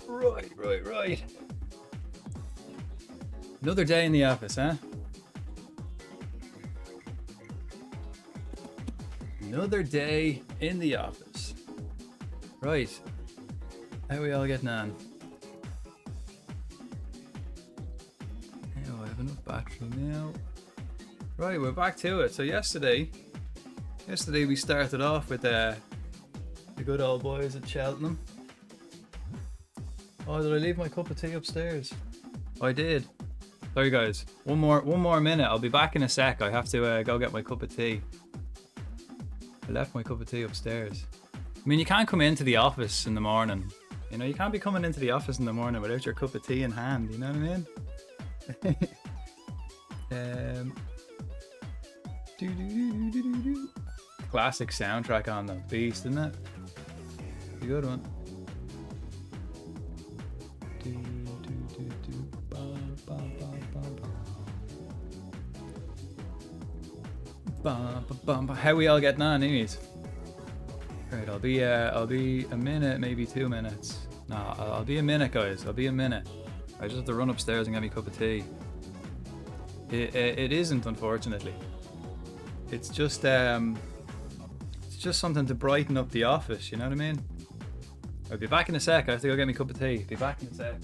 Right. Another day in the office, huh? Another day in the office. Right. How are we all getting on? Oh, I have enough battery now. Right, we're back to it. So yesterday we started off with the good old boys at Cheltenham. Oh, did I leave my cup of tea upstairs? I did. Sorry guys, one more minute. I'll be back in a sec. I have to go get my cup of tea. I left my cup of tea upstairs. I mean, you can't come into the office in the morning. You know, you can't be coming into the office in the morning without your cup of tea in hand. You know what I mean? Classic soundtrack on the beast, isn't it? It's a good one. How we all getting on, anyways? Right, I'll be a minute, maybe 2 minutes. No, I'll be a minute, guys. I'll be a minute. I just have to run upstairs and get me a cup of tea. It isn't, unfortunately. It's just something to brighten up the office. You know what I mean? I'll be back in a sec. I have to go get me a cup of tea. Be back in a sec.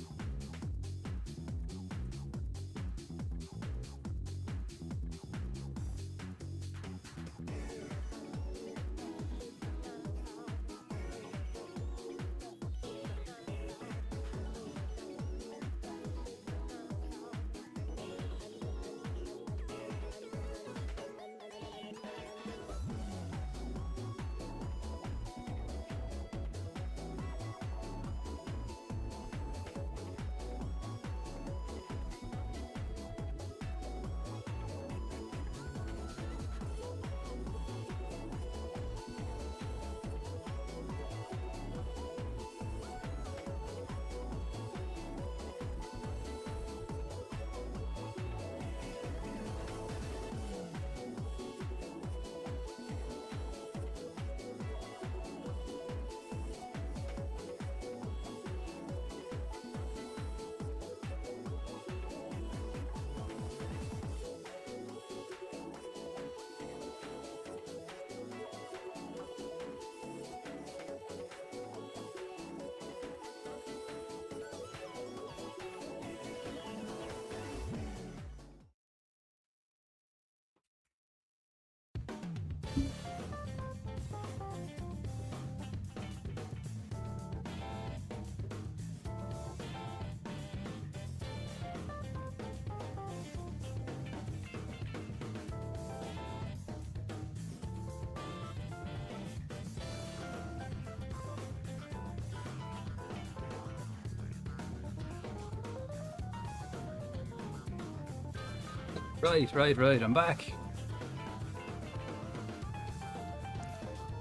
Right. I'm back.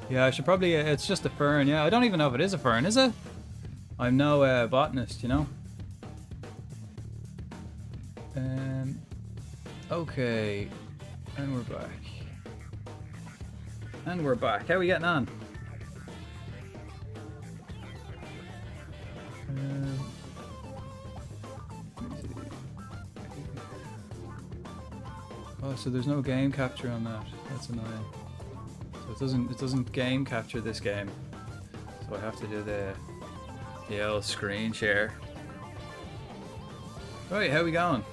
Yeah, I should probably. It's just a fern. Yeah, I don't even know if it is a fern, is it? I'm no botanist, you know. Okay, and we're back. How are we getting on? Oh, so there's no game capture on that. That's annoying. So it doesn't game capture this game. So I have to do the old screen share. Right, how we going?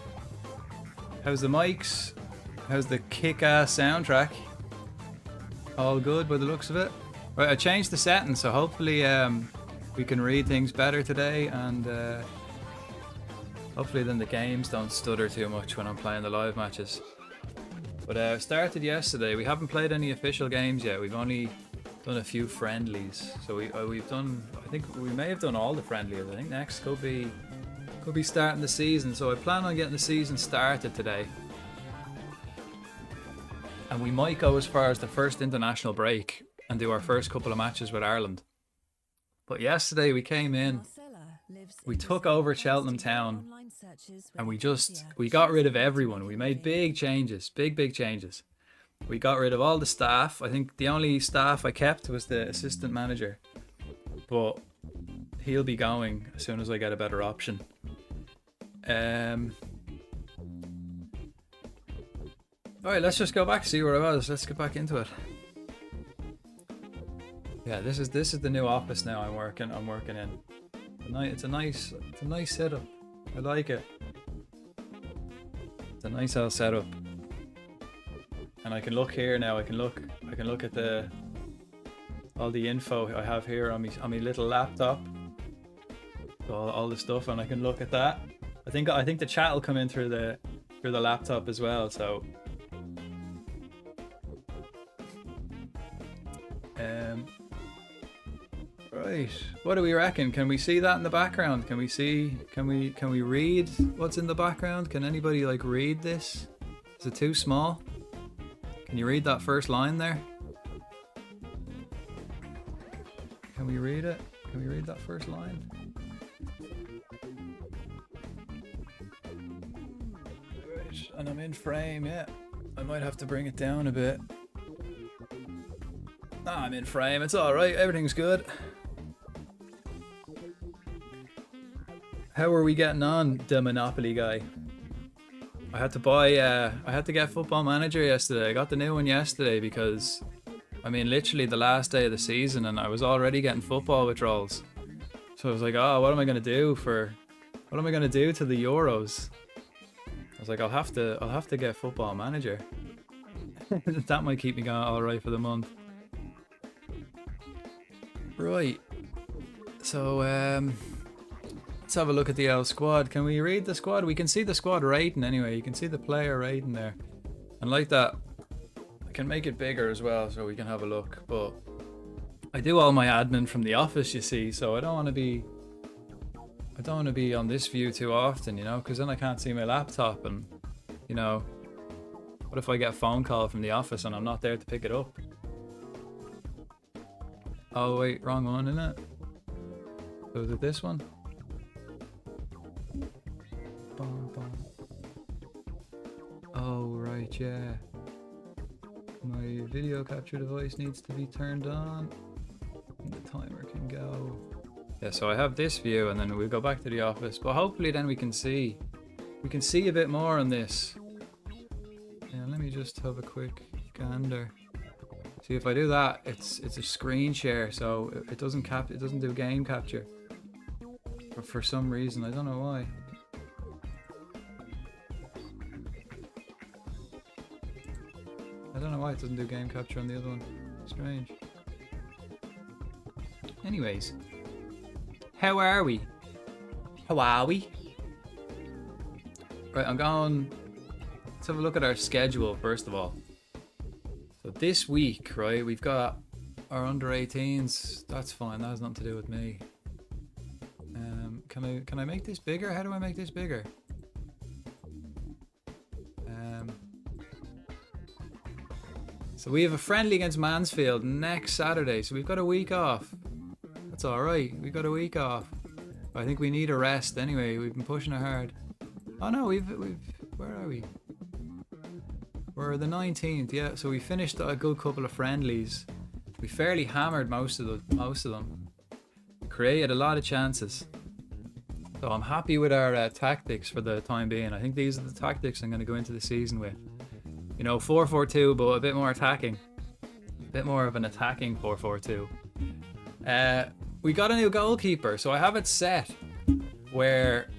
How's the mics? How's the kick-ass soundtrack? All good by the looks of it. Right, I changed the settings, so hopefully we can read things better today, and hopefully then the games don't stutter too much when I'm playing the live matches. But started yesterday. We haven't played any official games yet. We've only done a few friendlies. So we've done. I think we may have done all the friendlies. I think next could be starting the season. So I plan on getting the season started today. And we might go as far as the first international break and do our first couple of matches with Ireland. But yesterday we came in. We took over Cheltenham Town and we got rid of everyone. We made big changes, big changes. We got rid of all the staff. I think the only staff I kept was the assistant manager. But he'll be going as soon as I get a better option. Alright, let's just go back, see where I was. Let's get back into it. Yeah, this is the new office now I'm working in. It's a nice setup. I like it. It's a nice old setup. And I can look here now. I can look at all the info I have here on my little laptop. All the stuff, and I can look at that. I think the chat will come in through the laptop as well. So right, what do we reckon? Can we see that in the background? Can we read what's in the background? Can anybody like read this? Is it too small? Can you read that first line there? Can we read it? Can we read that first line? Right, and I'm in frame, yeah. I might have to bring it down a bit. Nah, I'm in frame, it's alright, everything's good. How are we getting on, the Monopoly guy? I had to get Football Manager yesterday. I got the new one yesterday because, I mean, literally the last day of the season, and I was already getting football withdrawals. So I was like, oh, what am I gonna do to the Euros? I was like, I'll have to get Football Manager. That might keep me going alright for the month. Right. So let's have a look at the L squad. Can we read the squad? We can see the squad rating anyway. You can see the player rating there. And like that, I can make it bigger as well so we can have a look. But I do all my admin from the office, you see, so I don't want to be on this view too often, you know, because then I can't see my laptop, and you know, what if I get a phone call from the office and I'm not there to pick it up? Oh wait, wrong one, isn't it? So is it this one? Oh right, yeah. My video capture device needs to be turned on. And the timer can go. Yeah, so I have this view, and then we'll go back to the office. But hopefully then we can see a bit more on this. Yeah, let me just have a quick gander. See, if I do that, it's a screen share, so it doesn't do game capture. But for some reason, I don't know why. I don't know why it doesn't do game capture on the other one. Strange. Anyways, how are we? How are we? Right, let's have a look at our schedule first of all. So this week, right, we've got our under 18s. That's fine, that has nothing to do with me. Can I make this bigger? How do I make this bigger? So we have a friendly against Mansfield next Saturday, so we've got a week off. That's alright, we've got a week off. I think we need a rest anyway, we've been pushing it hard. Oh no, where are we? We're the 19th, yeah, so we finished a good couple of friendlies. We fairly hammered most of them. We created a lot of chances. So I'm happy with our tactics for the time being. I think these are the tactics I'm going to go into the season with. You know, 4-4-2, but a bit more attacking. A bit more of an attacking 4-4-2. We got a new goalkeeper, so I have it set where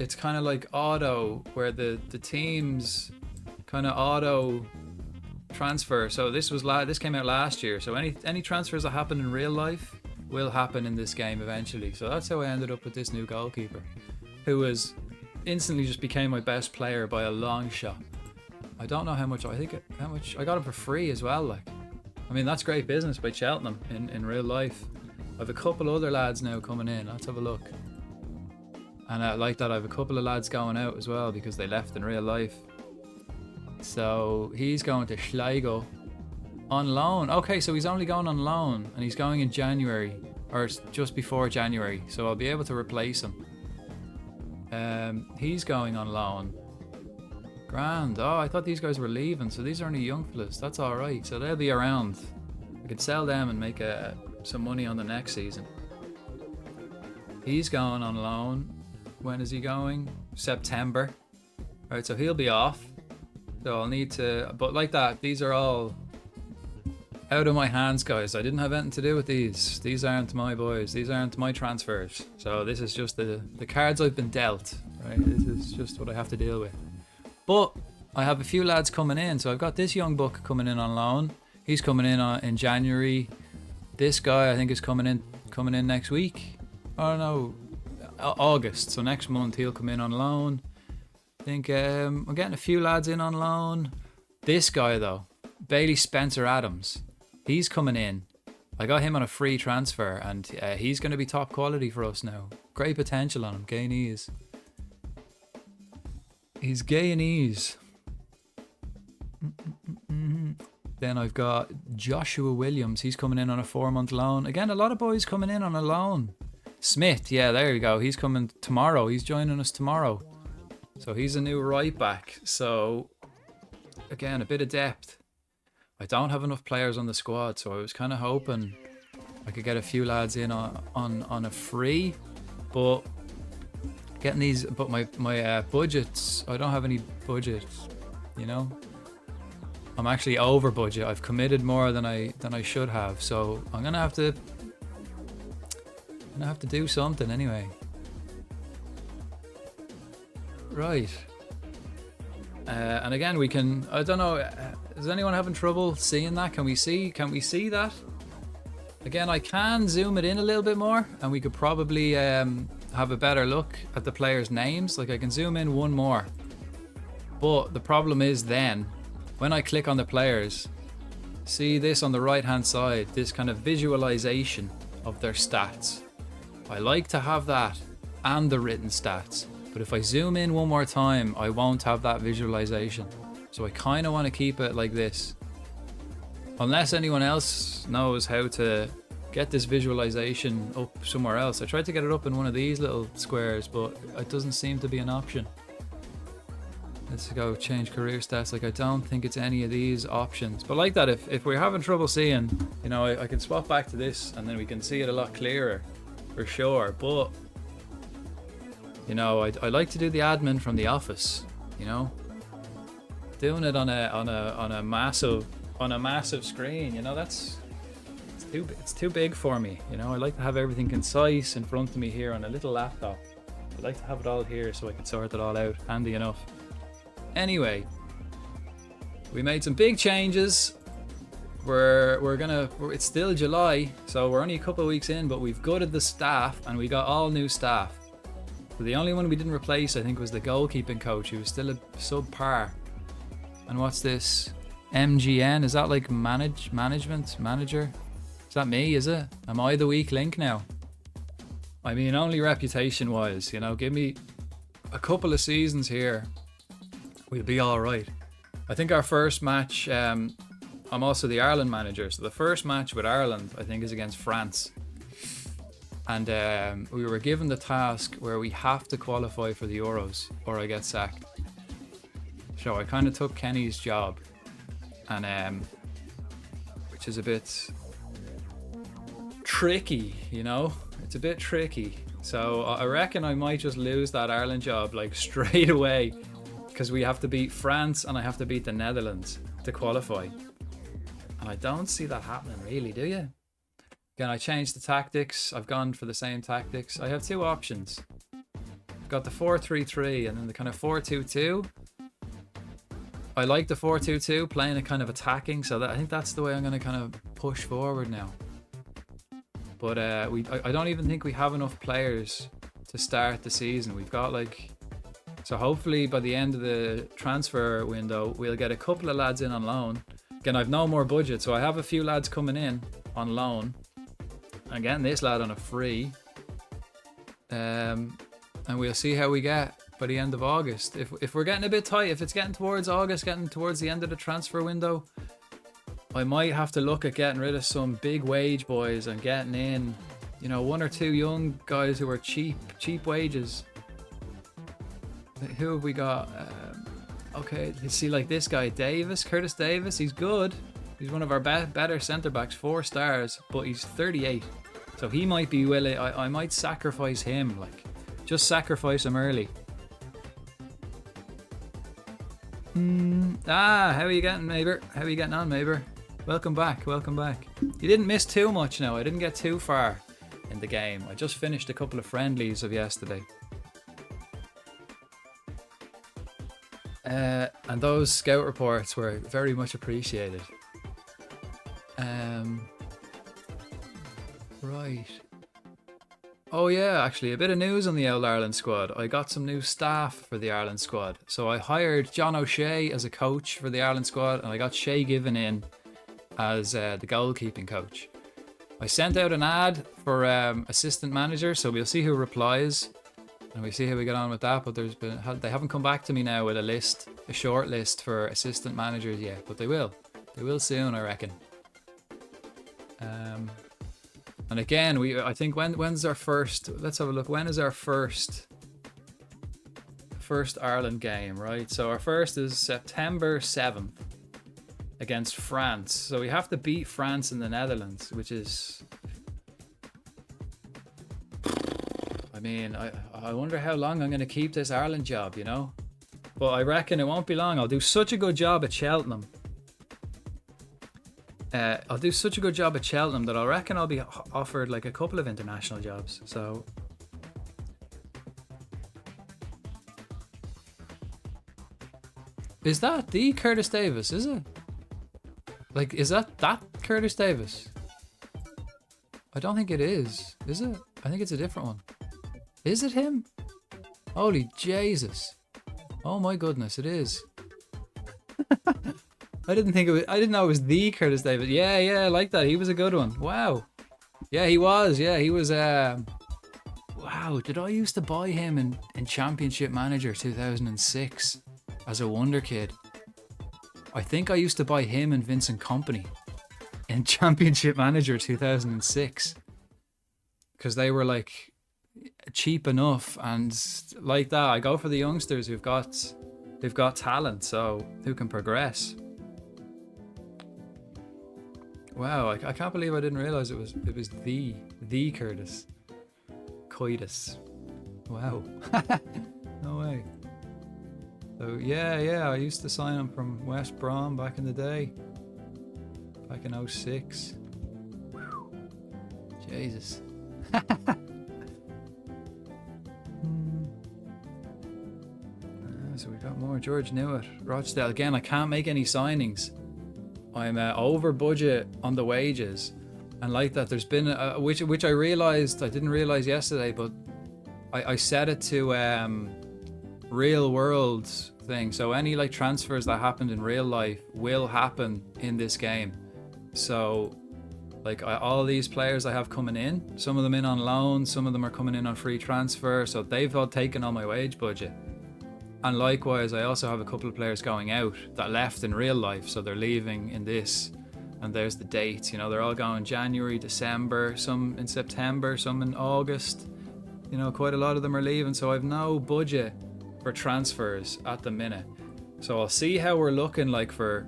it's kind of like auto, where the teams kind of auto transfer. So this came out last year, so any transfers that happen in real life will happen in this game eventually. So that's how I ended up with this new goalkeeper, who instantly just became my best player by a long shot. I don't know how much I got him for free as well. Like, I mean, that's great business by Cheltenham in real life. I have a couple other lads now coming in. Let's have a look. And like that, I have a couple of lads going out as well because they left in real life. So he's going to Sligo on loan. Okay, so he's only going on loan, and he's going in January, or just before January. So I'll be able to replace him. He's going on loan. Grand. Oh, I thought these guys were leaving, so these are only young fellas. That's alright, so they'll be around. I could sell them and make some money on the next season. He's going on loan. When is he going? September. Alright, so he'll be off. So I'll need to... But like that, these are all out of my hands, guys. I didn't have anything to do with these. These aren't my boys. These aren't my transfers. So this is just the cards I've been dealt. Right? This is just what I have to deal with. But I have a few lads coming in. So I've got this young buck coming in on loan. He's coming in January. This guy, I think, is coming in next week. Oh no, August. So next month he'll come in on loan. I think I'm getting a few lads in on loan. This guy though, Bailey Spencer Adams, he's coming in. I got him on a free transfer, and he's going to be top quality for us now. Great potential on him. Guyanese. He's Guyanese. Then I've got Joshua Williams. He's coming in on a 4-month loan. Again, a lot of boys coming in on a loan. Smith, yeah, there you go. He's coming tomorrow. He's joining us tomorrow. So he's a new right back. So, again, a bit of depth. I don't have enough players on the squad, so I was kind of hoping I could get a few lads in on a free. But getting these, but my budgets, I don't have any budget, you know. I'm actually over budget. I've committed more than I should have. So I'm gonna have to do something anyway. Right. And again, we can. I don't know. Is anyone having trouble seeing that? Can we see that? Again, I can zoom it in a little bit more, and we could probably have a better look at the players' names. Like I can zoom in one more. But the problem is then, when I click on the players, see this on the right hand side, this kind of visualization of their stats. I like to have that and the written stats, but if I zoom in one more time, I won't have that visualization. So I kind of want to keep it like this. Unless anyone else knows how to get this visualization up somewhere else. I tried to get it up in one of these little squares, but it doesn't seem to be an option. Let's go change career stats. Like I don't think it's any of these options. But like that, if we're having trouble seeing, you know, I can swap back to this and then we can see it a lot clearer for sure. But you know, I like to do the admin from the office, you know. Doing it on a massive screen, you know, it's too big for me, you know. I like to have everything concise in front of me here on a little laptop. I like to have it all here so I can sort it all out. Handy enough. Anyway, we made some big changes. It's still July, so we're only a couple of weeks in, but we've gutted the staff and we got all new staff. So the only one we didn't replace, I think, was the goalkeeping coach, who was still a subpar. And what's this? MGN? Is that like management manager? Is that me? Is it? Am I the weak link now? I mean, only reputation wise, you know. Give me a couple of seasons here, we'll be all right. I think our first match, I'm also the Ireland manager, so the first match with Ireland, I think, is against France. And we were given the task where we have to qualify for the Euros or I get sacked. So I kind of took Kenny's job, and which is a bit tricky, you know. It's a bit tricky. So I reckon I might just lose that Ireland job like straight away, because we have to beat France and I have to beat the Netherlands to qualify. And I don't see that happening really, do you? Again, I changed the tactics. I've gone for the same tactics. I have two options. I've got the 4-3-3 and then the kind of 4-2-2. I like the 4-2-2, playing it kind of attacking, so that I think that's the way I'm going to kind of push forward now. But I don't even think we have enough players to start the season. We've got like... So hopefully by the end of the transfer window, we'll get a couple of lads in on loan. Again, I've no more budget, so I have a few lads coming in on loan. Again, this lad on a free. And we'll see how we get by the end of August. If we're getting a bit tight, if it's getting towards August, getting towards the end of the transfer window, I might have to look at getting rid of some big wage boys and getting in, you know, one or two young guys who are cheap wages. Who have we got? Okay, you see, like this guy, Curtis Davis. He's good. He's one of our better centre backs, 4 stars, but he's 38. So he might be willing. I might sacrifice him, like, just sacrifice him early. How are you getting, Maber? How are you getting on, Maber? Welcome back, welcome back. You didn't miss too much now. I didn't get too far in the game. I just finished a couple of friendlies of yesterday. And those scout reports were very much appreciated. Right. Oh yeah, actually, a bit of news on the old Ireland squad. I got some new staff for the Ireland squad. So I hired John O'Shea as a coach for the Ireland squad, and I got Shay Given in as the goalkeeping coach. I sent out an ad for assistant manager, so we'll see who replies, and we'll see how we get on with that. But they haven't come back to me now with a short list for assistant managers yet, but they will soon, I reckon. And again, I think when's our first? Let's have a look. When is our first Ireland game? Right. So our first is September 7th against France. So we have to beat France in the Netherlands, which is. I mean, I wonder how long I'm going to keep this Ireland job, you know. But I reckon it won't be long. I'll do such a good job at Cheltenham. I'll do such a good job at Cheltenham that I reckon I'll be offered like a couple of international jobs. So is that the Curtis Davis? Is it? Like, is that Curtis Davis? I don't think it is. Is it? I think it's a different one. Is it him? Holy Jesus! Oh my goodness, it is. I didn't know it was the Curtis Davis. Yeah, I like that. He was a good one. Wow. Yeah, he was. Yeah, he was. Wow. Did I used to buy him in Championship Manager 2006 as a wonder kid? I think I used to buy him and Vincent Kompany in Championship Manager 2006 because they were like cheap enough, and like that. I go for the youngsters who've got talent, so who can progress. Wow, I can't believe I didn't realize it was the Curtis Coitus. Wow. No way. So yeah, I used to sign him from West Brom back in the day. Back in 06. Whew. Jesus. So we got more. George Newitt, Rochdale. Again, I can't make any signings. I'm over budget on the wages, and like that, there's been which I realized I didn't realize yesterday, but I set it to real world thing. So any like transfers that happened in real life will happen in this game. So like all these players I have coming in, some of them in on loan, some of them are coming in on free transfer. So they've all taken on my wage budget. And likewise, I also have a couple of players going out that left in real life, so they're leaving in this. And there's the dates, you know, they're all going January, December, some in September, some in August. You know, quite a lot of them are leaving, so I've no budget for transfers at the minute. So I'll see how we're looking like for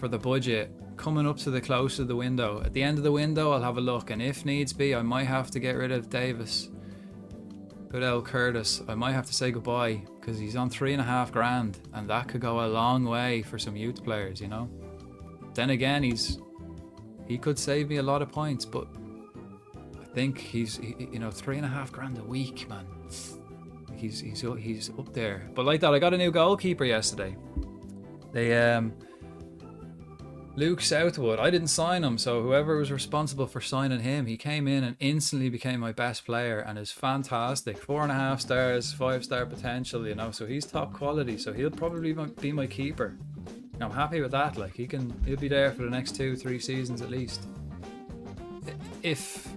the budget coming up to the close of the window. At the end of the window, I'll have a look, and if needs be, I might have to get rid of Davis. Good old Curtis. I might have to say goodbye because he's on $3.5 grand, and that could go a long way for some youth players, you know. Then again, he could save me a lot of points, but I think he's you know, $3.5 grand a week, man. He's up there. But like that, I got a new goalkeeper yesterday. They Luke Southwood. I didn't sign him, so whoever was responsible for signing him, he came in and instantly became my best player and is fantastic. 4.5 stars, 5-star potential, you know, so he's top quality, so he'll probably be my keeper. I'm happy with that. Like, he'll be there for the next 2-3 seasons at least.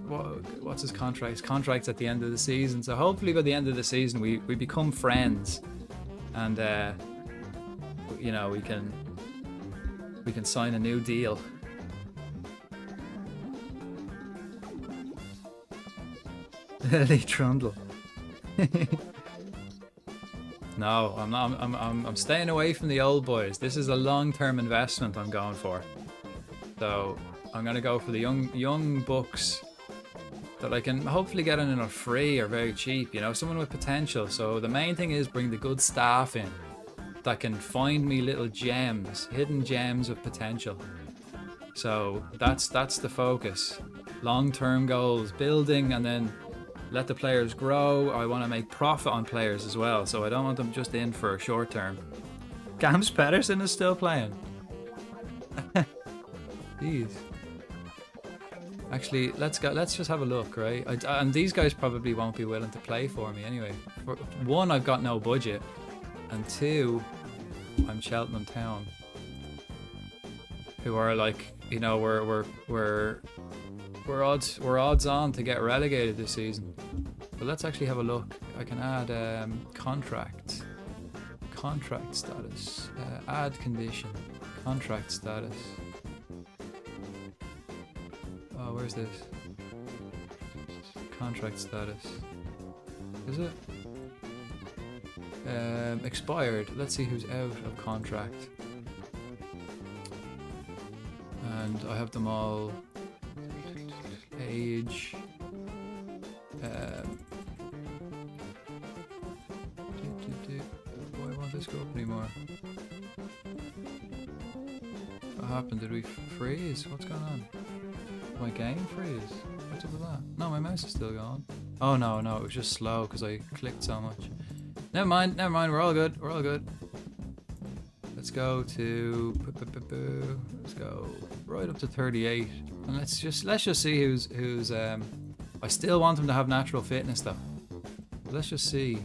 What's his contract? His contract's at the end of the season, so hopefully by the end of the season we become friends, and you know, we can sign a new deal. Lee Trundle. No, I'm not. I'm staying away from the old boys. This is a long-term investment I'm going for. So I'm gonna go for the young bucks that I can hopefully get in a free or very cheap, you know, someone with potential. So the main thing is bring the good staff in that can find me little gems, hidden gems of potential. So that's the focus. Long-term goals, building, and then let the players grow. I want to make profit on players as well, so I don't want them just in for a short term. Gams Pedersen is still playing. Jeez. Actually, let's just have a look, right? And these guys probably won't be willing to play for me anyway. For one, I've got no budget, and two, I'm Cheltenham Town, who are like, you know, we're odds on to get relegated this season. But let's actually have a look. I can add contract status, add condition, contract status. Oh, where's this? Contract status. Is it? Expired. Let's see who's out of contract. And I have them all. Age. Why won't this go up anymore? What happened? Did we freeze? What's going on? My game freeze? What's up with that? No, my mouse is still going. Oh no, it was just slow because I clicked so much. Never mind, we're all good, Let's go to... Let's go right up to 38. And let's just see who's I still want him to have natural fitness though. But let's just see.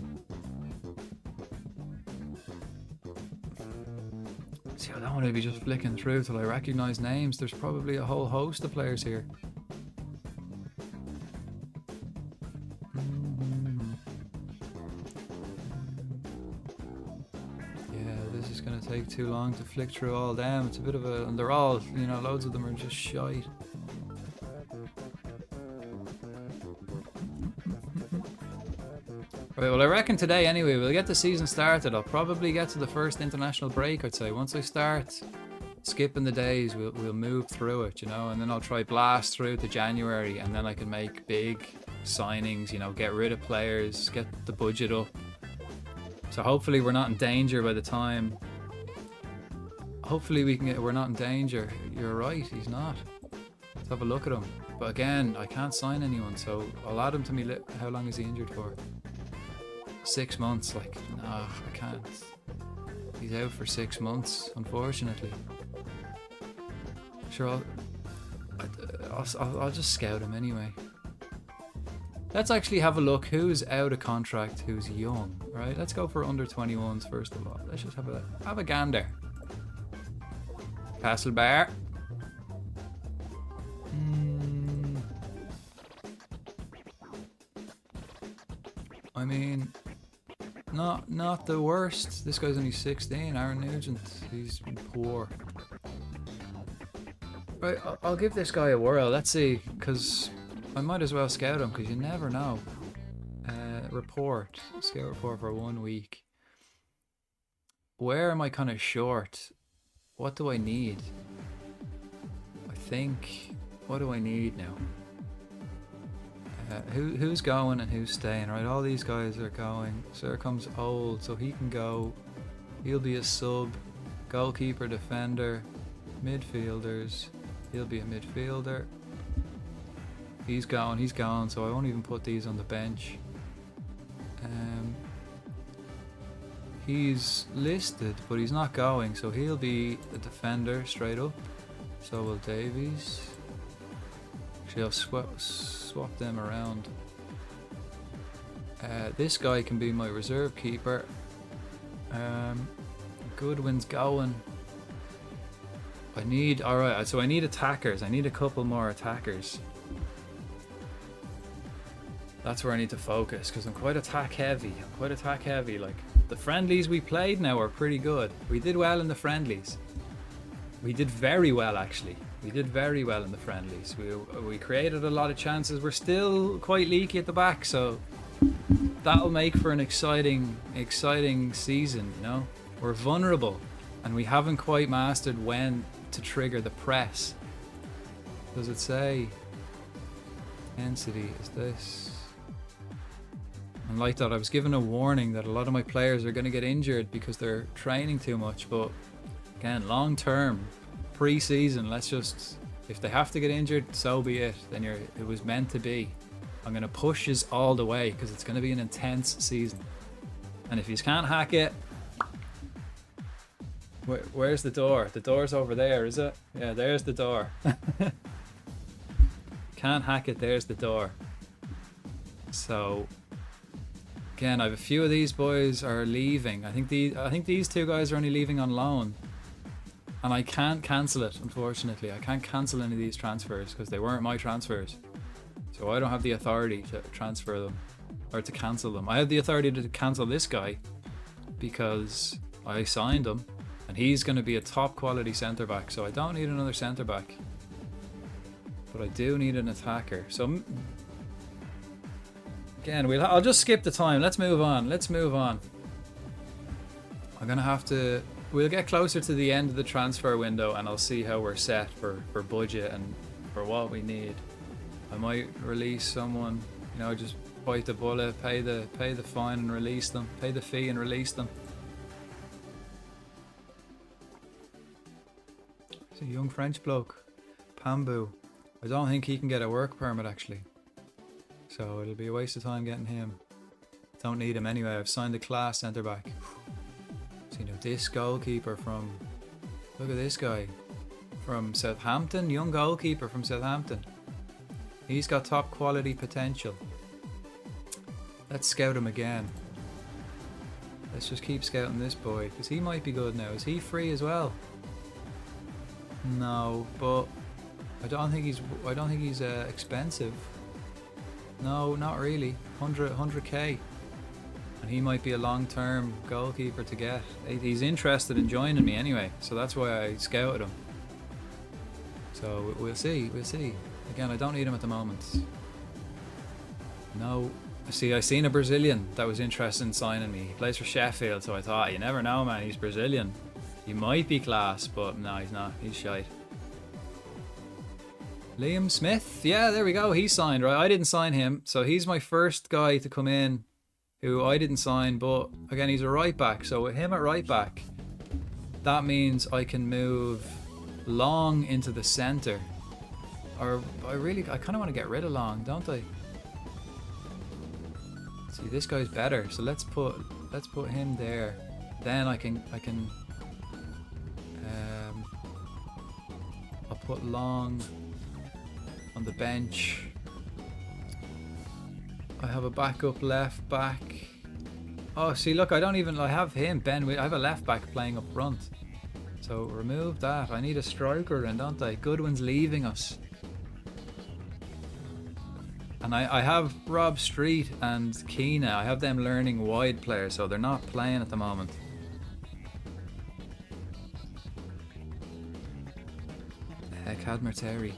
See, I don't want to be just flicking through till I recognize names. There's probably a whole host of players here. Take too long to flick through all them. It's a bit of a, and they're all, you know, loads of them are just shite. Right, well I reckon today anyway we'll get the season started. I'll probably get to the first international break, I'd say. Once I start skipping the days, we'll move through it, you know, and then I'll try blast through to January, and then I can make big signings, you know, get rid of players, get the budget up. So hopefully we're not in danger by the time. Hopefully we're not in danger. You're right, he's not. Let's have a look at him. But again, I can't sign anyone, so I'll add him to me. How long is he injured for? 6 months. Like, nah, I can't. He's out for 6 months, unfortunately. Sure, I'll just scout him anyway. Let's actually have a look who's out of contract, who's young, right? Let's go for under 21s first of all. Let's just have a gander. Castlebar. I mean, not the worst. This guy's only 16. Aaron Nugent. He's been poor. Right, I'll give this guy a whirl. Let's see, because I might as well scout him, because you never know. Scout report for 1 week. Where am I kind of short? What do I need? I think, what do I need now? Who's going and who's staying, right? All these guys are going. So here comes Old, so he can go. He'll be a sub. Goalkeeper, defender, midfielders. He'll be a midfielder. He's gone, so I won't even put these on the bench. He's listed, but he's not going, so he'll be a defender straight up. So will Davies. Actually, I'll swap them around. This guy can be my reserve keeper. Goodwin's going. Alright, so I need attackers. I need a couple more attackers. That's where I need to focus, because I'm quite attack heavy. Like, the friendlies we played now are pretty good. We did well in the friendlies. We did very well, actually. We did very well in the friendlies. We created a lot of chances. We're still quite leaky at the back, so that'll make for an exciting season, you know? We're vulnerable, and we haven't quite mastered when to trigger the press. Does it say? Intensity is this. And like that, I was given a warning that a lot of my players are going to get injured because they're training too much. But again, long term, pre-season, let's just, if they have to get injured, so be it. Then it was meant to be. I'm going to push this all the way because it's going to be an intense season. And if you can't hack it, where's the door? The door's over there, is it? Yeah, there's the door. Can't hack it, there's the door. So again, I have a few of these boys are leaving. I think these two guys are only leaving on loan. And I can't cancel it, unfortunately. I can't cancel any of these transfers because they weren't my transfers. So I don't have the authority to transfer them or to cancel them. I have the authority to cancel this guy because I signed him and he's going to be a top quality centre back. So I don't need another centre back, but I do need an attacker. So again, I'll just skip the time. Let's move on. I'm going to have to, we'll get closer to the end of the transfer window and I'll see how we're set for budget and for what we need. I might release someone, you know, just bite the bullet, pay the fine and release them, pay the fee and release them. It's a young French bloke, Pambu. I don't think he can get a work permit actually, so it'll be a waste of time getting him. Don't need him anyway. I've signed a class centre back. So, you know, this goalkeeper from, look at this guy from Southampton, young goalkeeper from Southampton. He's got top quality potential. Let's scout him again. Let's just keep scouting this boy because he might be good now. Is he free as well? No, but I don't think he's expensive. No, not really. 100k, and he might be a long-term goalkeeper to get. He's interested in joining me anyway, so that's why I scouted him. So we'll see. Again, I don't need him at the moment. No. See, I seen a Brazilian that was interested in signing me. He plays for Sheffield, so I thought, you never know, man. He's Brazilian. He might be class, but no, he's not. He's shite. Liam Smith. Yeah, there we go. He signed, right? I didn't sign him, so he's my first guy to come in who I didn't sign, but again, he's a right back. So with him at right back, that means I can move Long into the centre. Or I kind of want to get rid of Long, don't I? See, this guy's better, so let's put him there. Then I'll put Long on the bench. I have a backup left back. Oh, see, look, I have him, Ben. I have a left back playing up front. So remove that. I need a striker then, don't I? Goodwin's leaving us. And I have Rob Street and Keena. I have them learning wide players, so they're not playing at the moment. Cadmer Terry. Is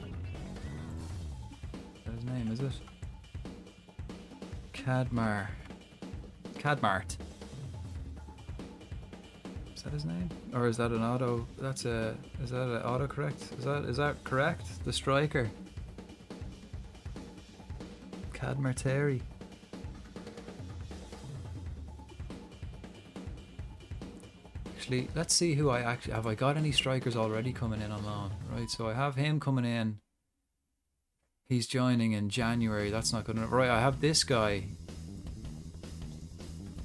that his name, is it? Cadmart. Is that his name? Or is that an auto? Is that an autocorrect? Is that correct? The striker. Cadmer Terry. Actually, let's see who I actually have. I got any strikers already coming in on loan? Right, so I have him coming in. He's joining in January. That's not good enough. Right, I have this guy.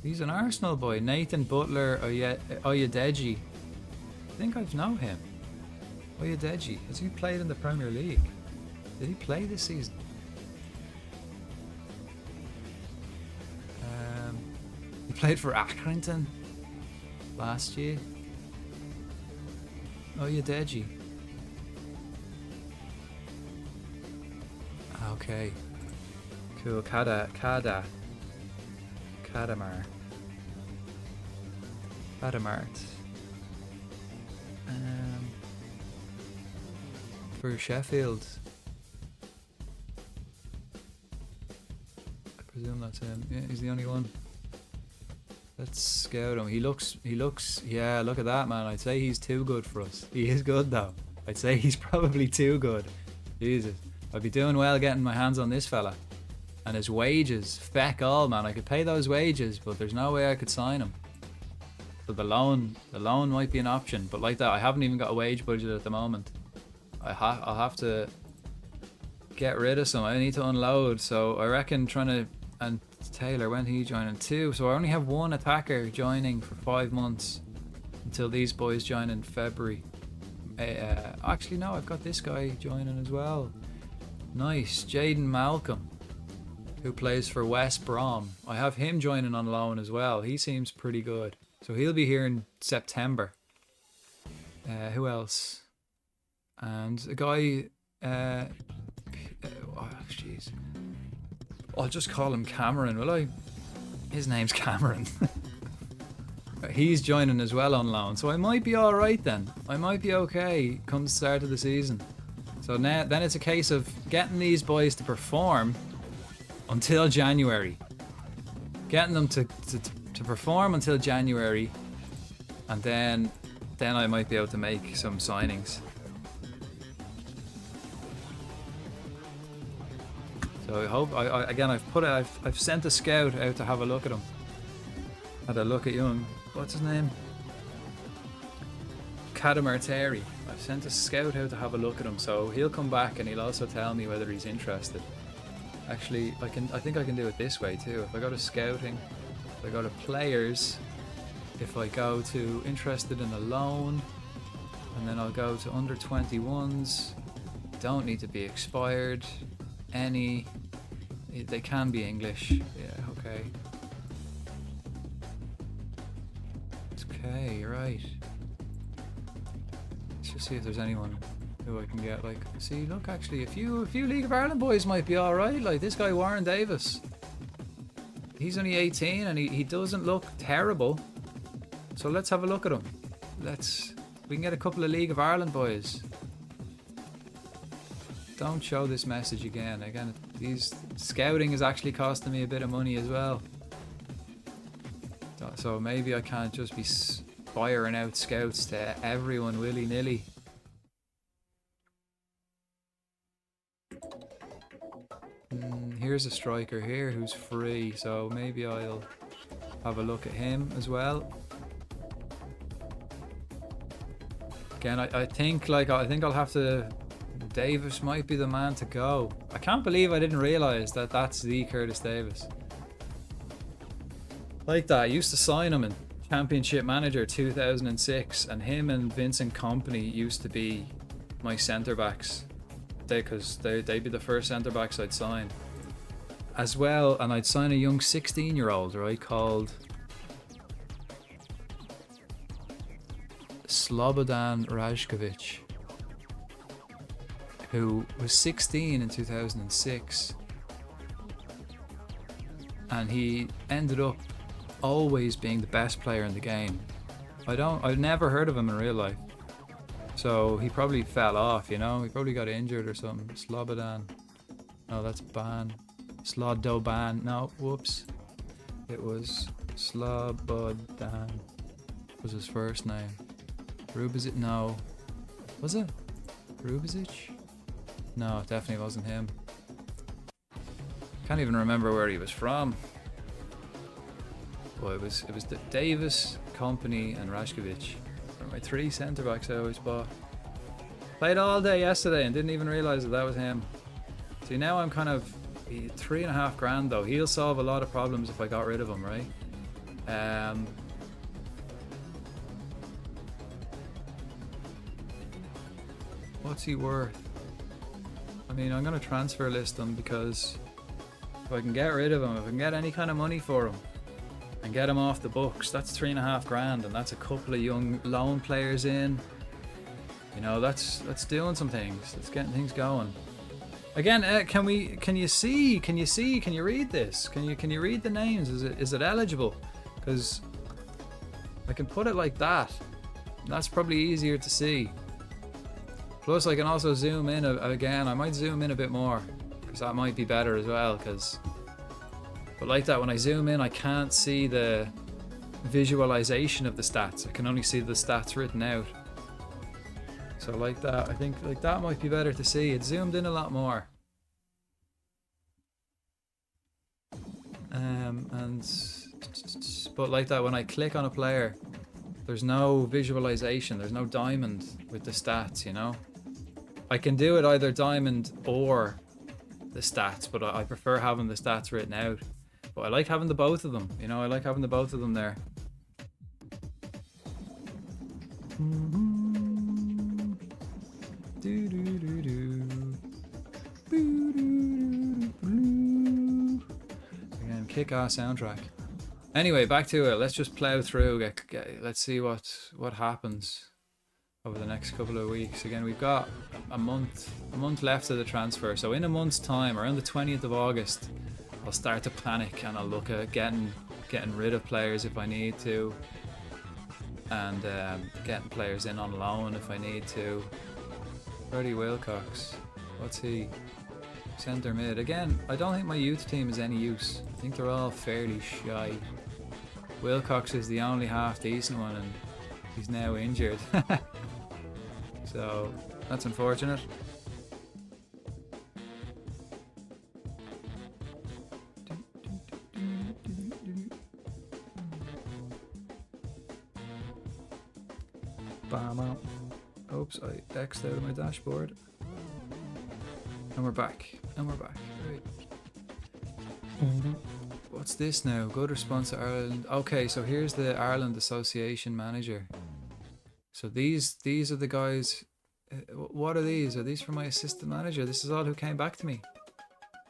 He's an Arsenal boy. Nathan Butler Oyedeji. I think I know him. Oyedeji. Has he played in the Premier League? Did he play this season? He played for Accrington last year. Oyedeji. Okay. Cool. Kadamart. For Sheffield. I presume that's him. Yeah, he's the only one. Let's scout him. He looks, yeah, look at that, man. I'd say he's too good for us. He is good, though. I'd say he's probably too good. Jesus. I'd be doing well getting my hands on this fella. And his wages, feck all, man. I could pay those wages, but there's no way I could sign him. So the loan might be an option. But like that, I haven't even got a wage budget at the moment. I'll have to get rid of some. I need to unload. So I reckon and Taylor, when he joining? 2. So I only have 1 attacker joining for 5 months until these boys join in February. Actually, no, I've got this guy joining as well. Nice, Jaden Malcolm, who plays for West Brom. I have him joining on loan as well. He seems pretty good. So he'll be here in September. Who else? And a guy... oh, jeez. I'll just call him Cameron, will I? His name's Cameron. He's joining as well on loan. So I might be alright then. I might be okay come the start of the season. So now, then it's a case of getting these boys to perform until January. Getting them to perform until January, and then I might be able to make some signings. So I hope I've sent a scout out to have a look at him. Had a look at young, what's his name? Cadamarteri. I've sent a scout out to have a look at him, so he'll come back and he'll also tell me whether he's interested. Actually, I think I can do it this way too. If I go to scouting, if I go to players, if I go to interested in a loan, and then I'll go to under 21s, don't need to be expired, they can be English, yeah, okay. Okay, right. Let's just see if there's anyone who I can get. Like, see, look, actually, a few League of Ireland boys might be all right. Like this guy Warren Davis, he's only 18 and he doesn't look terrible. So let's have a look at him. We can get a couple of League of Ireland boys. Don't show this message again. Again, these scouting is actually costing me a bit of money as well. So maybe I can't just be firing out scouts to everyone willy-nilly. Here's a striker here who's free, so maybe I'll have a look at him as well. Again, I think I'll have to... Davis might be the man to go. I can't believe I didn't realise that that's the Curtis Davis. Like that, I used to sign him in Championship Manager 2006, and him and Vincent Kompany used to be my centre backs. Because they'd be the first centre backs I'd sign. As well, and I'd sign a young 16-year-old, right, called Slobodan Rajkovic, who was 16 in 2006, and he ended up always being the best player in the game. I've never heard of him in real life, so he probably fell off, you know, he probably got injured or something. Slobodan, no, that's Ban, Slodoban, no, whoops, it was Slobodan was his first name. Rubizic, no, was it Rubizic? No, it definitely wasn't him. Can't even remember where he was from. Well, it was the Davis, Kompany, and Rajkovic. They're my 3 centre backs I always bought. Played all day yesterday and didn't even realise that was him. See, now I'm kind of 3.5 grand though. He'll solve a lot of problems if I got rid of him, right? What's he worth? I mean, I'm going to transfer list him, because if I can get rid of him, if I can get any kind of money for him and get him off the books, that's 3.5 grand, and that's a couple of young loan players in. You know, that's doing some things. That's getting things going. Again, can you read this? Can you read the names? Is it eligible? Because I can put it like that. That's probably easier to see. Plus, I can also zoom in again. I might zoom in a bit more, because that might be better as well. But like that, when I zoom in, I can't see the visualization of the stats. I can only see the stats written out. So like that, I think like that might be better to see. It zoomed in a lot more. But like that, when I click on a player, there's no visualization, there's no diamond with the stats, you know? I can do it either diamond or the stats, but I prefer having the stats written out. But I like having the both of them, you know? I like having the both of them there. Again, kick-ass soundtrack. Anyway, back to it. Let's just plow through. Let's see what happens over the next couple of weeks. Again, we've got a month left of the transfer. So in a month's time, around the 20th of August, I'll start to panic and I'll look at getting rid of players if I need to, and getting players in on loan if I need to. Freddie Wilcox, what's he? Centre mid. Again, I don't think my youth team is any use. I think they're all fairly shy. Wilcox is the only half decent one and he's now injured. So that's unfortunate. Bam. Oops, I X'd out of my dashboard. And we're back. Right. What's this now? Good response to Ireland. Okay, so here's the Ireland Association manager. So these are the guys. What are these? Are these for my assistant manager? This is all who came back to me.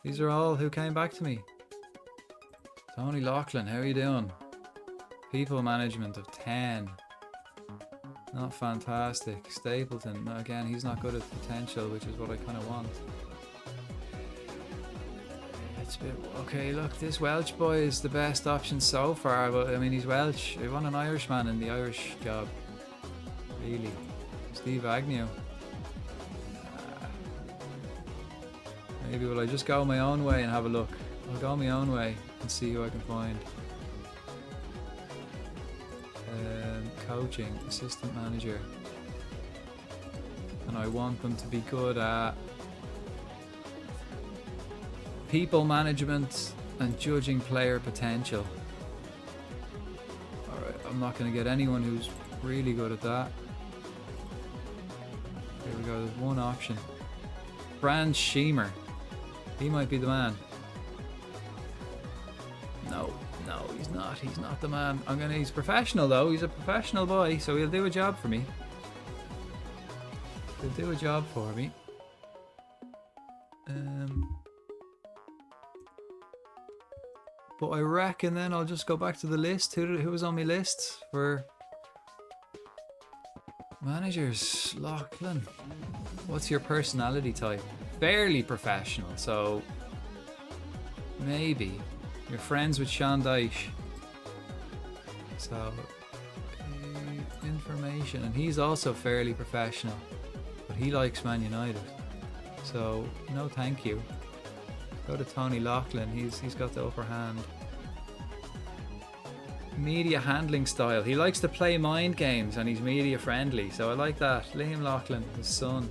These are all who came back to me. Tony Loughlin, how are you doing? People management of 10. Not fantastic. Stapleton, again, he's not good at potential, which is what I kind of want. It's a bit, okay, look, this Welsh boy is the best option so far, but I mean, he's Welsh. I want an Irishman in the Irish job. Really. Steve Agnew. Maybe will I just go my own way and have a look? I'll go my own way and see who I can find. Coaching, assistant manager. And I want them to be good at people management and judging player potential. Alright, I'm not going to get anyone who's really good at that. Here we go, there's one option. Brand Schemer. He might be the man. No, he's not the man. He's professional though, he's a professional boy, so he'll do a job for me. But I reckon then I'll just go back to the list. Who was on my list for managers? Loughlin. What's your personality type? Fairly professional, so maybe. You're friends with Sean Dyche. So, information. And he's also fairly professional. But he likes Man United. So, no thank you. Go to Tony Loughlin. He's got the upper hand. Media handling style. He likes to play mind games and he's media friendly. So I like that. Liam Loughlin, his son.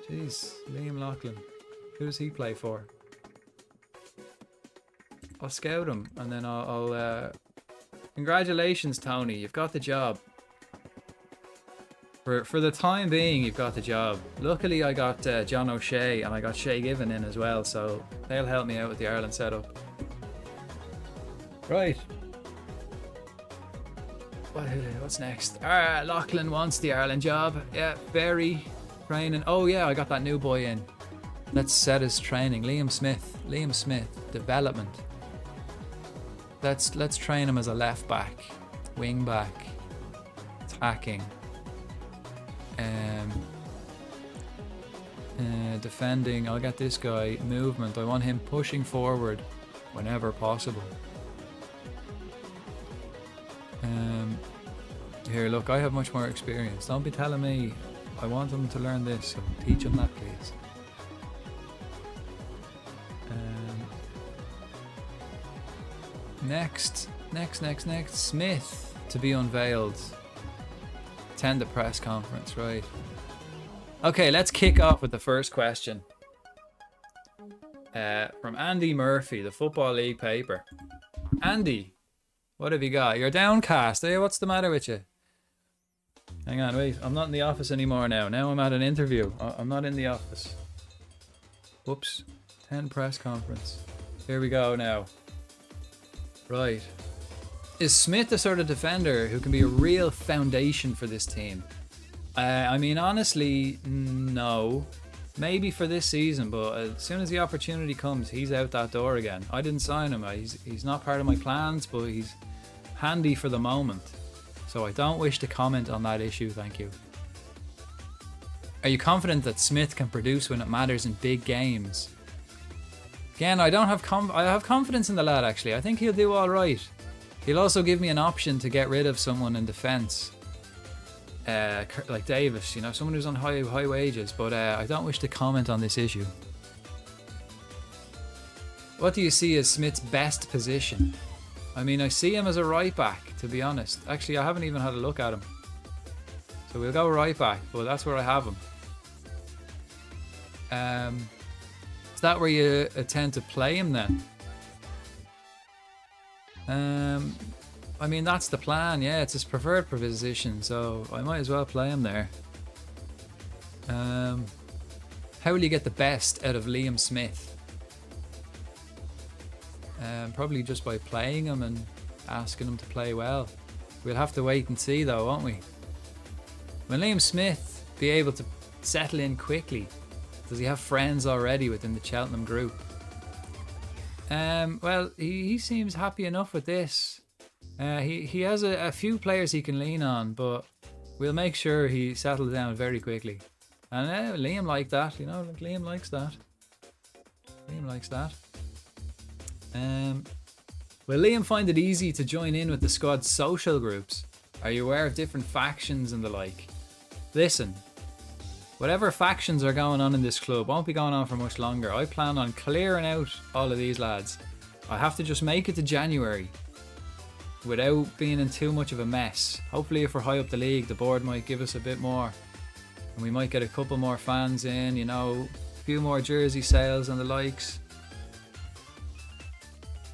Jeez, Liam Loughlin. Who does he play for? I'll scout him and then I'll congratulations, Tony, you've got the job. For the time being, you've got the job. Luckily, I got John O'Shea and I got Shay Given in as well, so they'll help me out with the Ireland setup. Right. What's next? Loughlin wants the Ireland job. Yeah, very training. Oh yeah, I got that new boy in. Let's set his training. Liam Smith, development. Let's train him as a left back, wing back, attacking, defending. I'll get this guy movement. I want him pushing forward whenever possible. Here, look, I have much more experience. Don't be telling me. I want him to learn this, so teach him that, please. Next. Smith to be unveiled. Attend the press conference, right? Okay, let's kick off with the first question. From Andy Murphy, the Football League paper. Andy, what have you got? You're downcast, eh? What's the matter with you? Hang on, wait. I'm not in the office anymore now. Now I'm at an interview. I'm not in the office. Whoops. 10 press conference. Here we go now. Right. Is Smith the sort of defender who can be a real foundation for this team? I mean, honestly, no. Maybe for this season, but as soon as the opportunity comes, he's out that door again. I didn't sign him. He's not part of my plans, but he's handy for the moment. So I don't wish to comment on that issue, thank you. Are you confident that Smith can produce when it matters in big games? Again, I have confidence in the lad, actually. I think he'll do all right. He'll also give me an option to get rid of someone in defence. Like Davis, you know, someone who's on high wages, but I don't wish to comment on this issue. What do you see as Smith's best position? I mean, I see him as a right back, to be honest. Actually, I haven't even had a look at him. So we'll go right back, but that's where I have him. Is that where you tend to play him then? I mean, that's the plan, yeah. It's his preferred position, so I might as well play him there. How will you get the best out of Liam Smith? Probably just by playing him and asking him to play well. We'll have to wait and see though, won't we? Will Liam Smith be able to settle in quickly? Does he have friends already within the Cheltenham group? Well, he seems happy enough with this. He has a few players he can lean on, but we'll make sure he settles down very quickly. And Liam liked that, you know, Liam likes that. Liam likes that. Will Liam find it easy to join in with the squad's social groups? Are you aware of different factions and the like? Listen, whatever factions are going on in this club won't be going on for much longer. I plan on clearing out all of these lads. I have to just make it to January without being in too much of a mess. Hopefully if we're high up the league, the board might give us a bit more. And we might get a couple more fans in, you know, a few more jersey sales and the likes.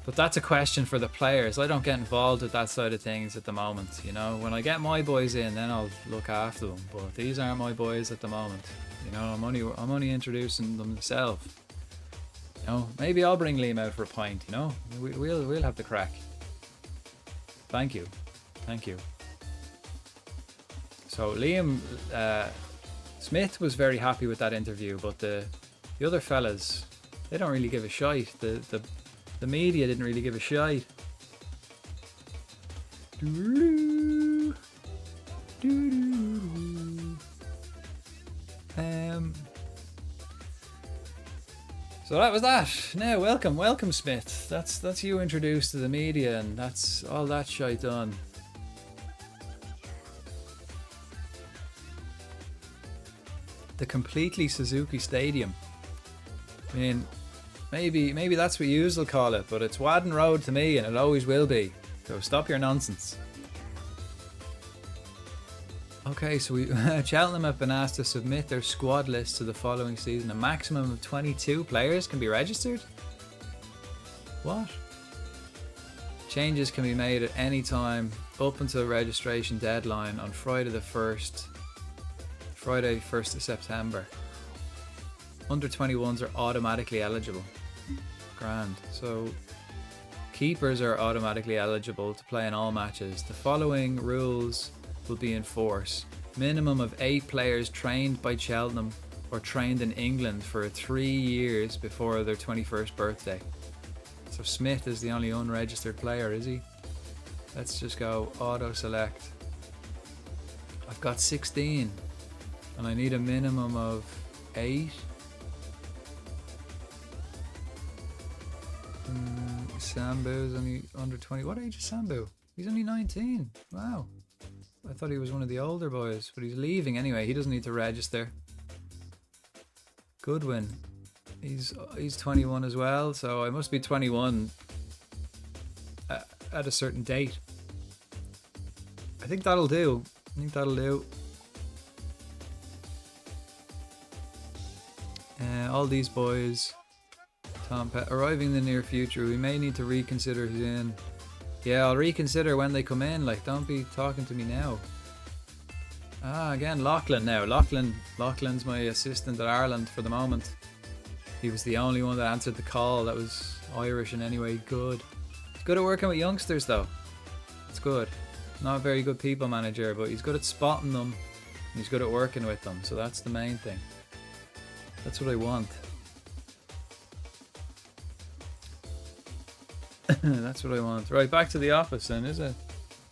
But that's a question for the players. I don't get involved with that side of things at the moment. You know, when I get my boys in, then I'll look after them. But these aren't my boys at the moment. You know, I'm only introducing them myself. You know, maybe I'll bring Liam out for a pint. You know, we'll have the crack. Thank you. So Liam Smith was very happy with that interview, but the other fellas, they don't really give a shite. The media didn't really give a shite. So that was that. Now, welcome, Smith. That's you introduced to the media, and that's all that shite done. The completely Suzuki Stadium. I mean, maybe that's what yous will call it, but it's Wadden Road to me, and it always will be. So stop your nonsense. Okay, so Cheltenham have been asked to submit their squad list to the following season. A maximum of 22 players can be registered? What? Changes can be made at any time up until registration deadline on Friday 1st of September. Under 21s are automatically eligible. Grand. So keepers are automatically eligible to play in all matches. The following rules will be in force. Minimum of 8 players trained by Cheltenham or trained in England for 3 years before their 21st birthday. So Smith is the only unregistered player, is he? Let's just go auto select. I've got 16 and I need a minimum of 8. Sambu's only under 20. What age is Sambu? He's only 19. Wow. I thought he was one of the older boys, but he's leaving anyway. He doesn't need to register. Goodwin. He's 21 as well, so I must be 21 at a certain date. I think that'll do. All these boys Tom Pet arriving in the near future. We may need to reconsider who's in. Yeah, I'll reconsider when they come in. Like, don't be talking to me now. Ah, again, Lachlan now. Lachlan's my assistant at Ireland for the moment. He was the only one that answered the call that was Irish in any way good. He's good at working with youngsters, though. It's good. Not a very good people manager, but he's good at spotting them. And he's good at working with them, so that's the main thing. That's what I want. That's what I want. Right, back to the office then, is it?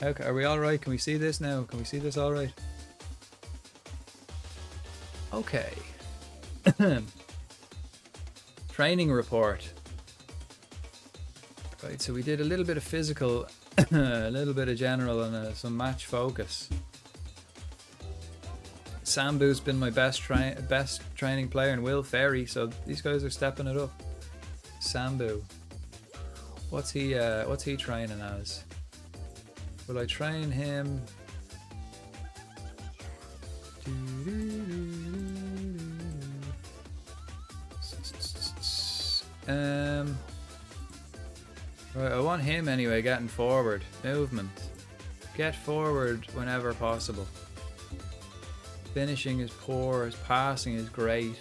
Okay, are we alright? Can we see this now? Can we see this alright? Okay. Training report. Right, so we did a little bit of physical, a little bit of general, and some match focus. Sambu's been my best training player, and Will Ferry, so these guys are stepping it up. Sambu. What's he training as? Will I train him? Right, I want him anyway, getting forward. Movement. Get forward whenever possible. Finishing is poor, his passing is great.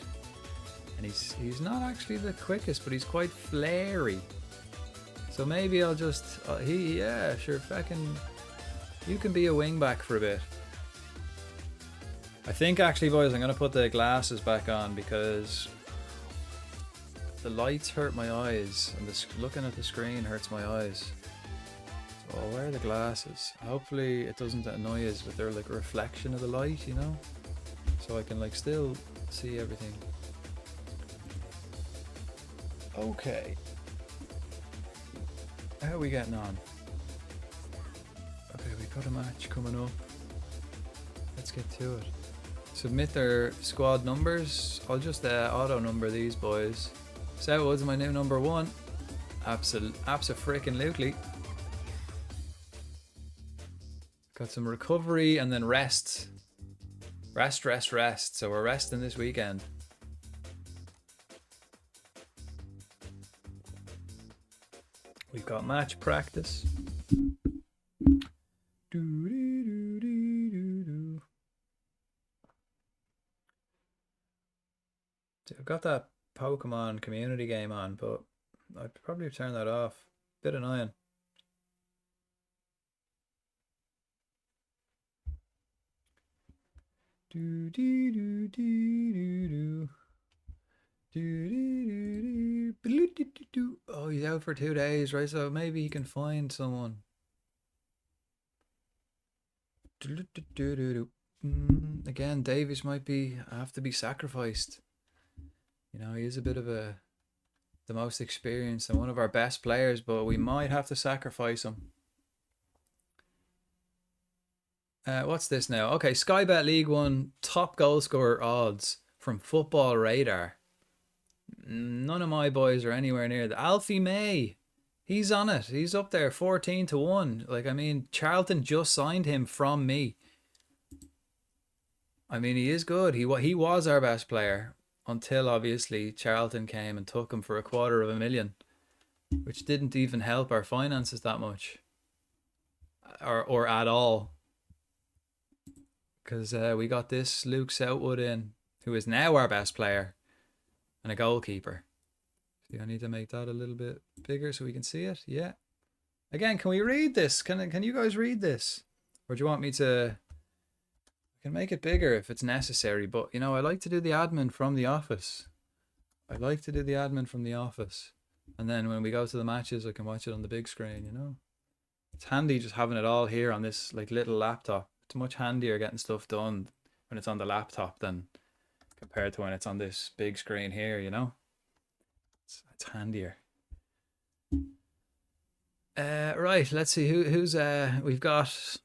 And he's not actually the quickest, but he's quite flary. So maybe I'll just... yeah, sure, feckin'... You can be a wing back for a bit. I think actually, boys, I'm going to put the glasses back on because the lights hurt my eyes and looking at the screen hurts my eyes. So I'll wear the glasses. Hopefully it doesn't annoy us with their like reflection of the light, you know? So I can like still see everything. Okay. How are we getting on? Okay, we got a match coming up. Let's get to it. Submit their squad numbers. I'll just auto number these boys. Southwood's my new number 1. Abso-freaking-lutely. Got some recovery and then rest. Rest. So we're resting this weekend. We've got match practice. I've got that Pokemon community game on, but I'd probably turn that off. Bit annoying. Oh, he's out for 2 days, right? So maybe he can find someone. Again, Davies might have to be sacrificed. You know, he is a bit of the most experienced and one of our best players, but we might have to sacrifice him. What's this now? Okay, Sky Bet League 1 top goal scorer odds from Football Radar. None of my boys are anywhere near the Alfie May. He's on it. He's up there 14-1. Like, I mean, Charlton just signed him from me. I mean, he is good. He was our best player until obviously Charlton came and took him for $250,000, which didn't even help our finances that much, or at all. Because we got this Luke Southwood in, who is now our best player, and a goalkeeper. See, I need to make that a little bit bigger so we can see it. Yeah. Again, can we read this? Can you guys read this? Or do you want me to... I can make it bigger if it's necessary, but, you know, I like to do the admin from the office. And then when we go to the matches, I can watch it on the big screen, you know? It's handy just having it all here on this, like, little laptop. It's much handier getting stuff done when it's on the laptop than compared to when it's on this big screen here, you know? It's handier. Right, let's see who's we've got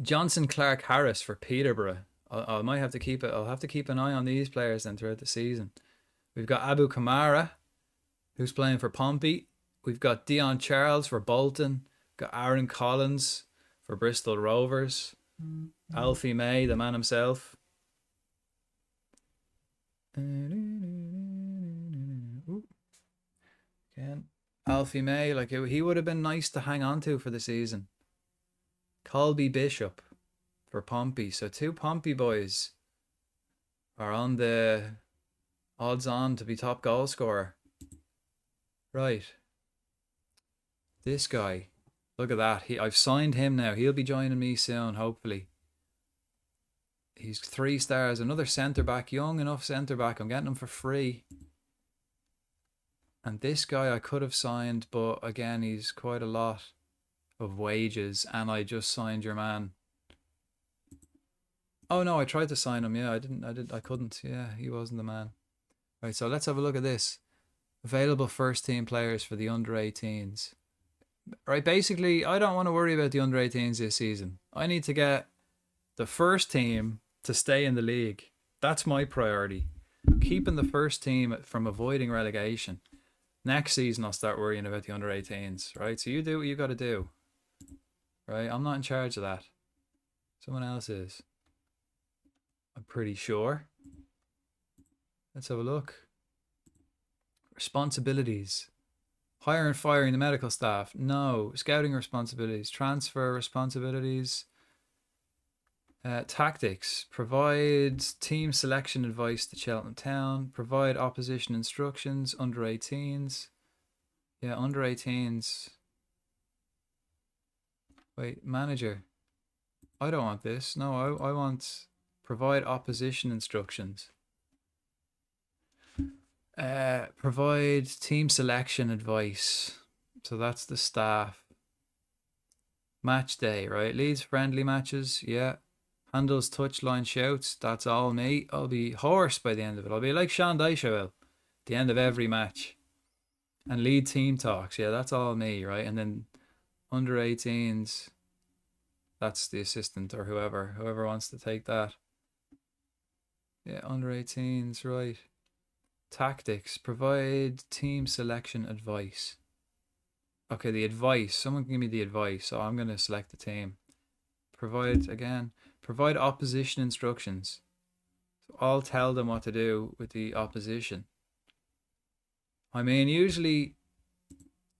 Johnson Clark Harris for Peterborough. I'll have to keep an eye on these players then throughout the season. We've got Abu Kamara, who's playing for Pompey. We've got Dion Charles for Bolton. Got Aaron Collins for Bristol Rovers. Alfie May, the man himself. Again, Alfie May, like he would have been nice to hang on to for the season. Colby Bishop for Pompey. So 2 Pompey boys are on the odds on to be top goal scorer. Right. This guy. Look at that. I've signed him now. He'll be joining me soon, hopefully. He's 3 stars. Another centre back. Young enough centre back. I'm getting him for free. And this guy I could have signed, but again, he's quite a lot of wages. And I just signed your man. Oh no, I tried to sign him. Yeah, I couldn't. Yeah, he wasn't the man. Right, so let's have a look at this. Available first team players for the under 18s. Right, basically, I don't want to worry about the under 18s this season. I need to get the first team to stay in the league. That's my priority. Keeping the first team from avoiding relegation. Next season, I'll start worrying about the under 18s, right? So you do what you got to do, right? I'm not in charge of that. Someone else is. I'm pretty sure. Let's have a look. Responsibilities. Hiring and firing the medical staff. No. Scouting responsibilities. Transfer responsibilities. Tactics. Provide team selection advice to Cheltenham Town. Provide opposition instructions. Under 18s. Yeah, under 18s. Wait, manager. I don't want this. No, I want provide opposition instructions. Provide team selection advice. So that's the staff. Match day, right? Leads friendly matches. Yeah. Handles touchline shouts. That's all me. I'll be hoarse by the end of it. I'll be like Sean Dyche will. The end of every match. And lead team talks. Yeah, that's all me, right? And then under 18s. That's the assistant or whoever wants to take that. Yeah, under 18s, right. Tactics. Provide team selection advice. Okay, the advice. Someone give me the advice. So I'm going to select the team. Provide, again, provide opposition instructions. So I'll tell them what to do with the opposition. I mean, usually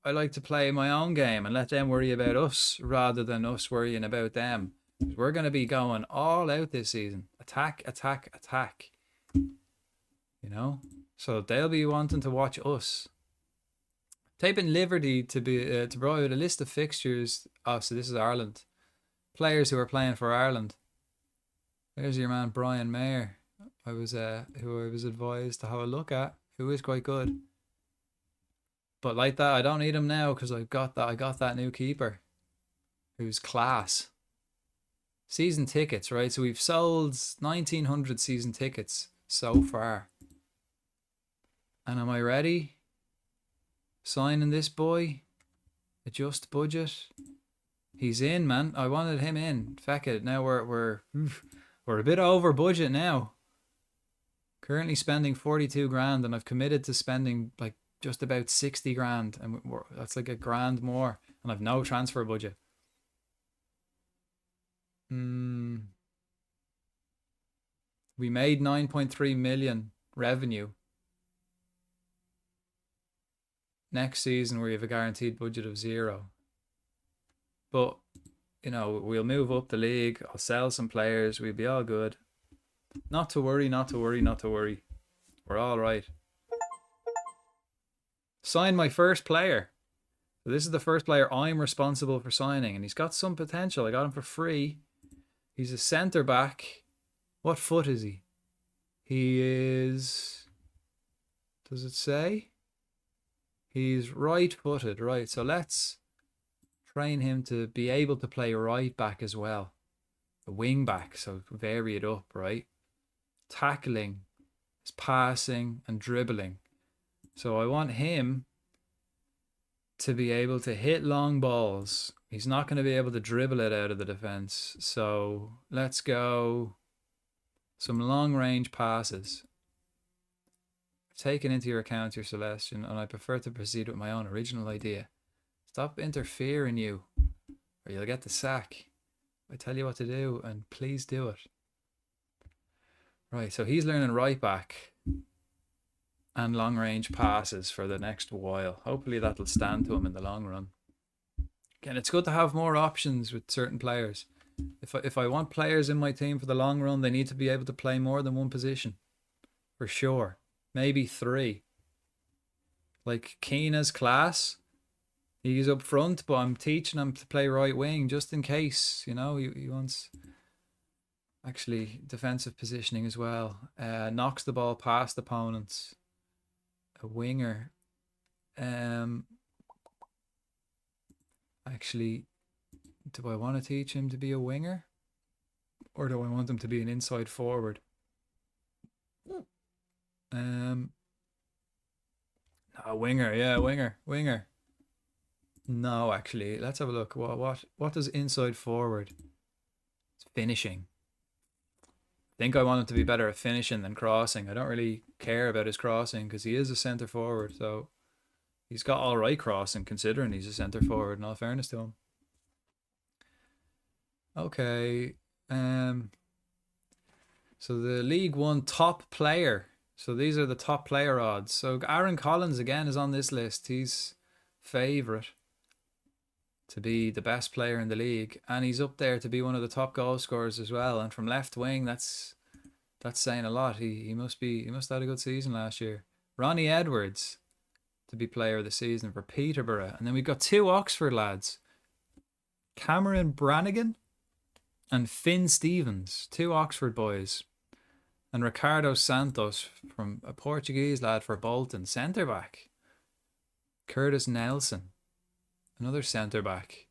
I like to play my own game and let them worry about us rather than us worrying about them. We're going to be going all out this season. Attack, attack, attack. You know? So they'll be wanting to watch us. Type in Liberty to provide a list of fixtures. Oh, so this is Ireland. Players who are playing for Ireland. There's your man Brian Mayer. Who I was advised to have a look at. Who is quite good. But like that, I don't need him now because I got that new keeper. Who's class. Season tickets, right? So we've sold 1,900 season tickets so far. And am I ready? Signing this boy. Adjust budget. He's in, man. I wanted him in. Feck it. Now we're a bit over budget now. Currently spending 42 grand, and I've committed to spending like just about 60 grand, and that's like a grand more, and I've no transfer budget. We made 9.3 million revenue. Next season we have a guaranteed budget of 0. But, you know, we'll move up the league. I'll sell some players. We'll be all good. Not to worry, not to worry, not to worry. We're all right. Sign my first player. So this is the first player I'm responsible for signing. And he's got some potential. I got him for free. He's a centre back. What foot is he? He is... Does it say? He's right-footed, right. So let's train him to be able to play right back as well. A wing back, so vary it up, right? Tackling, passing and dribbling. So I want him to be able to hit long balls. He's not going to be able to dribble it out of the defense. So let's go some long range passes. Taken into your account your selection, and I prefer to proceed with my own original idea. Stop interfering, you, or you'll get the sack. I tell you what to do, and please do it. Right, so he's learning right back. and long range passes for the next while. Hopefully that'll stand to him in the long run. Again, it's good to have more options with certain players. If I want players in my team for the long run, they need to be able to play more than one position. For sure. Maybe 3. Like Keena's class. He's up front, but I'm teaching him to play right wing just in case, you know, he wants actually defensive positioning as well. Knocks the ball past opponents. A winger. Actually, do I want to teach him to be a winger? Or do I want him to be an inside forward? No, winger, yeah, winger. No, actually, let's have a look. What does inside forward? It's finishing. I think I want him to be better at finishing than crossing. I don't really care about his crossing because he is a centre forward, so he's got all right crossing considering he's a centre forward. In all fairness to him. Okay. So the League One top player. So these are the top player odds. So Aaron Collins again is on this list. He's favourite to be the best player in the league, and he's up there to be one of the top goal scorers as well. And from left wing, that's saying a lot. He must have had a good season last year. Ronnie Edwards to be player of the season for Peterborough, and then we've got 2 Oxford lads, Cameron Brannigan and Finn Stevens, 2 Oxford boys, and Ricardo Santos from a Portuguese lad for Bolton, centre back. Curtis Nelson, another centre back.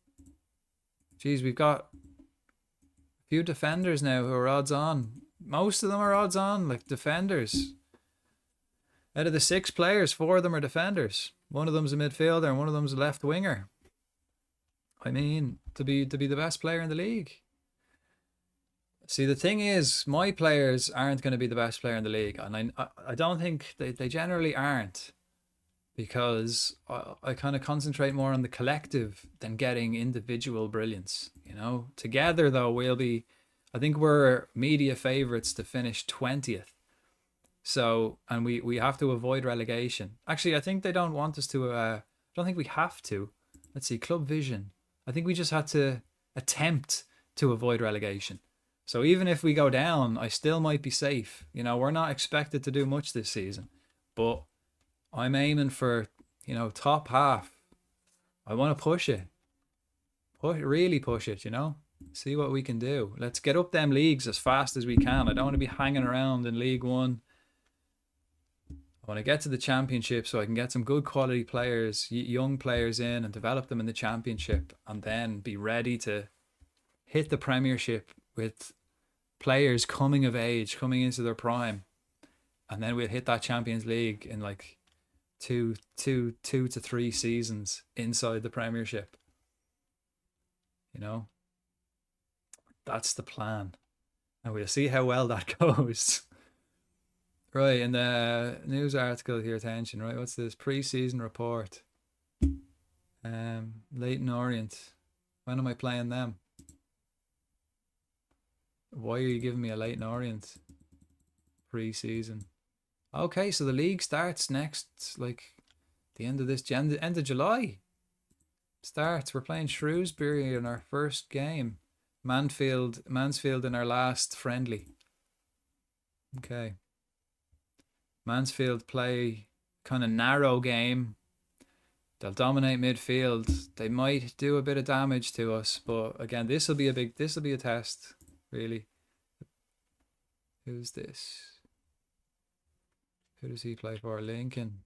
Geez, we've got a few defenders now who are odds on. Most of them are odds on, like defenders. Out of the 6 players, 4 of them are defenders. One of them's a midfielder and one of them's a left winger. I mean, to be the best player in the league. See, the thing is, my players aren't going to be the best player in the league, and I don't think they generally aren't, because I kind of concentrate more on the collective than getting individual brilliance. You know, together though we'll be, I think we're media favourites to finish 20th. So, and we have to avoid relegation. Actually, I think they don't want us to. I don't think we have to. Let's see, Club Vision. I think we just had to attempt to avoid relegation. So even if we go down, I still might be safe. You know, we're not expected to do much this season, but I'm aiming for, you know, top half. I want to push it. Really push it, you know. See what we can do. Let's get up them leagues as fast as we can. I don't want to be hanging around in League One. I want to get to the Championship so I can get some good quality players, young players in, and develop them in the Championship, and then be ready to hit the Premiership with players coming of age, coming into their prime, and then we'll hit that Champions League in like two to 3 seasons inside the Premiership. You know, that's the plan, and we'll see how well that goes. Right, in the news article here, attention, right, what's this? Pre-season report. Leyton Orient. When am I playing them? Why are you giving me a Leyton Orient pre-season? Okay, so the league starts next, like, the end of this, end of July. Starts. We're playing Shrewsbury in our first game. Mansfield in our last friendly. Okay. Mansfield play kind of narrow game. They'll dominate midfield. They might do a bit of damage to us, but again, this will be a test, really. Who's this? Who does he play for? Lincoln.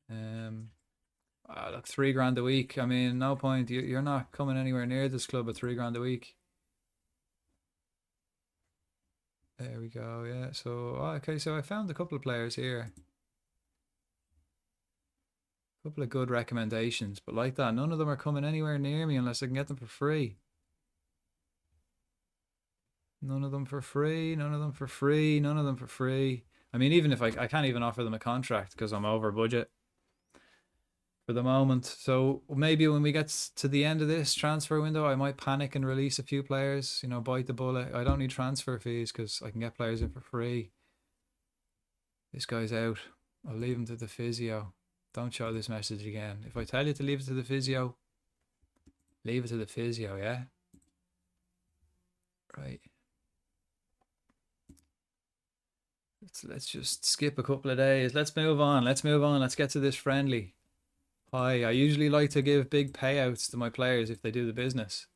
Look, $3,000 a week. I mean, no point. You're not coming anywhere near this club at $3,000 a week. There we go. Yeah. So okay. So I found a couple of players here. A couple of good recommendations, but like that, none of them are coming anywhere near me unless I can get them for free. None of them for free. None of them for free. None of them for free. I mean, even if I can't even offer them a contract because I'm over budget for the moment. So maybe when we get to the end of this transfer window, I might panic and release a few players, you know, bite the bullet. I don't need transfer fees because I can get players in for free. This guy's out. I'll leave him to the physio. Don't show this message again. If I tell you to leave it to the physio, leave it to the physio, yeah? Right. Let's just skip a couple of days. Let's move on. Let's move on. Let's get to this friendly. Hi, I usually like to give big payouts to my players if they do the business.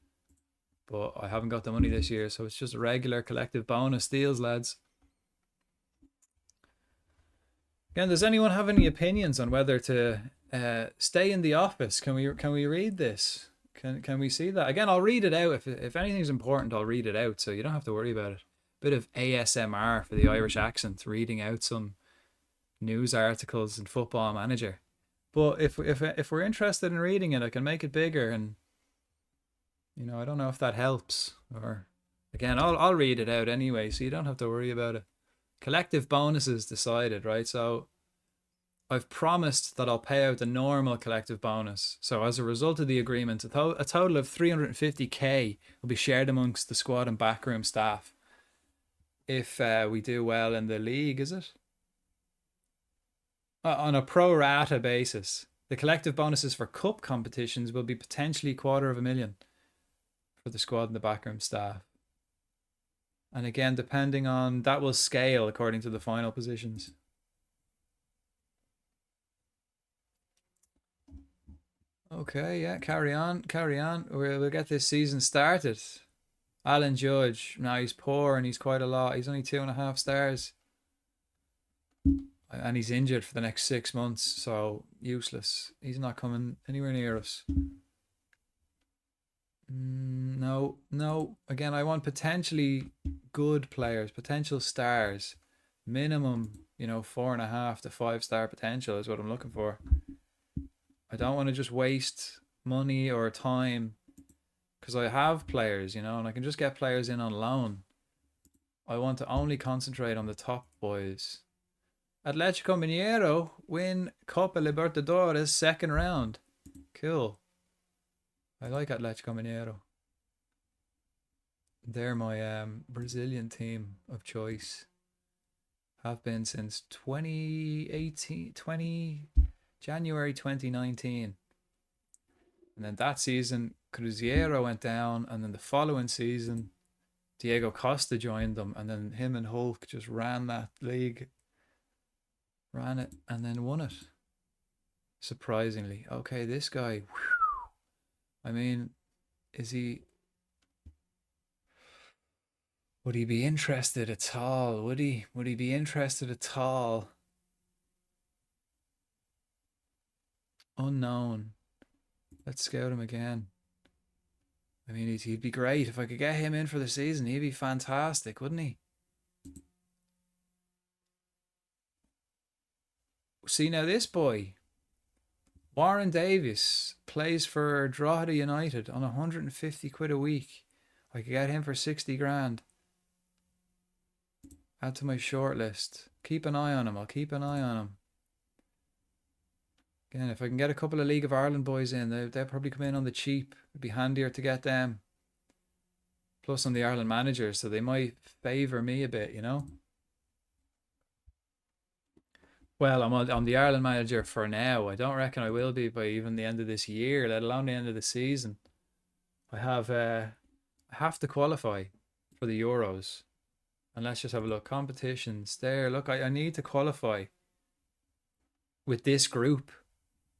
But I haven't got the money this year, so it's just a regular collective bonus deals, lads. Again, does anyone have any opinions on whether to stay in the office? Can we read this? Can we see that? Again, I'll read it out. If anything's important, I'll read it out, so you don't have to worry about it. Bit of ASMR for the Irish accent, reading out some news articles in Football Manager. But if we're interested in reading it, I can make it bigger, and I don't know if that helps. Or again, I'll read it out anyway, so you don't have to worry about it. Collective bonuses decided, right? So I've promised that I'll pay out the normal collective bonus. So as a result of the agreement, a total of 350k will be shared amongst the squad and backroom staff if we do well in the league, is it? On a pro rata basis. The collective bonuses for cup competitions will be potentially $250,000 for the squad and the backroom staff. And again, depending on that will scale according to the final positions. Okay, yeah, carry on. We'll get this season started. Alan Judge, now he's poor and he's quite a lot. He's only 2.5 stars. And he's injured for the next 6 months, so useless. He's not coming anywhere near us. No. Again, I want potentially good players, potential stars. Minimum, 4.5 to 5-star potential is what I'm looking for. I don't want to just waste money or time because I have players, and I can just get players in on loan. I want to only concentrate on the top boys. Atletico Mineiro win Copa Libertadores second round. Cool. I like Atletico Mineiro. They're my Brazilian team of choice. Have been since 2018, January 2019. And then that season, Cruzeiro went down, and then the following season, Diego Costa joined them, and then him and Hulk just ran that league. Ran it and then won it. Surprisingly. Okay, this guy. Whew, I mean, would he be interested at all? Would he be interested at all? Unknown. Let's scout him again. I mean, he'd be great. If I could get him in for the season, he'd be fantastic, wouldn't he? See, now this boy, Warren Davies, plays for Drogheda United on 150 quid a week. I could get him for 60 grand. Add to my shortlist. Keep an eye on him. I'll keep an eye on him. Again, if I can get a couple of League of Ireland boys in, they'll probably come in on the cheap. It'd be handier to get them. Plus on the Ireland manager, so they might favour me a bit, Well, I'm the Ireland manager for now. I don't reckon I will be by even the end of this year, let alone the end of the season. I have to qualify for the Euros. And let's just have a look. Competitions there. Look, I need to qualify with this group.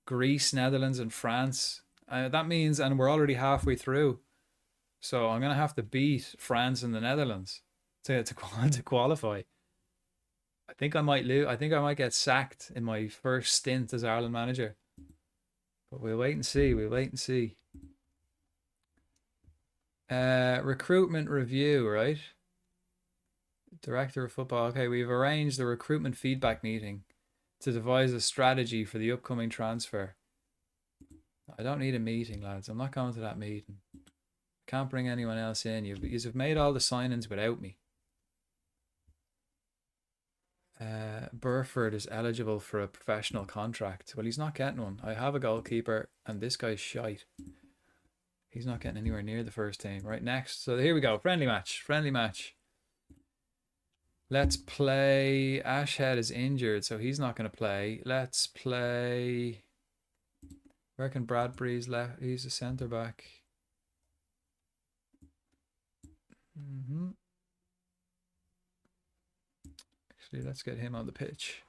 Greece, Netherlands, and France. That means, and we're already halfway through. So I'm going to have to beat France and the Netherlands to qualify. I think I might lose. I think I might get sacked in my first stint as Ireland manager. But we'll wait and see. Recruitment review, right? Director of football. Okay, we've arranged a recruitment feedback meeting to devise a strategy for the upcoming transfer. I don't need a meeting, lads. I'm not going to that meeting. Can't bring anyone else in. You've made all the signings without me. Burford is eligible for a professional contract. Well, he's not getting one. I have a goalkeeper, and this guy's shite. He's not getting anywhere near the first team. Right, next. So here we go. Friendly match. Let's play. Ashhead is injured, so he's not going to play. Let's play. Where can Bradbury's left? He's a centre back. Actually, let's get him on the pitch.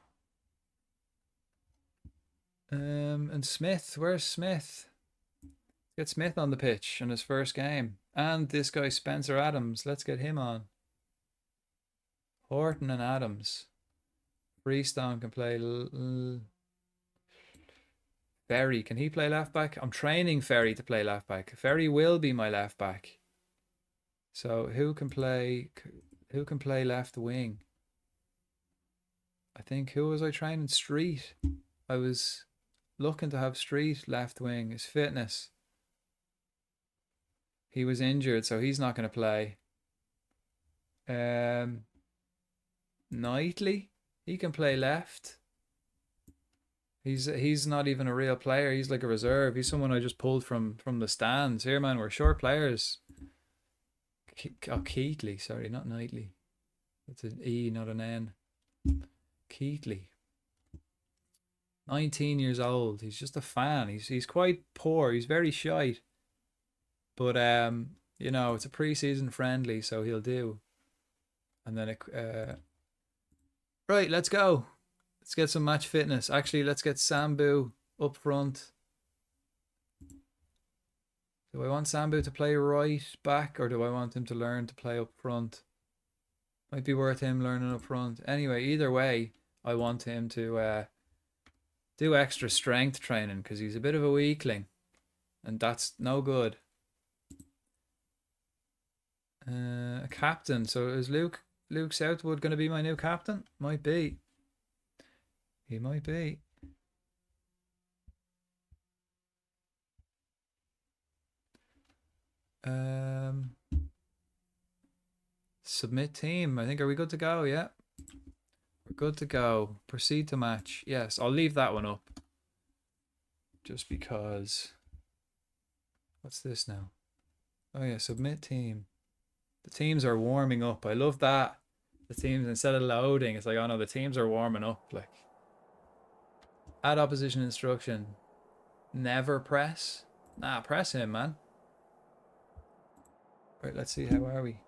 And Smith. Where's Smith? Get Smith on the pitch in his first game. And this guy, Spencer Adams. Let's get him on. Horton and Adams. Freestone can play. Ferry, can he play left back? I'm training Ferry to play left back. Ferry will be my left back. So who can play left wing? I think, who was I training? Street. I was looking to have Street left wing. His fitness. He was injured, so he's not going to play. Knightley, he can play left. He's not even a real player. He's like a reserve. He's someone I just pulled from the stands. Here, man, we're short players. Keatley, sorry, not Knightley. It's an E, not an N. Keatley. 19 years old. He's just a fan. He's quite poor. He's very shy. But you know, it's a pre-season friendly, so he'll do. And then right, let's go. Let's get some match fitness. Actually, let's get Sambu up front. Do I want Sambu to play right back, or do I want him to learn to play up front? Might be worth him learning up front. Anyway, either way, I want him to do extra strength training because he's a bit of a weakling, and that's no good. A captain. So is Luke Southwood going to be my new captain? Might be. He might be. Submit team. I think, are we good to go? Yeah. We're good to go. Proceed to match. Yes, I'll leave that one up. Just because. What's this now? Oh yeah, submit team. The teams are warming up. I love that. The teams, instead of loading, it's like, oh no, the teams are warming up. Like, add opposition instruction. Never press. Nah, press him, man. Right, let's see. How are we?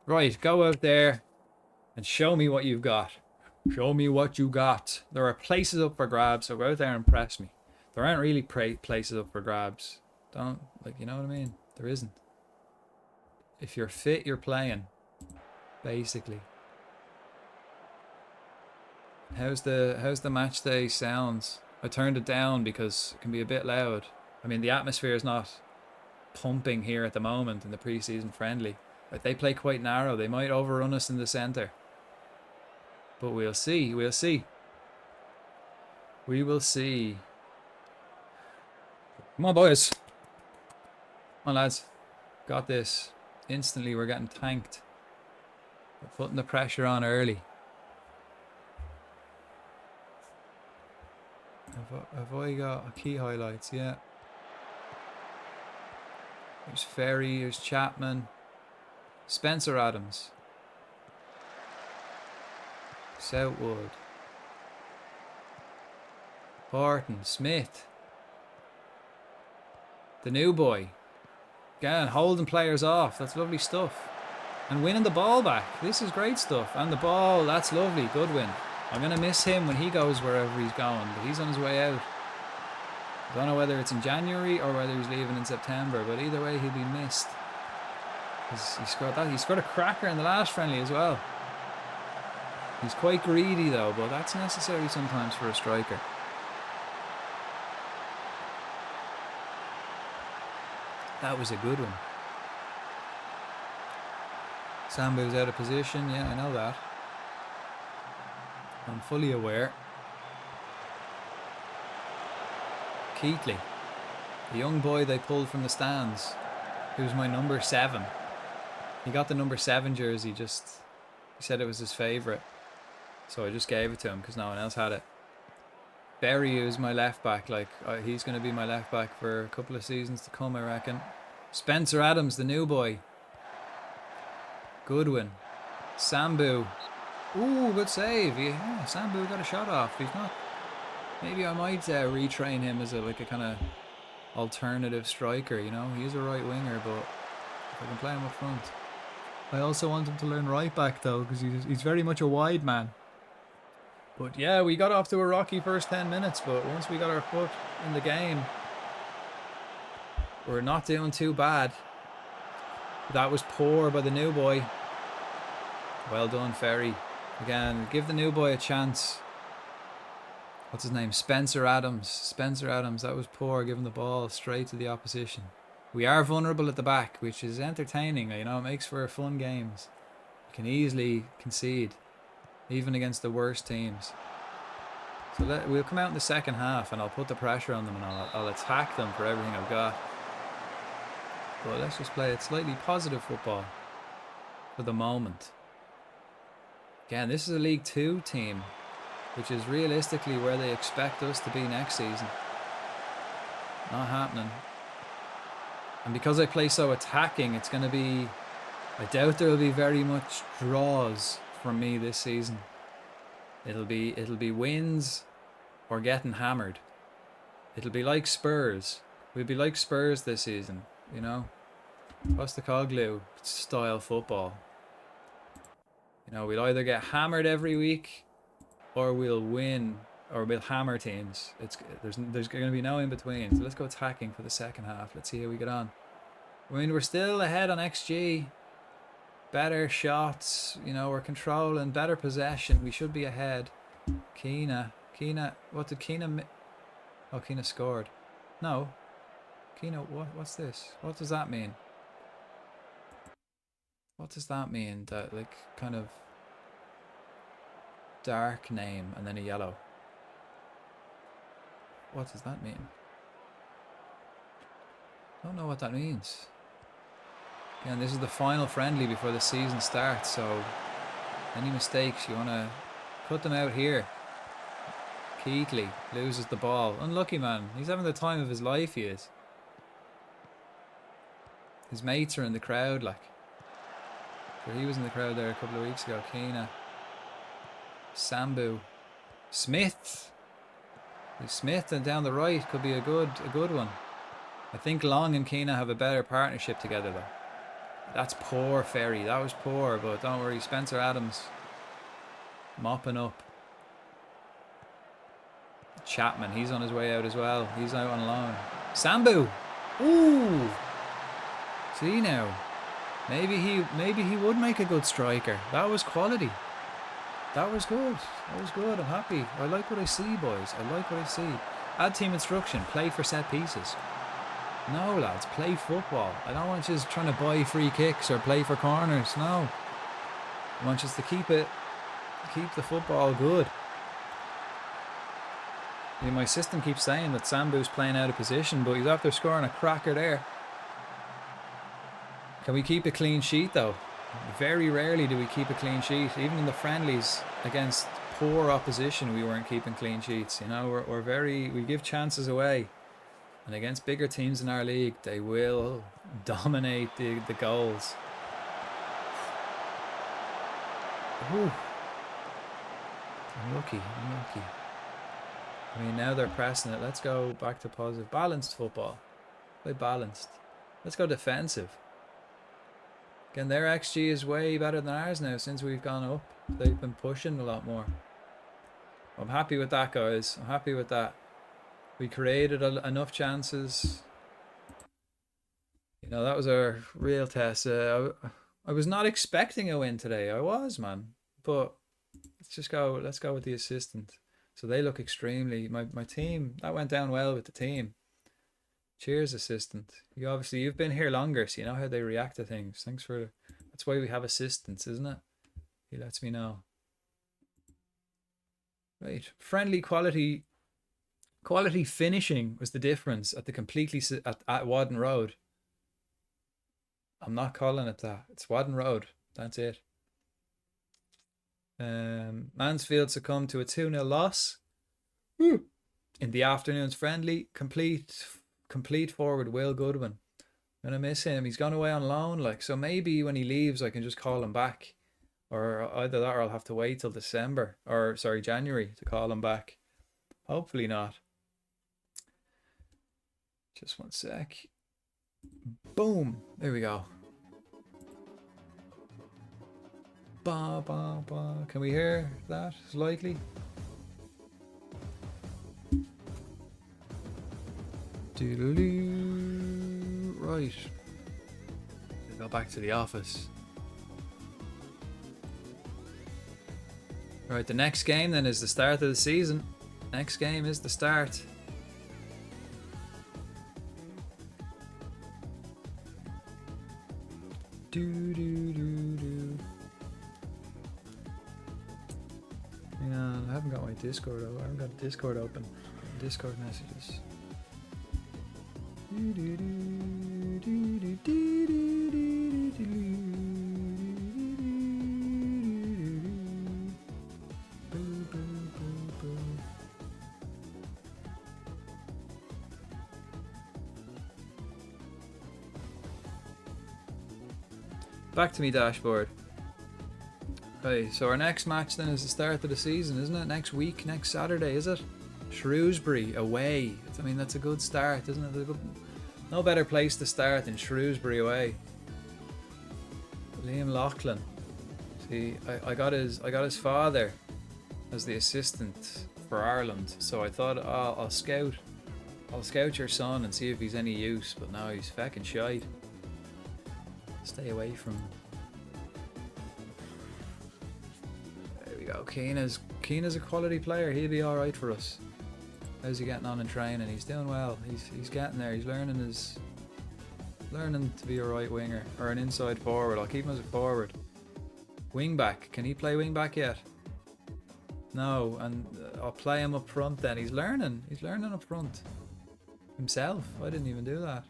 Right, go out there and show me what you've got. Show me what you got. There are places up for grabs, so go out there and press me. There aren't really places up for grabs. Don't, like, you know what I mean? There isn't. If you're fit, you're playing. Basically. How's the match day sounds? I turned it down because it can be a bit loud. I mean, the atmosphere is not pumping here at the moment in the pre-season friendly. Like, they play quite narrow. They might overrun us in the centre. But we'll see. We'll see. We will see. Come on, boys. Come on, lads. Got this. Instantly, we're getting tanked. We're putting the pressure on early. Have I got key highlights? Yeah. There's Ferry. There's Chapman. Spencer Adams. Southwood. Horton. Smith. The new boy. Again, holding players off. That's lovely stuff. And winning the ball back. This is great stuff. And the ball, that's lovely. Good win. I'm going to miss him when he goes wherever he's going. But he's on his way out. I don't know whether it's in January or whether he's leaving in September. But either way, he'll be missed. He scored that. He scored a cracker in the last friendly as well. He's quite greedy though, but that's necessary sometimes for a striker. That was a good one. Sambu's out of position. Yeah, I know that. I'm fully aware. Keatley, the young boy they pulled from the stands, who's my number 7. He got the number 7 jersey just He said it was his favourite. So I just gave it to him because no one else had it. Berry is my left back. Like, he's going to be my left back for a couple of seasons to come, I reckon. Spencer Adams, the new boy. Goodwin. Sambu. Ooh, good save. Yeah, Sambu got a shot off. He's not. Maybe I might retrain him as a kind of alternative striker, you know. He's a right winger, but if I can play him up front. I also want him to learn right back, though, because he's very much a wide man. But yeah, we got off to a rocky first 10 minutes, but once we got our foot in the game, we're not doing too bad. That was poor by the new boy. Well done, Ferry. Again, give the new boy a chance. What's his name? Spencer Adams. Spencer Adams, that was poor, giving the ball straight to the opposition. We are vulnerable at the back, which is entertaining. You know, it makes for fun games. You can easily concede, even against the worst teams. So we'll come out in the second half and I'll put the pressure on them and I'll attack them for everything I've got. But let's just play it slightly positive football for the moment. Again, this is a League 2 team, which is realistically where they expect us to be next season. Not happening. And because I play so attacking, it's going to be... I doubt there will be very much draws from me this season. It'll be wins or getting hammered. It'll be like Spurs. We'll be like Spurs this season, you know. Postecoglou style football. You know, we'll either get hammered every week or we'll win or we'll hammer teams. There's going to be no in between. So let's go attacking for the second half. Let's see how we get on. I mean, we're still ahead on XG. Better shots, you know, we're controlling, better possession. We should be ahead. Keena, what did Keena... Oh, Keena scored. No. Keena, what's this? What does that mean? What does that mean? That, like, kind of dark name and then a yellow. What does that mean? I don't know what that means. Again, this is the final friendly before the season starts, so any mistakes, you want to cut them out here. Keatley loses the ball. Unlucky, man. He's having the time of his life, he is. His mates are in the crowd, like. So he was in the crowd there a couple of weeks ago. Keena. Sambu. Smith. Smith and down the right could be a good one. I think Long and Keena have a better partnership together, though. That's poor, Ferry. That was poor, but don't worry. Spencer Adams mopping up. Chapman, he's on his way out as well. He's out on loan. Sambu. Ooh. See now. Maybe he would make a good striker. That was quality. That was good. That was good. I'm happy. I like what I see, boys. I like what I see. Add team instruction. Play for set pieces. No, lads, play football. I don't want you just trying to buy free kicks or play for corners. No. I want you to keep the football good. I mean, my system keeps saying that Sambu's playing out of position, but he's after scoring a cracker there. Can we keep a clean sheet, though? Very rarely do we keep a clean sheet. Even in the friendlies against poor opposition, we weren't keeping clean sheets. You know, we give chances away. And against bigger teams in our league, they will dominate the goals. Ooh. Unlucky. I mean, now they're pressing it. Let's go back to positive. Balanced football. Play balanced. Let's go defensive. Again, their XG is way better than ours now since we've gone up. They've been pushing a lot more. I'm happy with that, guys. I'm happy with that. We created enough chances. You know, that was our real test. I was not expecting a win today. I was, man. But let's go with the assistant. So they look extremely... My team, that went down well with the team. Cheers, assistant. You've been here longer, so you know how they react to things. Thanks for... That's why we have assistants, isn't it? He lets me know. Right. Friendly quality finishing was the difference at at Wadden Road. I'm not calling it that. It's Wadden Road. That's it. Mansfield succumbed to a 2-0 loss. Woo. In the afternoon's friendly. Complete forward Will Goodwin. I'm gonna miss him. He's gone away on loan, like, so maybe when he leaves I can just call him back. Or either that or I'll have to wait till December. Or sorry, January to call him back. Hopefully not. Just one sec. Boom. There we go. Ba, ba, ba. Can we hear that slightly? Doodaloo. Right. We'll go back to the office. Right, the next game then is the start of the season. Next game is the start. Do do do do. Yeah, I haven't got my Discord. I haven't got Discord open. Discord messages. Do do do do do do do do do. Back to me dashboard. Okay, so our next match then is the start of the season, isn't it? Next week, next Saturday, is it? Shrewsbury away. I mean, that's a good start, isn't it? No better place to start than Shrewsbury away. Liam Loughlin. See, I got his father as the assistant for Ireland, so I thought, oh, I'll scout your son and see if he's any use. But no, he's fucking shite. Stay away from. There we go. Keane is a quality player. He'll be all right for us. How's he getting on in training? He's doing well. He's getting there. He's learning to be a right winger or an inside forward. I'll keep him as a forward. Wing back. Can he play wing back yet? No, and I'll play him up front then. He's learning. He's learning up front himself. I didn't even do that.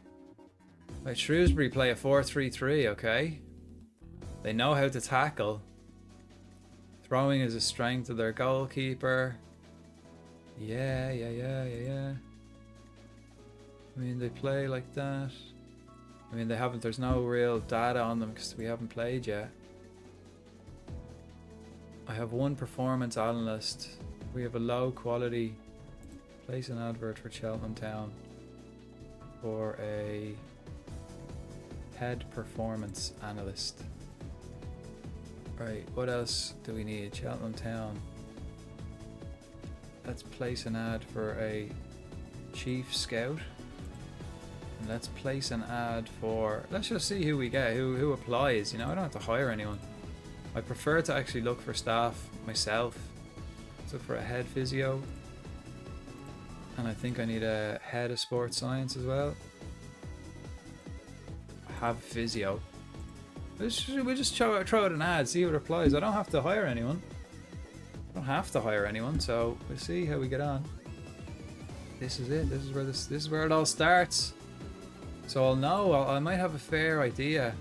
Right, Shrewsbury play a 4-3-3, okay. They know how to tackle. Throwing is a strength of their goalkeeper. Yeah. I mean, they play like that. I mean, there's no real data on them because we haven't played yet. I have one performance analyst. We have a low quality. Place an advert for Cheltenham Town for a head performance analyst. Right, what else do we need? Cheltenham Town. Let's place an ad for a chief scout. And let's place an ad for, let's just see who we get, who applies. You know, I don't have to hire anyone. I prefer to actually look for staff myself. Let's look for a head physio. And I think I need a head of sports science as well. Have physio. We just throw out an ad, see what applies. I don't have to hire anyone. So we'll see how we get on. This is it. This is where it all starts. So I'll know. I might have a fair idea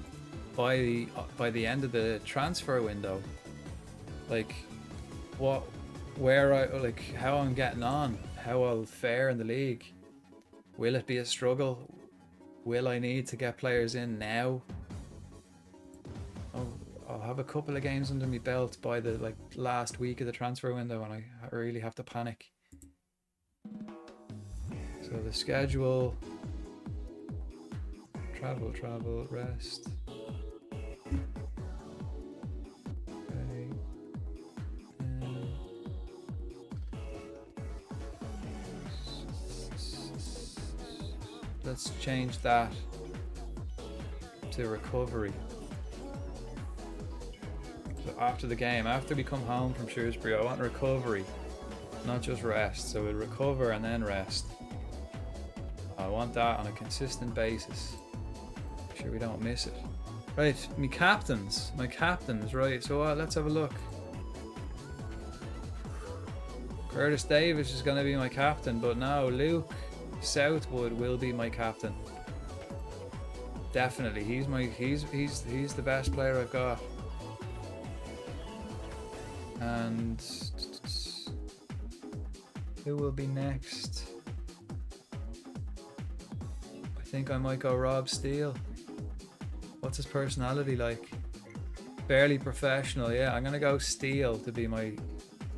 by the end of the transfer window, like how I'm getting on, how I'll fare in the league. Will it be a struggle? Will I need to get players in now? I'll have a couple of games under my belt by the last week of the transfer window, and I really have to panic. So the schedule: travel, rest. Okay. Let's change that to recovery. So after the game, after we come home from Shrewsbury, I want recovery, not just rest. So we'll recover and then rest. I want that on a consistent basis. Make sure we don't miss it. Right, my captains, right. So let's have a look. Curtis Davis is going to be my captain, but no, Luke Southwood will be my captain. Definitely, he's the best player I've got. And who will be next? I think I might go Rob Steele. What's his personality like? Barely professional. Yeah, I'm gonna go Steele to be my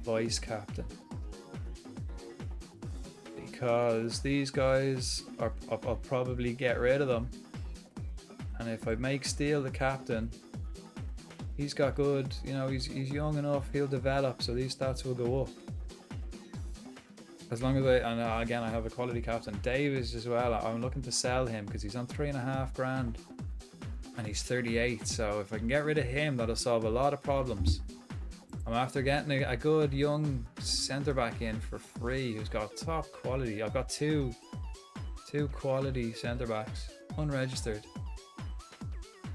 vice captain, because these guys are, I'll probably get rid of them, and if I make Steele the captain, he's got good, you know, he's young enough, he'll develop, so these stats will go up. As long as and again, I have a quality captain. Davis as well, I'm looking to sell him because he's on 3.5 grand and he's 38, so if I can get rid of him, that'll solve a lot of problems. I'm after getting a good young centre back in for free who's got top quality. I've got two quality centre backs, unregistered.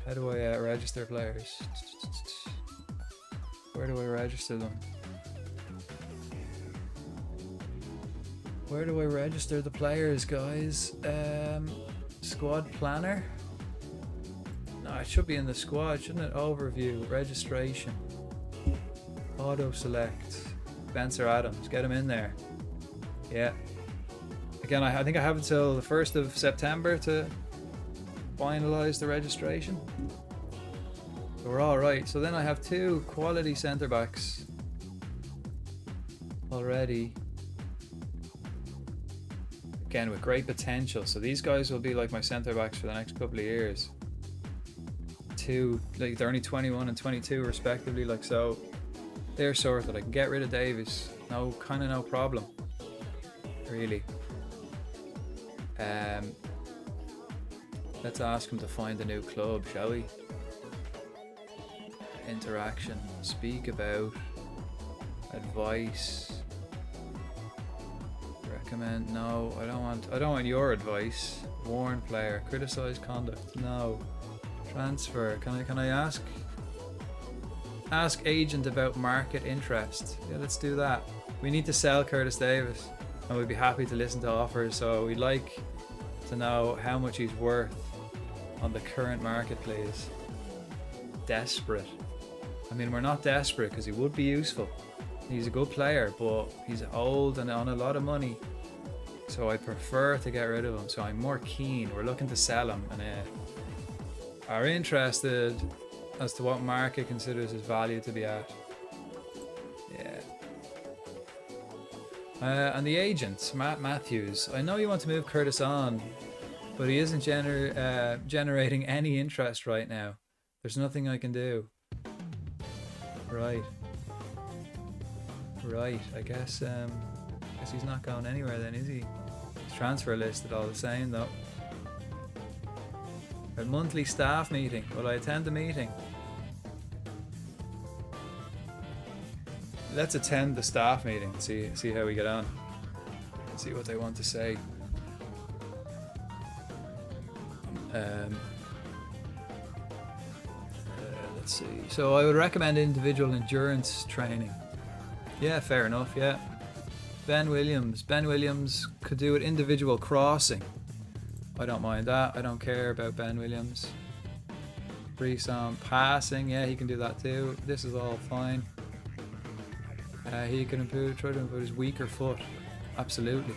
How do I register players? Where do I register them? Where do I register the players, guys? Squad planner? No, it should be in the squad, shouldn't it? Overview, registration, auto select, Spencer Adams, get him in there. Yeah. Again, I think I have until the 1st of September to finalize the registration. So we're all right. So then I have 2 quality centre backs already. Again, with great potential. So these guys will be like my centre backs for the next couple of years. 2, like they're only 21 and 22 respectively. Like, so they're sorted. I can get rid of Davis. No problem. Really. Let's ask him to find a new club, shall we? Interaction. Speak about. Advice. Recommend. No, I don't want your advice. Warn player. Criticize conduct. No. Transfer. Can I ask agent about market interest? Yeah, let's do that. We need to sell Curtis Davis, and we'd be happy to listen to offers. So we'd like to know how much he's worth on the current market, please. Desperate. I mean, we're not desperate because he would be useful. He's a good player, but he's old and on a lot of money, so I prefer to get rid of him. So I'm more keen. We're looking to sell him, and are interested as to what market considers his value to be at. Yeah. And the agent, Matt Matthews. I know you want to move Curtis on, but he isn't generating any interest right now. There's nothing I can do. Right. I guess he's not going anywhere then, is he? His transfer listed all the same though. A monthly staff meeting. Will I attend the meeting? Let's attend the staff meeting and see how we get on. See what they want to say. Let's see. So I would recommend individual endurance training. Yeah, fair enough, yeah. Ben Williams could do an individual crossing. I don't mind that. I don't care about Ben Williams. Brisson passing, yeah, he can do that too. This is all fine. He can try to improve his weaker foot. Absolutely.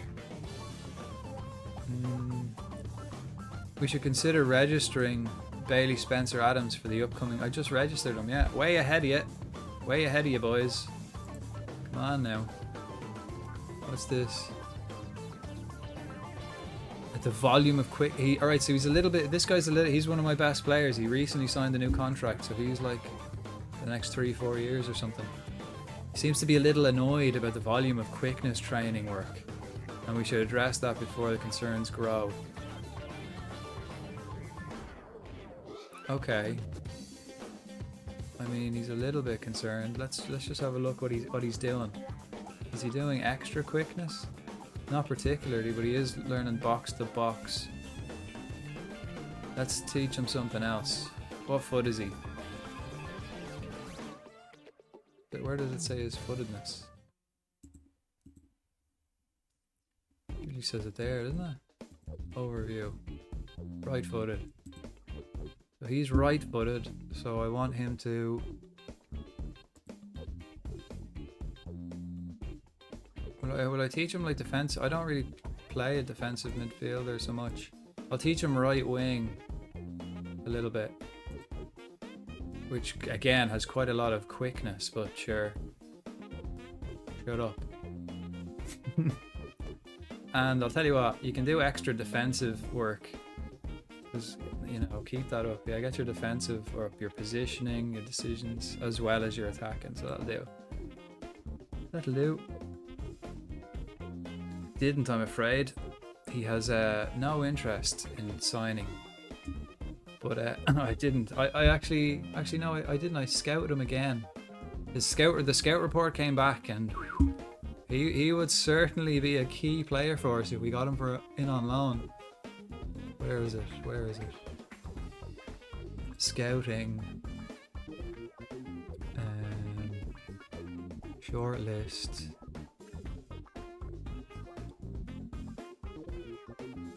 We should consider registering Bailey Spencer Adams for the upcoming. I just registered him, yeah. Way ahead of you. Way ahead of you, boys. Come on now. What's this? At the volume of quick. Alright, so he's a little bit. This guy's he's one of my best players. He recently signed a new contract, so he's like the next 3-4 years or something. He seems to be a little annoyed about the volume of quickness training work, and we should address that before the concerns grow. Okay. I mean, he's a little bit concerned. Let's just have a look what he's doing. Is he doing extra quickness? Not particularly, but he is learning box to box. Let's teach him something else. What foot is he? Where does it say his footedness? It usually says it there, doesn't it? Overview. Right footed. So he's right footed, so I want him to Will I teach him like defense? I don't really play a defensive midfielder so much. I'll teach him right wing a little bit, which again has quite a lot of quickness, but sure. Shut up. And I'll tell you what, you can do extra defensive work. Because, you know, keep that up. Yeah, get your defensive or your positioning, your decisions, as well as your attacking. So that'll do. That'll do. Didn't, I'm afraid. He has no interest in signing. But I didn't. I actually no, I didn't. I scouted him again. The scout report came back, and whew, he would certainly be a key player for us if we got him in on loan. Where is it? Where is it? Scouting. Shortlist.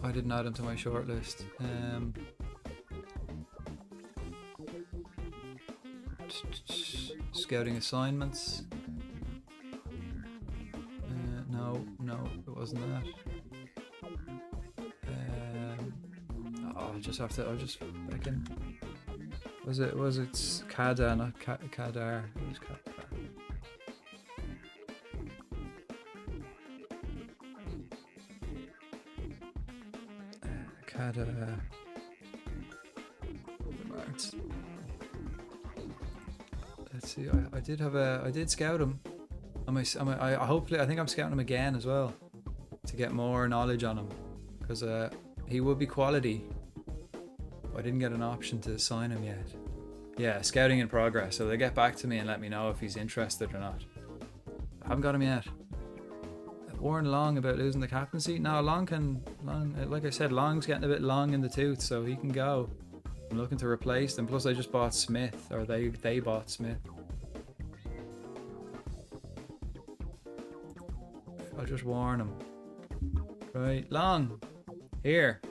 I didn't add him to my shortlist. Scouting assignments. No, it wasn't that. I'll just reckon. Was it Kada, not Kadar? It was Kadar. Kada. Let's see. I did scout him. Hopefully, I think I'm scouting him again as well to get more knowledge on him, because he would be quality. I didn't get an option to sign him yet. Yeah, scouting in progress. So they get back to me and let me know if he's interested or not. I haven't got him yet. Warned Long about losing the captaincy. No, Long, like I said, Long's getting a bit long in the tooth, so he can go. I'm looking to replace them. Plus, I just bought Smith, or they bought Smith. I'll just warn him. Right, Long, here.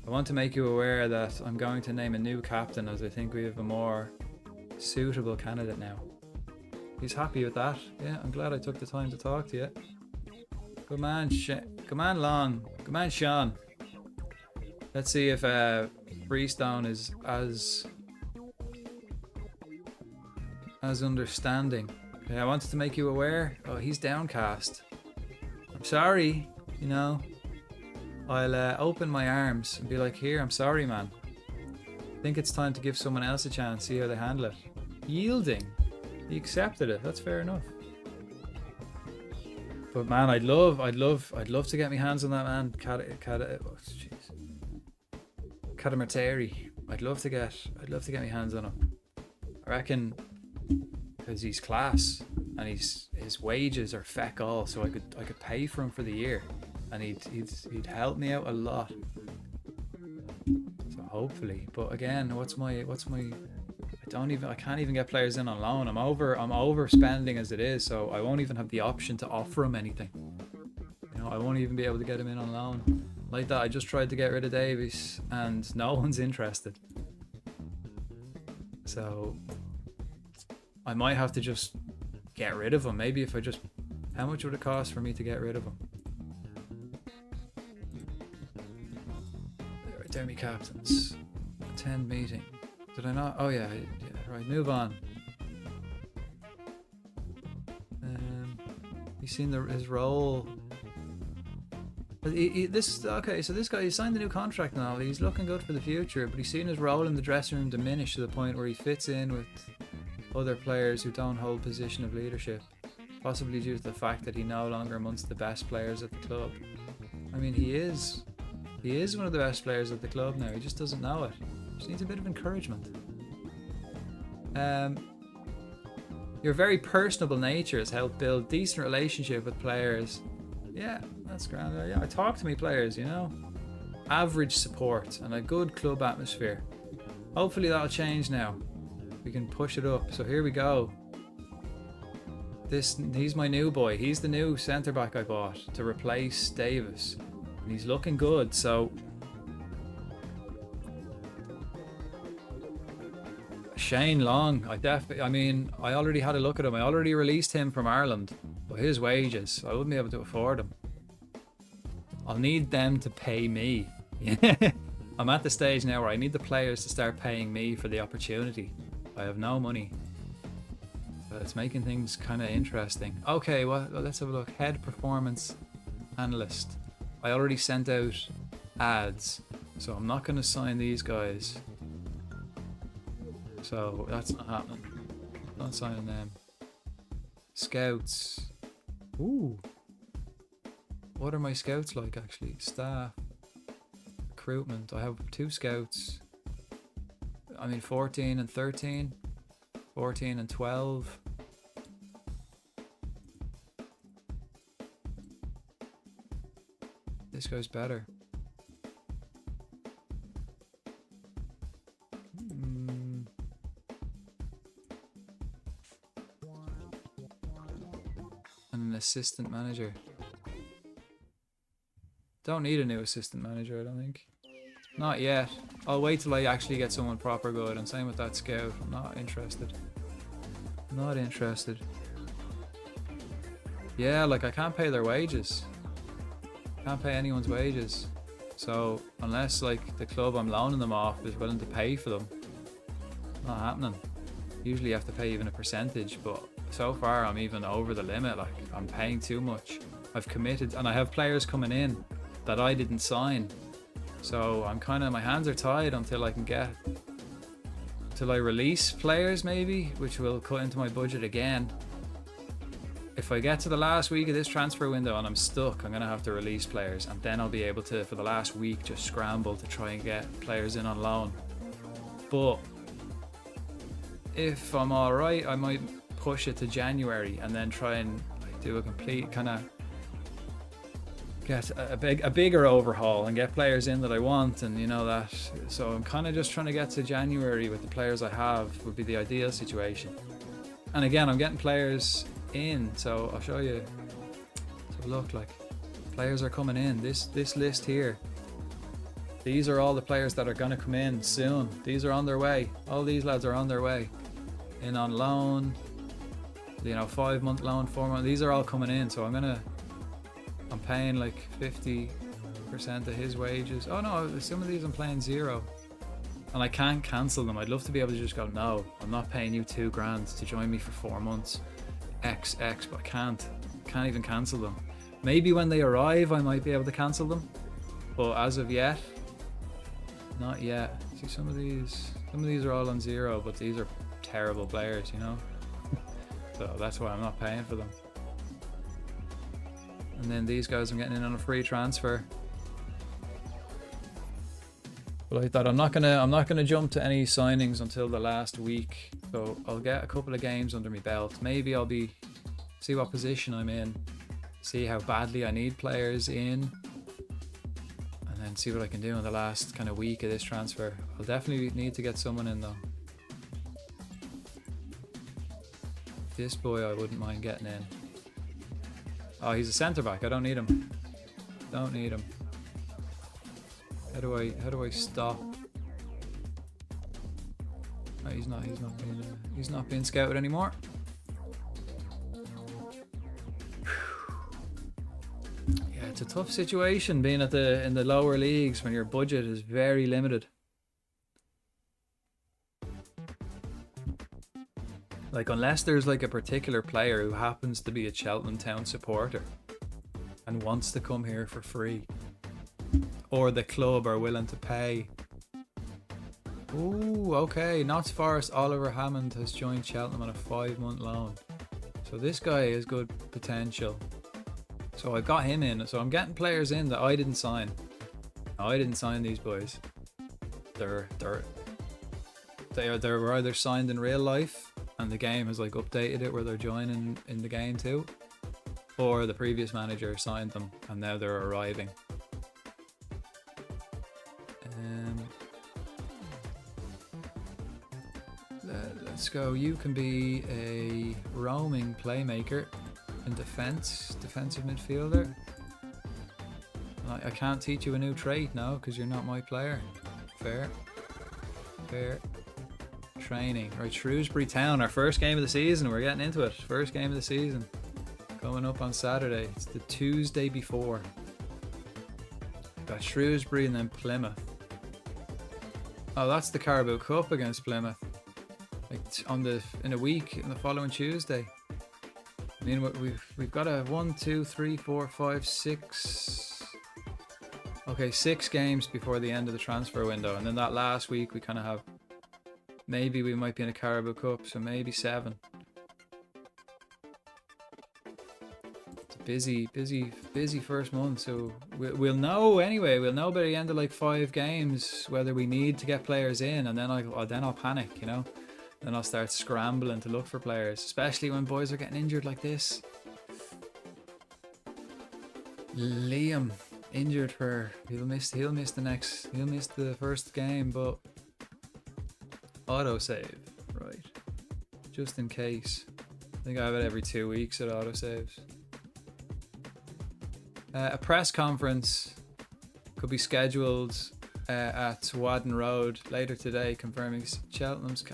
I want to make you aware that I'm going to name a new captain, as I think we have a more suitable candidate now. He's happy with that. Yeah, I'm glad I took the time to talk to you. Good man, come on, Long. Come on, Sean. Let's see if Freestone is as understanding. Okay, I wanted to make you aware. Oh, he's downcast. I'm sorry, you know. I'll open my arms and be like, here, I'm sorry, man. I think it's time to give someone else a chance, see how they handle it. Yielding. He accepted it. That's fair enough. But man, I'd love to get my hands on that man, Cadamarteri. I'd love to get my hands on him. I reckon because he's class and his wages are feck all, so I could pay for him for the year, and he'd help me out a lot. So hopefully, but again, what's my I can't even get players in on loan. I'm overspending as it is, so I won't even have the option to offer him anything. You know, I won't even be able to get him in on loan. Like that, I just tried to get rid of Davies and no one's interested. So I might have to just get rid of him. Maybe if I just... How much would it cost for me to get rid of him? Right there, me captains. Attend meeting. Did I not? Oh yeah, right, move on. You seen his role? Okay, so this guy, he signed the new contract now. He's looking good for the future, but he's seen his role in the dressing room diminish to the point where he fits in with other players who don't hold position of leadership, possibly due to the fact that he no longer amongst the best players at the club. I mean, he is one of the best players at the club now. He just doesn't know it. Just needs a bit of encouragement. Your very personable nature has helped build decent relationship with players. Yeah, that's grand. Yeah, I talk to me players, you know. Average support and a good club atmosphere. Hopefully that'll change now. We can push it up. So here we go. He's my new boy. He's the new centre back I bought to replace Davis. And he's looking good, so Shane Long, I already had a look at him. I already released him from Ireland. But his wages, I wouldn't be able to afford them. I'll need them to pay me. I'm at the stage now where I need the players to start paying me for the opportunity. I have no money. But it's making things kind of interesting. Okay, well, let's have a look. Head performance analyst. I already sent out ads, so I'm not going to sign these guys. So that's not happening. Not signing them. Scouts. Ooh. What are my scouts like actually? Staff. Recruitment. I have 2 scouts. I mean 14 and 13. 14 and 12. This goes better. And an assistant manager. Don't need a new assistant manager, I don't think. Not yet. I'll wait till I actually get someone proper good, and same with that scout. I'm not interested. Not interested. Yeah, like I can't pay their wages. Can't pay anyone's wages. So unless like the club I'm loaning them off is willing to pay for them, not happening. Usually you have to pay even a percentage, but so far I'm even over the limit. Like I'm paying too much. I've committed, and I have players coming in that I didn't sign. So I'm kind of, my hands are tied until I can get, till I release players maybe, which will cut into my budget again. If I get to the last week of this transfer window and I'm stuck, I'm gonna have to release players, and then I'll be able to, for the last week, just scramble to try and get players in on loan. But if I'm alright, I might push it to January and then try and do a complete kind of get a bigger overhaul and get players in that I want, and you know that. So I'm kind of just trying to get to January with the players I have would be the ideal situation. And again, I'm getting players in, so I'll show you. So look, like players are coming in. This list here. These are all the players that are gonna come in soon. These are on their way. All these lads are on their way. In on loan. You know, 5-month loan, 4-month. These are all coming in. So I'm paying like 50% of his wages. Oh no, some of these I'm paying 0. And I can't cancel them. I'd love to be able to just go, no, I'm not paying you $2,000 to join me for 4 months. X, but I can't even cancel them. Maybe when they arrive I might be able to cancel them, but as of yet, not yet. See, some of these are all on 0, but these are terrible players, you know. So that's why I'm not paying for them. And then these guys I'm getting in on a free transfer. But like that, I'm not gonna jump to any signings until the last week. So I'll get a couple of games under my belt. Maybe I'll see what position I'm in, see how badly I need players in, and then see what I can do in the last kind of week of this transfer. I'll definitely need to get someone in though. This boy I wouldn't mind getting in. Oh, he's a centre back. I don't need him. Don't need him. How do I stop? Oh, he's not being scouted anymore. Yeah, it's a tough situation being in the lower leagues when your budget is very limited. Like, unless there's like a particular player who happens to be a Cheltenham Town supporter and wants to come here for free, or the club are willing to pay. Ooh, okay. Notts Forest Oliver Hammond has joined Cheltenham on a 5-month loan. So this guy has good potential. So I got him in. So I'm getting players in that I didn't sign. I didn't sign these boys. They were either signed in real life and the game has like updated it where they're joining in the game too, or the previous manager signed them and now they're arriving. Let's go. You can be a roaming playmaker in defensive midfielder. I can't teach you a new trait now because you're not my player. Fair. Training. Right, Shrewsbury Town, our first game of the season. We're getting into it. First game of the season. coming up on Saturday. It's the Tuesday before. Got Shrewsbury and then Plymouth. Oh, that's the Carabao Cup against Plymouth. Like in a week, in the following Tuesday. I mean, we've got a 1, 2, 3, 4, 5, 6. Okay, 6 games before the end of the transfer window, and then that last week we kind of have. Maybe we might be in a Carabao Cup, so maybe 7. It's a busy first month, so we'll know anyway. We'll know by the end of like 5 games whether we need to get players in, and then I'll panic, you know. Then I'll start scrambling to look for players, especially when boys are getting injured like this. Liam injured he'll miss the first game, but autosave, right? Just in case. I think I have it every 2 weeks at autosaves. A press conference could be scheduled at Wadden Road later today, confirming Cheltenham's.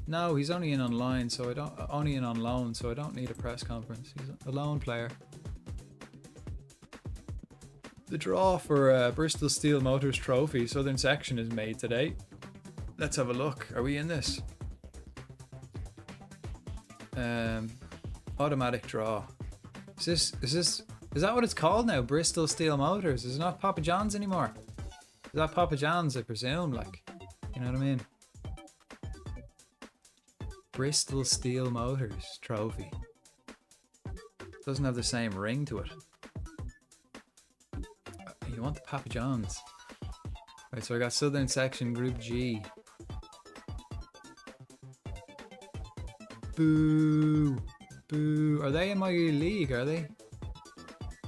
No, he's only in on loan, so I don't need a press conference. He's a loan player. The draw for Bristol Steel Motors Trophy Southern Section is made today. Let's have a look. Are we in this? Automatic draw. Is that what it's called now? Bristol Steel Motors. Is it not Papa John's anymore? Is that Papa John's, I presume? Like, you know what I mean? Bristol Steel Motors Trophy. Doesn't have the same ring to it. You want the Papa John's? Right, so I got Southern Section Group G. Boo! Boo! Are they in my league? Are they?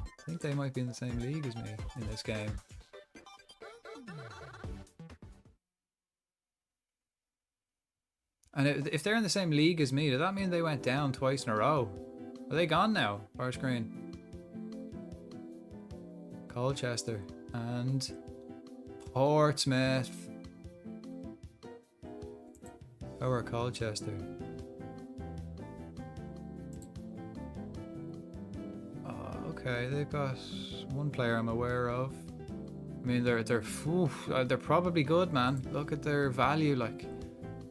I think they might be in the same league as me in this game. And if they're in the same league as me, does that mean they went down twice in a row? Are they gone now? Forest Green, Colchester, and Portsmouth. How are Colchester? Oh, okay, they've got one player I'm aware of. I mean, they're probably good, man. Look at their value, like.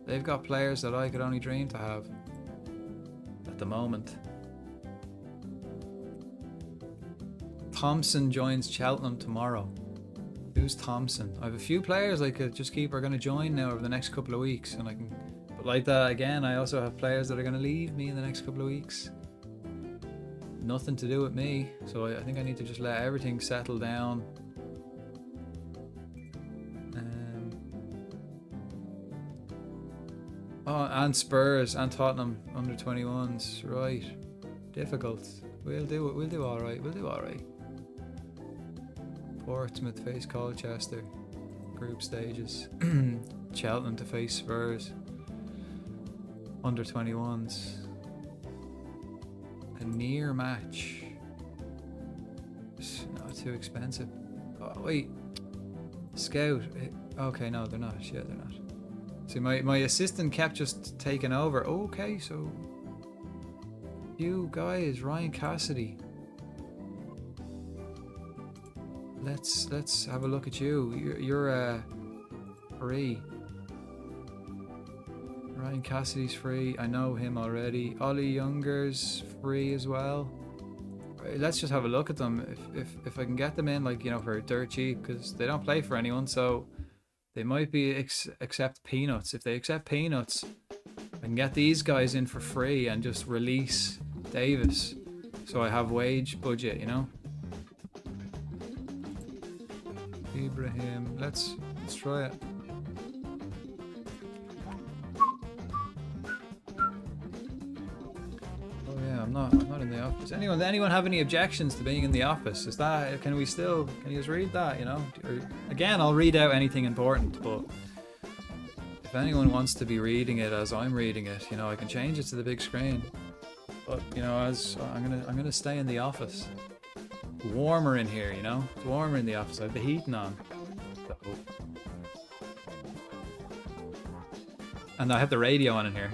They've got players that I could only dream to have at the moment. Thompson joins Cheltenham tomorrow. Who's Thompson? I have a few players I could just keep are going to join now over the next couple of weeks, and I can. But like that again, I also have players that are going to leave me in the next couple of weeks. Nothing to do with me, so I think I need to just let everything settle down. Oh, and Spurs and Tottenham under 21s, right? Difficult. We'll do it. We'll do all right. We'll do all right. Portsmouth face Colchester, group stages. Cheltenham to face Spurs, under 21s. A near match. Not too expensive. Oh wait, Scout. Okay, no, they're not. Yeah, they're not. See, my assistant kept just taking over. Okay, so you guys, Ryan Cassidy. Let's have a look at you. You're free. Ryan Cassidy's free. I know him already. Ollie Younger's free as well. Right, let's just have a look at them. If I can get them in, like, you know, for dirt cheap, because they don't play for anyone, so. They might be accept peanuts. If they accept peanuts, I can get these guys in for free and just release Davis. So I have wage budget, you know? Ibrahim, let's try it. Oh yeah, I'm not in the office. Anyone have any objections to being in the office? Can you just read that, you know? Again, I'll read out anything important, but if anyone wants to be reading it as I'm reading it, you know, I can change it to the big screen. But, you know, as I'm gonna stay in the office. It's warmer in here, you know? It's warmer in the office. I have the heating on. So. And I have the radio on in here.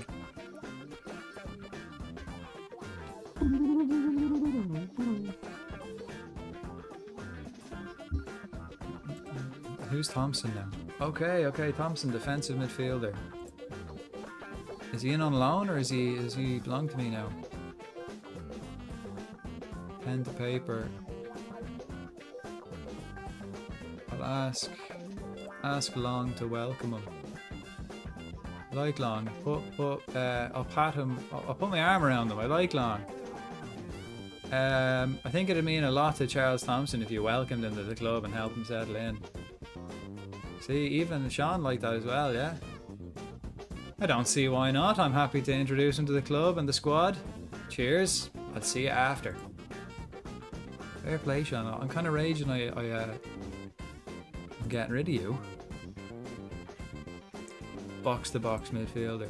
Who's Thompson now? Okay, Thompson, defensive midfielder. Is he in on loan or is he belong to me now? Pen to paper. I'll ask Long to welcome him. I like Long. I'll pat him. I'll put my arm around him. I like Long. I think it'd mean a lot to Charles Thompson if you welcomed him to the club and helped him settle in. See, even Sean liked that as well, yeah? I don't see why not. I'm happy to introduce him to the club and the squad. Cheers. I'll see you after. Fair play, Sean. I'm kind of raging I'm getting rid of you. Box-to-box midfielder.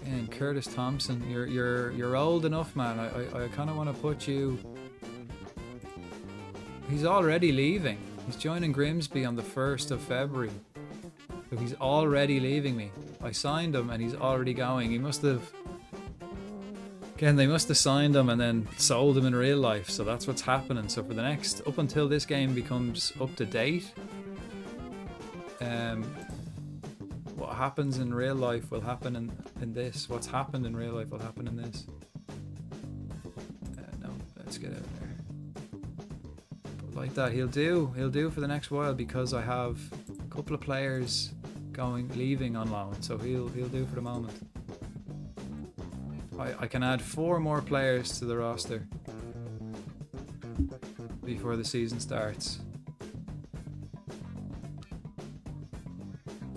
And Curtis Thompson, you're old enough, man. I kind of want to put you... He's already leaving. He's joining Grimsby on the 1st of February. So he's already leaving me. I signed him and he's already going. He must have... Again, they must have signed him and then sold him in real life. So that's what's happening. So for the next... Up until this game becomes up to date... what happens in real life will happen in this. What's happened in real life will happen in this. No, let's get out of there. But like that, he'll do for the next while because I have a couple of players leaving on loan, so he'll do for the moment. I can add 4 more players to the roster before the season starts.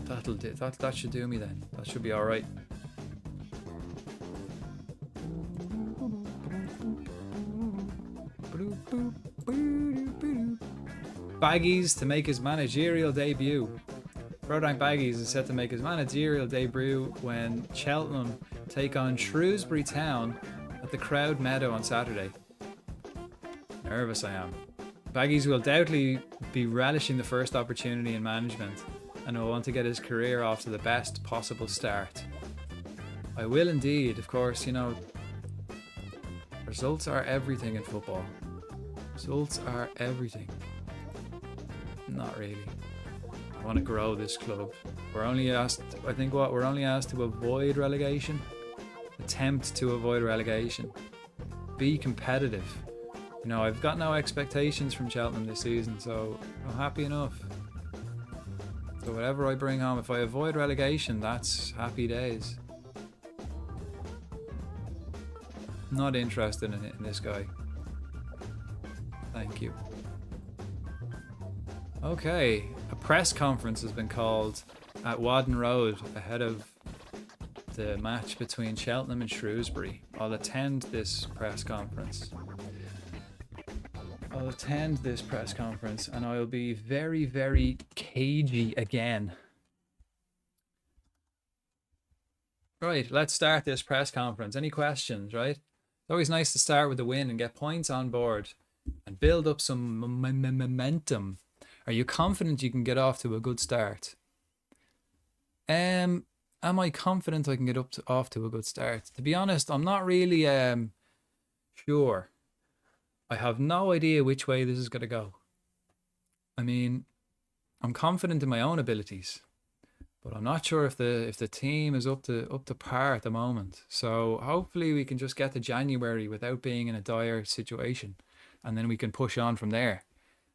That'll do. That should do me then. That should be all right. Baggies to make his managerial debut. Brodank Baggies is set to make his managerial debut when Cheltenham take on Shrewsbury Town at the Crowd Meadow on Saturday. Nervous I am. Baggies will doubtly be relishing the first opportunity in management and will want to get his career off to the best possible start. I will indeed, of course, you know, results are everything in football. Results are everything. Not really. I want to grow this club. We're only asked, I think we're only asked to avoid relegation. Attempt to avoid relegation. Be competitive. You know, I've got no expectations from Cheltenham this season, so I'm happy enough. So whatever I bring home, if I avoid relegation, that's happy days. Not interested in this guy. Thank you. Okay, a press conference has been called at Wadden Road ahead of the match between Cheltenham and Shrewsbury. I'll attend this press conference. And I'll be very, very cagey again. Right, let's start this press conference. Any questions, right? It's always nice to start with a win and get points on board and build up some momentum. Are you confident you can get off to a good start? Am I confident I can get off to a good start? To be honest, I'm not really sure. I have no idea which way this is going to go. I mean, I'm confident in my own abilities, but I'm not sure if the team is up to par at the moment. So hopefully we can just get to January without being in a dire situation, and then we can push on from there.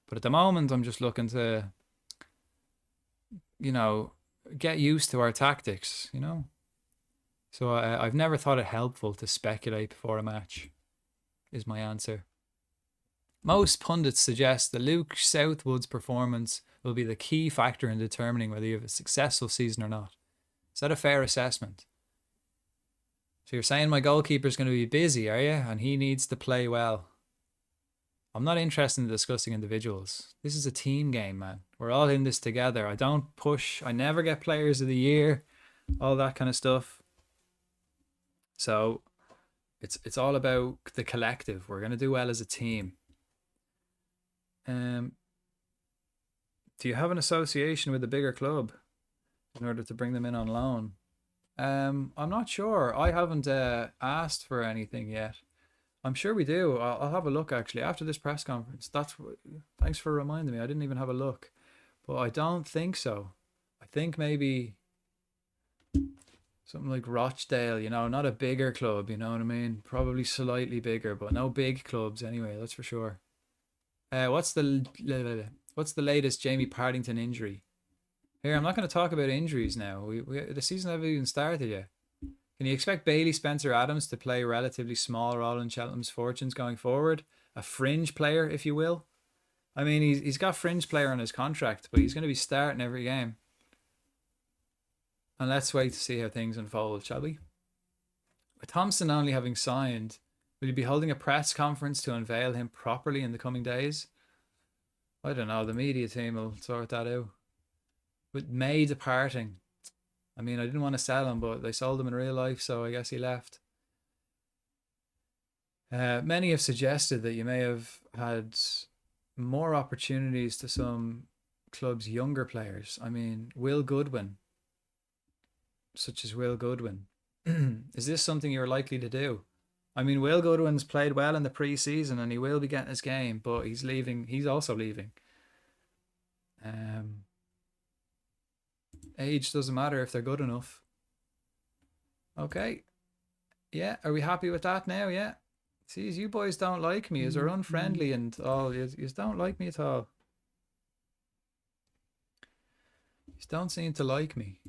But at the moment, I'm just looking to, you know, get used to our tactics, you know. So I've never thought it helpful to speculate before a match, is my answer. Most pundits suggest that Luke Southwood's performance will be the key factor in determining whether you have a successful season or not. Is that a fair assessment? So you're saying my goalkeeper's going to be busy, are you? And he needs to play well. I'm not interested in discussing individuals. This is a team game, man. We're all in this together. I don't push. I never get players of the year. All that kind of stuff. So it's all about the collective. We're going to do well as a team. Do you have an association with a bigger club in order to bring them in on loan? I'm not sure. I haven't asked for anything yet. I'm sure we do. I'll have a look actually after this press conference. Thanks for reminding me. I didn't even have a look. but I don't think so. I think maybe something like Rochdale, you know, not a bigger club, you know what I mean? Probably slightly bigger, but no big clubs anyway, that's for sure. What's the latest Jamie Partington injury? Here, I'm not going to talk about injuries now. The season hasn't even started yet. Can you expect Bailey Spencer Adams to play a relatively small role in Cheltenham's fortunes going forward? A fringe player, if you will. I mean, he's got fringe player on his contract, but he's going to be starting every game. And let's wait to see how things unfold, shall we? With Thompson only having signed, will you be holding a press conference to unveil him properly in the coming days? I don't know. The media team will sort that out. With May departing, I mean, I didn't want to sell him, but they sold him in real life, so I guess he left. Many have suggested that you may have had more opportunities to some clubs' younger players. I mean, Will Goodwin, such as Will Goodwin. Is this something you're likely to do? I mean, Will Goodwin's played well in the pre-season and he will be getting his game, but he's leaving. He's also leaving. Age doesn't matter if they're good enough. Okay. Yeah, are we happy with that now? Yeah. See, you boys don't like me. You're unfriendly and all. You don't like me at all. You don't seem to like me.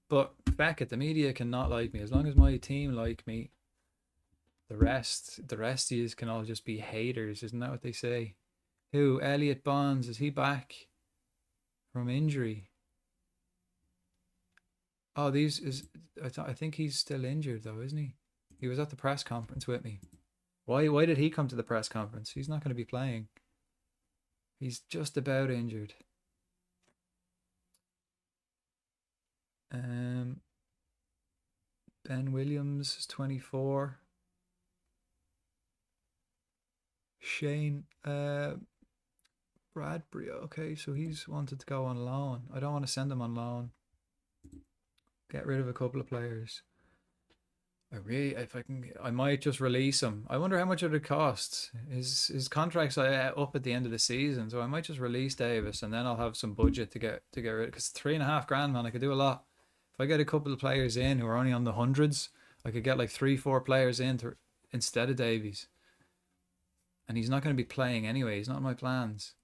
But Beckett, the media cannot like me. As long as my team like me, the rest of you can all just be haters. Isn't that what they say? Who? Elliot Bonds, is he back from injury? Oh, I think he's still injured though, isn't he? He was at the press conference with me. Why did he come to the press conference? He's not going to be playing. He's just about injured. Ben Williams is 24. Shane Bradbury. Okay, so he's wanted to go on loan. I don't want to send him on loan. Get rid of a couple of players. I might just release him. I wonder how much it would cost. His contract's up at the end of the season, so I might just release Davis, and then I'll have some budget to get rid. Because $3.5 grand, man, I could do a lot. If I get a couple of players in who are only on the hundreds, I could get like 3-4 players in instead of Davies. And he's not going to be playing anyway. He's not in my plans.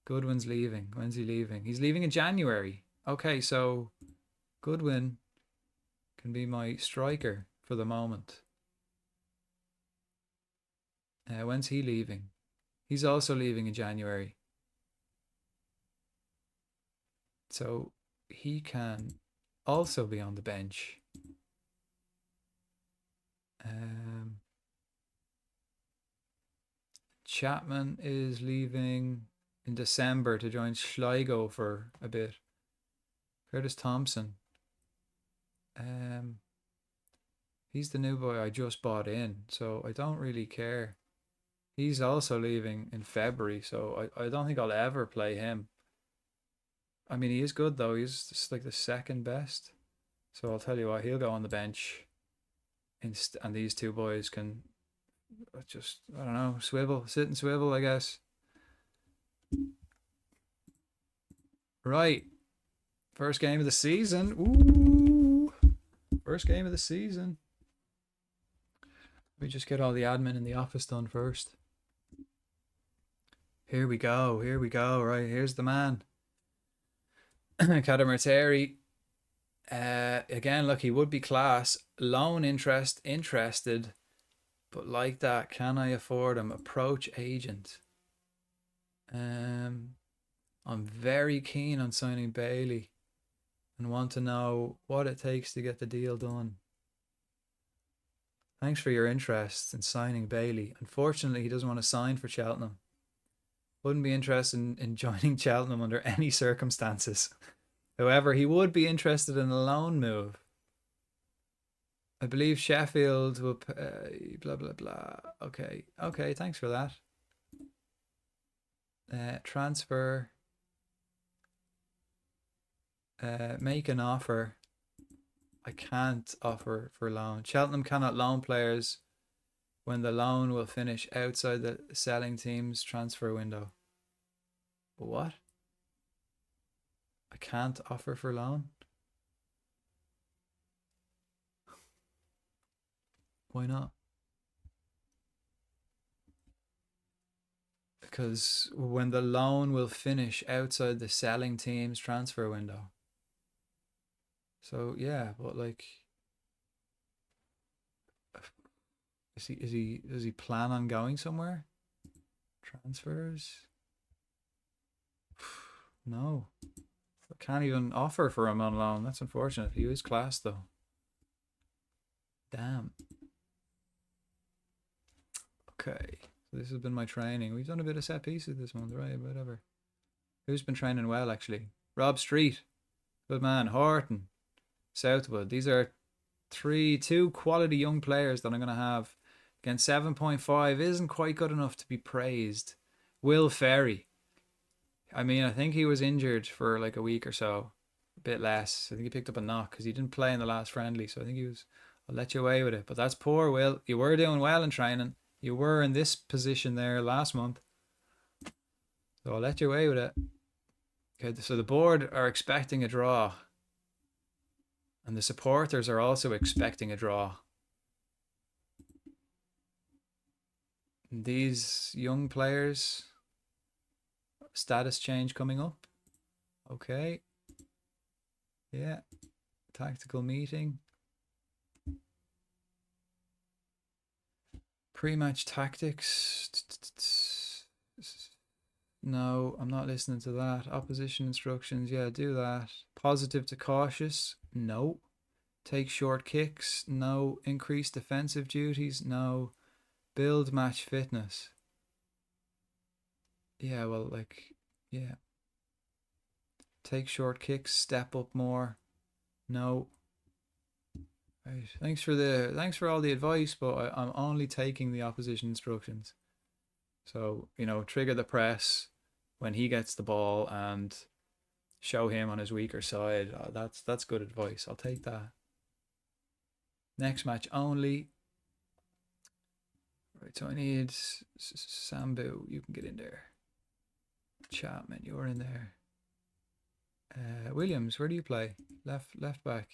Goodwin's leaving. When's he leaving? He's leaving in January. Okay, so Goodwin can be my striker for the moment. When's he leaving? He's also leaving in January. So he can also be on the bench. Chapman is leaving in December to join Sligo for a bit. Curtis Thompson. He's the new boy I just bought in, so I don't really care. He's also leaving in February, so I don't think I'll ever play him. I mean, he is good though. He's just like the second best. So I'll tell you what, he'll go on the bench. And these two boys can just, I don't know, sit and swivel, I guess. Right. First game of the season. Ooh. First game of the season. Let me just get all the admin in the office done first. Here we go. Right, here's the man. Cadamarteri. Again, look, he would be class. Loan interested. But like that, can I afford him? Approach agent. I'm very keen on signing Bailey and want to know what it takes to get the deal done. Thanks for your interest in signing Bailey. Unfortunately, he doesn't want to sign for Cheltenham. Wouldn't be interested in joining Cheltenham under any circumstances. However, he would be interested in a loan move. I believe Sheffield will blah blah blah. Okay, thanks for that. Transfer. Make an offer. I can't offer for loan. Cheltenham cannot loan players when the loan will finish outside the selling team's transfer window. What? I can't offer for loan. Why not? Because when the loan will finish outside the selling team's transfer window. So yeah, but like, does he plan on going somewhere? Transfers? No. I can't even offer for him on loan. That's unfortunate. He is class though. Damn. Okay. So this has been my training. We've done a bit of set pieces this month, right? Whatever. Who's been training well actually? Rob Street. Good man. Horton. Southwood. These are two quality young players that I'm going to have. Again, 7.5 isn't quite good enough to be praised. Will Ferry. I mean, I think he was injured for like a week or so. A bit less. I think he picked up a knock because he didn't play in the last friendly. So I think he was, I'll let you away with it. But that's poor, Will. You were doing well in training. You were in this position there last month. So I'll let you away with it. Okay, so the board are expecting a draw. And the supporters are also expecting a draw. And these young players, status change coming up. Okay. Yeah. Tactical meeting. Pre-match tactics. No, I'm not listening to that. Opposition instructions. Yeah, do that. Positive to cautious. No. Take short kicks. No. Increase defensive duties. No. Build match fitness. Yeah, well, like, yeah. Take short kicks. Step up more. No. Right. Thanks for all the advice, but I'm only taking the opposition instructions. So, trigger the press when he gets the ball and show him on his weaker side. That's good advice. I'll take that. Next match only. Right, so I need Sambu. You can get in there. Chapman, you're in there. Williams, where do you play? Left back.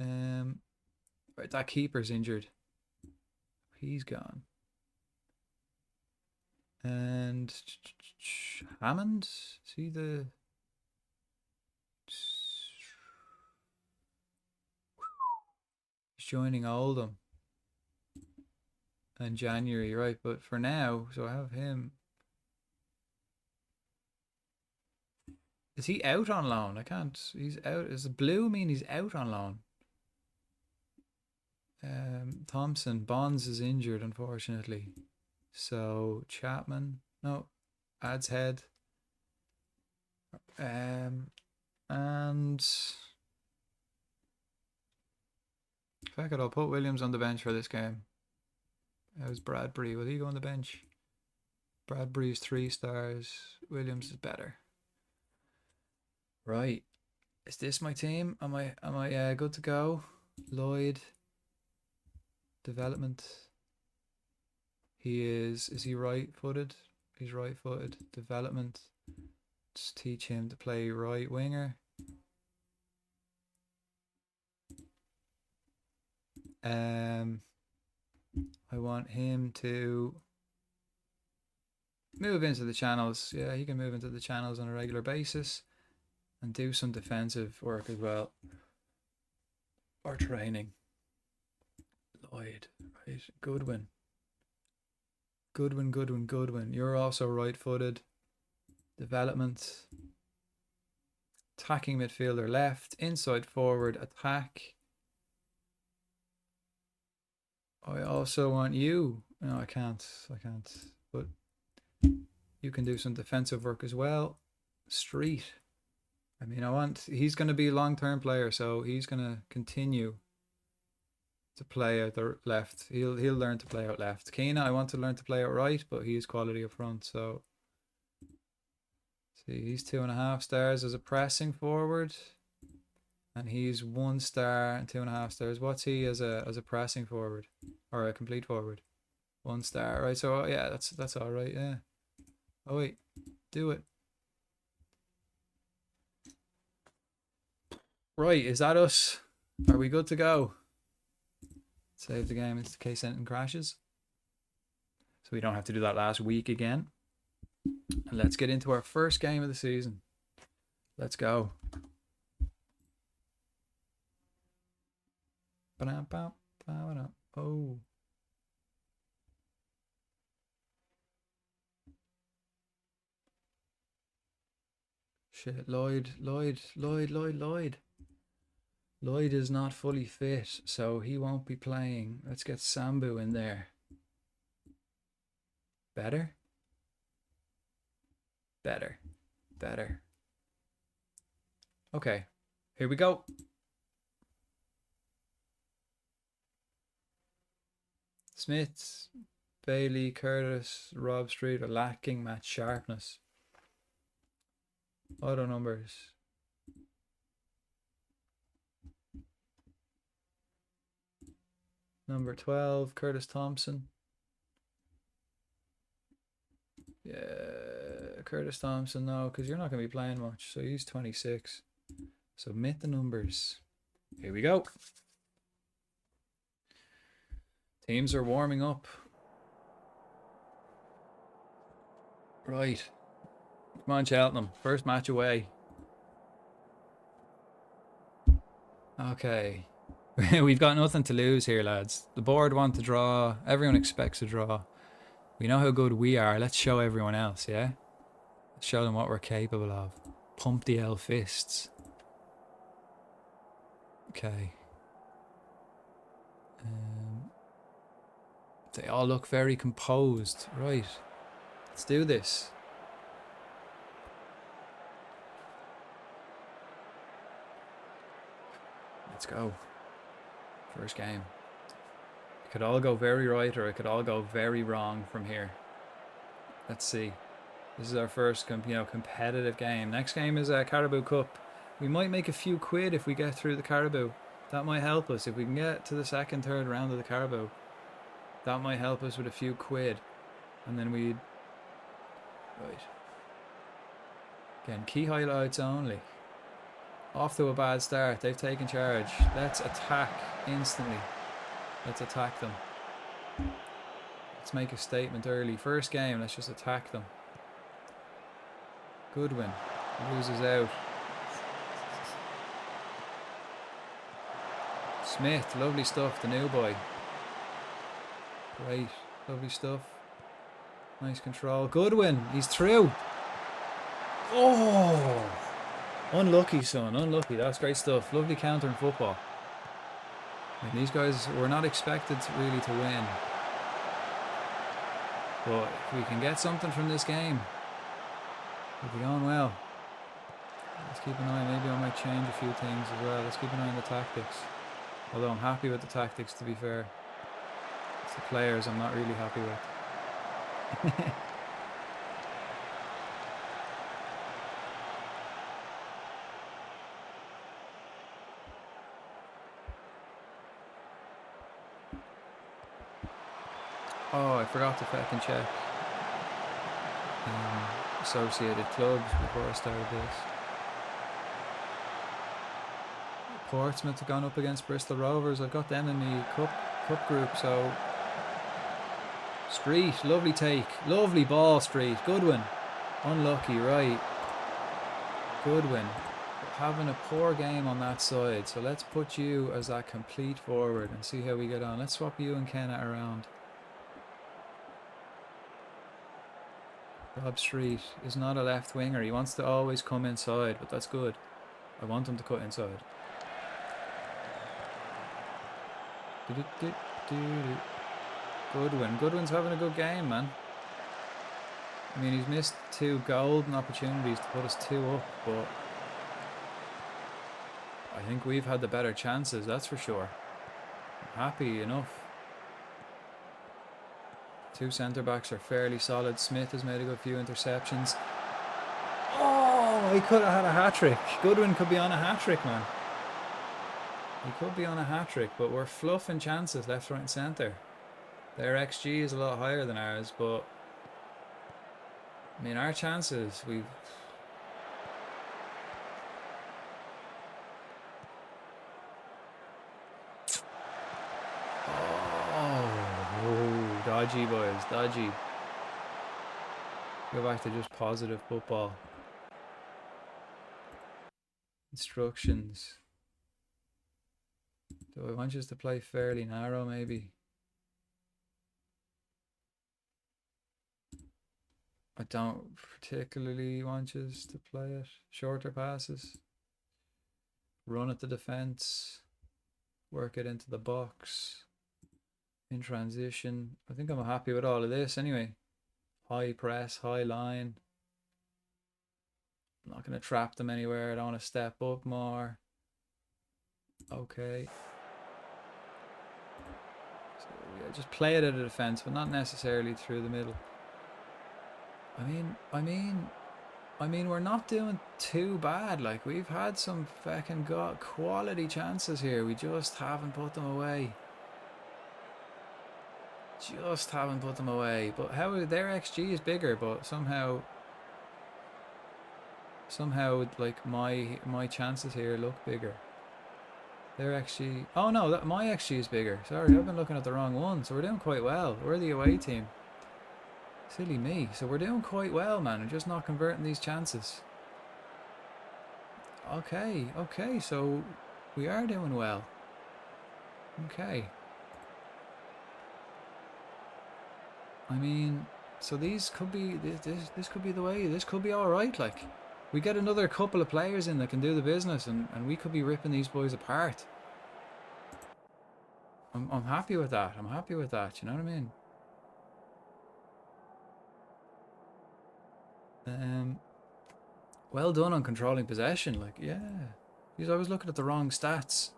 Right, that keeper's injured. He's gone. And Hammond, see the joining Oldham in January, right? But for now, so I have him. Is he out on loan? I can't. He's out. Does the blue mean he's out on loan? Thompson Bonds is injured, unfortunately. So Chapman, no, adds head. And fuck it, I'll put Williams on the bench for this game. How's Bradbury? Will he go on the bench? Bradbury's 3 stars. Williams is better. Right. Is this my team? Am I good to go? Lloyd. Development. Is he right-footed? He's right-footed. Development. Just teach him to play right winger. I want him to move into the channels. Yeah, he can move into the channels on a regular basis and do some defensive work as well. Or training. Lloyd, right? Goodwin. You're also right-footed. Development. Attacking midfielder left. Inside forward. Attack. I also want you. No, I can't. But you can do some defensive work as well. Street. I mean, he's going to be a long-term player, so he's going to continue to play out the left. He'll learn to play out left. Keena, I want to learn to play out right, but he's quality up front. So, see, he's 2.5 stars as a pressing forward, and he's 1 star and 2.5 stars. What's he as a pressing forward or a complete forward? 1 star, right? So yeah, that's all right. Yeah. Oh wait, do it. Right, is that us? Are we good to go? Save the game in case anything crashes. So we don't have to do that last week again. And let's get into our first game of the season. Let's go. Oh. Shit, Lloyd. Lloyd is not fully fit, so he won't be playing. Let's get Sambu in there. Better? Better. Okay, here we go. Smith, Bailey, Curtis, Rob Street are lacking match sharpness. Auto numbers. Number 12, Curtis Thompson. Yeah, Curtis Thompson, no, because you're not going to be playing much. So he's 26. Submit the numbers. Here we go. Teams are warming up. Right. Come on, Cheltenham. First match away. Okay. We've got nothing to lose here, lads. The board want to draw. Everyone expects a draw. We know how good we are. Let's show everyone else, yeah? Let's show them what we're capable of. Pump the L fists. Okay. They all look very composed. Right. Let's do this. Let's go. First game. It could all go very right or it could all go very wrong from here. Let's see. This is our first competitive game. Next game is a Carabao Cup. We might make a few quid if we get through the Carabao. That might help us. If we can get to the second, third round of the Carabao, that might help us with a few quid. And then we'd... Right. Again, key highlights only. Off to a bad start. They've taken charge. Let's attack instantly. Let's attack them. Let's make a statement early. First game, let's just attack them. Goodwin loses out. Smith, lovely stuff, the new boy. Great, lovely stuff. Nice control. Goodwin, he's through. Oh! Unlucky, son, unlucky. That's great stuff. Lovely counter in football. And these guys were not expected really to win. But if we can get something from this game, we'll be going well. Let's keep an eye. Maybe I might change a few things as well. Let's keep an eye on the tactics. Although I'm happy with the tactics, to be fair. It's the players I'm not really happy with. Oh, I forgot to fucking check associated clubs before I started this. Portsmouth have gone up against Bristol Rovers. I've got them in the cup group, so... Street, lovely take. Lovely ball, Street. Goodwin. Unlucky, right. Goodwin. Having a poor game on that side, so let's put you as that complete forward and see how we get on. Let's swap you and Kenna around. Rob Street is not a left winger. He wants to always come inside, but that's good. I want him to cut inside. Goodwin. Goodwin's having a good game, man. I mean, he's missed 2 golden opportunities to put us 2 up, but I think we've had the better chances, that's for sure. I'm happy enough. 2 centre-backs are fairly solid. Smith has made a good few interceptions. Oh, he could have had a hat-trick. Goodwin could be on a hat-trick, man. He could be on a hat-trick, but we're fluffing chances left, right and centre. Their XG is a lot higher than ours, but I mean, our chances, Dodgy, boys. Dodgy. Go back to just positive football. Instructions. Do I want you to play fairly narrow, maybe? I don't particularly want you to play it. Shorter passes. Run at the defense. Work it into the box. In transition. I think I'm happy with all of this anyway. High press, high line. I'm not going to trap them anywhere. I don't want to step up more. Okay. So yeah, just play it at a defense, but not necessarily through the middle. I mean, we're not doing too bad. Like, we've had some fucking quality chances here. We just haven't put them away. Just haven't put them away. But how their XG is bigger, but somehow like my chances here look bigger. Their XG. Oh no, my XG is bigger. Sorry, I've been looking at the wrong one. So we're doing quite well. We're the away team. Silly me. So we're doing quite well, man. We're just not converting these chances. Okay, okay. So we are doing well. Okay. I mean, so these could be this could be the way. This could be all right. Like, we get another couple of players in that can do the business, and we could be ripping these boys apart. I'm happy with that. I'm happy with that. You know what I mean? Well done on controlling possession. Like, yeah. Because I was looking at the wrong stats.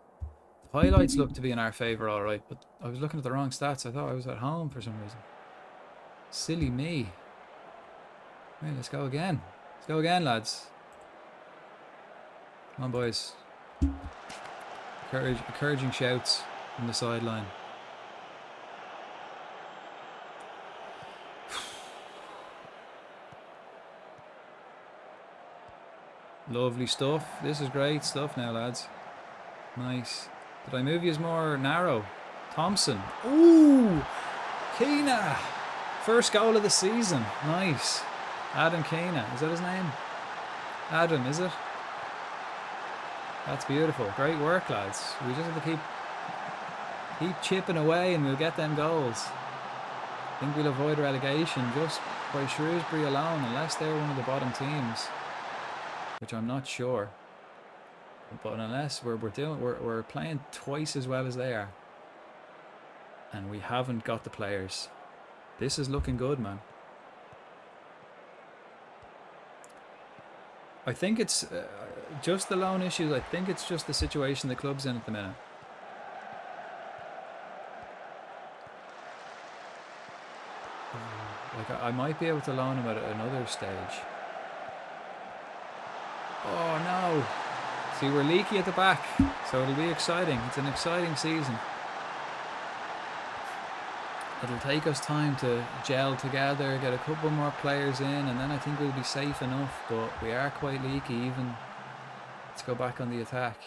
The highlights look to be in our favour, all right, but I was looking at the wrong stats. I thought I was at home for some reason. Silly me. Right, let's go again. Let's go again, lads. Come on, boys. Encouraging shouts from the sideline. Lovely stuff. This is great stuff now, lads. Nice. Did I move you more narrow? Thompson. Ooh! Keena! First goal of the season. Nice. Adam Keena. Is that his name? Adam, is it? That's beautiful. Great work, lads. We just have to keep chipping away and we'll get them goals. I think we'll avoid relegation just by Shrewsbury alone, unless they're one of the bottom teams. Which I'm not sure, but unless we're playing twice as well as they are, and we haven't got the players. This is looking good, man. I think it's just the loan issues. I think it's just the situation the club's in at the minute. Like, I might be able to loan him at another stage. Oh no. See, we're leaky at the back, so it'll be exciting. It's an exciting season. It'll take us time to gel together, get a couple more players in, and then I think we'll be safe enough, but we are quite leaky even. Let's go back on the attack.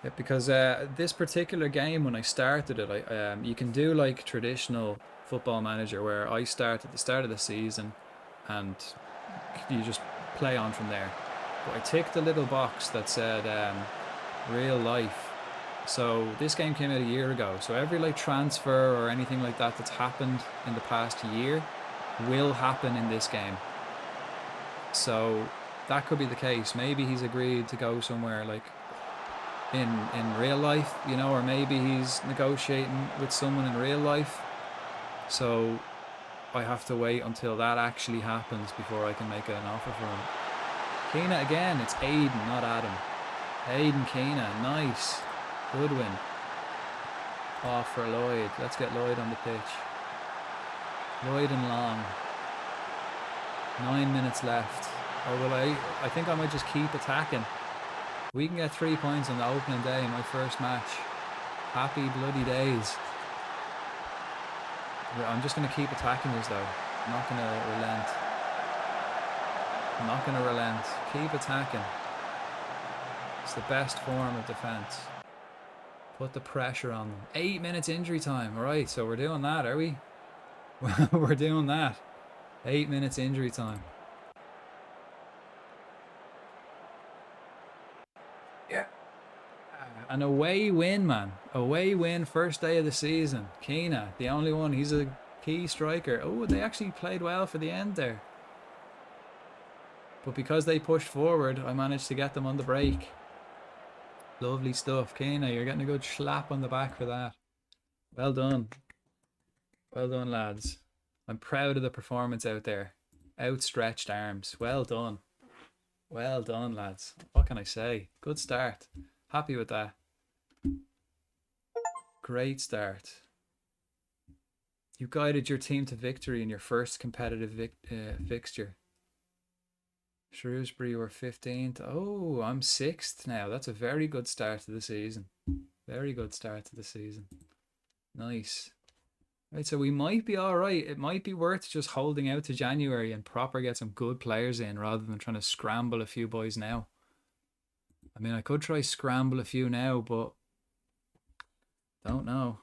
Yeah, because this particular game, when I started it, you can do like traditional Football Manager, where I start at the start of the season and you just play on from there. But I ticked the little box that said real life. So this game came out a year ago. So every like transfer or anything like that that's happened in the past year will happen in this game. So that could be the case. Maybe he's agreed to go somewhere like in real life, you know, or maybe he's negotiating with someone in real life. So I have to wait until that actually happens before I can make an offer for him. Keena again. It's Aiden, not Adam. Aiden Keena. Nice. Good win. Off for Lloyd. Let's get Lloyd on the pitch. Lloyd and Long. 9 minutes left. Or will I think I might just keep attacking. We can get 3 points on the opening day in my first match. Happy bloody days. I'm just going to keep attacking this though. I'm not going to relent. I'm not going to relent. Keep attacking. It's the best form of defence. Put the pressure on them. 8 minutes injury time. All right, so we're doing that, are we? We're doing that. 8 minutes injury time. Yeah. An away win, man. Away win, first day of the season. Keena, the only one. He's a key striker. Oh, they actually played well for the end there. But because they pushed forward, I managed to get them on the break. Lovely stuff. Keena, you're getting a good slap on the back for that. Well done. Well done, lads. I'm proud of the performance out there. Outstretched arms. Well done. Well done, lads. What can I say? Good start. Happy with that. Great start. You guided your team to victory in your first competitive fixture. Shrewsbury were 15th. Oh, I'm 6th now. That's a very good start to the season. Very good start to the season. Nice. Right, so we might be all right. It might be worth just holding out to January and proper get some good players in rather than trying to scramble a few boys now. I mean, I could try scramble a few now, but don't know.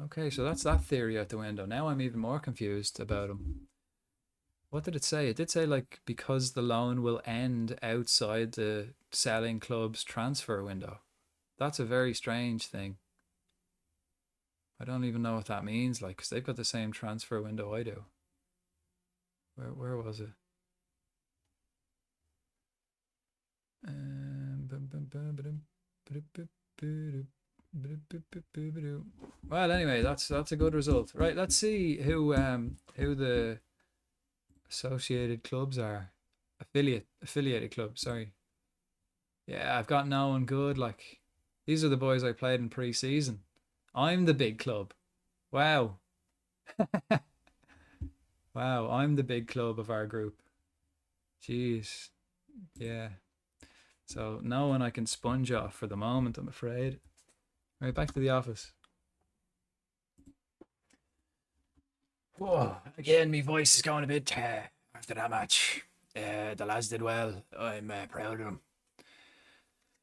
Okay, so that's that theory out the window. Now I'm even more confused about him. What did it say? It did say, like, because the loan will end outside the selling club's transfer window. That's a very strange thing. I don't even know what that means, like, because they've got the same transfer window I do. Where was it? Well, anyway, that's a good result. Right, let's see who the associated clubs are. Affiliated clubs, sorry. Yeah, I've got no one good. Like, these are the boys I played in pre-season. I'm the big club. Wow. Wow, I'm the big club of our group. Jeez. Yeah. So no one I can sponge off for the moment, I'm afraid. Right, back to the office. Whoa, again, my voice is going a bit after that match. The lads did well. I'm proud of them.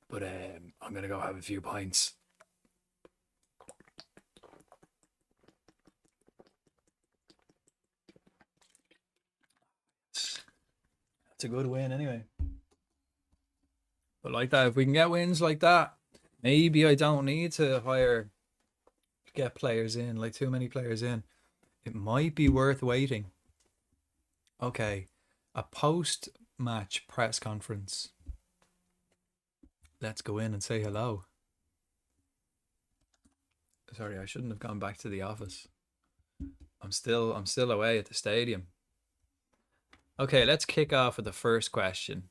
But I'm going to go have a few pints. It's a good win anyway. But like that, if we can get wins like that, maybe I don't need to get players in, like too many players in. It might be worth waiting. Okay, a post-match press conference. Let's go in and say hello. Sorry, I shouldn't have gone back to the office. I'm still away at the stadium. Okay, let's kick off with the first question.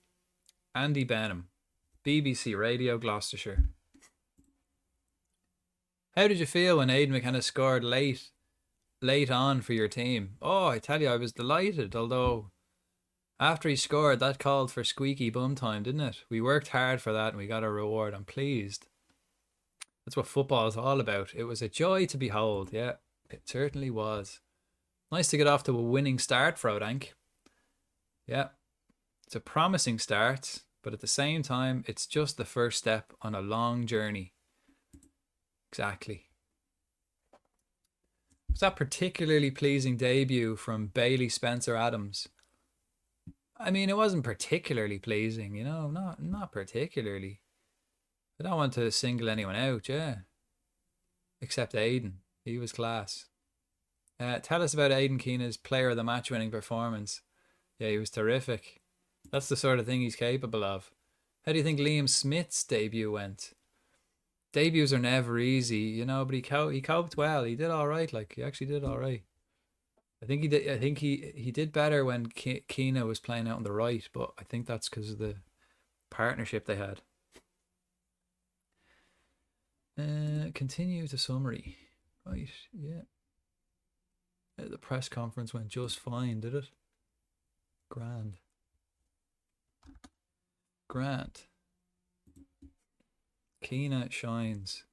Andy Benham, BBC Radio Gloucestershire. How did you feel when Aidan McKenna scored late on for your team? Oh, I tell you, I was delighted, although after he scored, that called for squeaky bum time, didn't it? We worked hard for that and we got a reward. I'm pleased. That's what football is all about. It was a joy to behold. Yeah, it certainly was. Nice to get off to a winning start, Frodank. Yeah, it's a promising start, but at the same time, it's just the first step on a long journey. Exactly. Was that particularly pleasing debut from Bailey Spencer-Adams? I mean, it wasn't particularly pleasing, you know, not particularly. I don't want to single anyone out, yeah. Except Aidan. He was class. Tell us about Aidan Keena's player of the match winning performance. Yeah, he was terrific. That's the sort of thing he's capable of. How do you think Liam Smith's debut went? Debuts are never easy, you know, but he coped well. He did all right. Like, he actually did all right. I think he did. I think he did better when Keena was playing out on the right, but I think that's because of the partnership they had. Continue to summary. Right, yeah. The press conference went just fine, did it? Grand. Keena shines.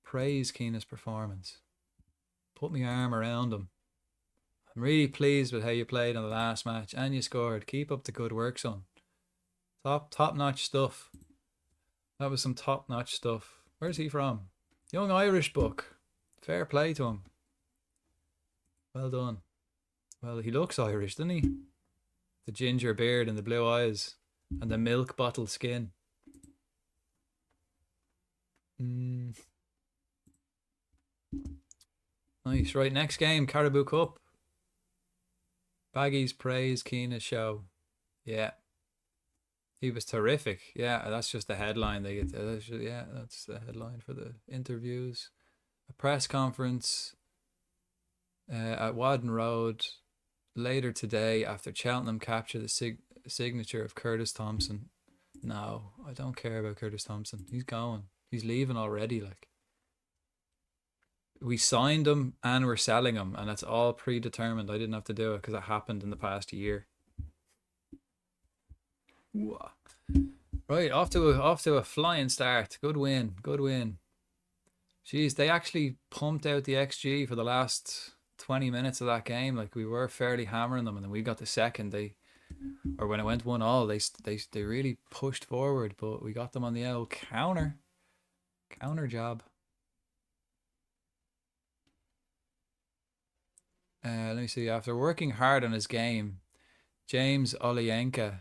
Praise Keena's performance. Put my arm around him. I'm really pleased with how you played in the last match and you scored. Keep up the good work, son. Top notch stuff. That was some top notch stuff. Where's he from? Young Irish book. Fair play to him. Well done. Well, he looks Irish, doesn't he? The ginger beard and the blue eyes and the milk bottle skin. Nice. Right, next game, Caribou Cup. Baggies praise Keena's show. Yeah. He was terrific. Yeah, that's just the headline they get. Yeah, that's the headline for the interviews. A press conference at Wadden Road later today after Cheltenham capture the signature of Curtis Thompson. No, I don't care about Curtis Thompson. He's going. He's leaving already. Like, we signed him and we're selling him, and that's all predetermined. I didn't have to do it because it happened in the past year. Right, off to a flying start. Good win. Jeez, they actually pumped out the XG for the last 20 minutes of that game. Like, we were fairly hammering them, and then we got the second. Or when it went 1-1, they really pushed forward, but we got them on the old counter job. Let me see. After working hard on his game, James Olayinka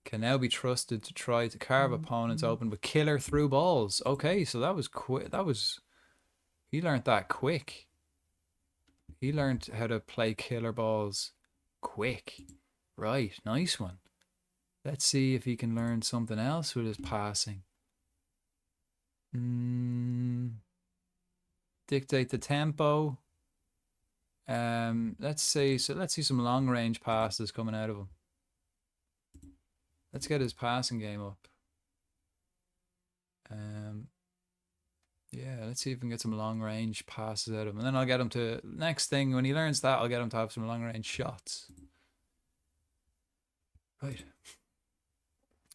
can now be trusted to try to carve opponents open with killer through balls. Okay, so that was quick. He learned that quick. He learned how to play killer balls quick. Right, nice one. Let's see if he can learn something else with his passing. Dictate the tempo. Let's see some long range passes coming out of him. Let's get his passing game up. Yeah, let's see if we can get some long range passes out of him. And then I'll get him to, next thing, when he learns that, I'll get him to have some long range shots. Right.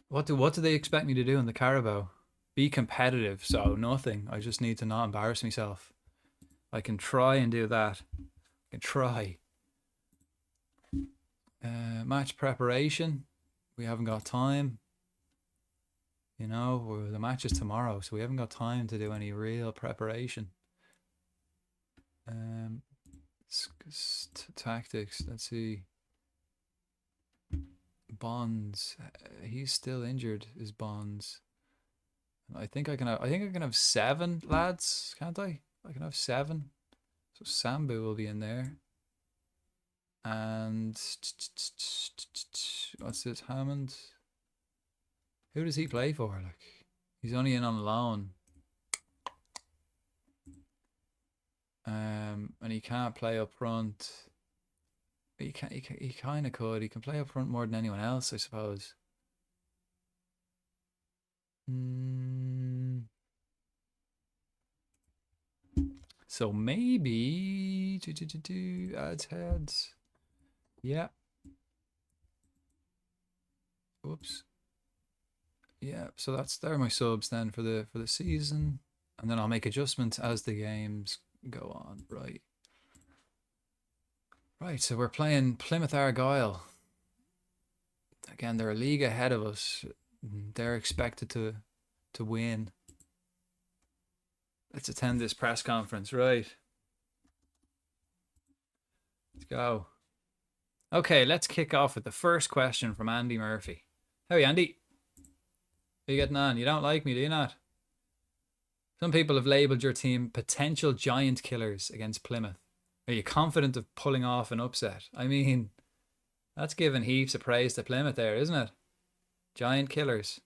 What do they expect me to do in the Carabao? Be competitive, so nothing. I just need to not embarrass myself. I can try and do that. I can try. Match preparation. We haven't got time. You know, the match is tomorrow, so we haven't got time to do any real preparation. Tactics. Let's see. Bonds. He's still injured. Is Bonds? I think I can have 7 lads, can't I? I can have 7. So Sambu will be in there. And what's this? Hammond. Who does he play for? Like, he's only in on loan. And he can't play up front. He kind of could. He can play up front more than anyone else, I suppose. So maybe adds heads. Yeah. Whoops. Yeah, so they're my subs then for the season, and then I'll make adjustments as the games go on. Right, so we're playing Plymouth Argyle. Again, they're a league ahead of us. They're expected to win. Let's attend this press conference, right? Let's go. Okay, let's kick off with the first question from Andy Murphy. How are you, Andy? How are you getting on? You don't like me, do you not? Some people have labelled your team potential giant killers against Plymouth. Are you confident of pulling off an upset? I mean, that's giving heaps of praise to Plymouth there, isn't it? Giant killers.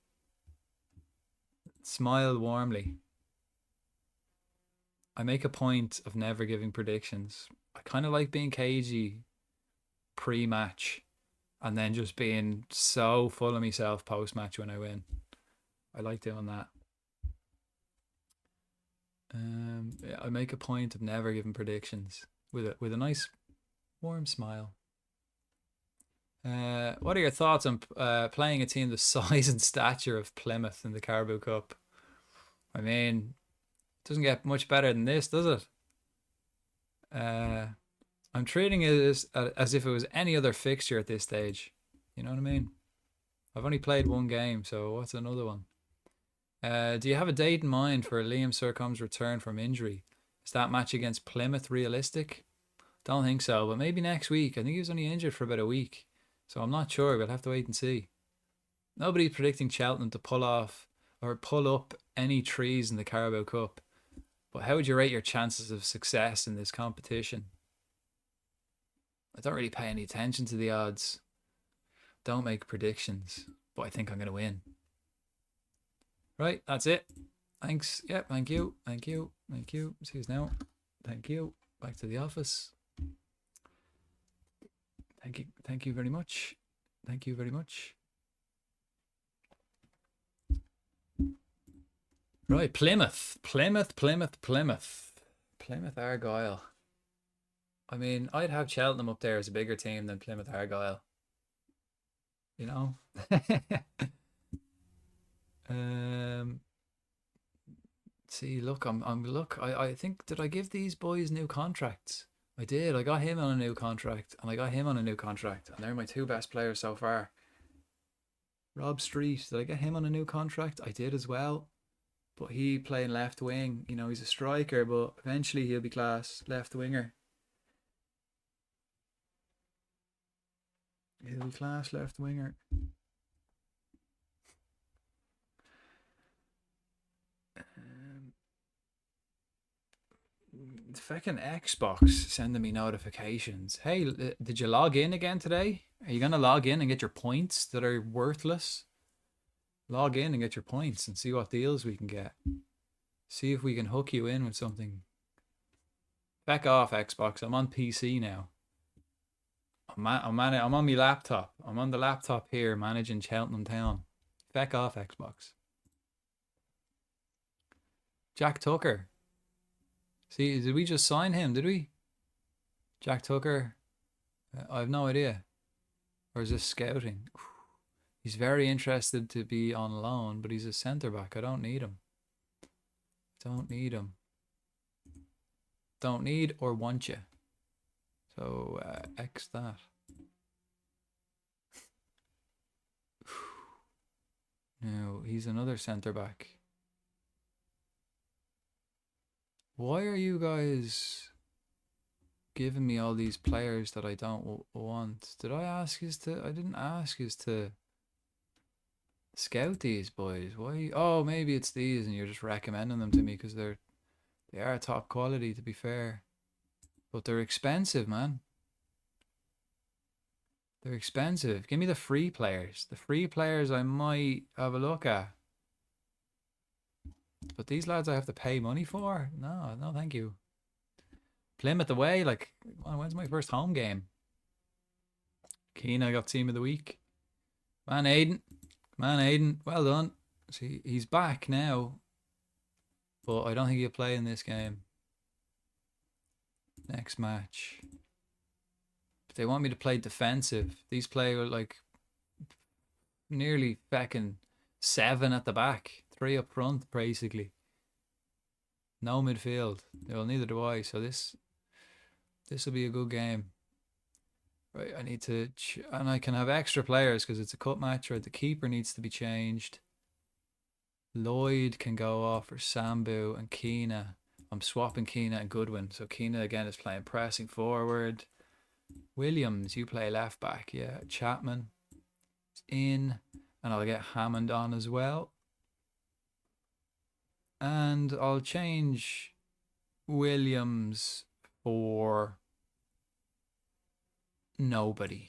Smile warmly. I make a point of never giving predictions. I kind of like being cagey pre-match and then just being so full of myself post-match when I win. I like doing that. Yeah, I make a point of never giving predictions with a nice warm smile. What are your thoughts on playing a team the size and stature of Plymouth in the Caribou Cup? I mean, it doesn't get much better than this, does it? I'm treating it as if it was any other fixture at this stage. You know what I mean? I've only played one game, so what's another one? Do you have a date in mind for Liam Sercombe's return from injury? Is that match against Plymouth realistic? Don't think so, but maybe next week. I think he was only injured for about a week, so I'm not sure. We'll have to wait and see. Nobody's predicting Cheltenham to pull off or pull up any trees in the Carabao Cup. But how would you rate your chances of success in this competition? I don't really pay any attention to the odds. Don't make predictions, but I think I'm going to win. Right, that's it. Thanks. Yep, thank you. Thank you. Thank you. See you now. Thank you. Back to the office. Thank you. Thank you very much. Thank you very much. Right, Plymouth. Plymouth Argyle. I mean, I'd have Cheltenham up there as a bigger team than Plymouth Argyle. You know? See, look, I think, did I give these boys new contracts? I did. I got him on a new contract, and I got him on a new contract, and they're my two best players so far. Rob Street, did I get him on a new contract? I did as well. But he playing left wing, you know, he's a striker, but eventually he'll be class left winger. He'll be class left winger. The fucking Xbox sending me notifications. Hey, did you log in again today? Are you going to log in and get your points that are worthless? Log in and get your points and see what deals we can get. See if we can hook you in with something. Back off, Xbox. I'm on PC now. I'm on my laptop. I'm on the laptop here managing Cheltenham Town. Back off, Xbox. Jack Tucker. See, did we just sign him? Did we? Jack Tucker. I have no idea. Or is this scouting? He's very interested to be on loan, but he's a centre back. I don't need him. Don't need him. Don't need or want you. So X that. No, he's another centre back. Why are you guys giving me all these players that I don't want? Did I ask you to? I didn't ask you to scout these boys. Why? Oh, maybe it's these, and you're just recommending them to me because they are top quality, to be fair, but they're expensive, man. They're expensive. Give me the free players. The free players I might have a look at. But these lads I have to pay money for? No, no, thank you. Plymouth away, like, when's my first home game? Keane, I got team of the week. Man, Aiden. Man, Aiden, well done. See, he's back now. But I don't think he'll play in this game. Next match. But they want me to play defensive. These play like nearly fucking 7 at the back. 3 up front, basically. No midfield. Well, neither do I. So this will be a good game. Right, I need to... and I can have extra players because it's a cup match. Right, the keeper needs to be changed. Lloyd can go off for Sambu and Keena. I'm swapping Keena and Goodwin. So Keena again is playing pressing forward. Williams, you play left back. Yeah, Chapman is in. And I'll get Hammond on as well. And I'll change Williams for nobody.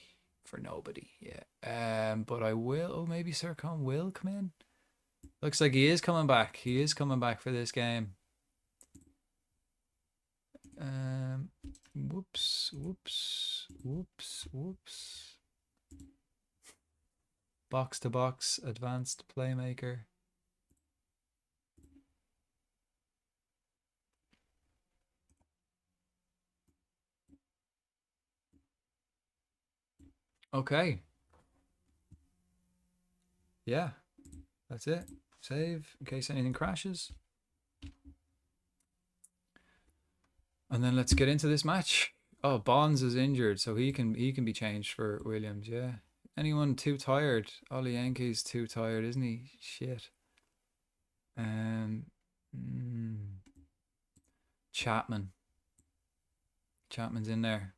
Yeah. But I will... oh, maybe Sercombe will come in. Looks like he is coming back. He is coming back for this game. Whoops. Box to box, advanced playmaker. Okay. Yeah, that's it. Save in case anything crashes. And then let's get into this match. Oh, Bonds is injured, so he can be changed for Williams. Yeah, Anyone too tired? Ollie Yankee's too tired, isn't he? Shit. Um, mm, Chapman. Chapman's in there.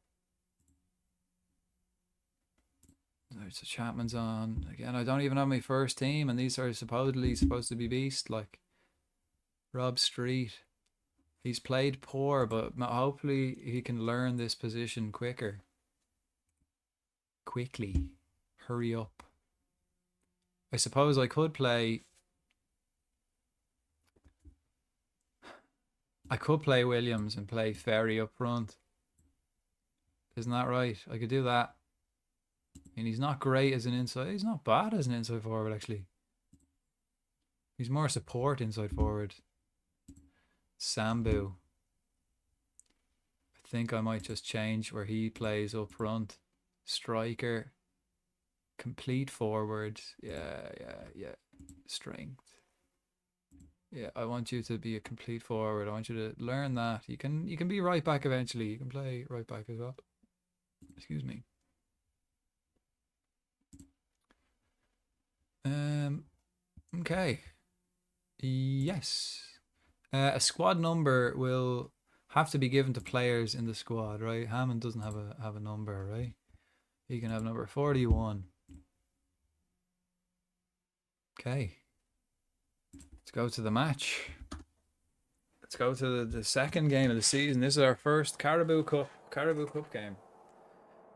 So Chapman's on. Again, I don't even have my first team, and these are supposedly supposed to be beast. Like Rob Street. He's played poor, but hopefully he can learn this position quicker. Quickly. Hurry up. I suppose I could play... I could play Williams and play Ferry up front. Isn't that right? I could do that. I mean, he's not great as an inside... He's not bad as an inside forward, actually. He's more support inside forward. Sambu. I think I might just change where he plays up front. Striker. Complete forward. Yeah. Strength. Yeah, I want you to be a complete forward. I want you to learn that. You can be right back eventually. You can play right back as well. Excuse me. Okay. Yes. A squad number will have to be given to players in the squad, right? Hammond doesn't have a number, right? He can have number 41. Okay. Let's go to the match. Let's go to the second game of the season. This is our first Caribou Cup game.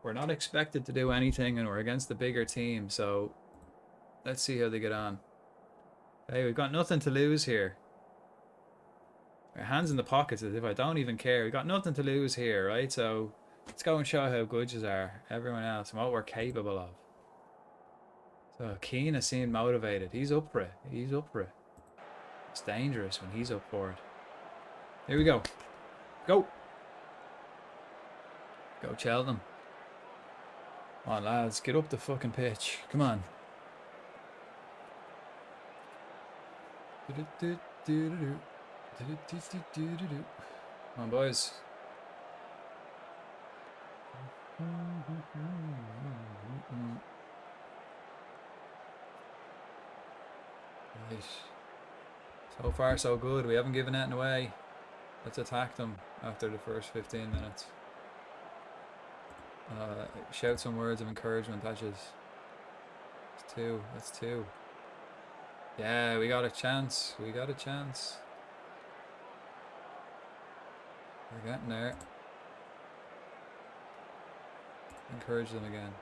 We're not expected to do anything, and we're against the bigger team, so let's see how they get on. Hey, we've got nothing to lose here. Our hands in the pockets as if I don't even care. We've got nothing to lose here, right? So let's go and show how good you are, everyone else, and what we're capable of. So Keane seemed motivated. He's up for it. He's up for it. It's dangerous when he's up for it. Here we go. Go. Go Cheltenham. Come on, lads. Get up the fucking pitch. Come on. Come on, boys. Right. So far, so good. We haven't given anything away. Let's attack them after the first 15 minutes. Shout some words of encouragement, Ashes. That's two. That's two. Yeah, we got a chance. We got a chance. We're getting there. Encourage them again.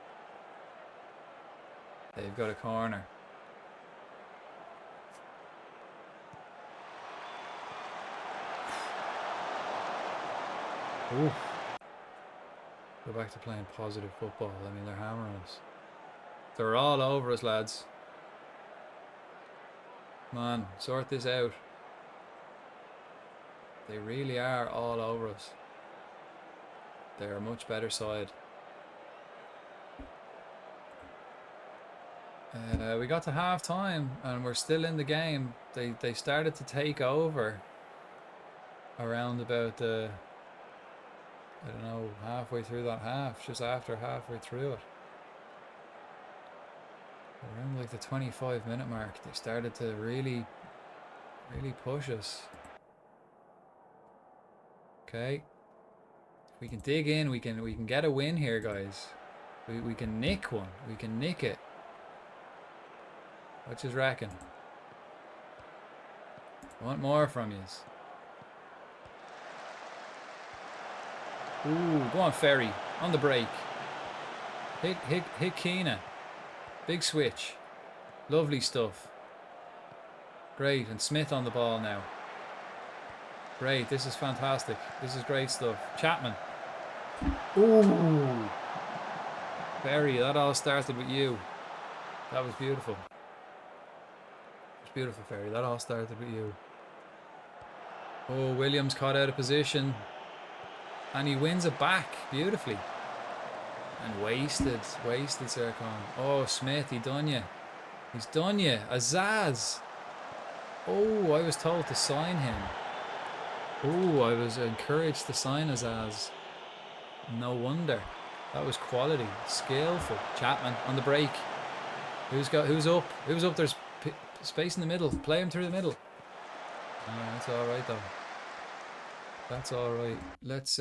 They've got a corner. Ooh. Go back to playing positive football. I mean, they're hammering us. They're all over us, lads. Come on, sort this out. They really are all over us. They're a much better side. We got to half time and we're still in the game. They started to take over around about the, I don't know, halfway through that half, just after halfway through it. Around like the 25-minute mark, they started to really push us. Okay. If we can dig in, we can get a win here, guys. We can nick one. We can nick it. What you reckon? I want more from yous. Ooh, go on, Ferry. On the break. Hit Keena. Big switch. Lovely stuff. Great, and Smith on the ball now. Great, this is fantastic. This is great stuff. Chapman. Ooh. Ferry, that all started with you. That was beautiful. Beautiful, Ferry. That all started with you. Oh, Williams caught out of position. And he wins it back beautifully. And wasted Sercon. Oh, Smith, he done you. He's done you. Azaz. Oh, I was told to sign him. Oh, I was encouraged to sign Azaz. No wonder. That was quality. Skillful. Chapman on the break. Who's up? Who's up? There's space in the middle. Play him through the middle. That's all right though. That's all right. Let's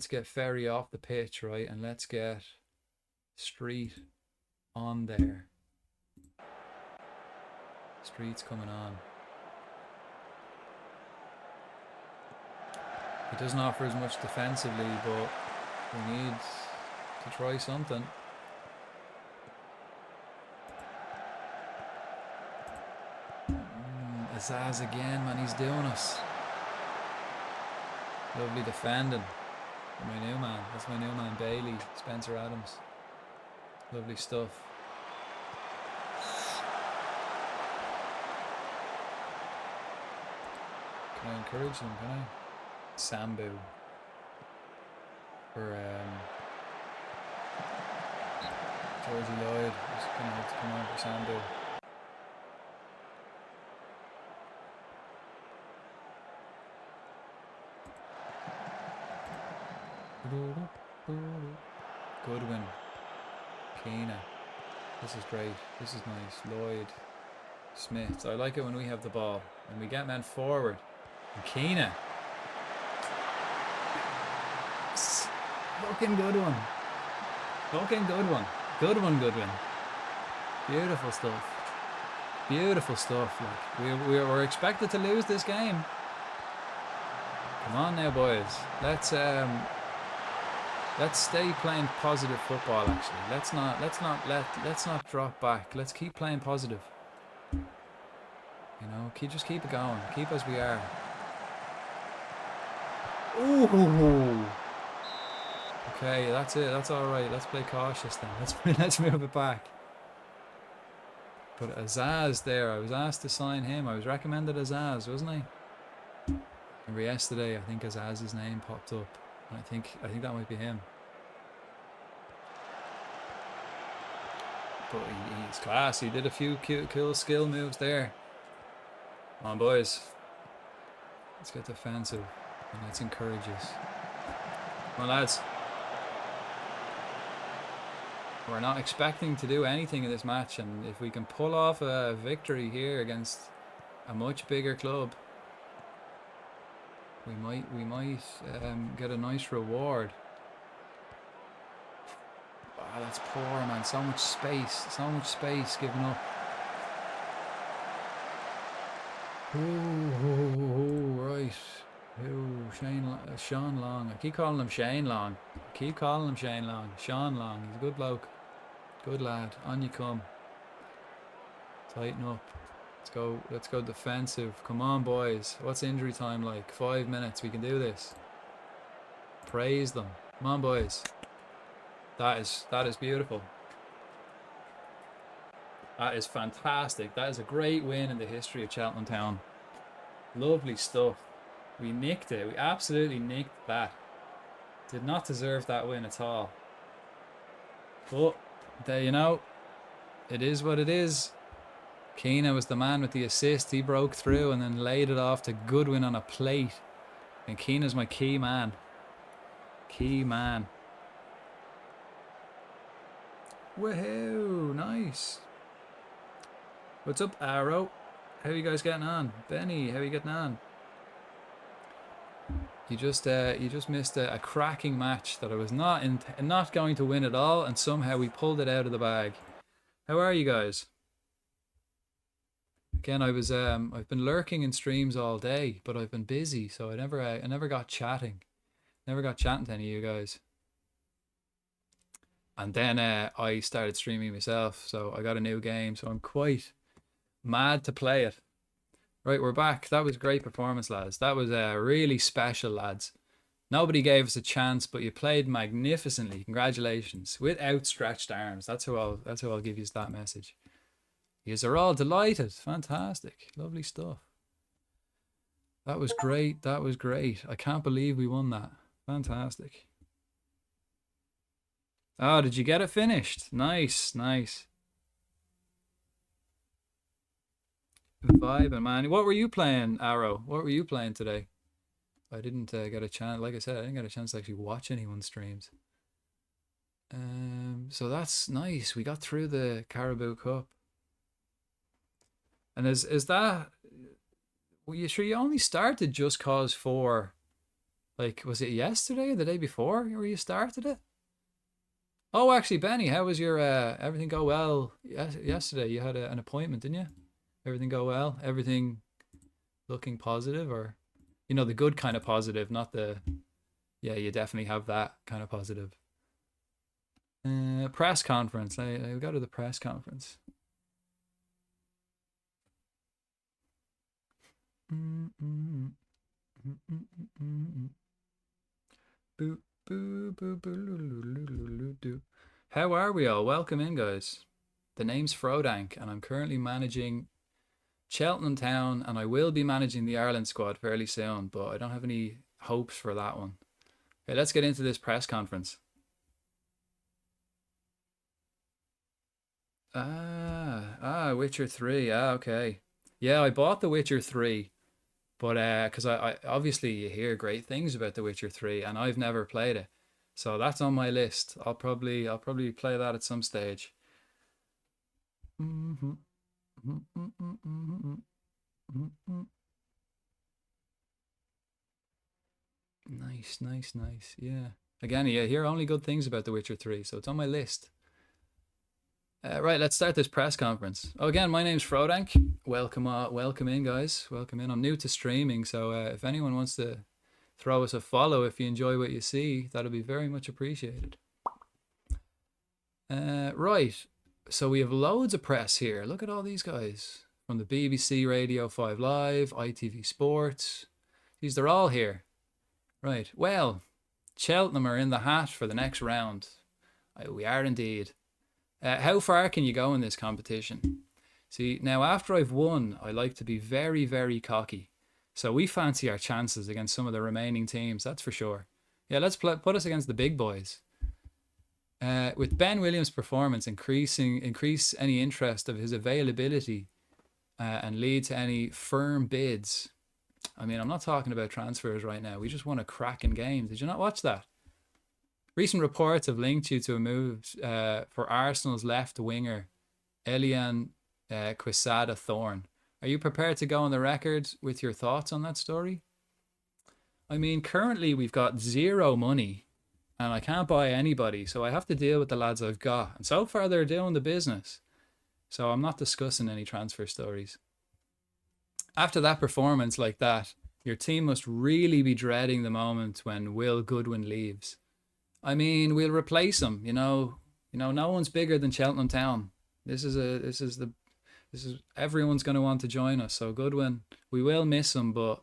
get Ferry off the pitch, right, and let's get Street on there. Street's coming on. He doesn't offer as much defensively, but we need to try something. Azaz again, man, he's doing us. Lovely defending. My new man. That's my new man, Bailey. Spencer Adams. Lovely stuff. Can I encourage them, can I? Sambu. For Georgie Lloyd. He's going to have to come on for Sambu. Goodwin. Keena. This is great. This is nice. Lloyd. Smith. I like it when we have the ball and we get men forward. And Keena. Fucking good one. Fucking good one. Good one, Goodwin. Beautiful stuff. Beautiful stuff. Like we're expected to lose this game. Come on now, boys. Let's stay playing positive football. Actually, let's not drop back. Let's keep playing positive. You know, just keep it going. Keep as we are. Ooh. Okay, that's it. That's all right. Let's play cautious then. Let's move it back. But Azaz there, I was asked to sign him. I was recommended Azaz, wasn't I? Remember yesterday, I think Azaz's name popped up. And I think that might be him. But he's class. He did a few cool skill moves there. Come on, boys. Let's get defensive and let's encourage us. Come on, lads. We're not expecting to do anything in this match, and if we can pull off a victory here against a much bigger club, we might get a nice reward. Wow, that's poor, man. So much space given up. Ooh, right. Ooh, Sean Long. I keep calling him Shane Long. Sean Long. He's a good bloke. Good lad. On you come. Tighten up. Let's go defensive. Come on, boys. What's injury time like? 5 minutes. We can do this. Praise them. Come on, boys. That is beautiful. That is fantastic. That is a great win in the history of Cheltenham Town. Lovely stuff. We nicked it. We absolutely nicked that. Did not deserve that win at all. But there, you know, it is what it is. Keena was the man with the assist. He broke through and then laid it off to Goodwin on a plate. And Keena's my key man. Key man. Woohoo! Nice. What's up, Arrow? How are you guys getting on? Benny, how are you getting on? You just missed a cracking match that I was not going to win at all, and somehow we pulled it out of the bag. How are you guys? Again, I've been lurking in streams all day, but I've been busy, so I never got chatting. Never got chatting to any of you guys. And then I started streaming myself, so I got a new game, so I'm quite mad to play it. Right, we're back. That was a great performance, lads. That was really special, lads. Nobody gave us a chance, but you played magnificently. Congratulations. With outstretched arms. That's who I'll give you that message. You are all delighted. Fantastic. Lovely stuff. That was great. That was great. I can't believe we won that. Fantastic. Oh, did you get it finished? Nice, nice. Vibing, man. What were you playing, Arrow? What were you playing today? I didn't get a chance. Like I said, I didn't get a chance to actually watch anyone's streams. What So that's nice. We got through the Carabao Cup. And is that, well, you sure you only started Just Cause 4, like, was it yesterday or the day before where you started it? Oh, actually, Benny, how was your, everything go well yesterday? You had an appointment, didn't you? Everything go well? Everything looking positive, or, the good kind of positive, not the, yeah, you definitely have that kind of positive. Press conference. I go to the press conference. How are we all? Welcome in, guys. The name's Frodank, and I'm currently managing Cheltenham Town, and I will be managing the Ireland squad fairly soon, but I don't have any hopes for that one. Okay, let's get into this press conference. Witcher 3. Okay. Yeah, I bought The Witcher 3, but because I obviously you hear great things about The Witcher 3, and I've never played it. So that's on my list. I'll probably play that at some stage. Nice, nice, nice. Yeah. Again, you hear only good things about The Witcher 3, so it's on my list. Right, let's start this press conference. Oh, again, my name's Frodank. Welcome in, guys. Welcome in. I'm new to streaming, so if anyone wants to throw us a follow if you enjoy what you see, that'll be very much appreciated. Right, so we have loads of press here. Look at all these guys from the BBC Radio 5 Live, ITV Sports. They're all here. Right, well, Cheltenham are in the hat for the next round. We are indeed. How far can you go in this competition? See, now after I've won, I like to be very, very cocky. So we fancy our chances against some of the remaining teams, that's for sure. Yeah, let's put us against the big boys. With Ben Williams' performance increase any interest of his availability and lead to any firm bids. I mean, I'm not talking about transfers right now. We just want a cracking game. Did you not watch that? Recent reports have linked you to a move for Arsenal's left winger, Elian Quisada Thorn. Are you prepared to go on the record with your thoughts on that story? I mean, currently we've got zero money and I can't buy anybody, so I have to deal with the lads I've got. And so far they're doing the business. So I'm not discussing any transfer stories. After that performance like that, your team must really be dreading the moment when Will Goodwin leaves. I mean, we'll replace him. No one's bigger than Cheltenham Town. This is everyone's going to want to join us. So Goodwin, we will miss him, but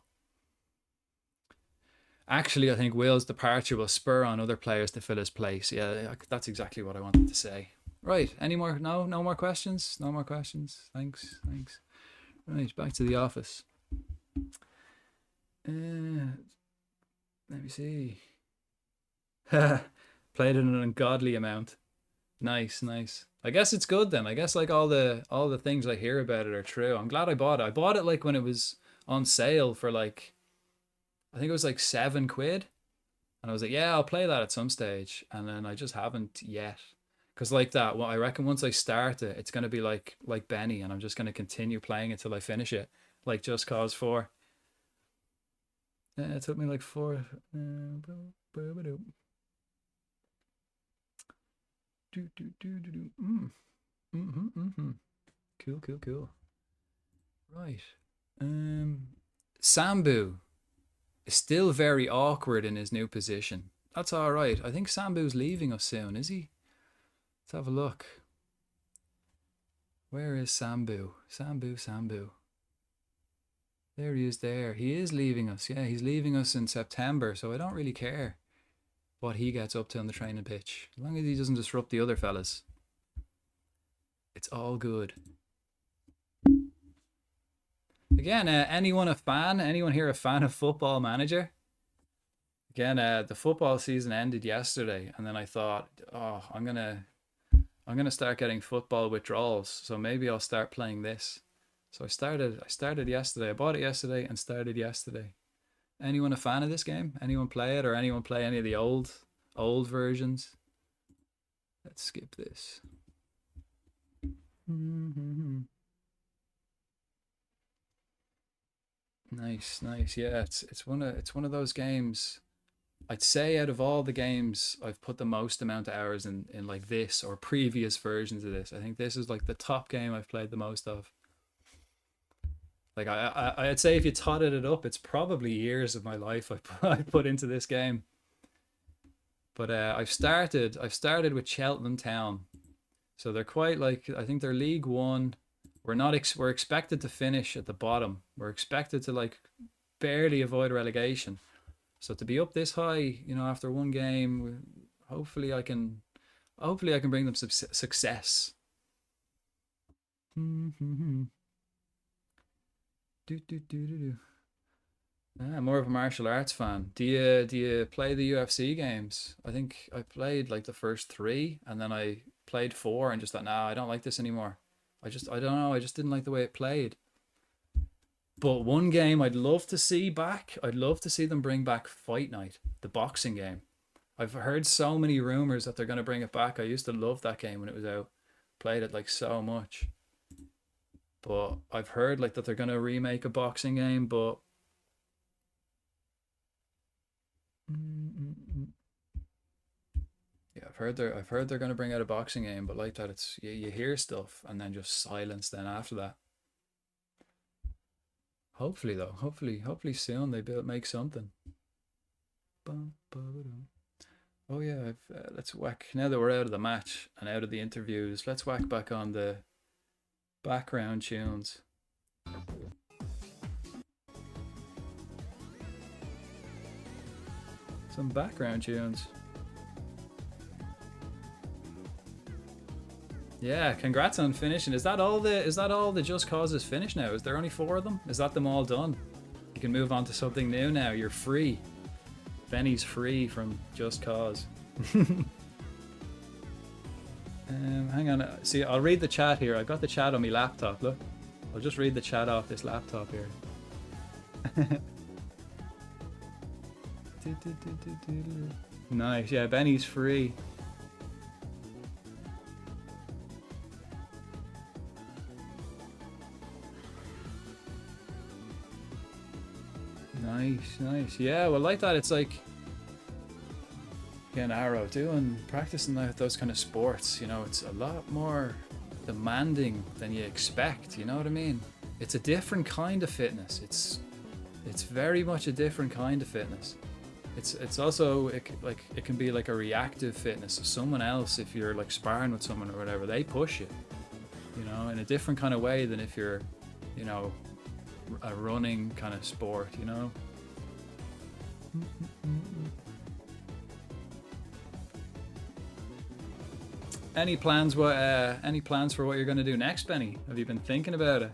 actually, I think Will's departure will spur on other players to fill his place. Yeah, that's exactly what I wanted to say. Right. Any more? No more questions. No more questions. Thanks. Right, back to the office. Let me see. Played it an ungodly amount. Nice. I guess it's good then. I guess like all the things I hear about it are true. I'm glad I bought it. I bought it like when it was on sale for like, I think it was like £7. And I was like, yeah, I'll play that at some stage. And then I just haven't yet. Because like that, well, I reckon once I start it, it's going to be like Benny, and I'm just going to continue playing it till I finish it, like Just Cause 4. It took me like 4. Cool. Right. Sambu is still very awkward in his new position. That's all right. I think Sambu's leaving us soon, is he? Let's have a look. Where is Sambu? Sambu. There he is there. He is leaving us. Yeah, he's leaving us in September, so I don't really care what he gets up to on the training pitch. As long as he doesn't disrupt the other fellas. It's all good. Again, anyone here a fan of Football Manager? Again, the football season ended yesterday, and then I thought, oh, I'm gonna start getting football withdrawals, so maybe I'll start playing this. So I started yesterday. I bought it yesterday and started yesterday. Anyone a fan of this game? Anyone play it, or anyone play any of the old versions? Let's skip this. Nice, nice. Yeah, it's one of those games. I'd say out of all the games I've put the most amount of hours in like this or previous versions of this. I think this is like the top game I've played the most of. Like I'd say if you totted it up, it's probably years of my life I put into this game. But I've started with Cheltenham Town, so they're quite like, I think they're League One. We're expected to finish at the bottom. We're expected to like barely avoid relegation. So to be up this high, you know, after one game, hopefully I can bring them success. More of a martial arts fan. Do you play the UFC games? I think I played like the first three, and then I played four and just thought, nah, I don't like this anymore. I don't know, I just didn't like the way it played. But one game I'd love to see back, I'd love to see them bring back Fight Night, the boxing game. I've heard so many rumors that they're going to bring it back. I used to love that game when it was out. Played it like so much. But I've heard like that they're going to remake a boxing game, but yeah, I've heard they're going to bring out a boxing game, but like that, it's you hear stuff and then just silence then after that. Hopefully though, hopefully soon they make something. Oh yeah, let's whack, now that we're out of the match and out of the interviews, let's whack back on the background tunes. Some background tunes. Yeah, congrats on finishing. Is that all the Just Causes finish now? Is there only 4 of them? Is that them all done? You can move on to something new now. You're free. Benny's free from Just Cause. Hang on. See, I'll read the chat here. I've got the chat on my laptop. Look, I'll just read the chat off this laptop here. Nice. Yeah, Benny's free. Nice. Yeah, well, like that, it's like getting arrow, practicing those kind of sports. You know, it's a lot more demanding than you expect. You know what I mean? It's a different kind of fitness. It's very much a different kind of fitness. It's also it can be like a reactive fitness. So someone else, if you're like sparring with someone or whatever, they push you. You know, in a different kind of way than if you're, you know, a running kind of sport, you know. Any plans for what you're going to do next, Benny? Have you been thinking about it?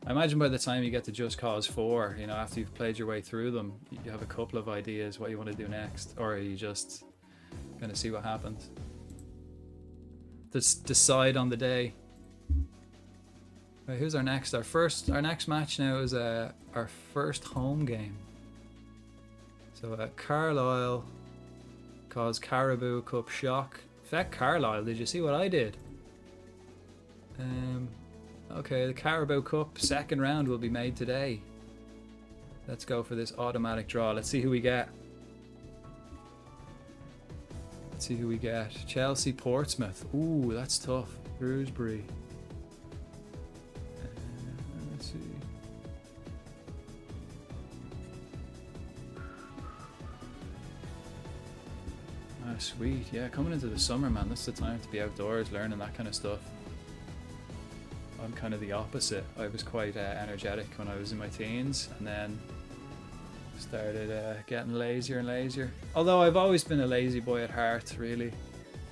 I imagine by the time you get to Just Cause 4, you know, after you've played your way through them, you have a couple of ideas what you want to do next, or are you just going to see what happens? Just decide on the day. Right, who's our next? Our next match now is our first home game. So Carlisle caused Caribou Cup shock. Feck Carlisle, did you see what I did? Okay, the Caribou Cup second round will be made today. Let's go for this automatic draw. Let's see who we get. Chelsea, Portsmouth. Ooh, that's tough. Shrewsbury. Let's see. Ah, sweet. Yeah, coming into the summer, man, that's the time to be outdoors learning that kind of stuff. I'm kind of the opposite. I was quite energetic when I was in my teens, and then started getting lazier and lazier. Although I've always been a lazy boy at heart, really.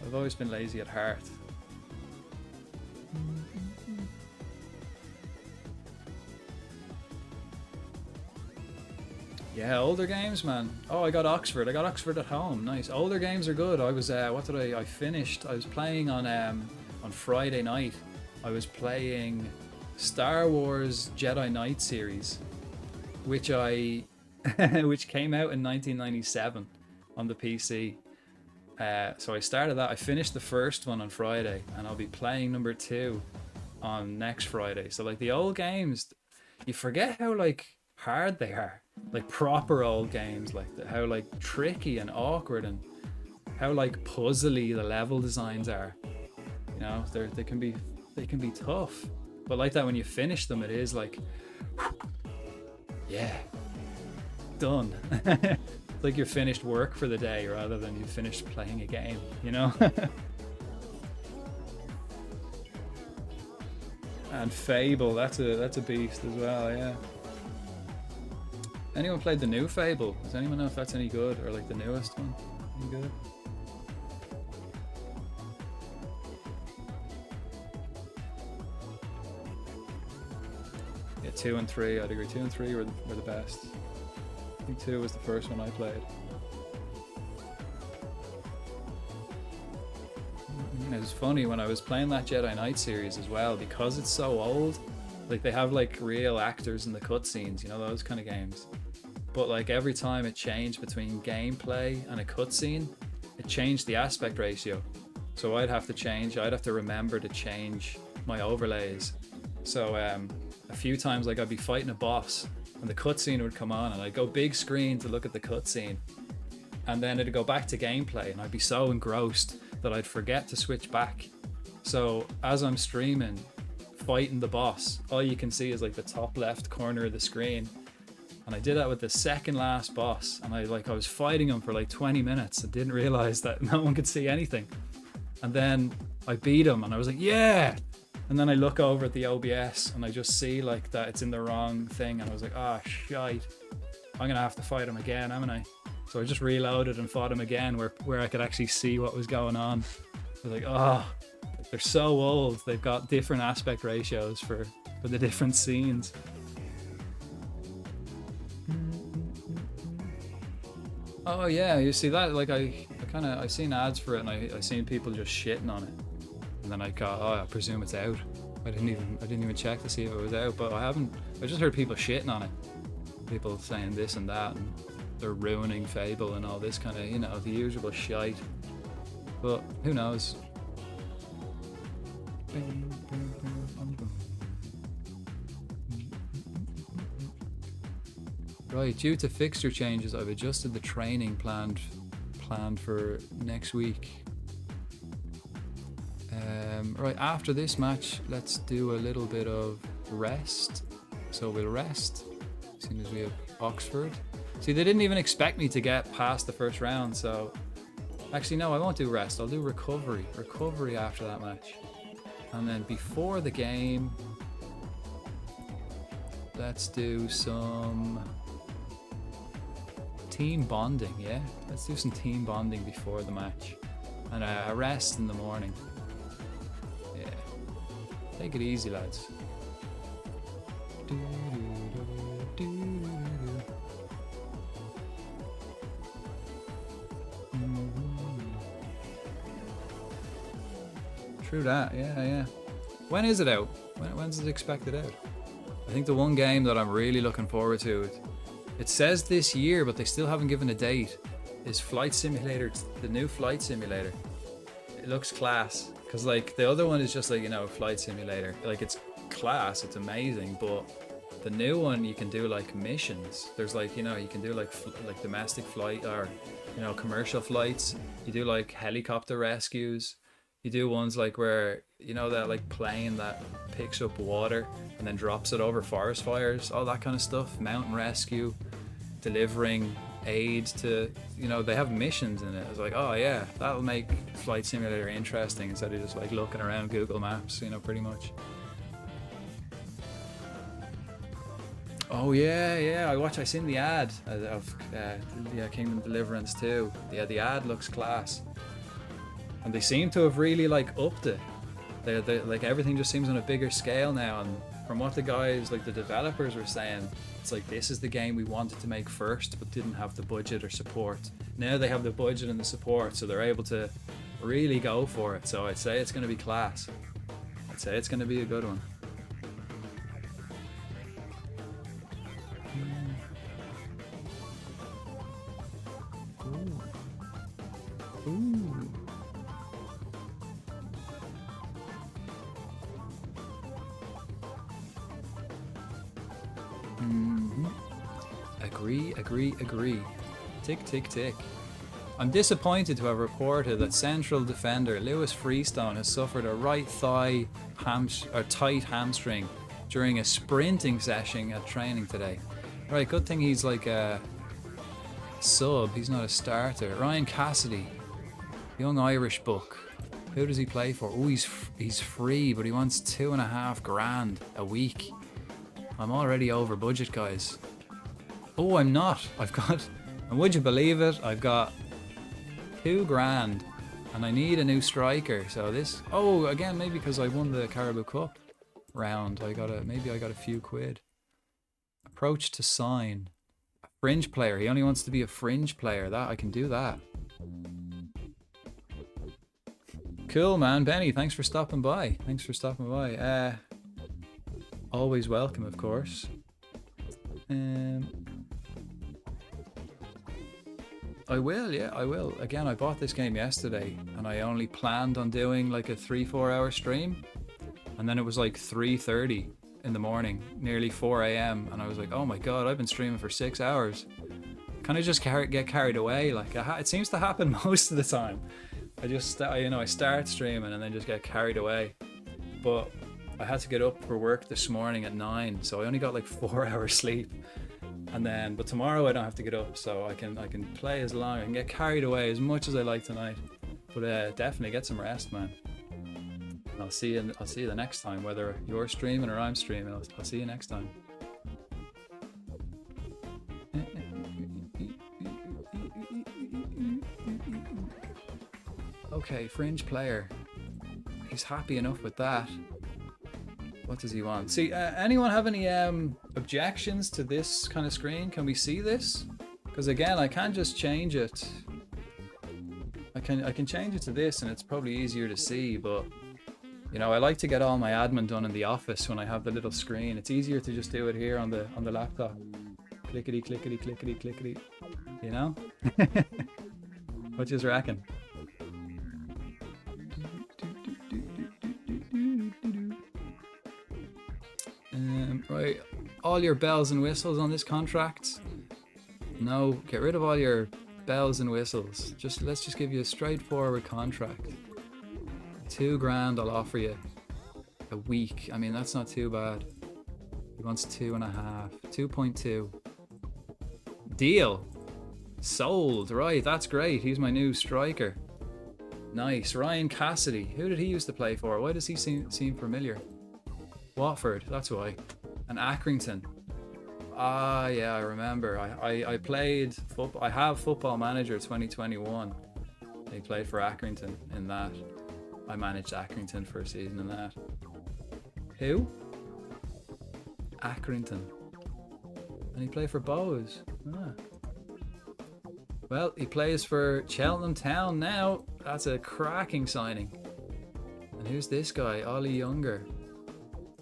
I've always been lazy at heart. Yeah, older games, man. Oh, I got Oxford at home. Nice. Older games are good. I was I finished. I was playing on Friday night. I was playing Star Wars Jedi Knight series, which came out in 1997 on the PC, So I started that. I finished the first one on Friday, and I'll be playing number 2 on next Friday. So like the old games, you forget how like hard they are. Like proper old games, like how like tricky and awkward, and how like puzzly the level designs are. You know, they can be tough. But like that, when you finish them, it is like, yeah, done. It's like you're finished work for the day rather than you finished playing a game, you know? And Fable, that's a beast as well, yeah. Anyone played the new Fable? Does anyone know if that's any good, or like the newest one? Any good? Yeah, 2 and 3, I'd agree. 2 and 3 were the best. I think 2 was the first one I played. It was funny when I was playing that Jedi Knight series as well, because it's so old. Like they have like real actors in the cutscenes, you know, those kind of games. But like every time it changed between gameplay and a cutscene, it changed the aspect ratio. So I'd have to remember to change my overlays. So a few times like I'd be fighting a boss and the cutscene would come on and I'd go big screen to look at the cutscene, and then it'd go back to gameplay and I'd be so engrossed that I'd forget to switch back. So as I'm streaming, fighting the boss, all you can see is like the top left corner of the screen. And I did that with the second last boss, and I was fighting him for like 20 minutes and didn't realize that no one could see anything. And then I beat him and I was like, yeah! And then I look over at the OBS and I just see like that it's in the wrong thing, and I was like, ah, shite. I'm gonna have to fight him again, haven't I? So I just reloaded and fought him again where I could actually see what was going on. I was like, oh, they're so old. They've got different aspect ratios for the different scenes. Oh yeah, you see that? Like I've seen ads for it, and I seen people just shitting on it. And then I got, oh, I presume it's out. I didn't even check to see if it was out, but I just heard people shitting on it. People saying this and that, and they're ruining Fable and all this kind of, you know, the usual shite. But who knows? Right, due to fixture changes, I've adjusted the training planned for next week. Right, after this match, let's do a little bit of rest. So we'll rest, as soon as we have Oxford. See, they didn't even expect me to get past the first round, so... Actually, no, I won't do rest. I'll do recovery. Recovery after that match. And then before the game, let's do some... team bonding, yeah? Let's do some team bonding before the match. And a rest in the morning. Yeah. Take it easy, lads. True that, yeah. When is it out? When's it expected out? I think the one game that I'm really looking forward to, it says this year, but they still haven't given a date, is Flight Simulator, the new Flight Simulator. It looks class, because like the other one is just like, you know, Flight Simulator. Like it's class, it's amazing, but the new one you can do like missions. There's like, you know, you can do like domestic flight, or, you know, commercial flights. You do like helicopter rescues. You do ones like where, you know, that like plane that picks up water and then drops it over forest fires, all that kind of stuff. Mountain rescue, delivering aid to, you know, they have missions in it. It's like, oh yeah, that'll make Flight Simulator interesting instead of just like looking around Google Maps, you know, pretty much. Oh yeah, I seen the ad of Kingdom Deliverance 2. Yeah, the ad looks class. And they seem to have really like upped it. They like everything just seems on a bigger scale now, and from what the guys, like the developers, were saying, it's like this is the game we wanted to make first but didn't have the budget or support. Now they have the budget and the support, so they're able to really go for it. So I'd say it's going to be class. I'd say it's going to be a good one. Ooh. Agree. Tick, tick, tick. I'm disappointed to have reported that central defender Lewis Freestone has suffered a right thigh tight hamstring during a sprinting session at training today. Right, good thing he's like a sub, he's not a starter. Ryan Cassidy, young Irish buck. Who does he play for? Oh, he's free, but he wants $2,500 a week. I'm already over budget, guys. Oh, I'm not. I've got, and would you believe it? I've got $2,000 and I need a new striker. So this, oh, again, maybe because I won the Carabao Cup round, maybe I got a few quid. Approach to sign. A fringe player. He only wants to be a fringe player. That I can do that. Cool, man. Benny, thanks for stopping by. Always welcome, of course. I will. Again, I bought this game yesterday and I only planned on doing like a 3-4 hour stream. And then it was like 3:30 in the morning, nearly 4 a.m. And I was like, oh my God, I've been streaming for 6 hours. Kind of just get carried away. Like it seems to happen most of the time. I start streaming and then just get carried away. But I had to get up for work this morning at 9, so I only got like 4 hours sleep. But tomorrow I don't have to get up, so I can play as long. I can get carried away as much as I like tonight. But definitely get some rest, man. I'll see you the next time, whether you're streaming or I'm streaming. I'll see you next time. Okay, fringe player. He's happy enough with that. What does he want? See, anyone have any objections to this kind of screen? Can we see this? Because again, I can't just change it. I can change it to this, and it's probably easier to see. But you know, I like to get all my admin done in the office when I have the little screen. It's easier to just do it here on the laptop. Clickety, clickety, clickety, clickety. You know? What you reckon? Right, all your bells and whistles on this contract. No, get rid of all your bells and whistles. Let's just give you a straightforward contract. $2,000 I'll offer you a week. I mean, that's not too bad. He wants 2.5, 2.2. Deal. Sold. Right, that's great. He's my new striker. Nice. Ryan Cassidy. Who did he used to play for? Why does he seem familiar? Watford, that's why. And Accrington. Ah, yeah, I remember. I played football. I have Football Manager 2021. He played for Accrington in that. I managed Accrington for a season in that. Who? Accrington. And he played for Bowes. Ah. Well, he plays for Cheltenham Town now. That's a cracking signing. And who's this guy? Ollie Younger.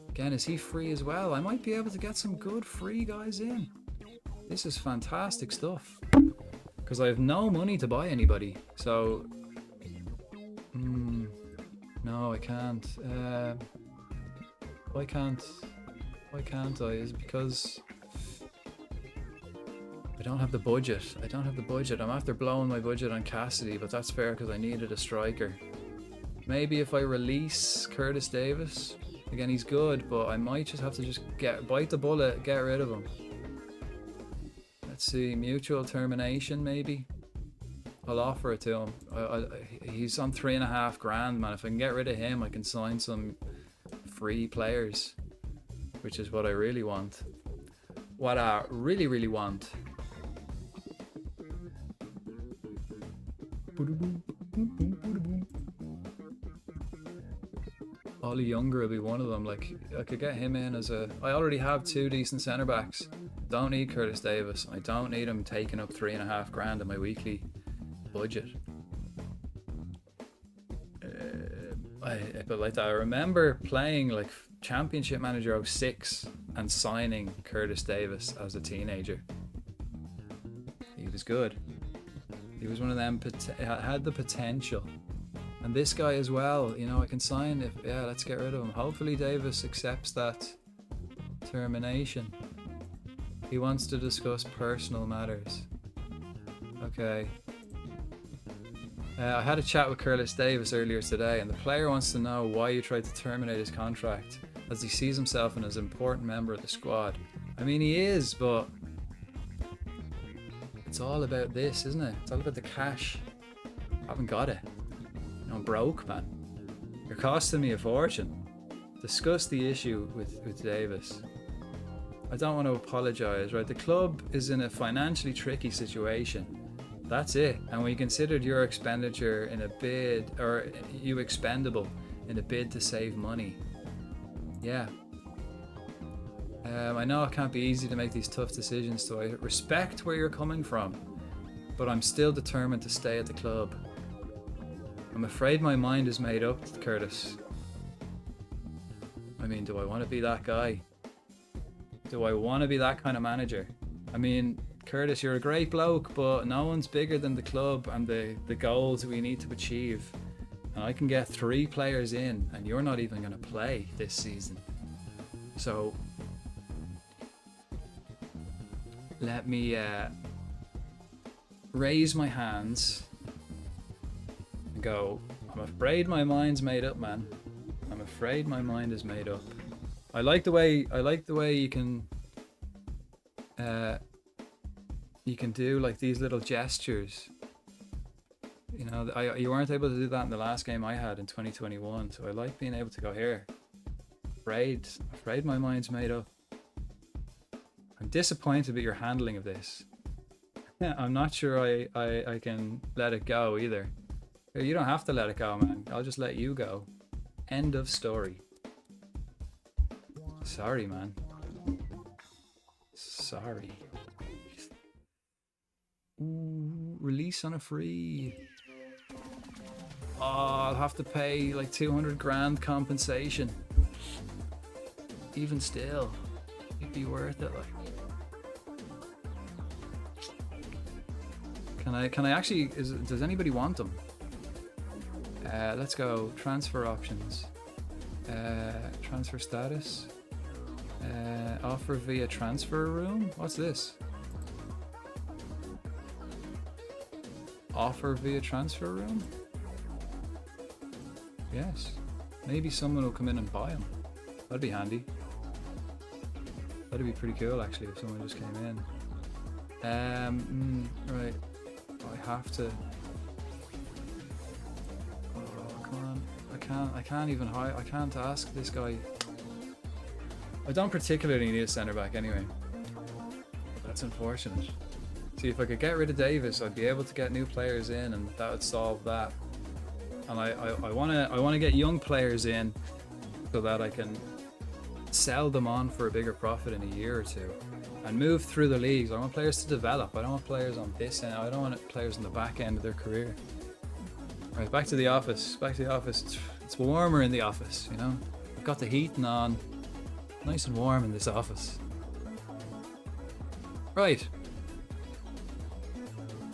Again, is he free as well? I might be able to get some good free guys in. This is fantastic stuff. Because I have no money to buy anybody. So... no, I can't. Why can't I? Is it because... I don't have the budget. I'm after blowing my budget on Cassidy, but that's fair because I needed a striker. Maybe if I release Curtis Davis... Again, he's good, but I might just have to bite the bullet, get rid of him. Let's see, mutual termination maybe. I'll offer it to him. He's on $3,500, man. If I can get rid of him, I can sign some free players, which is what I really want. What I really, really want. Ollie Younger will be one of them. Like, I could get him in as a... I already have 2 decent centre backs. Don't need Curtis Davis. I don't need him taking up $3,500 in my weekly budget. But like that, I remember playing like Championship Manager 06 and signing Curtis Davis as a teenager. He was good. He was one of them. Had the potential. And this guy as well, you know, I can sign if, yeah, let's get rid of him. Hopefully Davis accepts that termination. He wants to discuss personal matters. Okay. I had a chat with Curtis Davis earlier today, and the player wants to know why you tried to terminate his contract, as he sees himself as an important member of the squad. I mean, he is, but it's all about this, isn't it? It's all about the cash. I haven't got it. I'm broke, man. You're costing me a fortune. Discuss the issue with Davis. I don't want to apologise, right? The club is in a financially tricky situation. That's it. And we considered your expenditure in a bid, or you expendable in a bid to save money. Yeah. I know it can't be easy to make these tough decisions, so I respect where you're coming from, but I'm still determined to stay at the club. I'm afraid my mind is made up, Curtis. I mean, do I want to be that guy? Do I want to be that kind of manager? I mean, Curtis, you're a great bloke, but no one's bigger than the club and the goals we need to achieve. And I can get 3 players in, and you're not even going to play this season. So, let me raise my hands and go, I'm afraid my mind's made up, man. I'm afraid my mind is made up. I like the way you can do like these little gestures. You know, you weren't able to do that in the last game I had in 2021, so I like being able to go here. Afraid my mind's made up. I'm disappointed with your handling of this. Yeah, I'm not sure I can let it go either. You don't have to let it go, man. I'll just let you go. End of story. Sorry, man. Sorry. Ooh, release on a free. Oh, I'll have to pay like 200 grand compensation. Even still, it'd be worth it. Like, can I actually? Does anybody want them? Let's go transfer options. Transfer status. Offer via transfer room. What's this? Offer via transfer room? Yes. Maybe someone will come in and buy them. That'd be handy. That'd be pretty cool actually if someone just came in. Right. I have to. Oh, come on. I can't even hide. I can't ask this guy. I don't particularly need a centre back anyway. That's unfortunate. See, if I could get rid of Davis, I'd be able to get new players in, and that would solve that. And I wanna get young players in so that I can sell them on for a bigger profit in a year or two, and move through the leagues. I want players to develop. I don't want players on this end. I don't want players on the back end of their career. Right, back to the office. Back to the office. It's warmer in the office, you know. I've got the heating on. Nice and warm in this office. Right.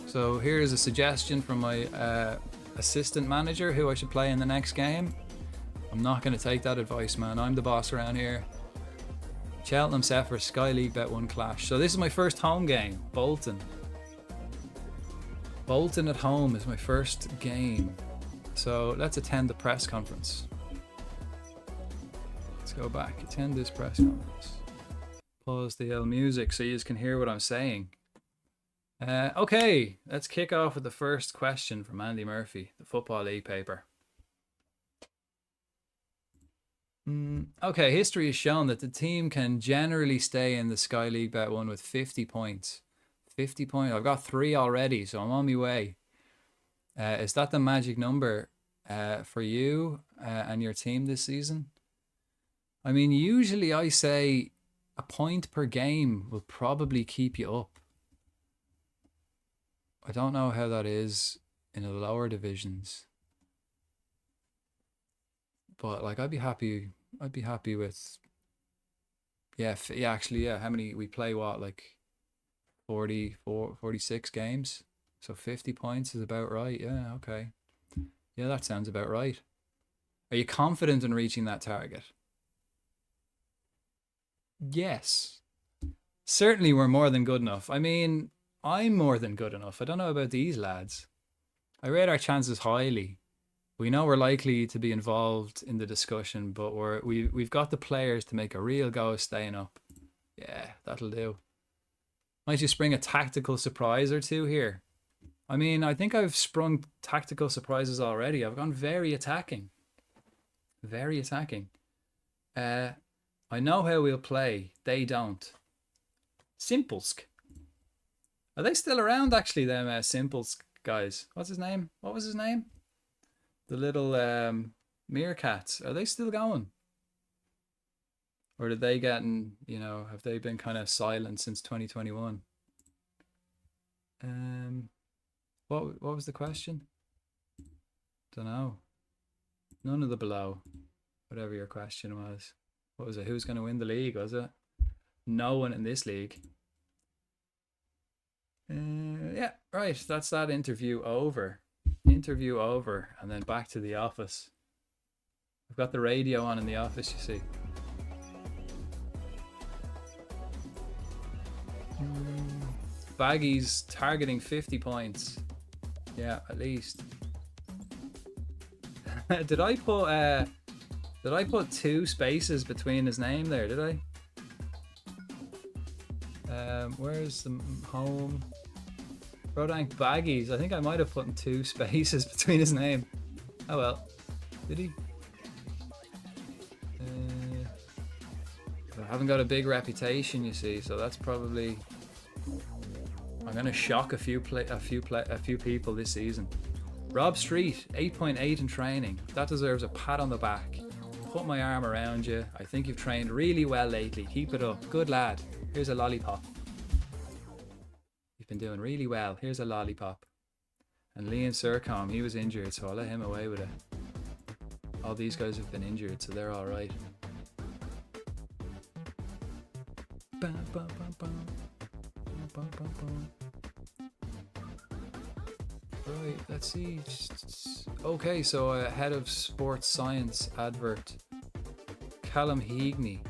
So here's a suggestion from my assistant manager who I should play in the next game. I'm not going to take that advice, man. I'm the boss around here. Cheltenham set for Sky League Bet 1 clash. So this is my first home game. Bolton. Bolton at home is my first game. So let's attend the press conference. Let's go back. Attend this press conference. Pause the L music so you can hear what I'm saying. Okay, let's kick off with the first question from Andy Murphy, the Football League paper. Okay, history has shown that the team can generally stay in the Sky League Bet 1 with 50 points. 50 points. I've got 3 already, so I'm on my way. Is that the magic number for you and your team this season? I mean, usually I say a point per game will probably keep you up. I don't know how that is in the lower divisions, but like I'd be happy with how many we play, what, like 46 games, so 50 points is about right. Yeah, okay, yeah, that sounds about right. Are you confident in reaching that target? Yes. Certainly we're more than good enough. I mean, I'm more than good enough. I don't know about these lads. I rate our chances highly. We know we're likely to be involved in the discussion, but we've got the players to make a real go of staying up. Yeah, that'll do. Might you spring a tactical surprise or two here? I mean, I think I've sprung tactical surprises already. I've gone very attacking. Very attacking. I know how we'll play. They don't. Simplesk. Are they still around, actually, them Simplesk guys? What's his name? What was his name? The little meerkats. Are they still going? Or did they get have they been kind of silent since 2021? What was the question? Don't know. None of the below. Whatever your question was. What was it? Who's going to win the league, was it? No one in this league. Yeah, right. That's that interview over. Interview over, and then back to the office. I've got the radio on in the office, you see. Baggy's targeting 50 points. Yeah, at least. Did I put 2 spaces between his name there, did I? Where's the home? Rodank Baggies. I think I might have put 2 spaces between his name. Oh well. Did he? I haven't got a big reputation, you see, so that's probably. I'm gonna shock a few people this season. Rob Street, 8.8 in training. That deserves a pat on the back. Put my arm around you. I think you've trained really well lately. Keep it up. Good lad. Here's a lollipop. You've been doing really well. Here's a lollipop. And Liam Surcom, he was injured, so I'll let him away with it. All these guys have been injured, so they're all right. Right, let's see. Okay, so head of sports science advert. Callum Heagney.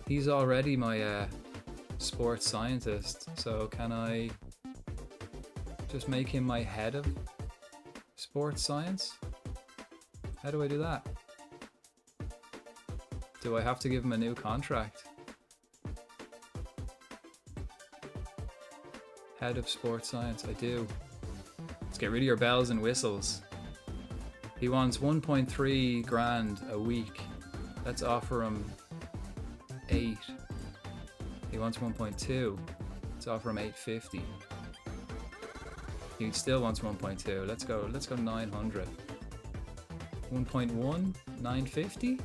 He's already my sports scientist, so can I just make him my head of sports science? How do I do that? Do I have to give him a new contract? Head of sports science, I do. Let's get rid of your bells and whistles. He wants 1.3 grand a week. Let's offer him 8. He wants 1.2. Let's offer him 850. He still wants 1.2. Let's go 900. 1.1, 950?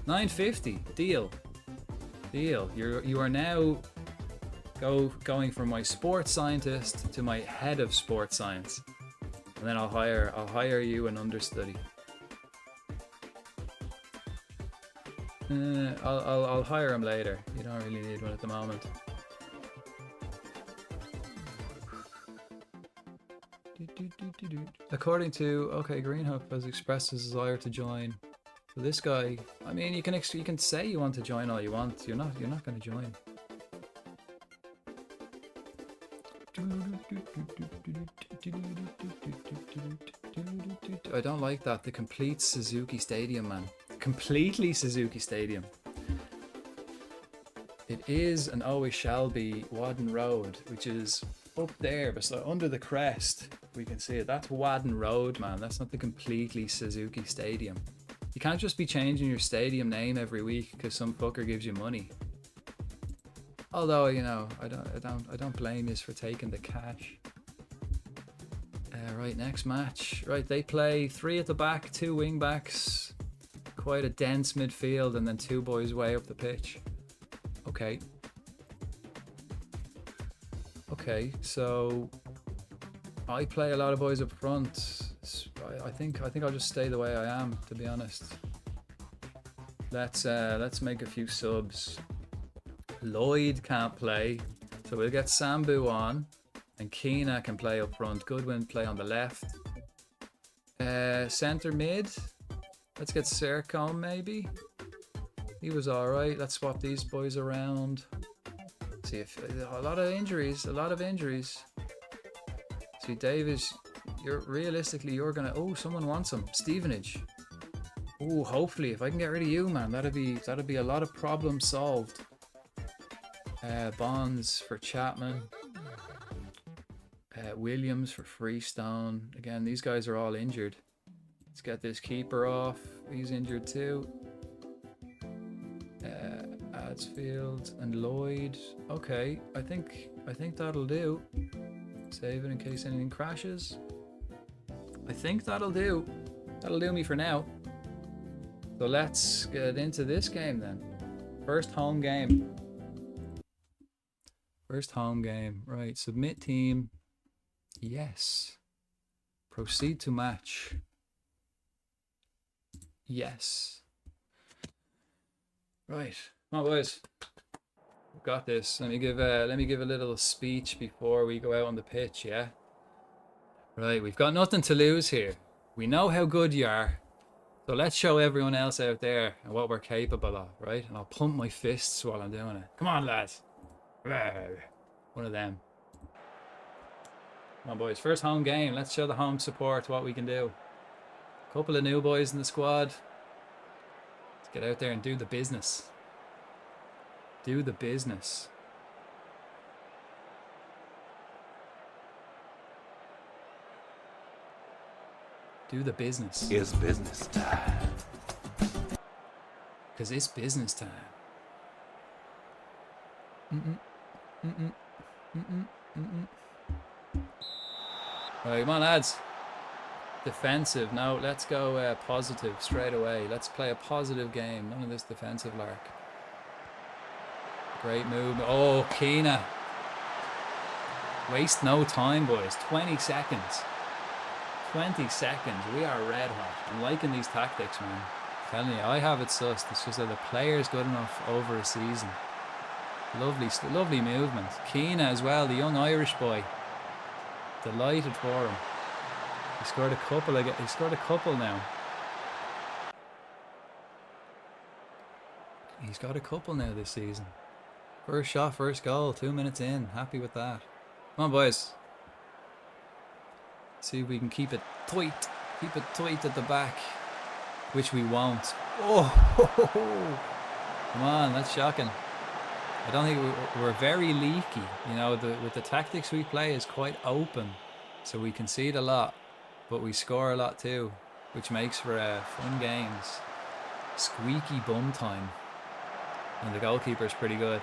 950. Deal. You are now going from my sports scientist to my head of sports science, and then I'll hire you an understudy. I'll hire him later. You don't really need one at the moment. According to Greenhook has expressed his desire to join. So this guy, I mean, you can say you want to join all you want. You're not going to join. I don't like that. The complete Suzuki Stadium, man. Completely Suzuki Stadium. It is and always shall be Wadden Road, which is up there, but so under the crest we can see it. That's Wadden Road, man. That's not the completely Suzuki Stadium. You can't just be changing your stadium name every week because some fucker gives you money. Although, you know, I don't blame you for taking the cash. Right, next match. Right, they play 3 at the back, 2 wing backs, quite a dense midfield, and then 2 boys way up the pitch. Okay. Okay, so I play a lot of boys up front. I think I'll just stay the way I am, to be honest. Let's make a few subs. Lloyd can't play, so we'll get Sambu on, and Keena can play up front. Goodwin play on the left. Centre mid. Let's get Sercom maybe. He was alright. Let's swap these boys around. See, if a lot of injuries, See, Davis, you're gonna. Oh, someone wants him. Stevenage. Oh, hopefully, if I can get rid of you, man, that'd be a lot of problems solved. Bonds for Chapman. Williams for Freestone. Again, these guys are all injured. Let's get this keeper off. He's injured too. Adsfield and Lloyd. Okay, I think that'll do. Save it in case anything crashes. I think that'll do. That'll do me for now. So let's get into this game then. First home game. Right, submit team. Yes. Proceed to match. Yes. Right. Come on, boys. We've got this. Let me give a little speech before we go out on the pitch, yeah? Right, we've got nothing to lose here. We know how good you are. So let's show everyone else out there what we're capable of, right? And I'll pump my fists while I'm doing it. Come on, lads. One of them. Come on, boys. First home game. Let's show the home support what we can do. Couple of new boys in the squad. Let's get out there and do the business. Do the business. Do the business. It's business time. Because it's business time. Right, come on, lads. Defensive. Now let's go positive straight away. Let's play a positive game. None of this defensive lark. Great move. Oh, Keena. Waste no time, boys. 20 seconds. 20 seconds. We are red hot. I'm liking these tactics, man. I'm telling you, I have it sussed. It's just that the player's good enough over a season. Lovely movement. Keena as well, the young Irish boy. Delighted for him. He scored a couple again. He scored a couple now. He's got a couple now this season. First shot, first goal, 2 minutes in. Happy with that. Come on, boys. See if we can keep it tight. Keep it tight at the back. Which we won't. Oh! Come on, that's shocking. I don't think we're very leaky. You know, with the tactics we play is quite open. So we concede a lot. But we score a lot too. Which makes for fun games. Squeaky bum time. And the goalkeeper's pretty good.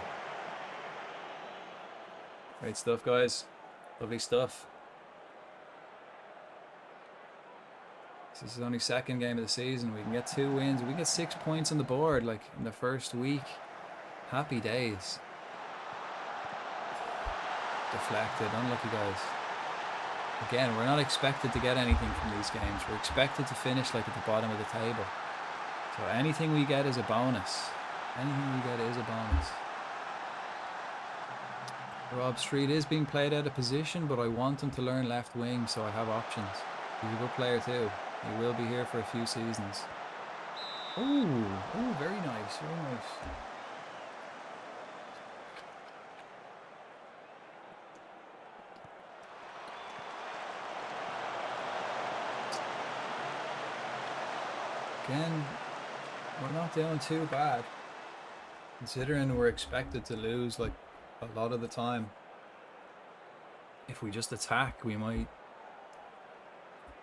Great stuff, guys. Lovely stuff. This is only second game of the season. We can get 2 wins. We can get 6 points on the board, like in the first week. Happy days. Deflected. Unlucky, guys. Again, we're not expected to get anything from these games. We're expected to finish like at the bottom of the table. So anything we get is a bonus. Anything we get is a bonus. Rob Street is being played out of position, but I want him to learn left wing, so I have options. He's a good player too. He will be here for a few seasons. Oh, very nice, very nice. Again, we're not doing too bad, considering we're expected to lose like a lot of the time. If we just attack, we might,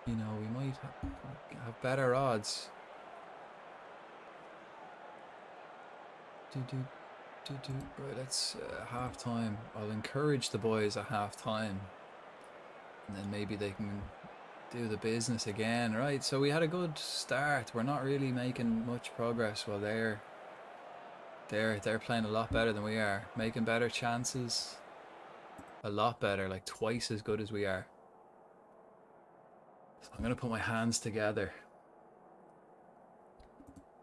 you know, we might have better odds. Right, that's half time. I'll encourage the boys at half time, and then maybe they can do the business again. Right, so we had a good start. We're not really making much progress while they're playing a lot better than we are, making better chances, a lot better, like twice as good as we are. So I'm gonna put my hands together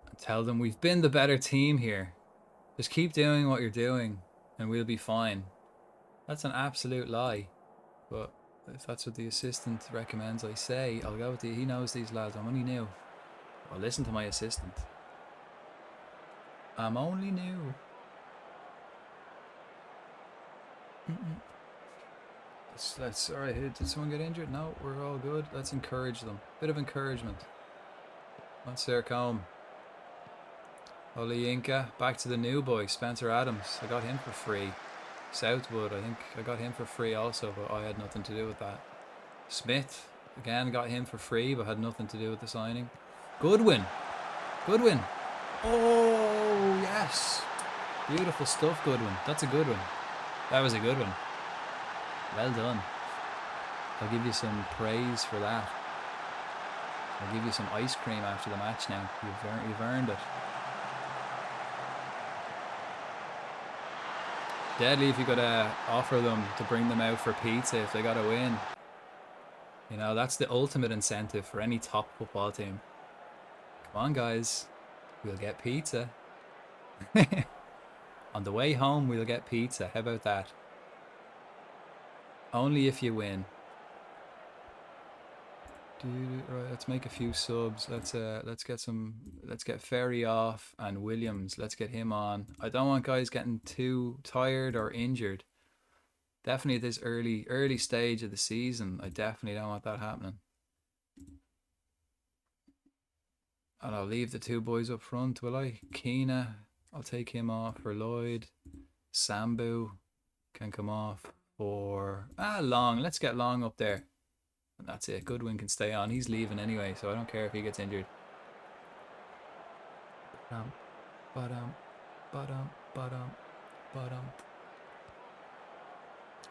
and tell them we've been the better team here. Just keep doing what you're doing and we'll be fine. That's an absolute lie, but if that's what the assistant recommends I say, I'll go with he knows these lads. I'm only new. I'll listen to my assistant. I'm only new. Let's all right. Did someone get injured? No, we're all good. Let's encourage them. Bit of encouragement. That's their comb. Oli Inca. Back to the new boy, Spencer Adams. I got him for free. Southwood, I think I got him for free also, but I had nothing to do with that. Smith, again, got him for free, but had nothing to do with the signing. Goodwin. Goodwin. Oh, yes. Beautiful stuff, Goodwin. That's a good one. That was a good one. Well done. I'll give you some praise for that. I'll give you some ice cream after the match now. You've earned it. Deadly if you could offer them to bring them out for pizza if they got a win. You know, that's the ultimate incentive for any top football team. Come on, guys. We'll get pizza. On the way home, we'll get pizza. How about that? Only if you win. Right, let's make a few subs. Let's get Ferry off and Williams. Let's get him on. I don't want guys getting too tired or injured. Definitely at this early stage of the season, I definitely don't want that happening. And I'll leave the two boys up front, will I? Keena, I'll take him off for Lloyd. Sambu can come off for Long. Let's get Long up there. And that's it. Goodwin can stay on. He's leaving anyway, so I don't care if he gets injured.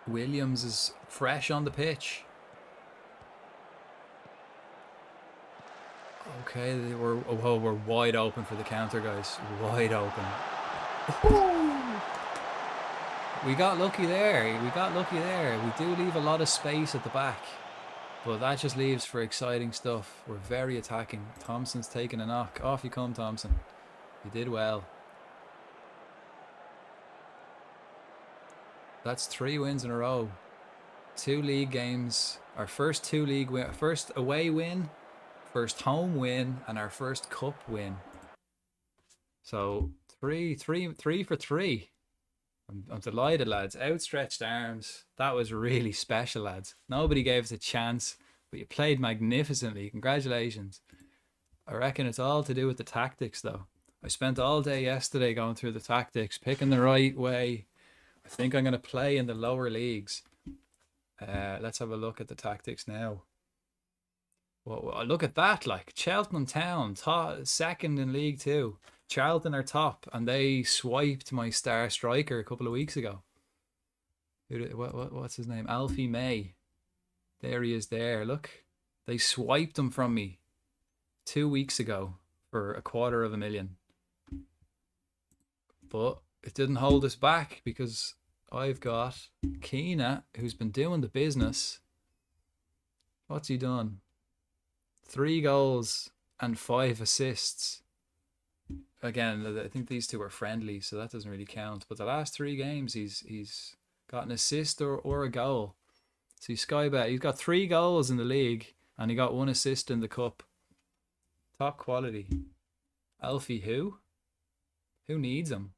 Williams is fresh on the pitch. Okay, we're wide open for the counter, guys. Wide open. We got lucky there. We do leave a lot of space at the back. But that just leaves for exciting stuff. We're very attacking. Thompson's taking a knock. Off you come, Thompson. You did well. That's 3 wins in a row. 2 league games. Our first 2 league win. First away win. First home win. And our first cup win. So 3 for 3. I'm delighted, lads. Outstretched arms. That was really special, lads. Nobody gave us a chance, but you played magnificently. Congratulations. I reckon it's all to do with the tactics, though. I spent all day yesterday going through the tactics, picking the right way. I think I'm going to play in the lower leagues. Let's have a look at the tactics now. Well, look at that, like Cheltenham Town, second in League 2. Charlton are top, and they swiped my star striker a couple of weeks ago. What's his name? Alfie May. There he is there. Look, they swiped him from me 2 weeks ago for $250,000. But it didn't hold us back because I've got Keena, who's been doing the business. What's he done? 3 goals and 5 assists. Again, I think these two are friendly, so that doesn't really count. But the last 3 games, he's got an assist or a goal. So he's Sky Bet. He's got 3 goals in the league, and he got 1 assist in the cup. Top quality. Alfie who? Who needs him?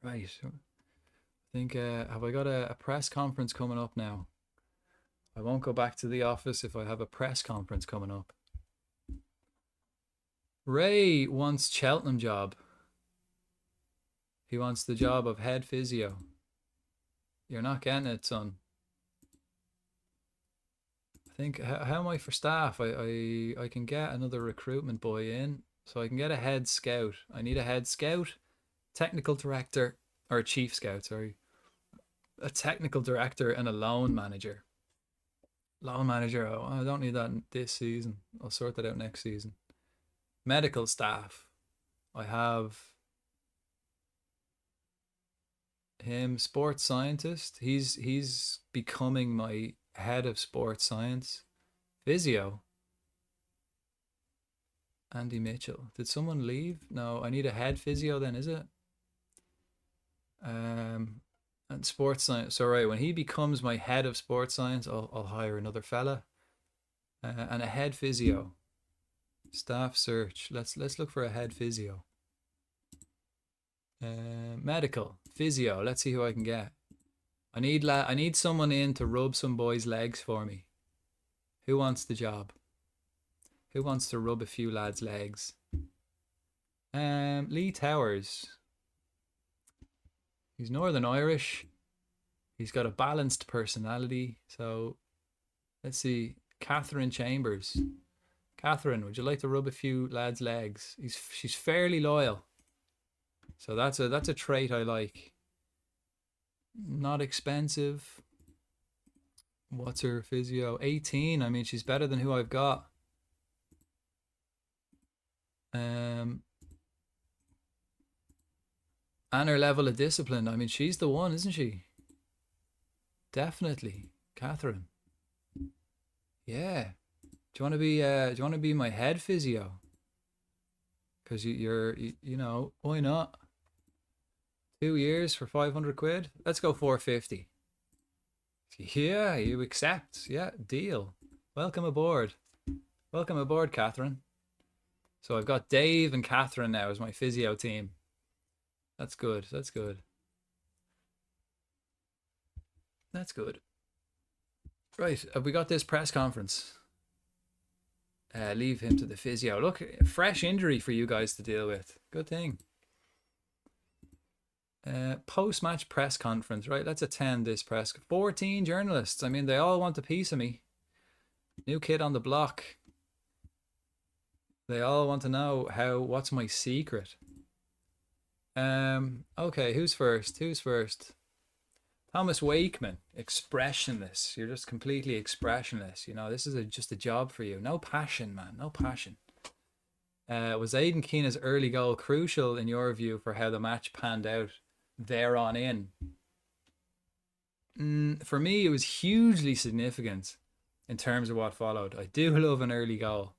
Right. I think, have I got a press conference coming up now? I won't go back to the office if I have a press conference coming up. Ray wants Cheltenham job. He wants the job of head physio. You're not getting it, son. I think, how am I for staff? I can get another recruitment boy in. So I can get a head scout. I need a head scout, technical director, or a chief scout, sorry. A technical director and a loan manager. Loan manager, oh, I don't need that this season. I'll sort that out next season. Medical staff. I have him, sports scientist. He's becoming my head of sports science. Physio. Andy Mitchell. Did someone leave? No, I need a head physio then, is it? And sports science. So right, when he becomes my head of sports science, I'll hire another fella. And a head physio. Staff search. Let's look for a head physio. Medical physio. Let's see who I can get. I need someone in to rub some boys' legs for me. Who wants the job? Who wants to rub a few lads' legs? Lee Towers. He's Northern Irish. He's got a balanced personality. So let's see. Catherine Chambers. Catherine, would you like to rub a few lads' legs? She's fairly loyal. So that's a trait I like. Not expensive. What's her physio? 18. I mean, she's better than who I've got. And her level of discipline. I mean, she's the one, isn't she? Definitely, Catherine. Yeah. Do you want to be? Do you want to be my head physio? Because you know, why not? 2 years for 500 quid. Let's go 450. Yeah, you accept. Yeah, deal. Welcome aboard. Welcome aboard, Catherine. So I've got Dave and Catherine now as my physio team. That's good. That's good. That's good. Right, have we got this press conference? Leave him to the physio. Look, fresh injury for you guys to deal with. Good thing. Post-match press conference. Right, let's attend this press. 14 journalists. I mean, they all want a piece of me. New kid on the block. They all want to know what's my secret. Okay, who's first? Who's first? Thomas Wakeman, expressionless. You're just completely expressionless. You know, this is just a job for you. No passion, man. No passion. Was Aidan Keena's early goal crucial in your view for how the match panned out there on in? For me, it was hugely significant in terms of what followed. I do love an early goal.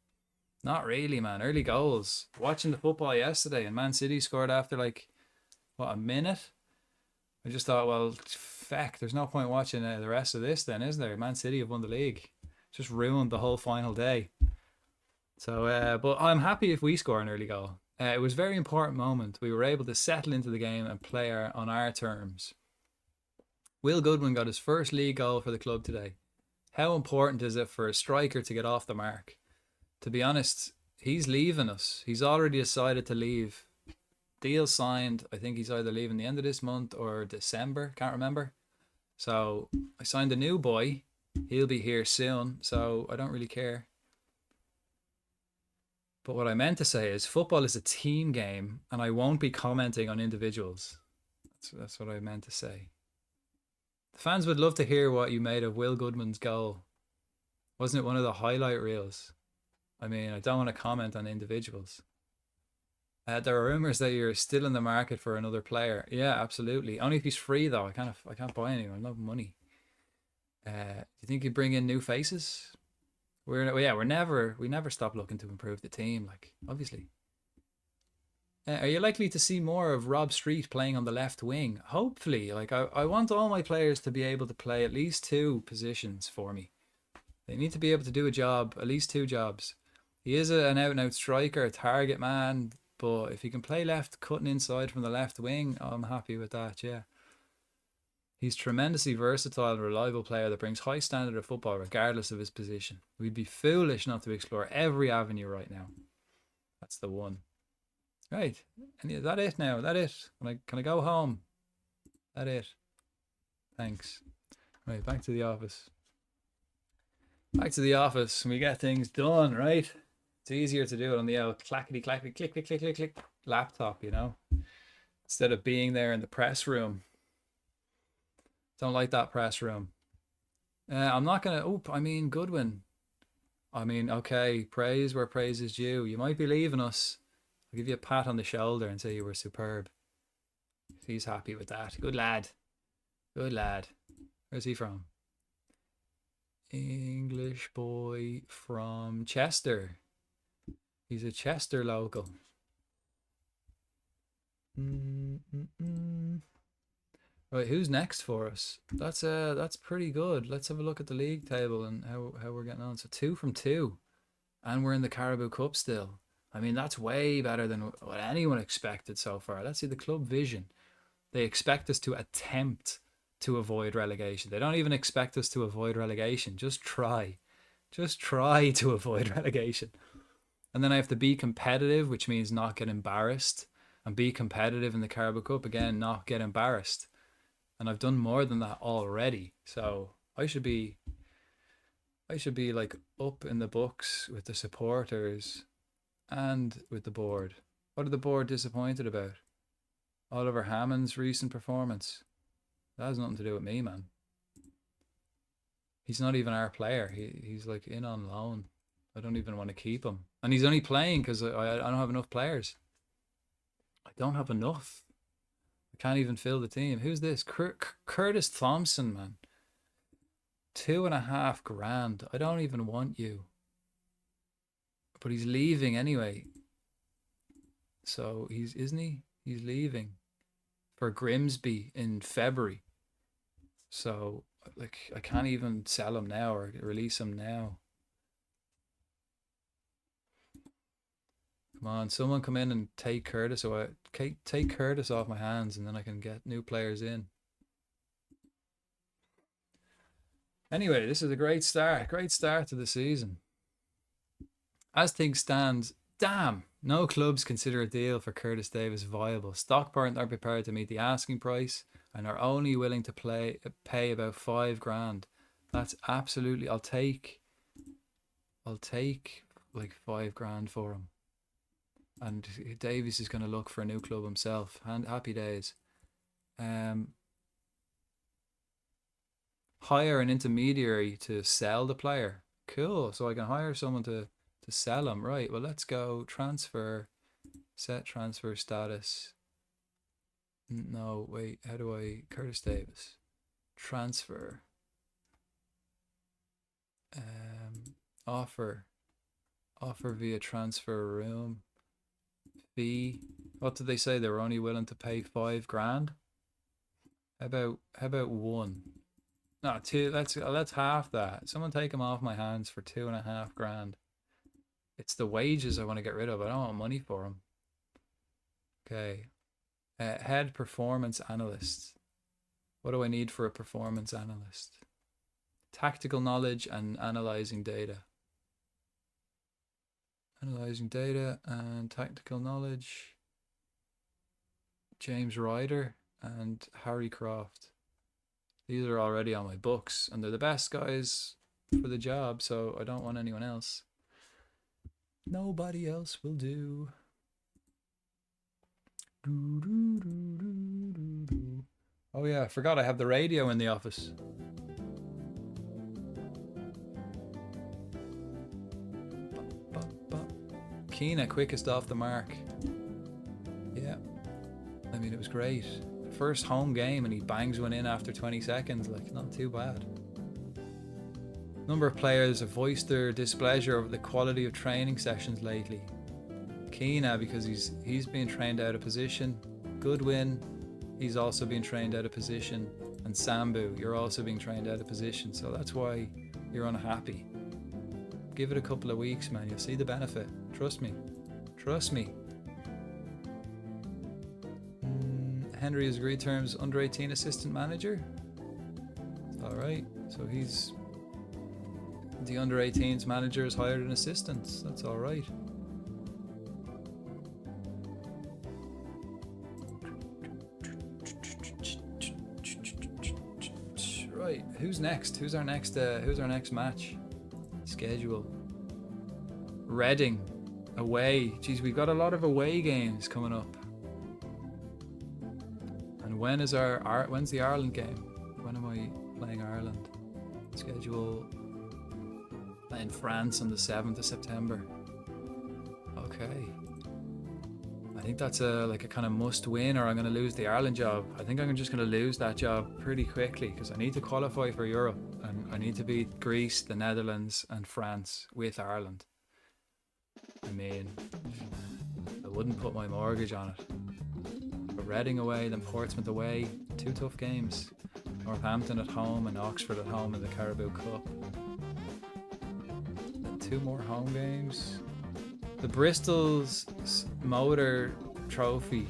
Not really, man. Early goals. Watching the football yesterday and Man City scored after like, what, a minute? I just thought, well, feck, there's no point watching the rest of this then, is there? Man City have won the league. Just ruined the whole final day. So, but I'm happy if we score an early goal. It was a very important moment. We were able to settle into the game and play on our terms. Will Goodwin got his first league goal for the club today. How important is it for a striker to get off the mark? To be honest, he's leaving us. He's already decided to leave. Deal signed. I think he's either leaving the end of this month or December. Can't remember. So I signed a new boy. He'll be here soon. So I don't really care. But what I meant to say is football is a team game and I won't be commenting on individuals. That's what I meant to say. The fans would love to hear what you made of Will Goodman's goal. Wasn't it one of the highlight reels? I mean, I don't want to comment on individuals. There are rumors that you're still in the market for another player. Yeah, absolutely. Only if he's free though. I can't buy anyone. No money. Do you think you bring in new faces? We never stop looking to improve the team. Like obviously. Are you likely to see more of Rob Street playing on the left wing? Hopefully. Like I want all my players to be able to play at least 2 positions for me. They need to be able to do a job, at least 2 jobs. He is an out-and-out striker, a target man. But if he can play left, cutting inside from the left wing, I'm happy with that, yeah. He's tremendously versatile and reliable player that brings high standard of football regardless of his position. We'd be foolish not to explore every avenue right now. That's the one. Right. And is that it now? That it? Can I go home? That it? Thanks. Right, back to the office. Back to the office and we get things done, right? It's easier to do it on the old clackety clackety click click click click click laptop, you know, instead of being there in the press room. Don't like that press room. I'm not gonna. Oh, I mean Goodwin. I mean, okay, praise where praise is due. You might be leaving us. I'll give you a pat on the shoulder and say you were superb. He's happy with that. Good lad. Good lad. Where's he from? English boy from Chester. He's a Chester local. Right, who's next for us? That's pretty good. Let's have a look at the league table and how we're getting on. So 2 from 2, and we're in the Carabao Cup still. I mean, that's way better than what anyone expected so far. Let's see the club vision. They expect us to attempt to avoid relegation. They don't even expect us to avoid relegation. Just try. Just try to avoid relegation. And then I have to be competitive, which means not get embarrassed. And be competitive in the Carabao Cup again, not get embarrassed. And I've done more than that already. So I should be like up in the books with the supporters and with the board. What are the board disappointed about? Oliver Hammond's recent performance. That has nothing to do with me, man. He's not even our player. He's like in on loan. I don't even want to keep him. And he's only playing because I don't have enough players. I don't have enough. I can't even fill the team. Who's this? Curtis Thompson, man. 2.5 grand. I don't even want you. But he's leaving anyway. So isn't he? He's leaving for Grimsby in February. So like I can't even sell him now or release him now. Come on, someone come in and take Curtis away. Take Curtis off my hands, and then I can get new players in. Anyway, this is a great start. Great start to the season. As things stand, damn, no clubs consider a deal for Curtis Davis viable. Stockport aren't prepared to meet the asking price and are only willing to pay about 5 grand. That's absolutely. I'll take like 5 grand for him. And Davies is going to look for a new club himself. Happy days. Hire an intermediary to sell the player. Cool. So I can hire someone to sell him. Right. Well, let's go transfer. Set transfer status. No, wait. How do I... Curtis Davis. Transfer. Offer via transfer room. Fee. What did they say? They were only willing to pay 5 grand. How about 1? No, 2. Let's half that. Someone take him off my hands for 2.5 grand. It's the wages I want to get rid of. I don't want money for him. Okay. Head performance analyst. What do I need for a performance analyst? Tactical knowledge and analyzing data. Analyzing data and tactical knowledge. James Ryder and Harry Croft. These are already on my books and they're the best guys for the job, so I don't want anyone else. Nobody else will do. Oh yeah, I forgot I have the radio in the office. Keena, quickest off the mark. Yeah. I mean, it was great. First home game and he bangs one in after 20 seconds. Like, not too bad. Number of players have voiced their displeasure over the quality of training sessions lately. Keena, because he's being trained out of position. Goodwin, he's also being trained out of position. And Sambu, you're also being trained out of position. So that's why you're unhappy. Give it a couple of weeks, man. You'll see the benefit. Trust me. Trust me. Henry has agreed terms under 18 assistant manager. Alright. So he's... The under 18s manager has hired an assistant. That's alright. Right. Who's next? Who's our next match? Schedule. Reading. Away. Geez, we've got a lot of away games coming up. And when's the Ireland game? When am I playing Ireland? Schedule. Playing France on the 7th of September. Okay. I think that's a kind of must win or I'm going to lose the Ireland job. I think I'm just going to lose that job pretty quickly because I need to qualify for Europe and I need to beat Greece, the Netherlands and France with Ireland. I mean, I wouldn't put my mortgage on it. But Reading away, then Portsmouth away. 2 tough games. Northampton at home and Oxford at home in the Carabao Cup. Then 2 more home games. The Bristol's Motor Trophy.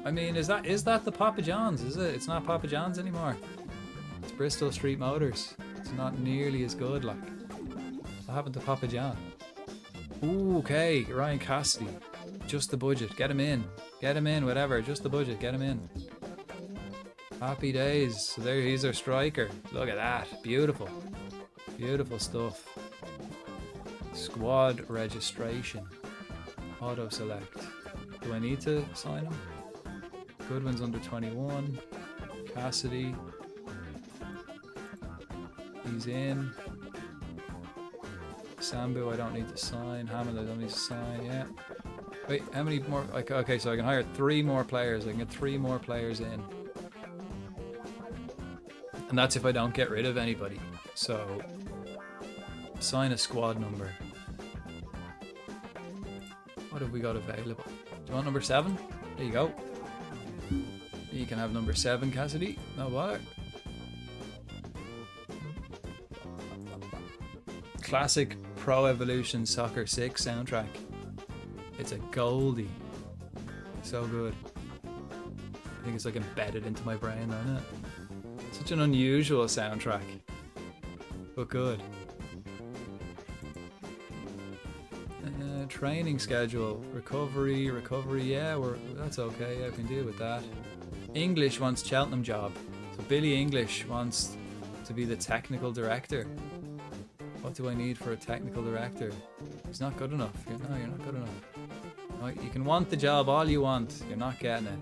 I mean, is that the Papa John's? Is it? It's not Papa John's anymore. Bristol Street Motors. It's not nearly as good, like. What happened to Papa John? Ooh, okay, Ryan Cassidy. Just the budget. Get him in. Get him in, whatever. Just the budget. Get him in. Happy days. So there, he's our striker. Look at that. Beautiful. Beautiful stuff. Squad registration. Auto select. Do I need to sign him? Goodwin's under 21. Cassidy. He's in. Sambu I don't need to sign. Hammond I don't need to sign. Yeah. Wait, how many more? Okay, so I can hire 3 more players. I can get 3 more players in. And that's if I don't get rid of anybody. So, sign a squad number. What have we got available? Do you want number 7? There you go. You can have number 7, Cassidy. No bother. Classic Pro Evolution Soccer 6 soundtrack. It's a goldie. So good. I think it's like embedded into my brain, isn't it? Such an unusual soundtrack, but good. Training schedule, recovery, yeah, that's okay, I can deal with that. English wants Cheltenham job, so Billy English wants to be the technical director. What do I need for a technical director? He's not good enough. No, you're not good enough. Right, you can want the job all you want, you're not getting it.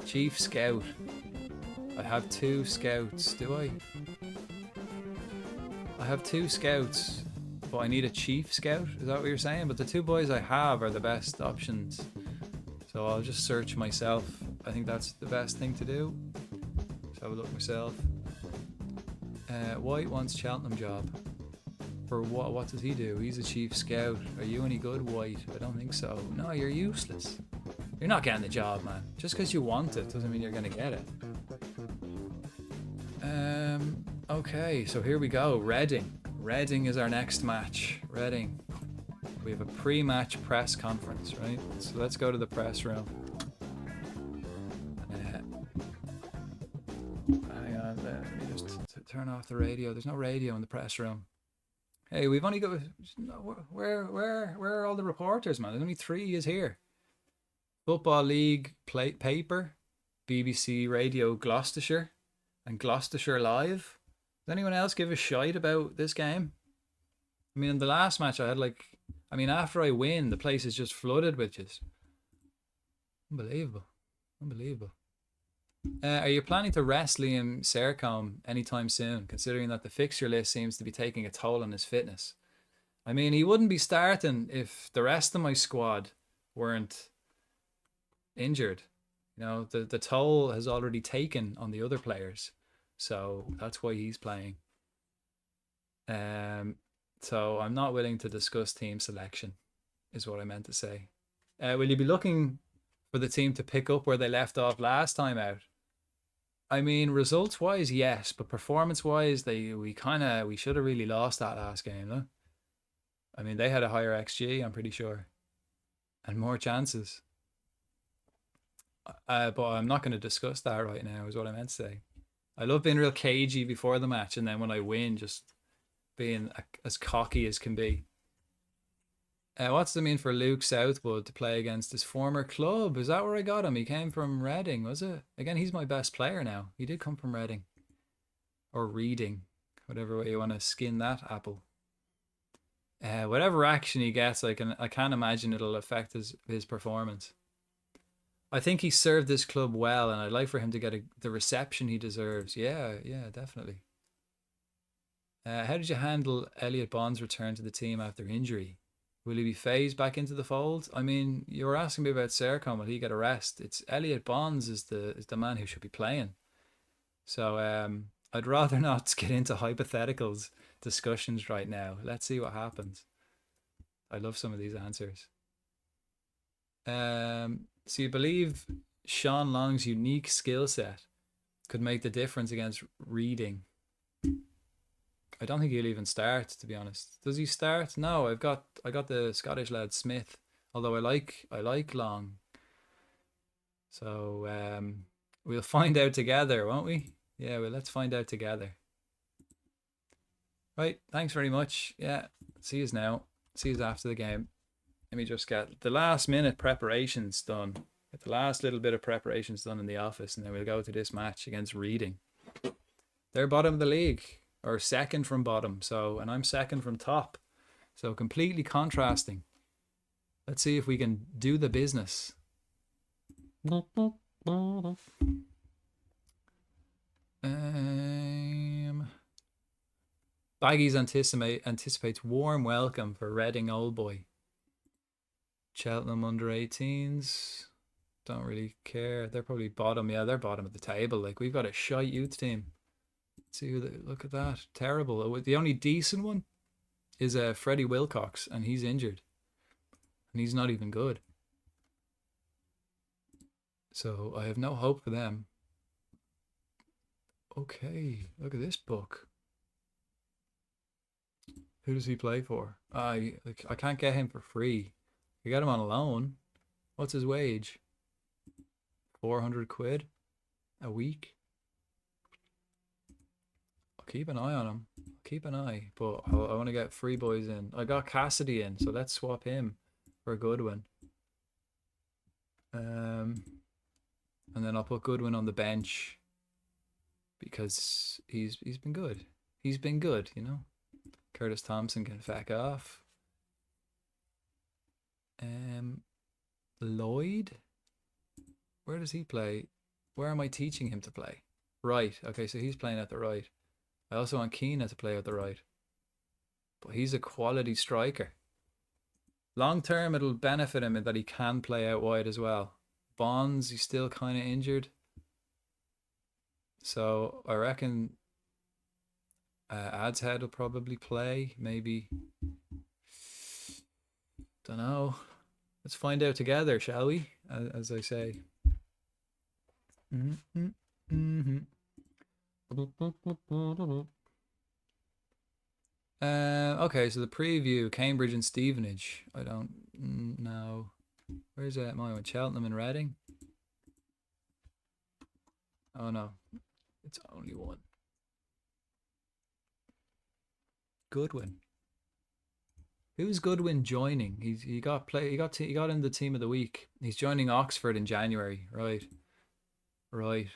Chief Scout. I have 2 scouts, do I? I have 2 scouts, but I need a chief scout, is that what you're saying? But the 2 boys I have are the best options. So I'll just search myself. I think that's the best thing to do. Let's have a look myself. White wants Cheltenham job. For what? What does he do? He's a chief scout. Are you any good, White? I don't think so. No, you're useless. You're not getting the job, man. Just because you want it doesn't mean you're going to get it. Okay, so here we go. Reading. Reading is our next match. Reading. We have a pre-match press conference, right? So let's go to the press room. Hang on, let me just turn off the radio. There's no radio in the press room. Hey, we've only got... Where are all the reporters, man? There's only 3 is here. Football League paper, BBC Radio Gloucestershire, and Gloucestershire Live. Does anyone else give a shite about this game? I mean, in the last match I had after I win, the place is just flooded with just... Unbelievable. Unbelievable. Are you planning to rest Liam Sercombe anytime soon, considering that the fixture list seems to be taking a toll on his fitness? I mean, he wouldn't be starting if the rest of my squad weren't injured. You know, the toll has already taken on the other players. So that's why he's playing. So I'm not willing to discuss team selection, is what I meant to say. Will you be looking for the team to pick up where they left off last time out? I mean, results wise, yes, but performance wise, we should have really lost that last game, though. I mean, they had a higher XG, I'm pretty sure, and more chances. But I'm not going to discuss that right now, is what I meant to say. I love being real cagey before the match, and then when I win, just being as cocky as can be. What's it mean for Luke Southwood to play against his former club? Is that where I got him? He came from Reading, was it? Again, he's my best player now. He did come from Reading. Or Reading. Whatever way you want to skin that apple. Whatever action he gets, I can't imagine it'll affect his performance. I think he served this club well, and I'd like for him to get the reception he deserves. Yeah, definitely. How did you handle Elliot Bond's return to the team after injury? Will he be phased back into the fold? I mean, you were asking me about Sercombe. Will he get a rest? It's Elliot Bonds is the man who should be playing. So I'd rather not get into hypotheticals discussions right now. Let's see what happens. I love some of these answers. So you believe Sean Long's unique skill set could make the difference against Reading? I don't think he'll even start, to be honest. Does he start? No, I got the Scottish lad Smith. Although I like Long. So we'll find out together, won't we? Yeah, well, let's find out together. Right, thanks very much. Yeah, see yous now. See yous after the game. Let me just get the last minute preparations done. Get the last little bit of preparations done in the office, and then we'll go to this match against Reading. They're bottom of the league, or second from bottom. So, and I'm second from top. So completely contrasting. Let's see if we can do the business. Baggies anticipates warm welcome for Reading Old Boy. Cheltenham under 18s. Don't really care. They're probably bottom. Yeah, they're bottom of the table. Like, we've got a shite youth team. Let's see who look at that. Terrible. The only decent one is Freddie Wilcox, and he's injured. And he's not even good. So I have no hope for them. Okay, look at this book. Who does he play for? I can't get him for free. I get him on a loan. What's his wage? 400 quid a week. I'll keep an eye on him. Keep an eye, but I want to get free boys in. I got Cassidy in, so let's swap him for Goodwin. And then I'll put Goodwin on the bench because he's been good. He's been good, you know. Curtis Thompson can feck off. Lloyd, where does he play? Where am I teaching him to play? Right. Okay, so he's playing at the right. I also want Keena to play at the right. But he's a quality striker. Long term, it'll benefit him in that he can play out wide as well. Bonds, he's still kind of injured. So I reckon Adshead will probably play. Maybe. Don't know. Let's find out together, shall we? As I say. Okay, so the preview, Cambridge and Stevenage. I don't know. Where's that? My one? Cheltenham and Reading? Oh no, it's only one. Goodwin. Who's Goodwin joining? He got in the team of the week. He's joining Oxford in January, right? Right.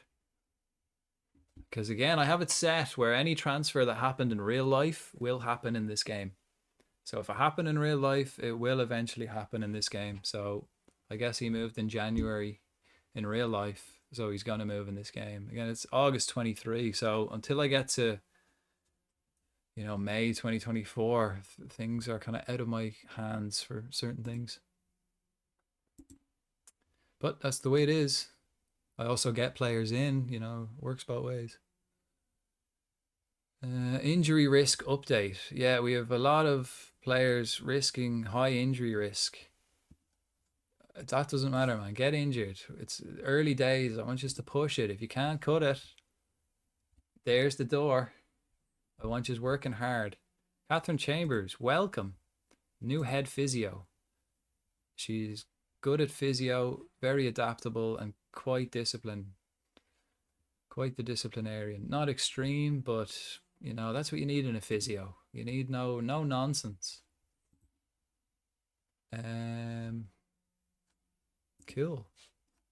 Because again, I have it set where any transfer that happened in real life will happen in this game. So if it happened in real life, it will eventually happen in this game. So I guess he moved in January in real life. So he's going to move in this game. Again, it's August 23. So until I get to, you know, May 2024, things are kind of out of my hands for certain things. But that's the way it is. I also get players in, you know, works both ways. Injury risk update. Yeah, we have a lot of players risking high injury risk. That doesn't matter, man. Get injured. It's early days. I want you to push it. If you can't cut it, there's the door. I want you working hard. Catherine Chambers, welcome. New head physio. She's good at physio, very adaptable, and quite disciplined. Quite the disciplinarian. Not extreme, but you know, that's what you need in a physio. You need no nonsense. Cool.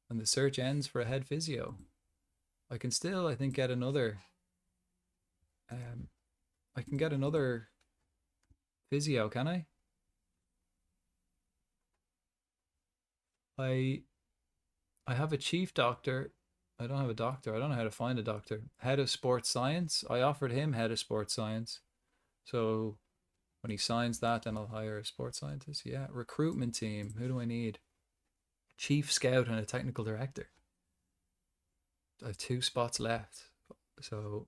And the search ends for a head physio. I can still, I think, get another. I can get another physio, can I? I have a chief doctor. I don't have a doctor. I don't know how to find a doctor. Head of sports science. I offered him head of sports science. So when he signs that, then I'll hire a sports scientist. Yeah. Recruitment team. Who do I need? Chief scout and a technical director. I have 2 spots left. So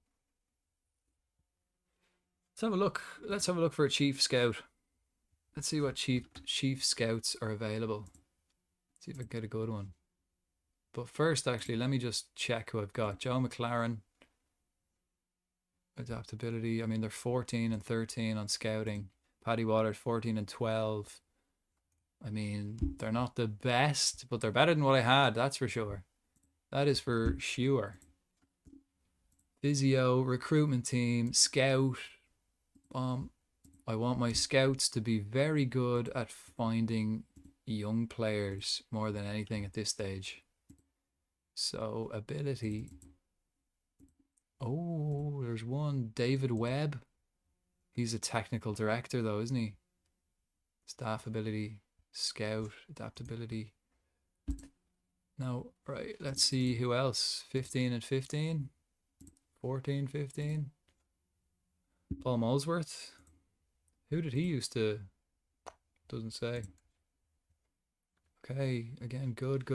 let's have a look. Let's have a look for a chief scout. Let's see what chief scouts are available. Let's see if I can get a good one. But first, actually, let me just check who I've got. Joe McLaren. Adaptability. I mean, they're 14 and 13 on scouting. Paddy Waters, 14 and 12. I mean, they're not the best, but they're better than what I had. That's for sure. That is for sure. Physio, recruitment team, scout. I want my scouts to be very good at finding young players more than anything at this stage. So ability. Oh, there's one. David Webb. He's a technical director though, isn't he? Staff ability, scout, adaptability. No, right, let's see who else. 15 and 15. 14, 15. Paul Molesworth. Who did he used to? Doesn't say. Okay, again, good,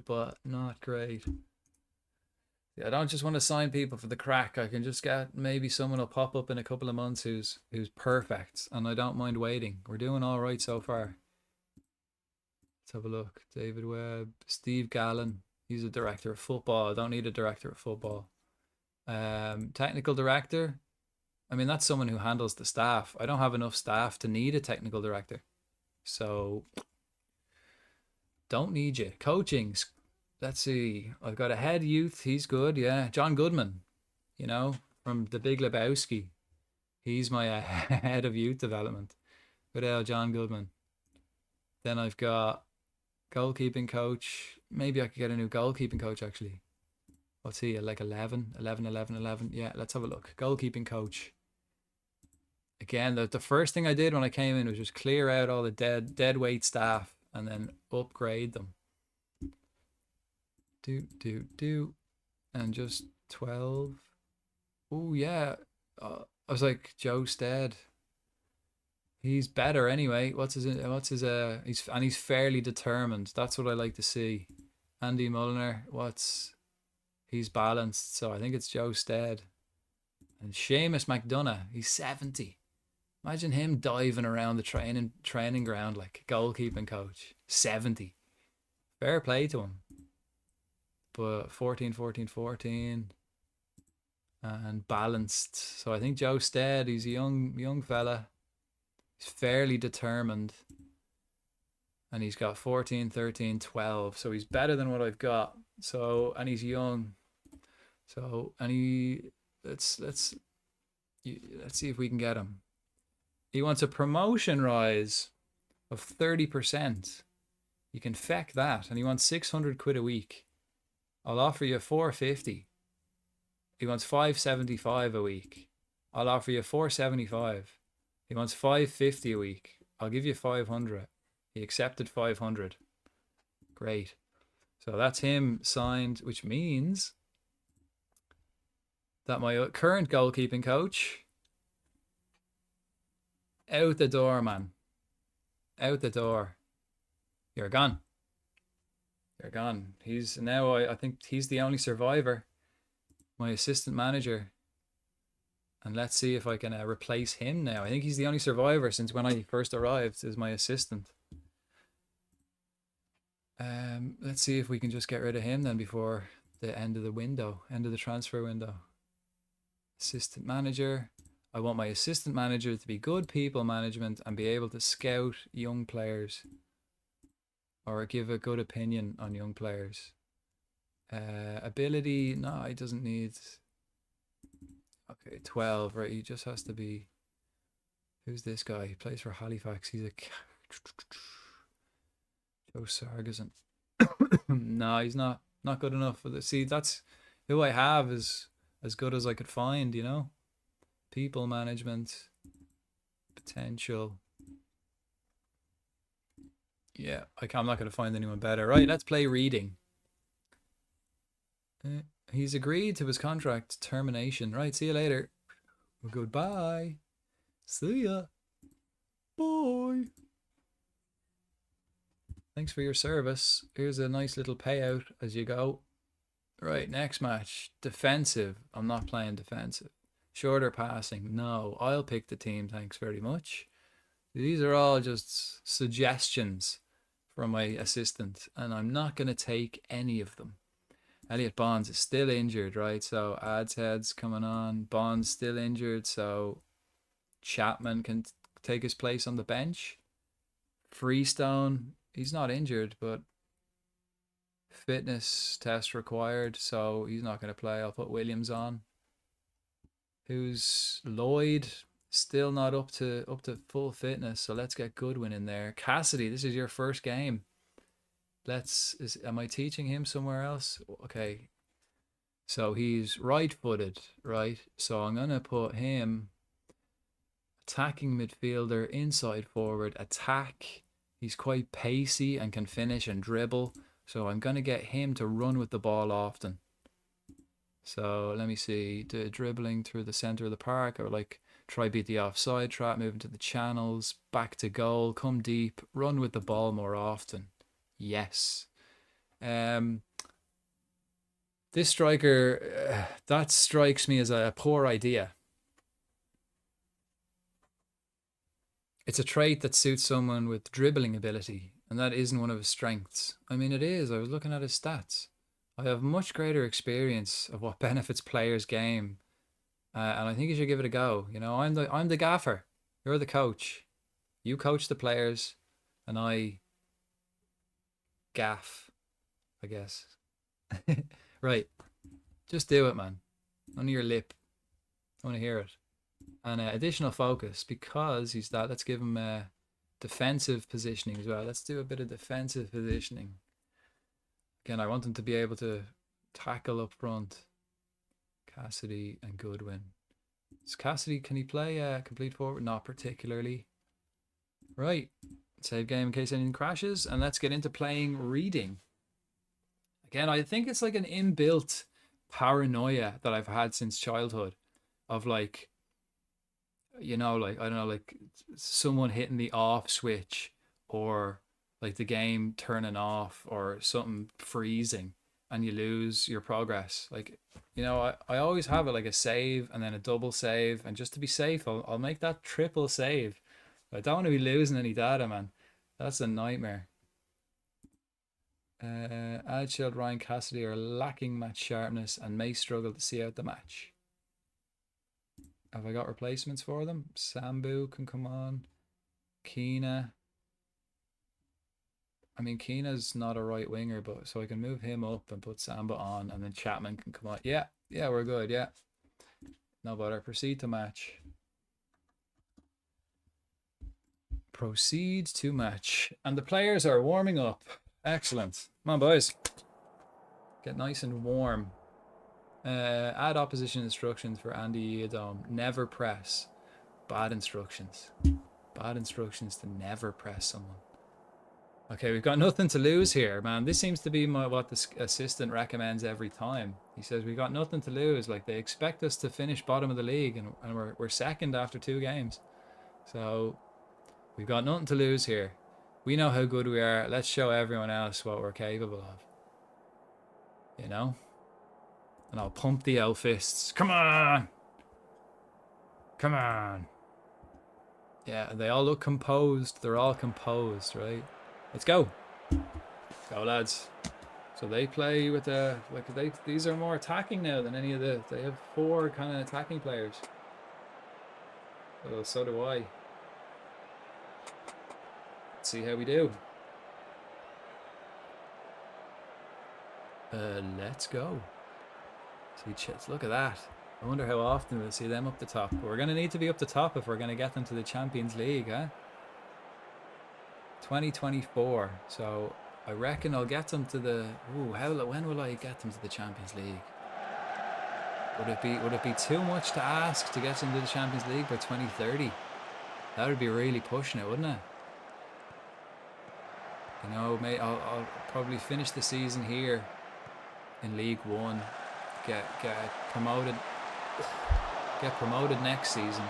but not great. Yeah, I don't just want to sign people for the crack. I can just get maybe someone will pop up in a couple of months who's perfect, and I don't mind waiting. We're doing all right so far. Let's have a look. David Webb, Steve Gallen. He's a director of football. I don't need a director of football. Technical director. I mean, that's someone who handles the staff. I don't have enough staff to need a technical director. So, don't need you. Coaching. Let's see. I've got a head youth. He's good. Yeah. John Goodman, you know, from The Big Lebowski. He's my head of youth development. Good old John Goodman. Then I've got goalkeeping coach. Maybe I could get a new goalkeeping coach actually. What's he? Like 11. Yeah, let's have a look. Goalkeeping coach. Again, the first thing I did when I came in was just clear out all the dead weight staff and then upgrade them. And just 12. Oh yeah. I was like, Joe Stead. He's better anyway. He's fairly determined. That's what I like to see. Andy Mulliner, he's balanced. So I think it's Joe Stead. And Seamus McDonough, he's 70. Imagine him diving around the training ground like goalkeeping coach. 70. Fair play to him. But 14. And balanced. So I think Joe Stead, he's a young fella. He's fairly determined. And he's got 14, 13, 12. So he's better than what I've got. So, and he's young. So, and let's see if we can get him. He wants a promotion rise of 30%. You can feck that. And he wants 600 quid a week. I'll offer you 450. He wants 575 a week. I'll offer you 475. He wants 550 a week. I'll give you 500. He accepted 500. Great. So that's him signed, which means that my current goalkeeping coach, out the door, man. Out the door. You're gone. You're gone. He's now, I think he's the only survivor. My assistant manager. And let's see if I can replace him now. I think he's the only survivor since when I first arrived as my assistant. Let's see if we can just get rid of him then before the end of the transfer window. Assistant manager. I want my assistant manager to be good people management and be able to scout young players or give a good opinion on young players. Ability, no, he doesn't need. Okay, 12, right? He just has to be. Who's this guy? He plays for Halifax. He's a Joe Sargazin. No, he's not good enough for this. See, that's who I have is as good as I could find, you know. People management, potential. Yeah, I'm not going to find anyone better. Right, let's play reading. He's agreed to his contract termination. Right, see you later. Well, goodbye. See ya. Bye. Thanks for your service. Here's a nice little payout as you go. Right, next match. Defensive. I'm not playing defensive. Shorter passing. No, I'll pick the team. Thanks very much. These are all just suggestions from my assistant, and I'm not going to take any of them. Elliot Bonds is still injured, right? So ads heads coming on. Bonds still injured, so Chapman can take his place on the bench. Freestone, he's not injured, but fitness test required, so he's not going to play. I'll put Williams on. Who's Lloyd? Still not up to full fitness. So let's get Goodwin in there. Cassidy, this is your first game. Am I teaching him somewhere else? Okay. So he's right-footed, right? So I'm gonna put him attacking midfielder, inside forward, attack. He's quite pacey and can finish and dribble. So I'm gonna get him to run with the ball often. So let me see, the dribbling through the center of the park, or like try beat the offside trap, move into the channels, back to goal, come deep, run with the ball more often. Yes. This striker, that strikes me as a poor idea. It's a trait that suits someone with dribbling ability, and that isn't one of his strengths. I mean, it is. I was looking at his stats. I have much greater experience of what benefits players' game, and I think you should give it a go. You know, I'm the gaffer. You're the coach. You coach the players, and I gaff, I guess. Right. Just do it, man. Under your lip. I want to hear it. And additional focus, because he's that. Let's give him defensive positioning as well. Let's do a bit of defensive positioning. Again, I want him to be able to tackle up front. Cassidy and Goodwin. So Cassidy, can he play complete forward? Not particularly. Right. Save game in case anything crashes. And let's get into playing reading. Again, I think it's like an inbuilt paranoia that I've had since childhood of like, you know, like, I don't know, like someone hitting the off switch, or like the game turning off, or something freezing and you lose your progress. Like, you know, I always have it like a save and then a double save, and just to be safe, I'll make that triple save. I don't want to be losing any data, man. That's a nightmare. Adshield, Ryan Cassidy are lacking match sharpness and may struggle to see out the match. Have I got replacements for them? Sambu can come on. Keena. I mean, Keena's not a right winger, but so I can move him up and put Samba on, and then Chapman can come on. Yeah, we're good. Yeah. No bother. Proceed to match. Proceed to match. And the players are warming up. Excellent. Come on, boys. Get nice and warm. Add opposition instructions for Andy Adom. Never press. Bad instructions. Bad instructions to never press someone. Okay, we've got nothing to lose here, man. This seems to be what the assistant recommends every time. He says we've got nothing to lose. Like, they expect us to finish bottom of the league, and we're second after 2 games. So we've got nothing to lose here. We know how good we are. Let's show everyone else what we're capable of. You know? And I'll pump the old fists. Come on! Come on! Yeah, they all look composed. They're all composed, right? Let's go. Go, lads. So they play with these are more attacking now than any of they have 4 kind of attacking players. Well, so do I. Let's see how we do. Let's go. See, chits, look at that. I wonder how often we'll see them up the top. But we're going to need to be up the top if we're going to get them to the Champions League, huh? 2024. So I reckon I'll get them to the... Ooh, when will I get them to the Champions League? Would it be too much to ask to get them to the Champions League by 2030? That would be really pushing it, wouldn't it? You know, I'll probably finish the season here in League One, get promoted next season.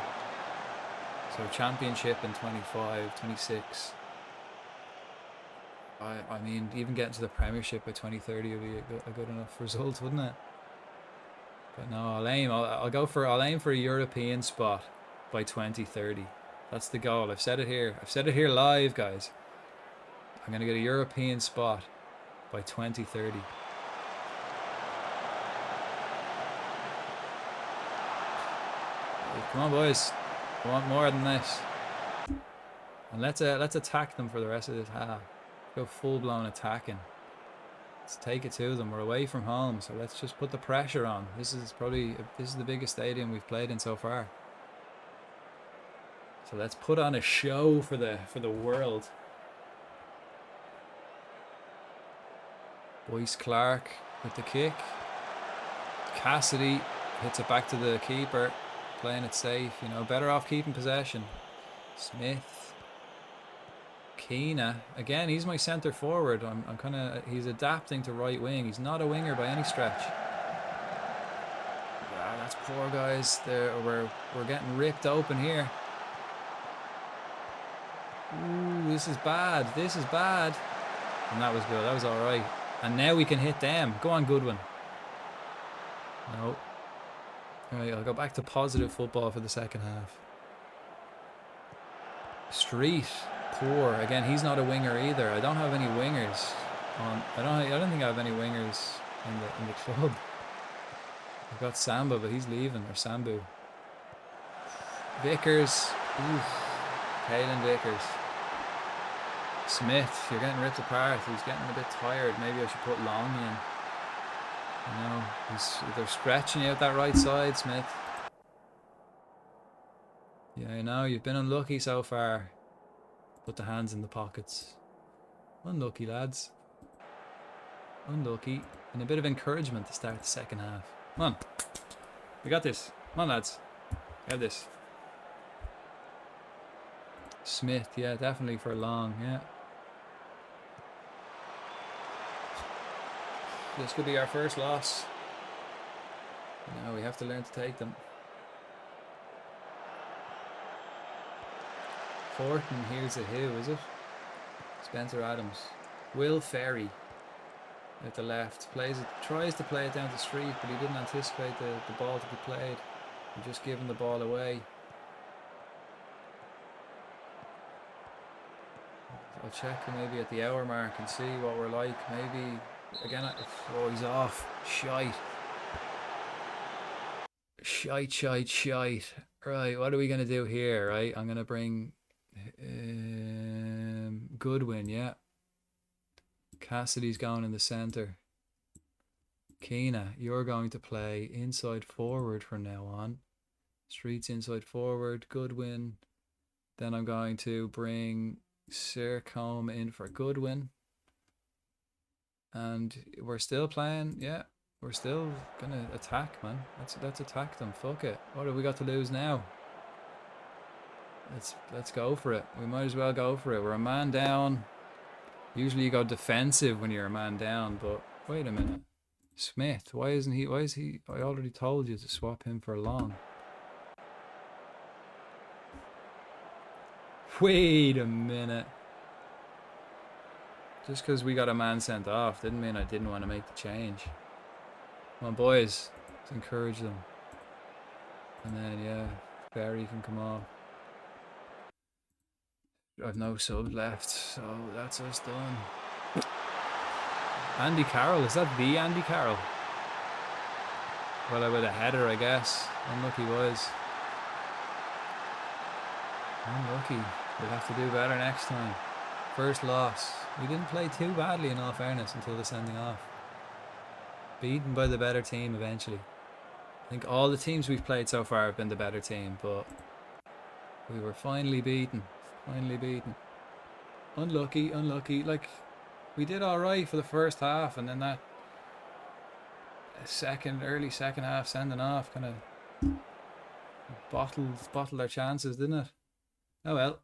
So Championship in 25, 26. I mean, even getting to the Premiership by 2030 would be a good enough result, wouldn't it? But no, I'll aim for a European spot by 2030. That's the goal. I've said it here live, guys. I'm gonna get a European spot by 2030. Come on, boys. I want more than this. And let's attack them for the rest of this half. Go full blown attacking. Let's take it to them. We're away from home, so let's just put the pressure on. This is the biggest stadium we've played in so far. So let's put on a show for the world. Boyce Clark with the kick. Cassidy hits it back to the keeper, playing it safe. You know, better off keeping possession. Smith. Keena. Again, he's my centre forward. I'm kind of... He's adapting to right wing. He's not a winger by any stretch. Ah, that's poor, guys. We're getting ripped open here. Ooh, this is bad. This is bad. And that was good. That was all right. And now we can hit them. Go on, Goodwin. No. All right, I'll go back to positive football for the second half. Street. Poor. Again, he's not a winger either. I don't have any wingers. I don't think I have any wingers in the club. I've got Samba, but he's leaving, or Sambu. Vickers. Oof. Caelan Vickers. Smith, you're getting ripped apart. He's getting a bit tired. Maybe I should put Long in. You know, they're stretching out that right side, Smith. Yeah, I know, you've been unlucky so far. Put the hands in the pockets. Unlucky, lads. Unlucky. And a bit of encouragement to start the second half. Come on. We got this. Come on, lads. We have this. Smith, yeah, definitely for Long, yeah. This could be our first loss. No, we have to learn to take them. Horton, here's a who, is it? Spencer Adams. Will Ferry at the left. Tries to play it down the street, but he didn't anticipate the ball to be played. And just giving the ball away. I'll check maybe at the hour mark and see what we're like. Maybe again. Oh, he's off. Shite. Right, what are we gonna do here? Right, I'm gonna bring Goodwin. Yeah. Cassidy's going in the centre. Keena, you're going to play inside forward from now on. Street's inside forward. Goodwin. Then I'm going to bring Sircombe in for Goodwin. And we're still playing, yeah. We're still gonna attack, man. Let's attack them. Fuck it. What have we got to lose now? Let's go for it. We might as well go for it. We're a man down. Usually you go defensive when you're a man down, but wait a minute. Smith, why is he? I already told you to swap him for Long. Wait a minute. Just because we got a man sent off didn't mean I didn't want to make the change. Come on, boys. Let's encourage them. And then, yeah, Barry can come off. I've no subs left, so that's us done. Andy Carroll, is that the Andy Carroll? Well, with a header, I guess. Unlucky boys. Unlucky. We'll have to do better next time. First loss. We didn't play too badly in all fairness until the sending off. Beaten by the better team eventually. I think all the teams we've played so far have been the better team, but we were finally beaten. Finally beaten. Unlucky, unlucky. Like, we did alright for the first half, and then that early second half sending off kind of bottled our chances, didn't it? Oh well.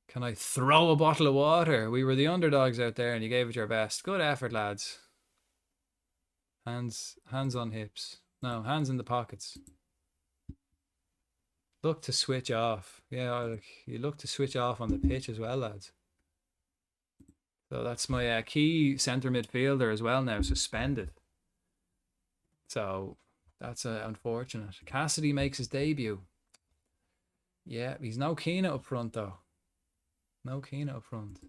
Can I throw a bottle of water? We were the underdogs out there and you gave it your best. Good effort, lads. Hands on hips. No, hands in the pockets. Look to switch off. Yeah, you look to switch off on the pitch as well, lads. So that's my key centre midfielder as well now, suspended. So that's unfortunate. Cassidy makes his debut. Yeah, he's no Keena up front though. No Keena up front.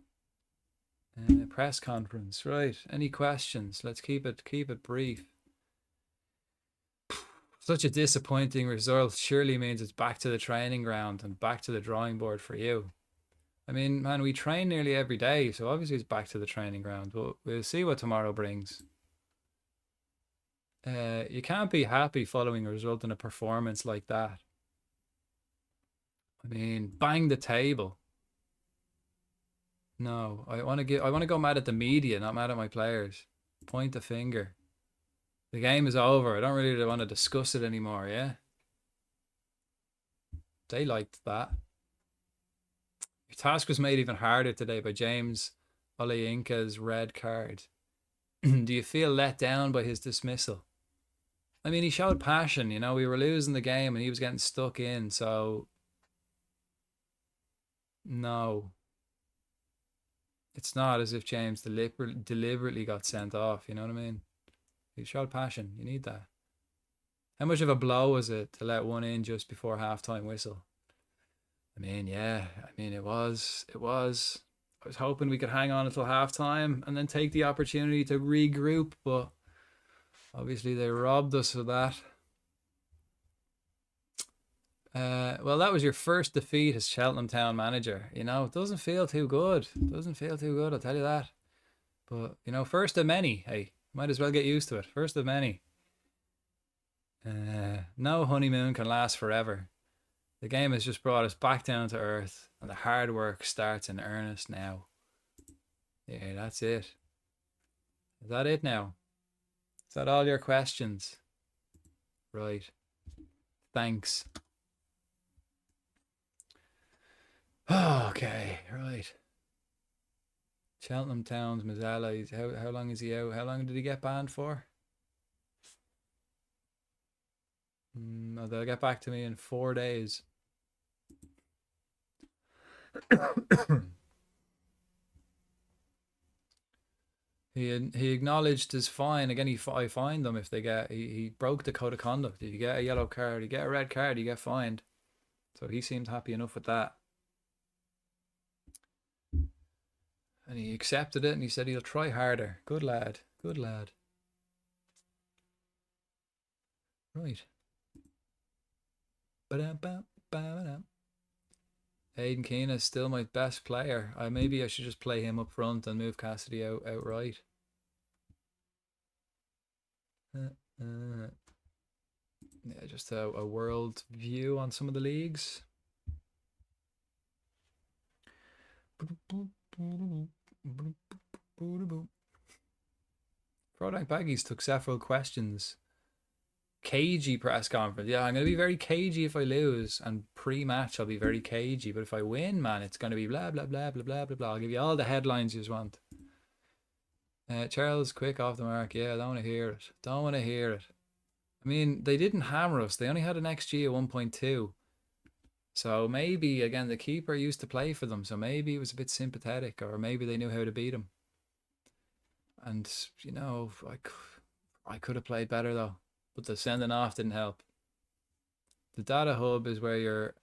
Press conference, right? Any questions? Let's keep it brief. Such a disappointing result surely means it's back to the training ground and back to the drawing board for you. I mean, man, we train nearly every day, so obviously it's back to the training ground. But we'll see what tomorrow brings. You can't be happy following a result in a performance like that. I mean, bang the table. No, I want to go mad at the media, not mad at my players. Point the finger. The game is over. I don't really want to discuss it anymore, yeah? They liked that. Your task was made even harder today by James Olayinka's red card. Do you feel let down by his dismissal? I mean, he showed passion, you know, we were losing the game and he was getting stuck in, so no. It's not as if James deliberately got sent off, you know what I mean? He showed passion. You need that. How much of a blow was it to let one in just before halftime whistle? I mean, yeah. I mean, it was. I was hoping we could hang on until halftime and then take the opportunity to regroup, but obviously they robbed us of that. Well, that was your first defeat as Cheltenham Town manager. You know, it doesn't feel too good. It doesn't feel too good, I'll tell you that. But, you know, first of many. Hey, might as well get used to it. First of many. No honeymoon can last forever. The game has just brought us back down to earth, and the hard work starts in earnest now. Yeah, that's it. Is that it now? Is that all your questions? Right. Thanks. Okay, right. Cheltenham Town's Mazzella. How long is he out? How long did he get banned for? No, they'll get back to me in 4 days. He acknowledged his fine. Again, I fined them if they get... He broke the code of conduct. If you get a yellow card, you get a red card, you get fined. So he seemed happy enough with that. And he accepted it and he said he'll try harder. Good lad. Good lad. Right. Aidan Keane is still my best player. Maybe I should just play him up front and move Cassidy outright. Yeah, just a world view on some of the leagues. Product Baggies took several questions. Cagey press conference. Yeah, I'm going to be very cagey if I lose, and pre-match I'll be very cagey, but if I win, man, it's going to be blah blah blah blah blah blah blah. I'll give you all the headlines you just want. Charles, quick off the mark. Yeah, I don't want to hear it. Don't want to hear it. I mean, they didn't hammer us. They only had an XG of 1.2. So maybe, again, the keeper used to play for them, so maybe it was a bit sympathetic, or maybe they knew how to beat him. And, you know, I could have played better, though. But the sending off didn't help. The data hub is where your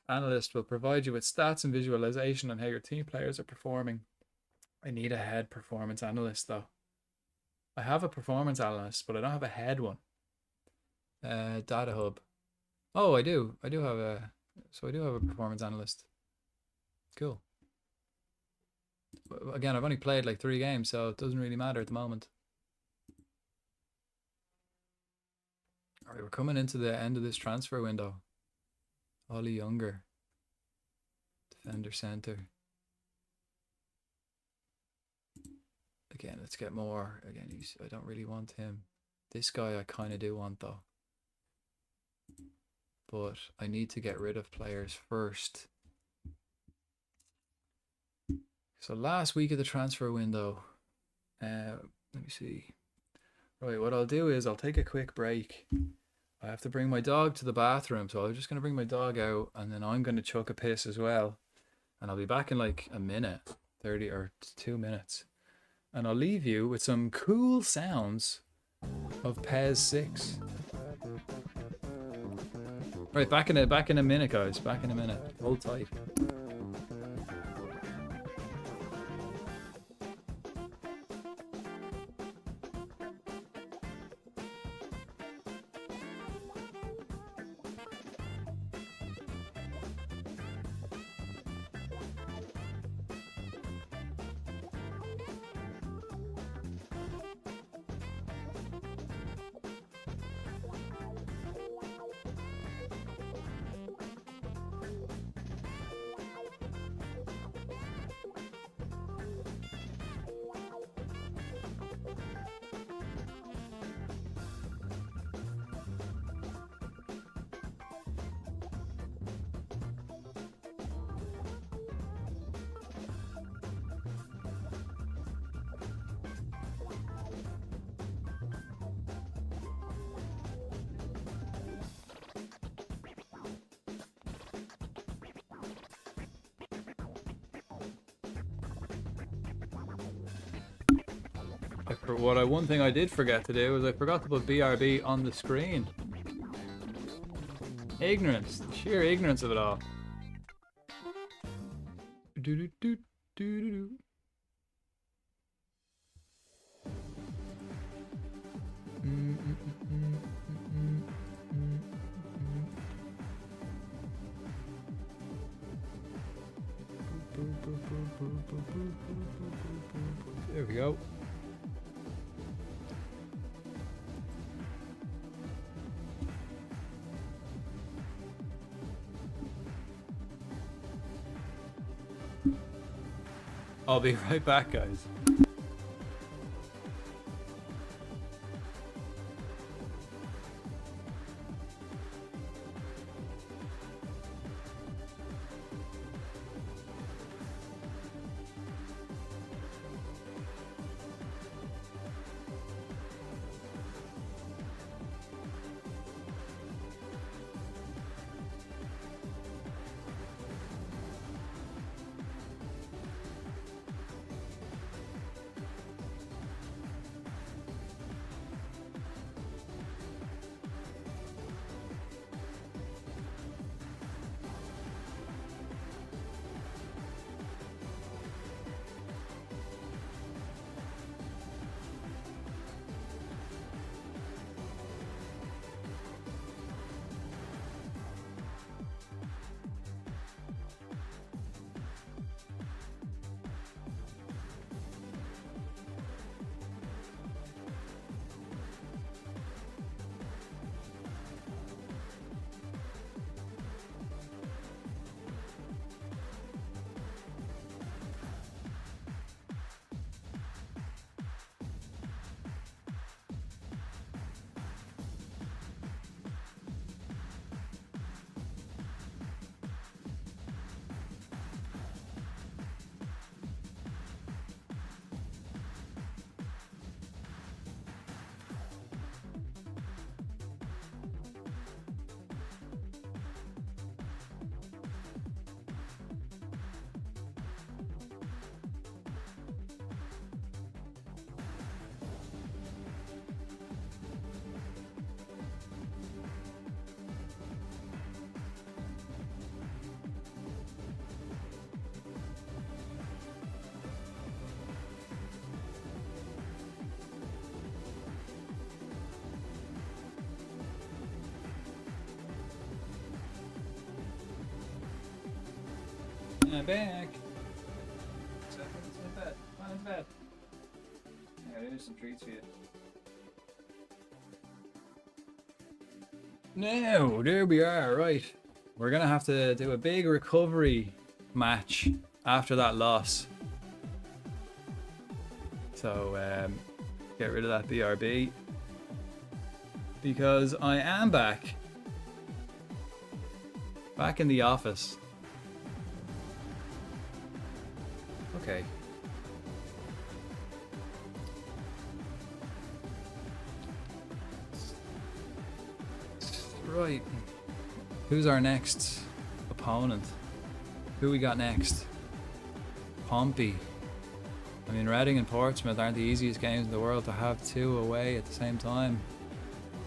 analyst will provide you with stats and visualization on how your team players are performing. I need a head performance analyst, though. I have a performance analyst, but I don't have a head one. Data hub. Oh, I do. I do have a performance analyst. Cool. Again, I've only played like 3 games, so it doesn't really matter at the moment. All right, we're coming into the end of this transfer window. Ollie Younger. Defender center. Again, let's get more. Again, I don't really want him. This guy I kind of do want, though. But I need to get rid of players first. So last week of the transfer window. Let me see. Right, what I'll do is I'll take a quick break. I have to bring my dog to the bathroom, so I'm just going to bring my dog out, and then I'm going to chuck a piss as well. And I'll be back in like a minute, 30 or 2 minutes. And I'll leave you with some cool sounds of PES 6. Right, back in a minute, guys. Back in a minute. Hold tight. One thing I did forget to do was I forgot to put BRB on the screen. Ignorance, the sheer ignorance of it all. Do do do do do do. There we go. I'll be right back, guys. I'm back. Seconds in bed. I'm in bed. Yeah, there's some treats for you. Now, there we are, right. We're gonna have to do a big recovery match after that loss. So, get rid of that BRB. Because I am back. Back in the office. Okay. Right. Who's our next opponent? Who we got next? Pompey. I mean, Reading and Portsmouth aren't the easiest games in the world to have two away at the same time.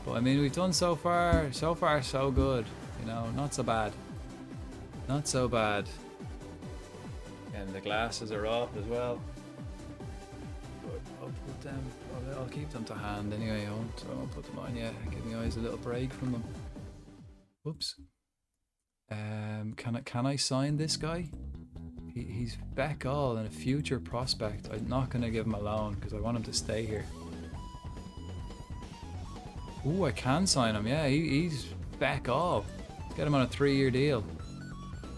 But I mean, we've done so far so good. You know, not so bad. Not so bad. And the glasses are off as well. But I'll put them. I'll keep them to hand anyway. I won't put them on yet. Give my eyes a little break from them. Whoops. Can I sign this guy? He's back all and a future prospect. I'm not gonna give him a loan because I want him to stay here. Ooh, I can sign him. Yeah, he's back all. Let's get him on a 3-year deal,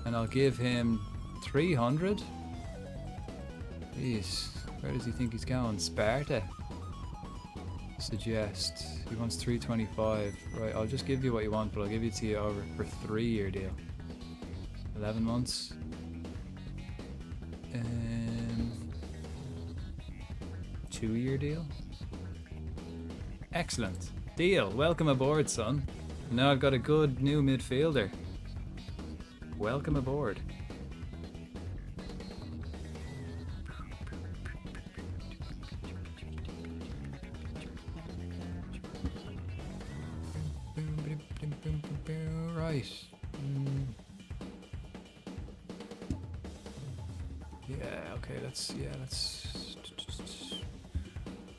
and I'll give him 300. Jeez, where does he think he's going? Sparta. Suggest he wants 325. Right, I'll just give you what you want, but I'll give it to you over for 3-year deal. 11 months. 2-year deal. Excellent deal. Welcome aboard, son. Now I've got a good new midfielder. Welcome aboard. Right. Yeah, okay,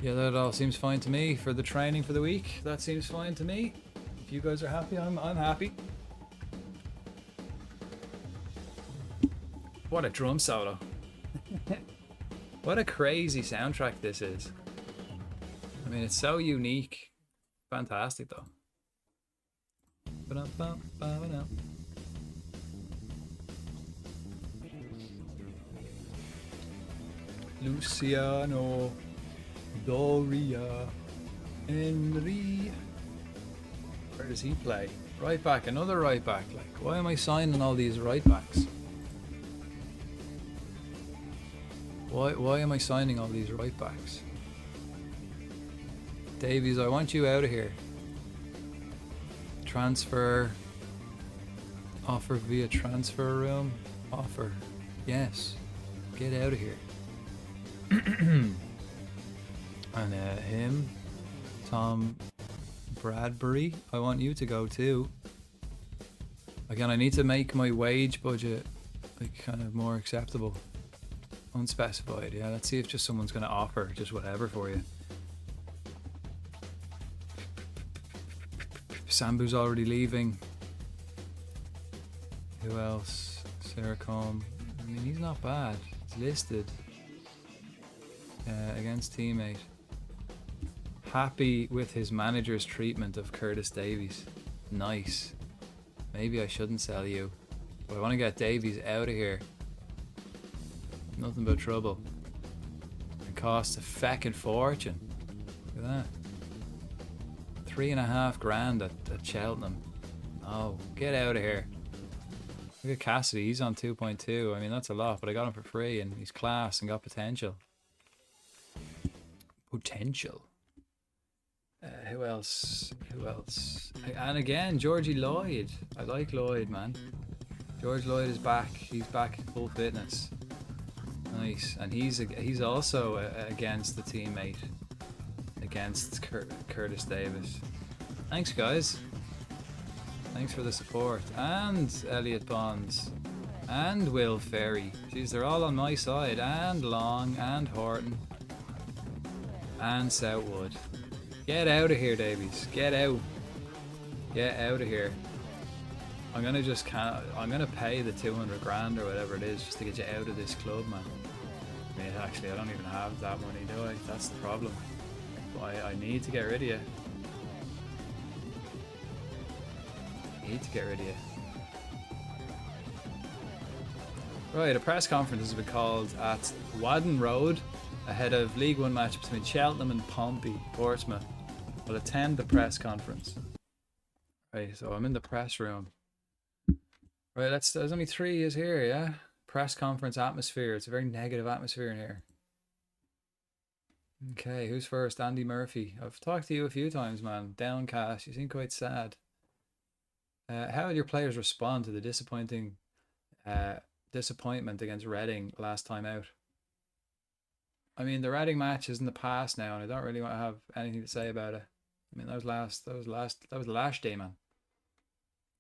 yeah, that all seems fine to me for the training for the week. That seems fine to me. If you guys are happy, I'm happy. What a drum solo. What a crazy soundtrack this is. I mean, it's so unique. Fantastic though. Luciano, Doria, Henry. Where does he play? Right back, another right back. Like, why am I signing all these right backs? Why am I signing all these right backs? Davies, I want you out of here. Transfer. Offer via transfer room. Offer. Yes. Get out of here. And him. Tom Bradbury. I want you to go too. Again, I need to make my wage budget like kind of more acceptable. Unspecified, yeah. Let's see if just someone's going to offer just whatever for you. Sambu's already leaving. Who else? Seracom. I mean, he's not bad. He's listed. Against teammate. Happy with his manager's treatment of Curtis Davies. Nice. Maybe I shouldn't sell you. But I want to get Davies out of here. Nothing but trouble. It costs a feckin' fortune. Look at that. 3.5 grand at Cheltenham. Oh, get out of here. Look at Cassidy, he's on 2.2. I mean, that's a lot, but I got him for free and he's class and got potential. Potential. Who else? Who else? And again, Georgie Lloyd. I like Lloyd, man. George Lloyd is back. He's back in full fitness. Nice. And he's also against the teammate. Against Curtis Davis. Thanks, guys. Thanks for the support. And Elliot Bonds. And Will Ferry. Jeez, they're all on my side. And Long. And Horton. And Southwood. Get out of here, Davies. Get out. Get out of here. I'm gonna pay the 200 grand or whatever it is just to get you out of this club, man. I mean, actually, I don't even have that money, do I? That's the problem. I need to get rid of you. I need to get rid of you. Right, a press conference has been called at Wadden Road ahead of League One match between Cheltenham and Pompey. Portsmouth will attend the press conference. Right, so I'm in the press room. Right, there's only 3 is here, yeah? Press conference atmosphere. It's a very negative atmosphere in here. Okay, who's first? Andy Murphy. I've talked to you a few times, man. Downcast. You seem quite sad. How did your players respond to the disappointment against Reading last time out? I mean, the Reading match is in the past now, and I don't really want to have anything to say about it. I mean, that was the last day, man.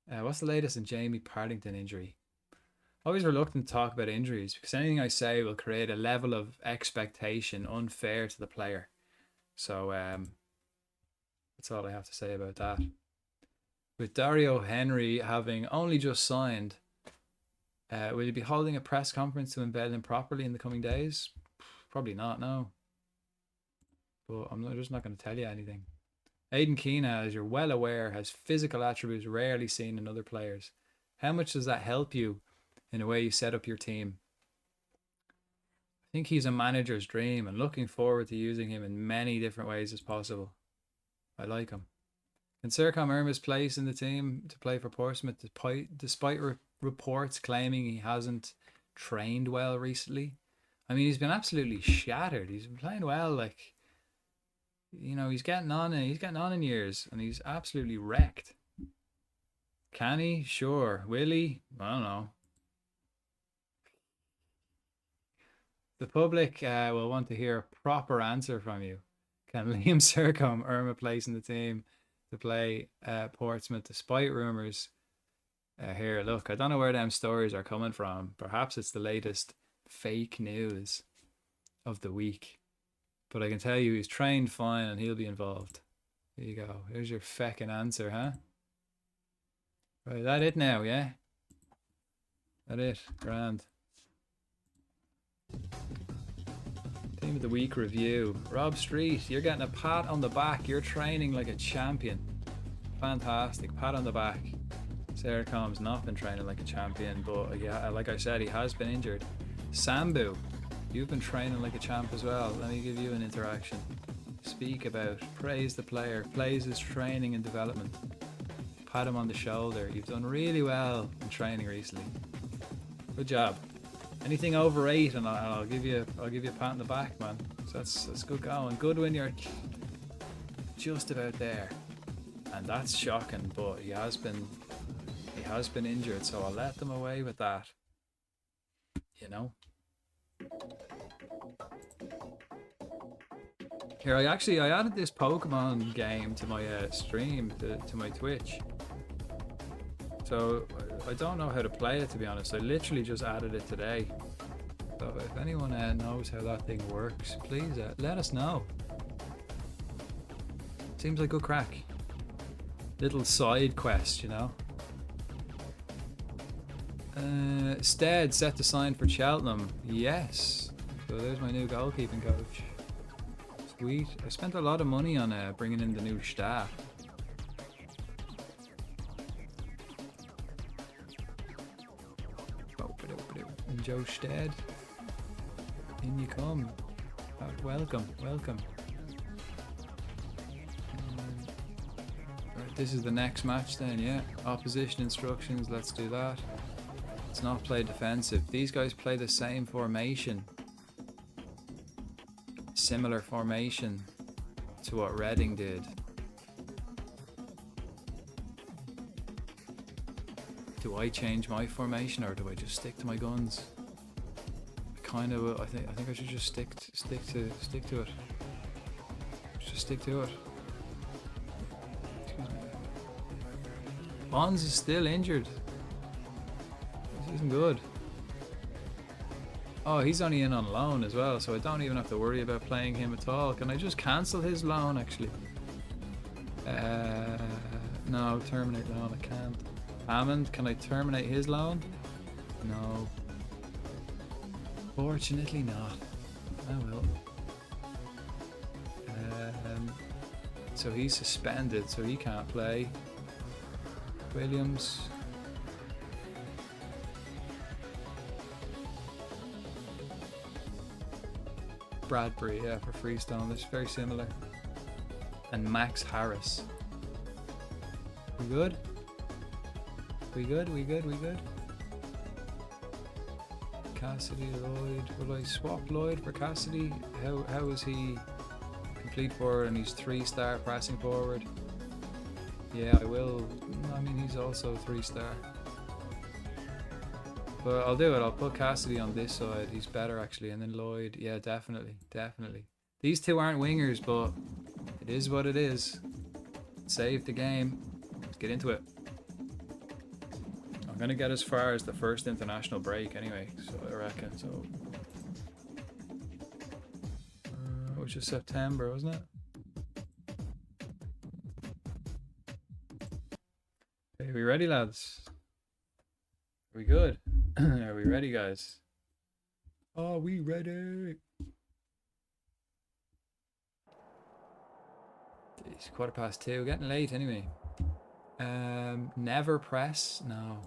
What's the latest in Jamie Partington injury? Always reluctant to talk about injuries because anything I say will create a level of expectation unfair to the player. So that's all I have to say about that. With Dario Henry having only just signed, will you be holding a press conference to embed him properly in the coming days? Probably not, no. But I'm just not going to tell you anything. Aidan Keena, as you're well aware, has physical attributes rarely seen in other players. How much does that help you in the way you set up your team? I think he's a manager's dream and looking forward to using him in many different ways as possible. I like him. Can Sercom earn his place in the team to play for Portsmouth despite reports claiming he hasn't trained well recently? I mean, he's been absolutely shattered. He's been playing well, like, you know, he's getting on in years and he's absolutely wrecked. Can he? Sure. Will he? I don't know. The public will want to hear a proper answer from you. Can Liam Sercombe earn a place in the team to play Portsmouth despite rumours Here, look, I don't know where them stories are coming from. Perhaps it's the latest fake news of the week. But I can tell you he's trained fine and he'll be involved. Here you go. Here's your feckin' answer, huh? Right, that it now, yeah? That it. Grand. Team of the week review. Rob Street, you're getting a pat on the back. You're training like a champion. Fantastic. Pat on the back. Sarah Combs not been training like a champion, but yeah, like I said, he has been injured. Sambu, you've been training like a champ as well. Let me give you an interaction. Speak about, praise the player, praise his training and development. Pat him on the shoulder. You've done really well in training recently. Good job. Anything over 8 and I'll give you a pat on the back, man. So that's good going. Good when you're just about there. And that's shocking, but he has been injured, so I'll let them away with that. You know. Here, I added this Pokemon game to my stream, to my Twitch. So I don't know how to play it, to be honest. I literally just added it today. So if anyone knows how that thing works, please let us know. Seems like good crack. Little side quest, you know. Stead set to sign for Cheltenham. Yes. So there's my new goalkeeping coach. Sweet. I spent a lot of money on bringing in the new staff. And Joe Stead. In you come. Welcome. Right, this is the next match then, yeah. Opposition instructions, let's do that. Let's not play defensive. These guys play the same formation. Similar formation to what Reading did. Do I change my formation or do I just stick to my guns? I think I should just stick to it. Just stick to it. Excuse me. Bonds is still injured. This isn't good. Oh, he's only in on loan as well, so I don't even have to worry about playing him at all. Can I just cancel his loan, actually? No, terminate loan, I can't. Hammond, can I terminate his loan? No. Fortunately not. Oh well. So he's suspended, so he can't play. Williams. Bradbury, yeah, for Freestone. It's very similar. And Max Harris. We good? We good? Cassidy, Lloyd. Will I swap Lloyd for Cassidy? How is he complete forward and he's 3-star pressing forward? Yeah, I will. I mean, he's also 3-star. But I'll do it. I'll put Cassidy on this side. He's better actually. And then Lloyd. Yeah, definitely. These two aren't wingers, but it is what it is. Save the game. Let's get into it. I'm going to get as far as the first international break anyway, so I reckon. So which is September, wasn't it? Okay, are we ready, lads? Are we good? Are we ready, guys? Are we ready? It's 2:15. Getting late anyway. Never press. No.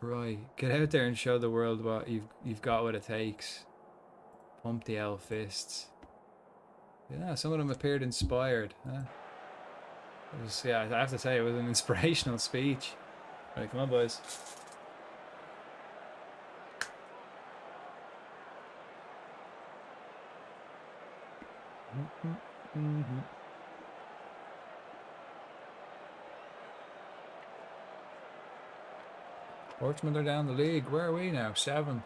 Right, get out there and show the world what you've got, what it takes. Pump the L fists. Yeah, some of them appeared inspired. Huh? Yeah, I have to say it was an inspirational speech. Right, come on, boys. Portsmouth are down the league. Where are we now? 7.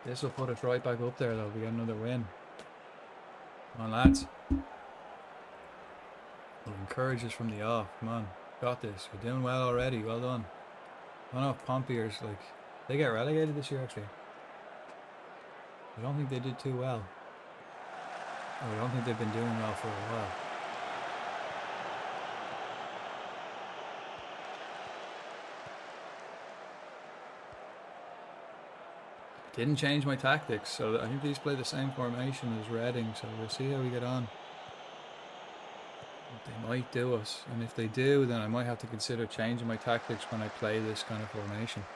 This will put us right back up there though. We get another win. Come on, lads. We'll encourage us from the off. Come on. Got this. We're doing well already. Well done. I don't know if Pompeyers, like, they get relegated this year, actually. I don't think they did too well. Or I don't think they've been doing well for a while. Didn't change my tactics, so I think these play the same formation as Reading, so we'll see how we get on. They might do us, and if they do, then I might have to consider changing my tactics when I play this kind of formation.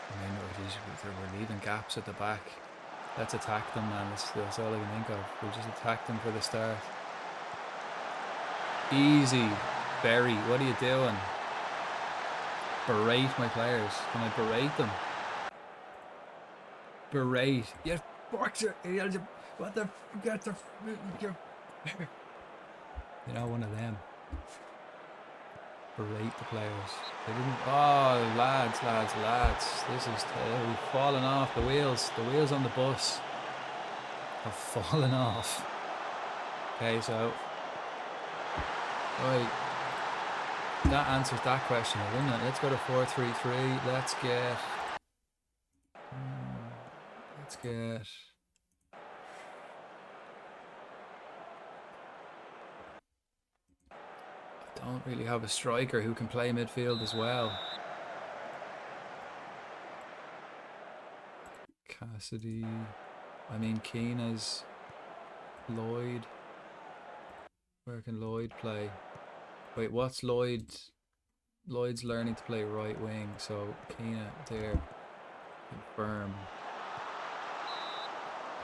I mean, we're leaving gaps at the back. Let's attack them, man. That's all I can think of. We'll just attack them for the start. Easy. Berry, what are you doing? Berate my players. Can I berate them? Berate. You boxer. What the? Get the. You know, one of them. Berate the players. They didn't. Oh, lads. This is. We've fallen off the wheels. The wheels on the bus have fallen off. Okay, so. Right. That answers that question, doesn't it? Let's go to 4-3-3. Let's get. I don't really have a striker who can play midfield as well. Cassidy. I mean, Keena's. Lloyd. Where can Lloyd play? Wait, what's Lloyd? Lloyd's learning to play right wing, so Keena there. Confirm.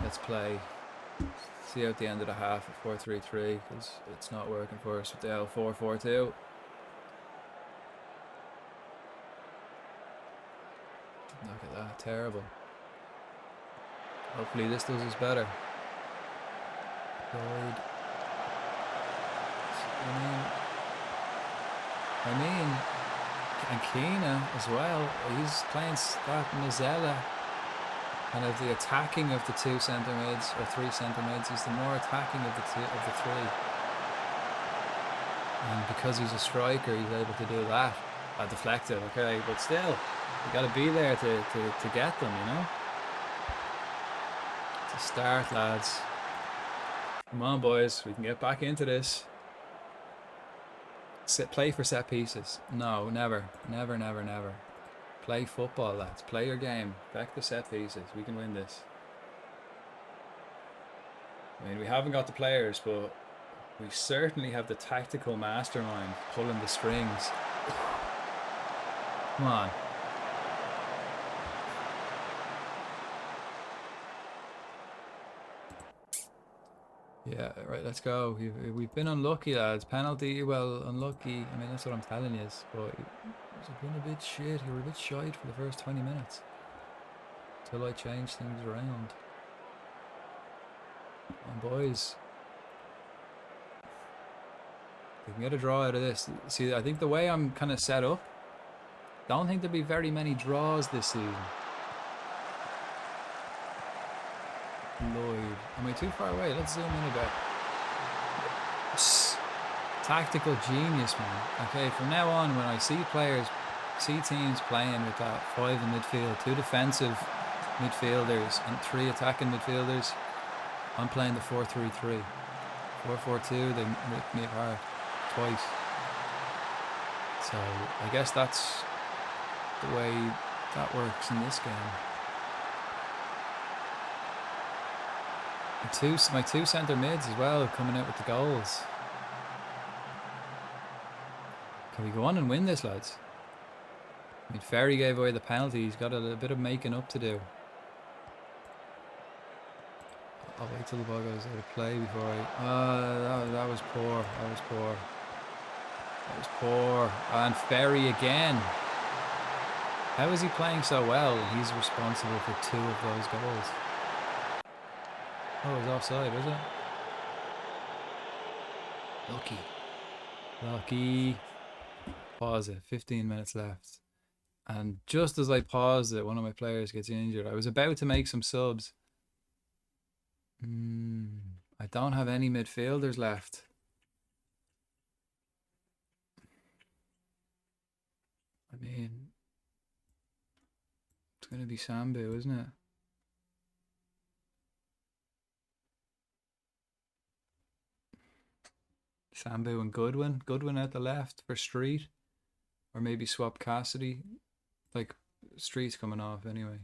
Let's play. See out the end of the half at 4-3-3 because it's not working for us with the L4-4-2. Look at that, terrible. Hopefully this does us better. Lloyd. I mean, and Keena as well. He's playing that Mazzella. Kind of the attacking of the two centre mids or three centre mids. He's the more attacking of the three. And because he's a striker, he's able to do that. Deflected, okay, but still, you got to be there to get them, you know. To start, lads. Come on, boys, we can get back into this. Play for set pieces. No, never. Play football, lads. Play your game. Back the set pieces. We can win this. I mean, we haven't got the players, but we certainly have the tactical mastermind pulling the strings. Come on. Yeah, right, let's go. We've been unlucky, lads. Penalty, well, unlucky. I mean, that's what I'm telling you. But it's been a bit shit. You were a bit shite for the first 20 minutes. Till I change things around. And boys. We can get a draw out of this. See, I think the way I'm kind of set up, don't think there'll be very many draws this season. Lloyd. Am I too far away? Let's zoom in a bit. Tactical genius, man. Okay, from now on, when I see teams playing with that 5 in midfield, 2 defensive midfielders and 3 attacking midfielders, I'm playing the 4-3-3. 4-4-2, they rip me apart twice. So I guess that's the way that works in this game. My two centre mids as well coming out with the goals. Can we go on and win this, lads? I mean, Ferry gave away the penalty. He's got a bit of making up to do. I'll wait till the ball goes out of play before I... that was poor. That was poor. And Ferry again. How is he playing so well? He's responsible for 2 of those goals. Oh, it was offside, was it? Lucky. Pause it. 15 minutes left. And just as I paused it, one of my players gets injured. I was about to make some subs. I don't have any midfielders left. I mean, it's going to be Sambu, isn't it? Sambu and Goodwin. Goodwin at the left for Street. Or maybe swap Cassidy. Like, Street's coming off anyway.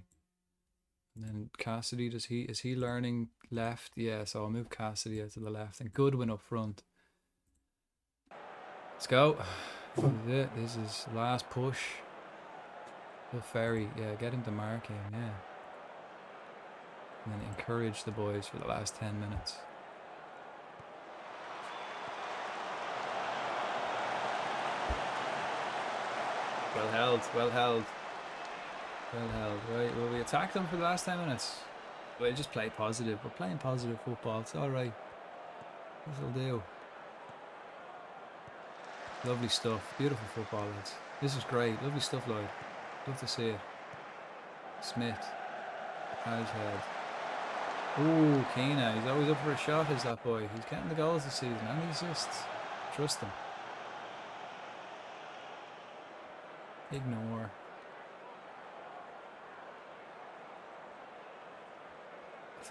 And then Cassidy, is he learning left? Yeah, so I'll move Cassidy out to the left. And Goodwin up front. Let's go. This is it. This is last push. Will Ferry, yeah, get him to mark him, yeah. And then encourage the boys for the last 10 minutes. Well held, well held. Well held. Right, will we attack them for the last 10 minutes? We'll just play positive. We're playing positive football. It's alright. This'll do. Lovely stuff. Beautiful football, lads. This is great. Lovely stuff, Lloyd. Love to see it. Smith. Alshead. Ooh, Keena. He's always up for a shot, is that boy. He's getting the goals this season and the assists. Trust him. Ignore.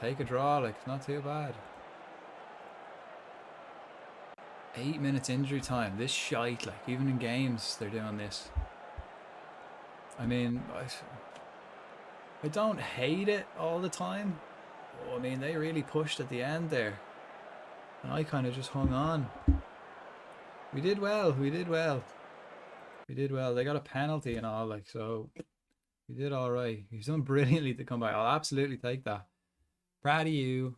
Take a draw, like, it's not too bad. 8 minutes injury time. This shite, like, even in games, they're doing this. I mean, I don't hate it all the time. Oh, I mean, they really pushed at the end there. And I kind of just hung on. We did well. We did well. We did well. They got a penalty and all, like, so we did all right. He's done brilliantly to come back. I'll absolutely take that. Proud of you.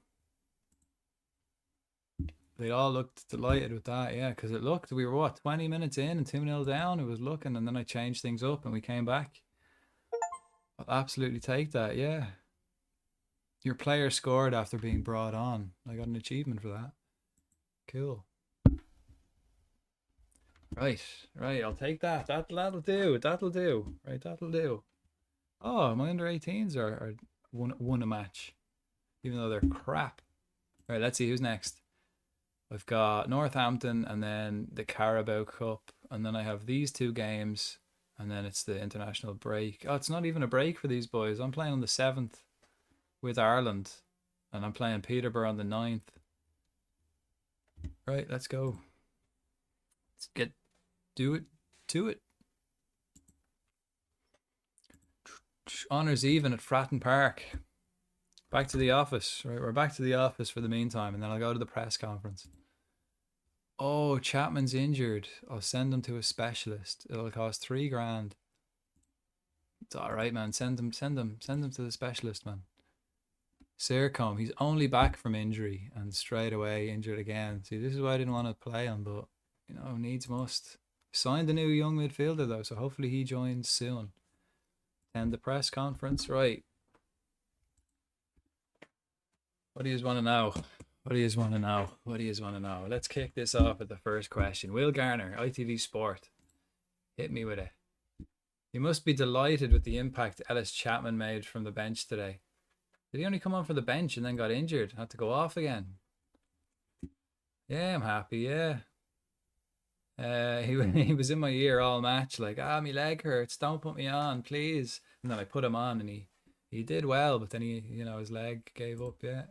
They all looked delighted with that, yeah, because it looked, we were what, 20 minutes in and 2-0 down. It was looking, and then I changed things up and we came back. I'll absolutely take that, yeah. Your player scored after being brought on. I got an achievement for that. Cool. Right, I'll take that. That'll do. That'll do. Right, that'll do. Oh, my under 18s are won a match, even though they're crap. Right, let's see who's next. I've got Northampton and then the Carabao Cup, and then I have these 2 games, and then it's the international break. Oh, it's not even a break for these boys. I'm playing on the 7th with Ireland, and I'm playing Peterborough on the 9th. Right, let's go. Let's do it. Honours even at Fratton Park. Back to the office. Right, we're back to the office for the meantime, and then I'll go to the press conference. Oh, Chapman's injured. I'll send him to a specialist. It'll cost $3,000. It's all right, man. Send him to the specialist, man. Sircom, he's only back from injury and straight away injured again. See, this is why I didn't want to play him, but you know, needs must. Signed a new young midfielder though, so hopefully he joins soon. And the press conference, right? What do you want to know? What do you want to know? What do you want to know? Let's kick this off with the first question. Will Garner, ITV Sport, hit me with it. You must be delighted with the impact Ellis Chapman made from the bench today. Did he only come on for the bench and then got injured? Had to go off again? Yeah, I'm happy, yeah. He was in my ear all match, like, my leg hurts, don't put me on, please. And then I put him on and he did well, but then his leg gave up, yeah.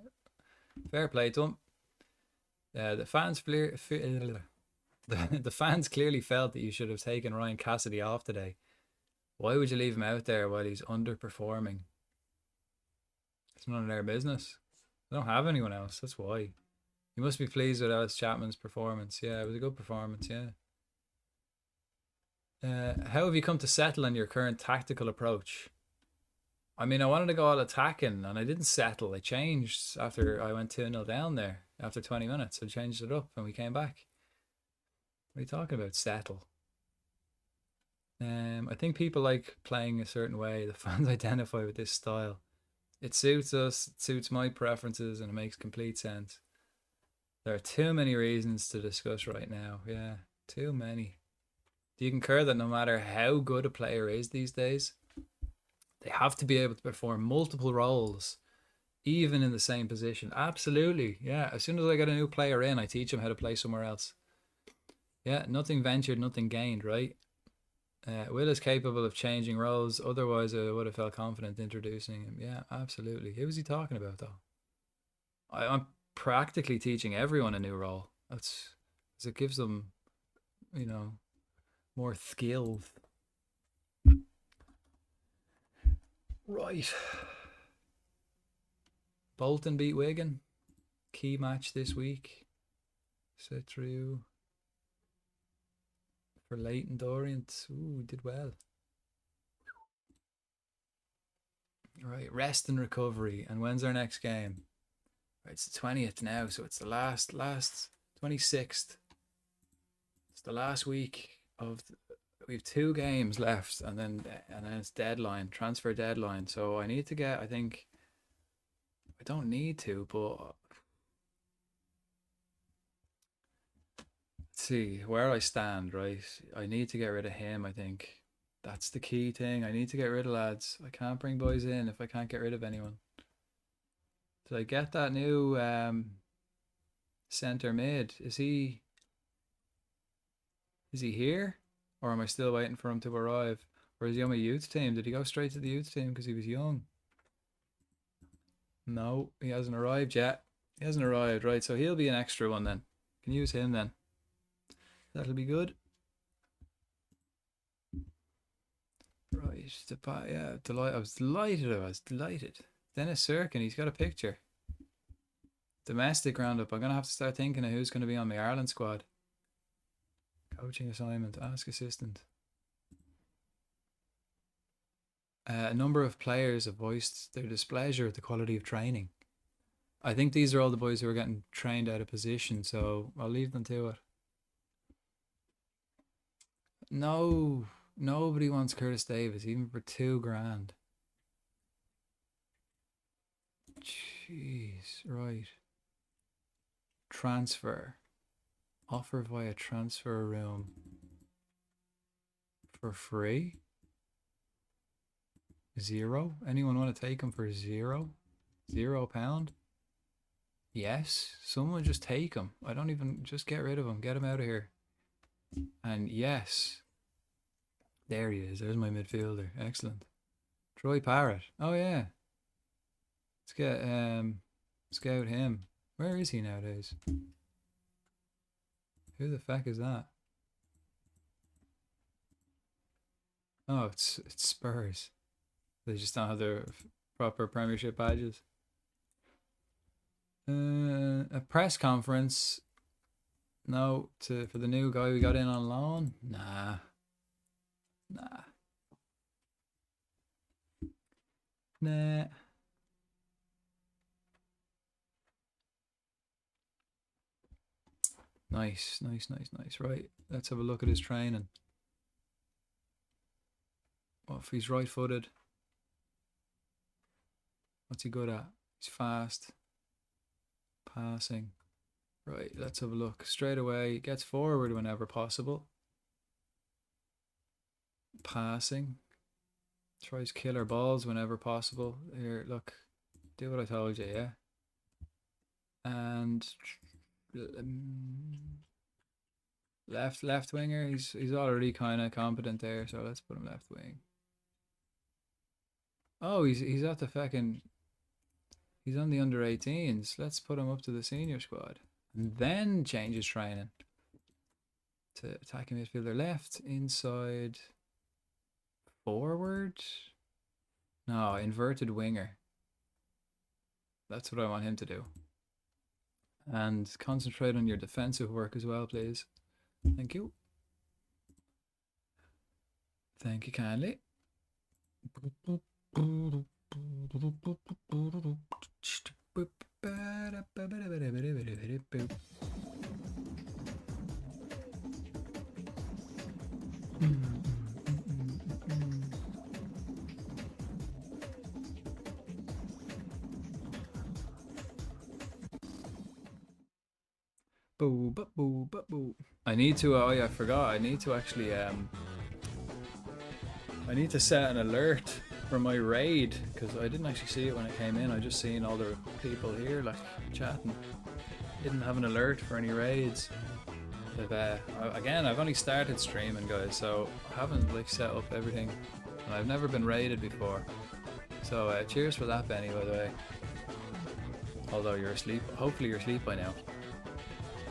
Fair play to him. The fans clearly felt that you should have taken Ryan Cassidy off today. Why would you leave him out there while he's underperforming? It's none of their business. They don't have anyone else, that's why. You must be pleased with Ellis Chapman's performance. Yeah, it was a good performance, yeah. How have you come to settle on your current tactical approach? I mean, I wanted to go all attacking and I didn't settle. I changed after I went 2-0 down there after 20 minutes. I changed it up and we came back. What are you talking about, settle? I think people like playing a certain way. The fans identify with this style. It suits us, it suits my preferences, and it makes complete sense. There are too many reasons to discuss right now. Yeah, too many. Do you concur that no matter how good a player is these days, they have to be able to perform multiple roles even in the same position. Absolutely, yeah. As soon as I get a new player in, I teach them how to play somewhere else. Yeah, nothing ventured, nothing gained, right? Will is capable of changing roles. Otherwise, I would have felt confident introducing him. Yeah, absolutely. Who was he talking about, though? I'm practically teaching everyone a new role. That's because it gives them, you know, more skills. Right. Bolton beat Wigan. Key match this week. Set through for Leighton Dorient. Ooh, did well. Right, rest and recovery. And when's our next game? Right, it's the 20th now, so it's the last 26th. It's the last week of we've 2 games left, and then it's deadline, transfer deadline. So I need to get, I think I don't need to, but let's see where I stand, right? I need to get rid of him, I think. That's the key thing. I need to get rid of lads. I can't bring boys in if I can't get rid of anyone. Did I get that new centre mid? Is he here? Or am I still waiting for him to arrive? Or is he on my youth team? Did he go straight to the youth team because he was young? No, he hasn't arrived yet. He hasn't arrived, right? So he'll be an extra one then. Can use him then. That'll be good. Right, yeah, delighted. I was delighted. Dennis Sirkin, he's got a picture. Domestic roundup. I'm gonna have to start thinking of who's gonna be on the Ireland squad. Coaching assignment. Ask assistant. A number of players have voiced their displeasure at the quality of training. I think these are all the boys who are getting trained out of position, so I'll leave them to it. No, nobody wants Curtis Davis, even for $2,000. Jeez, right. Transfer. Offer via transfer room. For free? 0? Anyone want to take him for 0? £0? Yes. Someone just take him. I don't even, just get rid of him. Get him out of here. And yes. There he is. There's my midfielder. Excellent. Troy Parrott. Oh yeah. Let's get scout him. Where is he nowadays? Who the fuck is that? Oh, it's Spurs. They just don't have their proper Premiership badges. A press conference. No, for the new guy we got in on loan. Nah. Nice. Right, let's have a look at his training. What if he's right-footed? What's he good at? He's fast. Passing. Right, let's have a look. Straight away, gets forward whenever possible. Passing. Tries killer balls whenever possible. Here, look. Do what I told you, yeah? And left winger. He's already kind of competent there, so let's put him left wing. Oh, he's at the fucking. He's on the under 18s. Let's put him up to the senior squad, and then change his training to attacking midfielder, left, inside, forward. No, inverted winger. That's what I want him to do. And concentrate on your defensive work as well, please. Thank you. Thank you kindly. Boo, boo, boo, boo. I need to, oh yeah, I forgot. I need to actually, I need to set an alert for my raid, because I didn't actually see it when I came in. I just seen all the people here like chatting. Didn't have an alert for any raids. Again, I've only started streaming, guys, so I haven't like set up everything, and I've never been raided before. So cheers for that, Benny, by the way. Although you're asleep, hopefully you're asleep by now.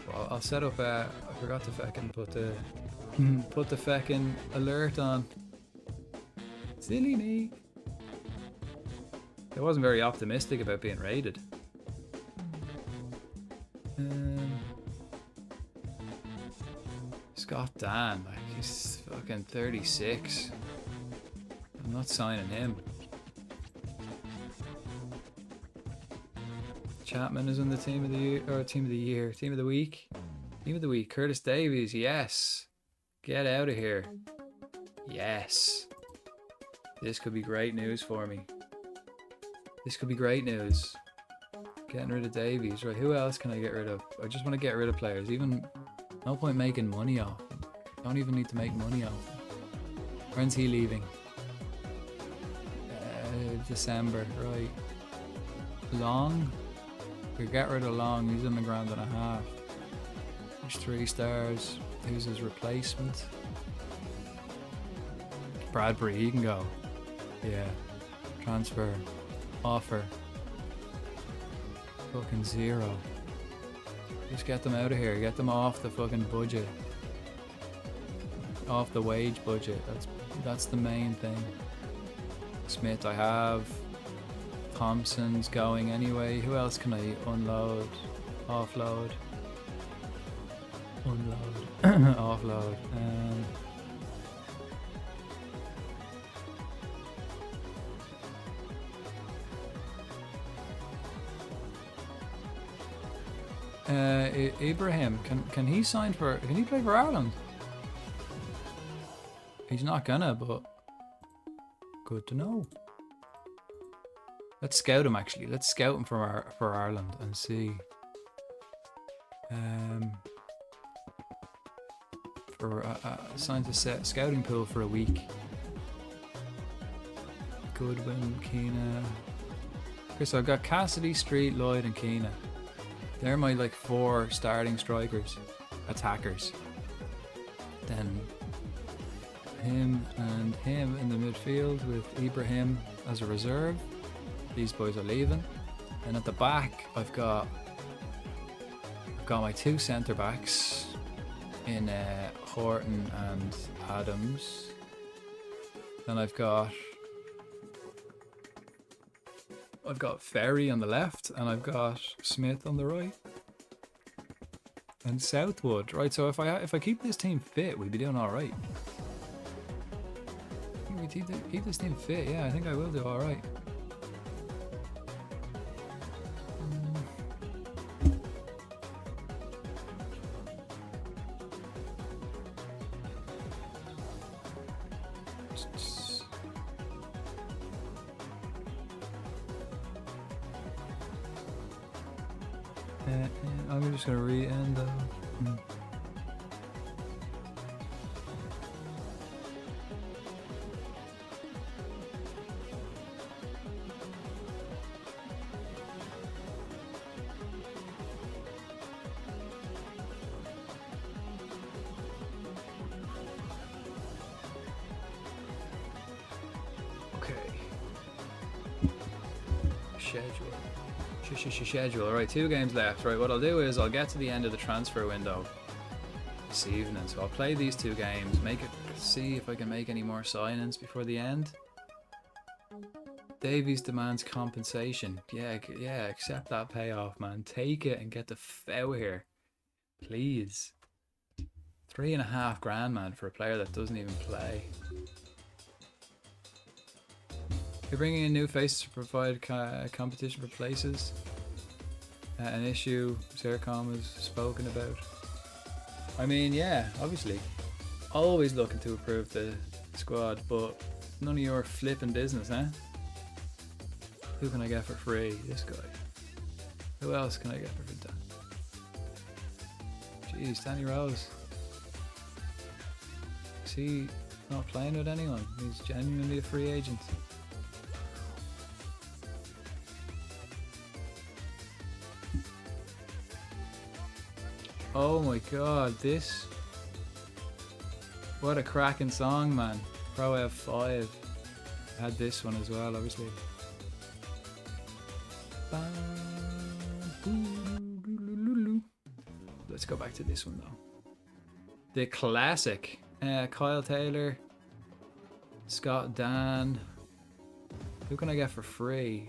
Well, I'll set up. I forgot to fucking put the fucking alert on. Silly me. I wasn't very optimistic about being raided. Scott Dan, like he's fucking 36. I'm not signing him. Chapman is in the team of the year, or team of the year, team of the week. Team of the week, Curtis Davies, yes. Get out of here. Yes. This could be great news for me. This could be great news. Getting rid of Davies. Right, who else can I get rid of? I just want to get rid of players. Even, no point making money off them. Don't even need to make money off them. When's he leaving? December, right. Long? We get rid of Long, he's in the grand and a half. There's 3 stars. Who's his replacement? Bradbury, he can go. Yeah. Transfer. Offer. Fucking 0. Just get them out of here. Get them off the fucking budget. Off the wage budget. That's the main thing. Smith I have. Thompson's going anyway. Who else can I unload? Offload. Unload. Offload. Ibrahim, can he sign for? Can he play for Ireland? He's not gonna, but good to know. Let's scout him actually. Let's scout him for Ireland and see. For assigned to set scouting pool for a week. Goodwin, Keena. Okay, so I've got Cassidy, Street, Lloyd, and Keena. They're my like 4 starting strikers, attackers. Then him and him in the midfield with Ibrahim as a reserve. These boys are leaving. And at the back, I've got my 2 centre backs in Horton and Adams. Then I've got Ferry on the left, and I've got Smith on the right, and Southwood. Right, so if I keep this team fit, we'd be doing all right. We keep this team fit. Yeah, I think I will do all right. I'm just gonna re-end though. Okay. Schedule. Right, 2 games left. Right, what I'll do is I'll get to the end of the transfer window this evening. So I'll play these 2 games, see if I can make any more signings before the end. Davies demands compensation. Yeah, accept that payoff, man. Take it and get the f out here, please. 3.5 grand, man, for a player that doesn't even play. You're bringing in new faces to provide competition for places. An issue Sercom has spoken about. I mean, yeah, obviously. Always looking to improve the squad, but none of your flipping business, eh? Who can I get for free? This guy. Who else can I get for free? Jeez, Danny Rose. Is he not playing with anyone? He's genuinely a free agent. Oh my god, this. What a cracking song, man. Pro F5. I had this one as well, obviously. Let's go back to this one though. The classic. Kyle Taylor, Scott Dan. Who can I get for free?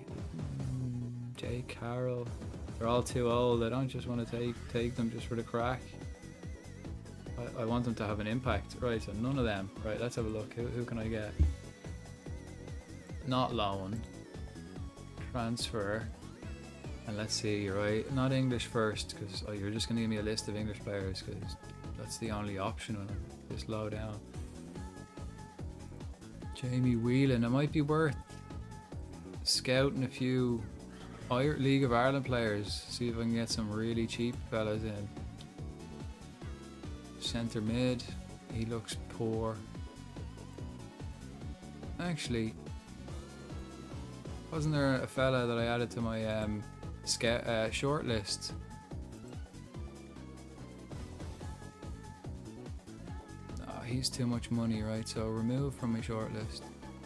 Jay Carroll. They're all too old. I don't just want to take them just for the crack. I want them to have an impact. Right, so none of them. Right, let's have a look. Who can I get? Not loan. Transfer. And let's see, right? Not English first, because you're just going to give me a list of English players, because that's the only option when I'm this low down. Jamie Whelan. It might be worth scouting a few League of Ireland players. See if I can get some really cheap fellas in. Centre mid. He looks poor. Actually, wasn't there a fella that I added to my short list? Oh, he's too much money, right? So remove from my short list.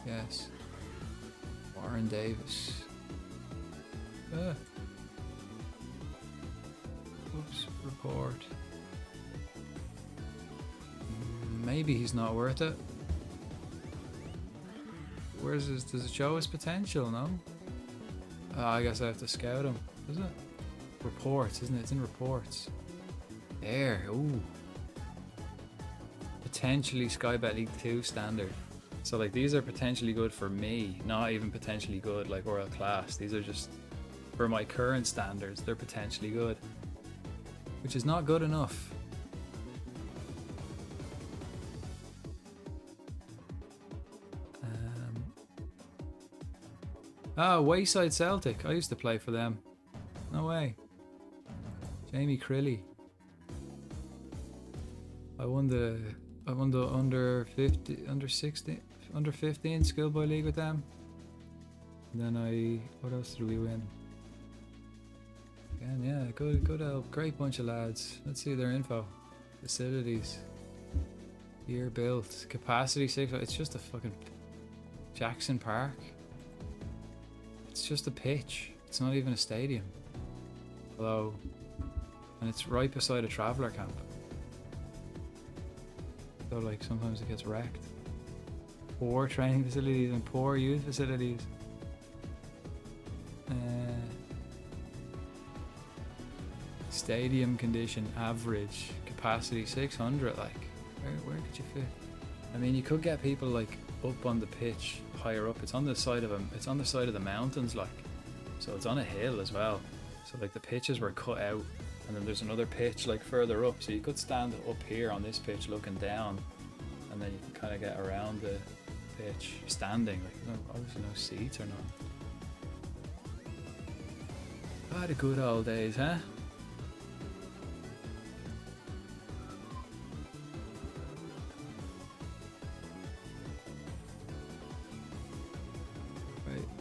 Yes. Warren Davis. Oops, report. Maybe he's not worth it. Where's his, does it show his potential? No? Oh, I guess I have to scout him. Is it? Reports, isn't it? It's in reports. There, ooh. Potentially Sky Bet League 2 standard. So like these are potentially good for me, not even potentially good like world class. These are just for my current standards, they're potentially good. Which is not good enough. Wayside Celtic. I used to play for them. No way. Jamie Crilly. I won the under 50, under 60, under 15 schoolboy league with them. And then what else did we win? Again, yeah, good help. Great bunch of lads. Let's see their info. Facilities. Year built. Capacity 6. It's just a fucking Jackson Park. It's just a pitch. It's not even a stadium. Although, and it's right beside a traveller camp. So like sometimes it gets wrecked. Poor training facilities and poor youth facilities. Stadium condition average. Capacity 600. Like, where could you fit? I mean, you could get people like up on the pitch higher up. It's on the side of the mountains, like, so it's on a hill as well. So like the pitches were cut out, and then there's another pitch like further up. So you could stand up here on this pitch looking down, and then you can kind of get around the pitch standing. Like obviously no seats or not. Ah, the good old days, huh?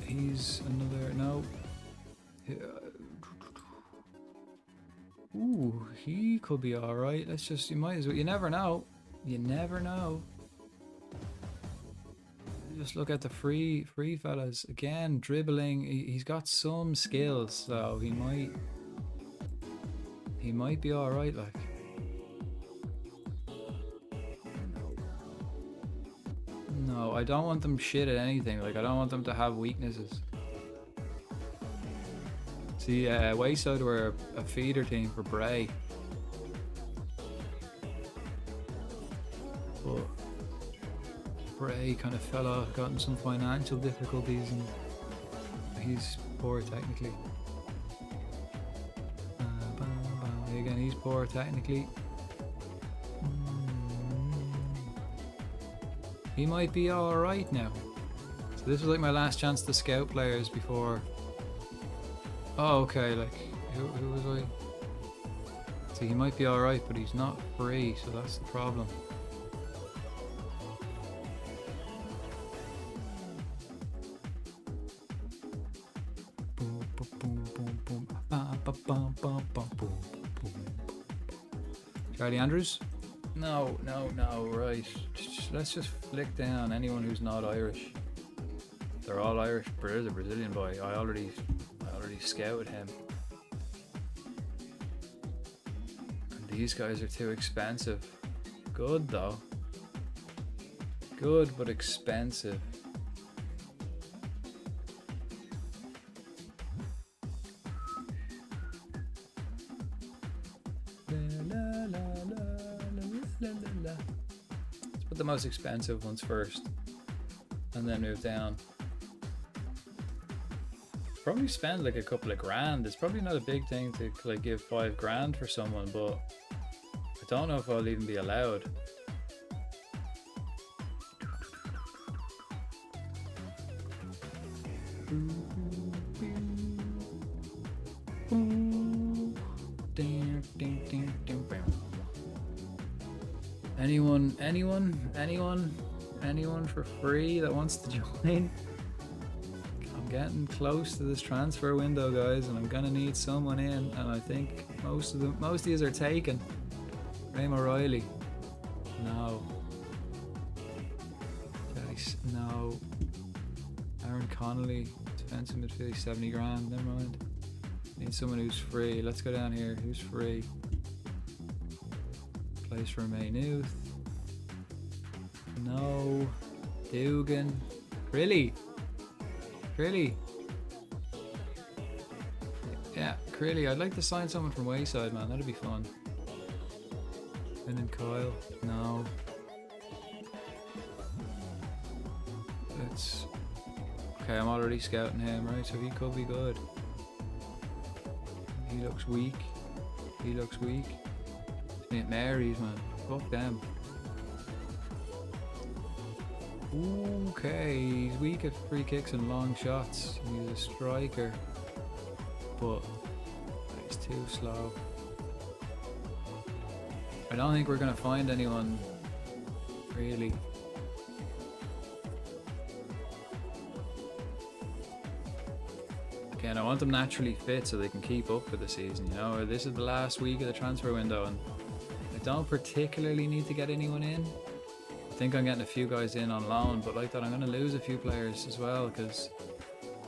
He's another no. Ooh, he could be all right. Let's just. You might as well. You never know. You never know. Just look at the free fellas again. Dribbling. He's got some skills, so he might be all right. Like. No, I don't want them shit at anything. Like, I don't want them to have weaknesses. See, Wayside were a feeder team for Bray. But Bray kind of fell off, got in some financial difficulties, and he's poor technically. Again, he's poor technically. He might be alright now. So this was like my last chance to scout players before. Oh, okay, like, who was I? See, he might be alright, but he's not free, so that's the problem. Charlie Andrews? No, right. Let's just flick down anyone who's not Irish. They're all Irish. There's a Brazilian boy. I already scouted him. And these guys are too expensive. Good though. Good but expensive. Let's put the most expensive ones first and then move down. Probably spend like a couple of grand. It's probably not a big thing to like give 5 grand for someone, but I don't know if I'll even be allowed. Anyone for free that wants to join? I'm getting close to this transfer window, guys, and I'm gonna need someone in, and I think most of these are taken. Graham O'Reilly. No. No. Aaron Connolly, defensive midfield, 70 grand, never mind. Need someone who's free. Let's go down here. Who's free? Place for Maynooth. No. Dugan. Really? Yeah, Crilly. I'd like to sign someone from Wayside, man. That'd be fun. And then Kyle. No. Let's... Okay, I'm already scouting him, right? So he could be good. He looks weak. St. Mary's, man. Fuck them. Okay, he's weak at free kicks and long shots. He's a striker, but he's too slow. I don't think we're gonna find anyone really. Again, I want them naturally fit so they can keep up for the season, you know. This is the last week of the transfer window and I don't particularly need to get anyone in. I think I'm getting a few guys in on loan, but like that I'm going to lose a few players as well because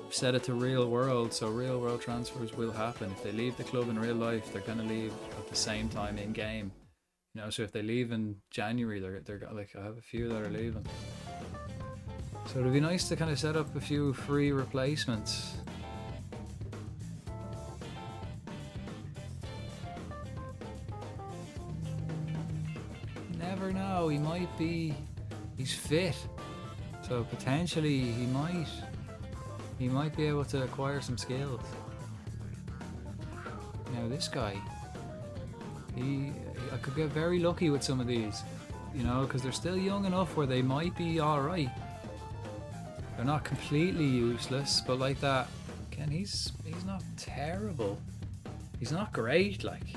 I've set it to real world, so real world transfers will happen. If they leave the club in real life, they're going to leave at the same time in game. You know, so if they leave in January, they're like, I have a few that are leaving. So it'd be nice to kind of set up a few free replacements. Never know, he might be, he's fit, so potentially he might be able to acquire some skills. Now this guy, I could get very lucky with some of these, you know, because they're still young enough where they might be alright. They're not completely useless, but like that, again, he's not terrible. He's not great, like.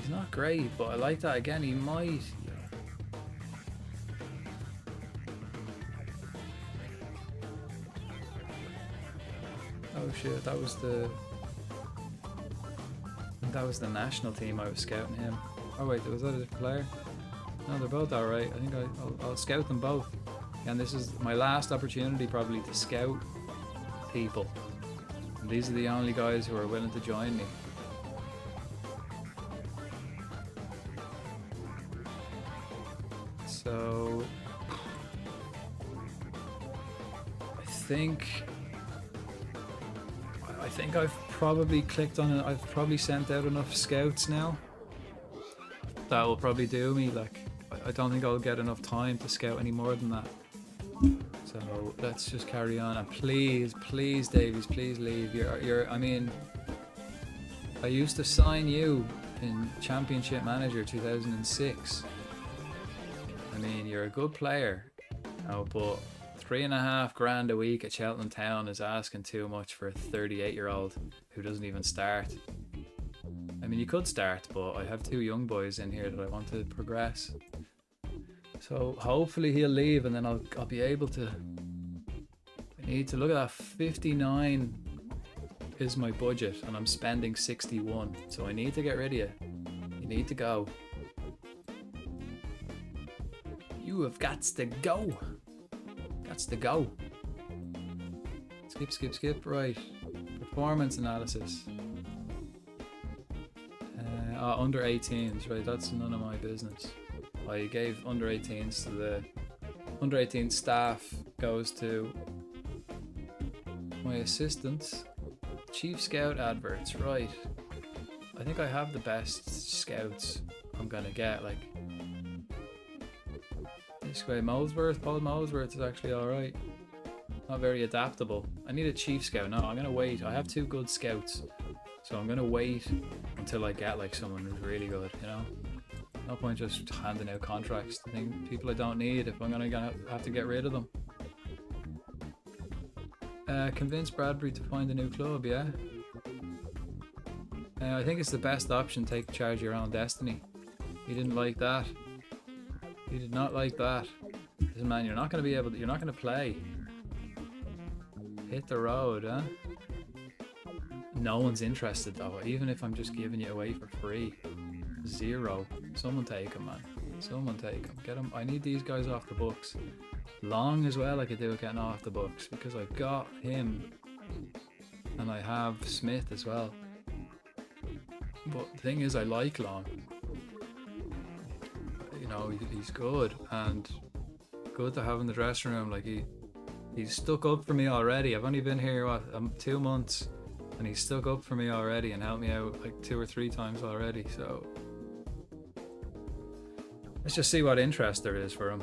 He's not great, but I like that. Again, he might. Oh shit, that was the national team I was scouting him. Oh wait, was that a different player? No, they're both alright. I think I'll scout them both. And this is my last opportunity probably to scout people. And these are the only guys who are willing to join me. So I think I've probably clicked on it. I've probably sent out enough scouts now. That will probably do me. Like, I don't think I'll get enough time to scout any more than that. So let's just carry on. And please, Davies, please leave. I mean, I used to sign you in Championship Manager 2006. I mean, you're a good player, but $3.5 grand a week at Cheltenham Town is asking too much for a 38-year-old who doesn't even start. I mean, you could start, but I have 2 young boys in here that I want to progress. So hopefully he'll leave, and then I'll be able to. I need to look at that. 59 is my budget, and I'm spending 61. So I need to get rid of you. need to go. You have got to go. Got to go. Skip. Right. Performance analysis. Under 18s. Right, that's none of my business. I gave under 18s to the under 18 staff. Goes to my assistants. Chief Scout adverts. Right. I think I have the best scouts I'm gonna get. Like this guy Molesworth, Paul Molesworth is actually alright. Not very adaptable. I need a chief scout. No, I'm gonna wait. I have 2 good scouts. So I'm gonna wait until I get like someone who's really good, you know? No point just handing out contracts to people I don't need if I'm gonna have to get rid of them. Convince Bradbury to find a new club, yeah? I think it's the best option, take charge of your own destiny. He didn't like that. He did not like that. Listen man, you're not gonna play. Hit the road, huh? No one's interested though, even if I'm just giving you away for free. 0. Someone take him, man. Someone take him. Get him. I need these guys off the books. Long as well I could do with getting off the books because I got him and I have Smith as well. But the thing is, I like Long. You know, he's good and good to have in the dressing room. Like he's stuck up for me already. I've only been here 2 months, and he's stuck up for me already and helped me out like 2 or 3 times already. So let's just see what interest there is for him.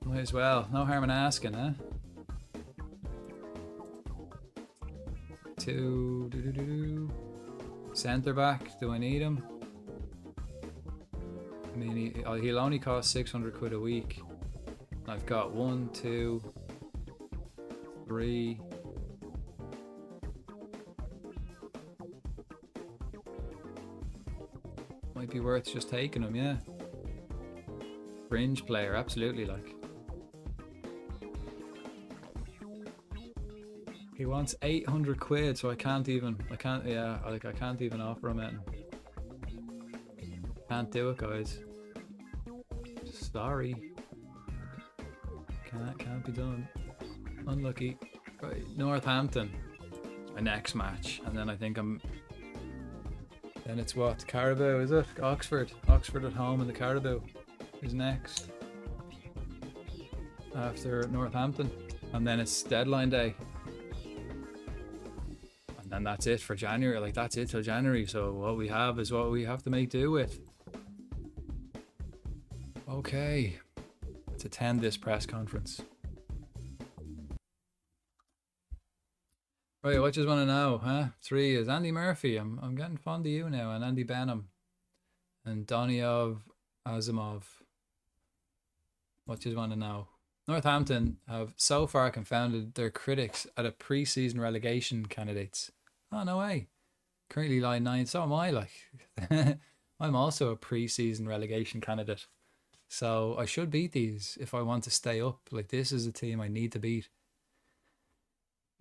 Might as well. No harm in asking, huh? 2 centre back. Do I need him? I mean, he'll only cost 600 quid a week. I've got 1, 2, 3. Might be worth just taking him, yeah. Fringe player, absolutely. Like he wants 800 quid, so I can't even offer him anything. Can't do it, guys. Sorry. Can't be done. Unlucky. Right, Northampton. My next match, and then I think then it's what? Caribou, is it? Oxford at home, and the Caribou is next after Northampton, and then it's deadline day, and then that's it for January. Like that's it till January. So what we have is what we have to make do with. Okay, let's attend this press conference. Right, what you want to know, huh? 3 is Andy Murphy. I'm getting fond of you now, and Andy Benham, and Doniov Azimov. What you want to know? Northampton have so far confounded their critics at a pre-season relegation candidates. Oh no way! Currently line 9. So am I. Like, I'm also a pre-season relegation candidate. So I should beat these if I want to stay up. Like this is a team I need to beat.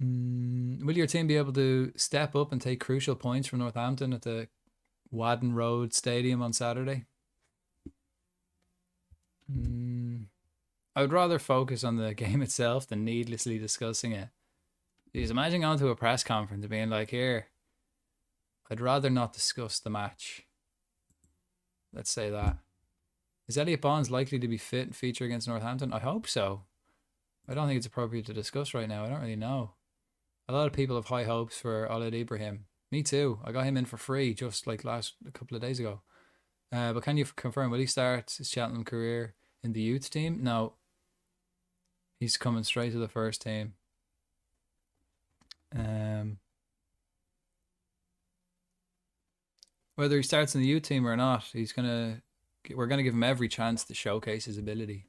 Will your team be able to step up and take crucial points from Northampton at the Wadden Road Stadium on Saturday? I would rather focus on the game itself than needlessly discussing it. Jeez, imagine going to a press conference and being like, here, I'd rather not discuss the match. Let's say that. Is Elliot Bonds likely to be fit and feature against Northampton? I hope so. I don't think it's appropriate to discuss right now. I don't really know. A lot of people have high hopes for Oled Ibrahim. Me too. I got him in for free just like a couple of days ago. But can you confirm, will he start his Cheltenham career in the youth team? No. He's coming straight to the first team. Whether he starts in the youth team or not, we're gonna give him every chance to showcase his ability.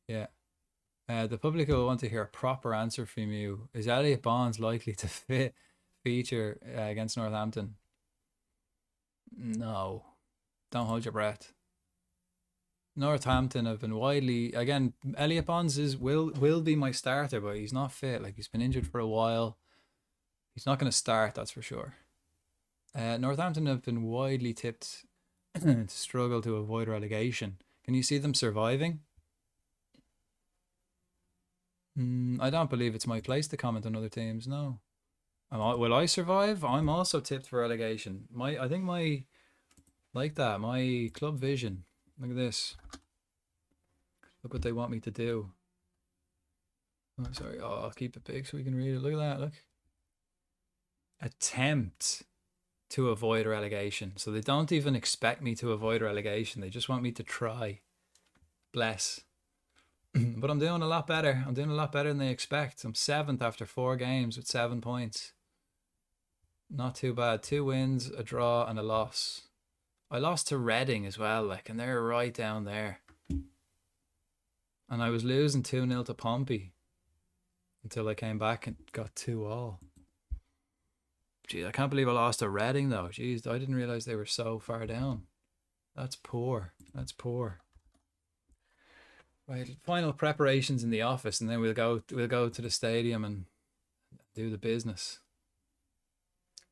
Yeah. The public will want to hear a proper answer from you. Is Elliot Bonds likely to feature against Northampton? No. Don't hold your breath. Northampton have been widely, again, Elliot Bonds will be my starter, but he's not fit. Like, he's been injured for a while. He's not going to start, that's for sure. Northampton have been widely tipped to struggle to avoid relegation. Can you see them surviving? I don't believe it's my place to comment on other teams. No. Will I survive? I'm also tipped for relegation. I think my club vision. Look at this. Look what they want me to do. Oh, sorry. Oh, I'll keep it big so we can read it. Look at that. Look. Attempt to avoid relegation. So they don't even expect me to avoid relegation. They just want me to try. Bless. But I'm doing a lot better. I'm doing a lot better than they expect. I'm 7th after 4 games with 7 points. Not too bad. 2 wins, a draw, and a loss. I lost to Reading as well, like, and they're right down there. And I was losing 2-0 to Pompey until I came back and got 2-2. Jeez, I can't believe I lost to Reading though. Jeez, I didn't realize they were so far down. That's poor. That's poor. Right, final preparations in the office, and then we'll go to the stadium and do the business.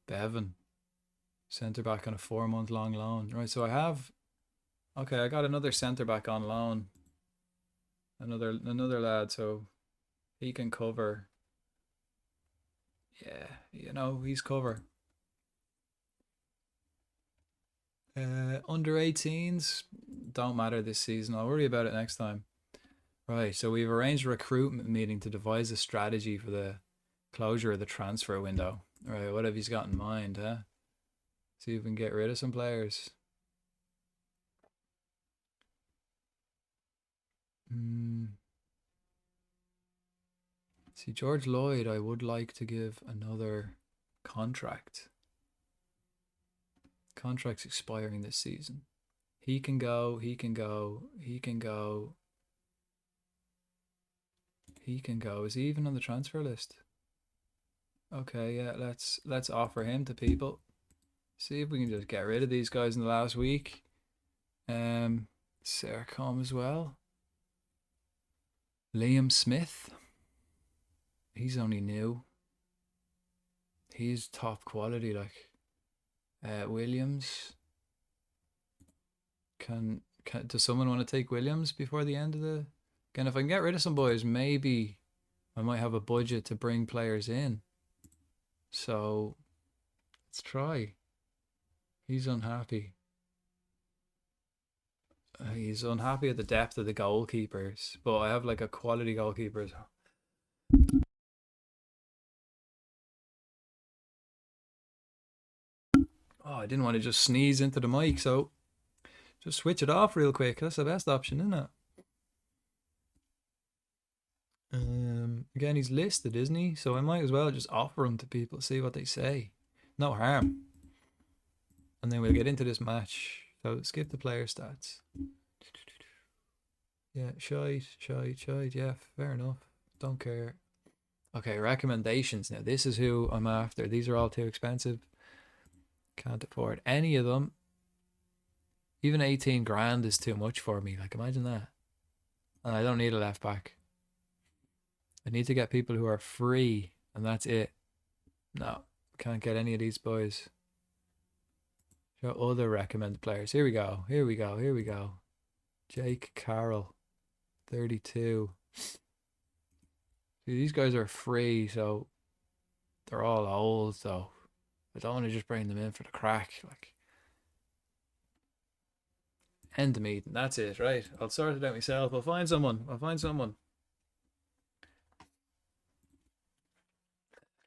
Bevan, centre back on a 4-month long loan. Right, so I got another centre back on loan. Another lad, so he can cover. Yeah, he's cover. Under 18s don't matter this season. I'll worry about it next time. Right, so we've arranged a recruitment meeting to devise a strategy for the closure of the transfer window. Right, what have you got in mind, huh? See if we can get rid of some players. See, George Lloyd, I would like to give another contract. Contract's expiring this season. He can go, he can go, he can go. He can go. Is he even on the transfer list? Okay, yeah, let's offer him to people. See if we can just get rid of these guys in the last week. Sercom as well. Liam Smith. He's only new. He's top quality, like. Williams. Does someone want to take Williams before the end of the... Again, if I can get rid of some boys, maybe I might have a budget to bring players in. So, let's try. He's unhappy. He's unhappy at the depth of the goalkeepers, but I have like a quality goalkeepers. Oh, I didn't want to just sneeze into the mic, so just switch it off real quick. That's the best option, isn't it? Again, he's listed, isn't he? So I might as well just offer him to people, see what they say. No harm. And then we'll get into this match. So skip the player stats. Yeah, shite. Yeah, fair enough. Don't care. Okay, recommendations now. This is who I'm after. These are all too expensive. Can't afford any of them. Even 18 grand is too much for me. Like, imagine that. And I don't need a left back. I need to get people who are free, and that's it. No, can't get any of these boys. Show other recommended players. Here we go. Jake Carroll, 32. See, these guys are free, so they're all old, though. I don't want to just bring them in for the crack. Like, end the meeting. That's it, right? I'll sort it out myself. I'll find someone.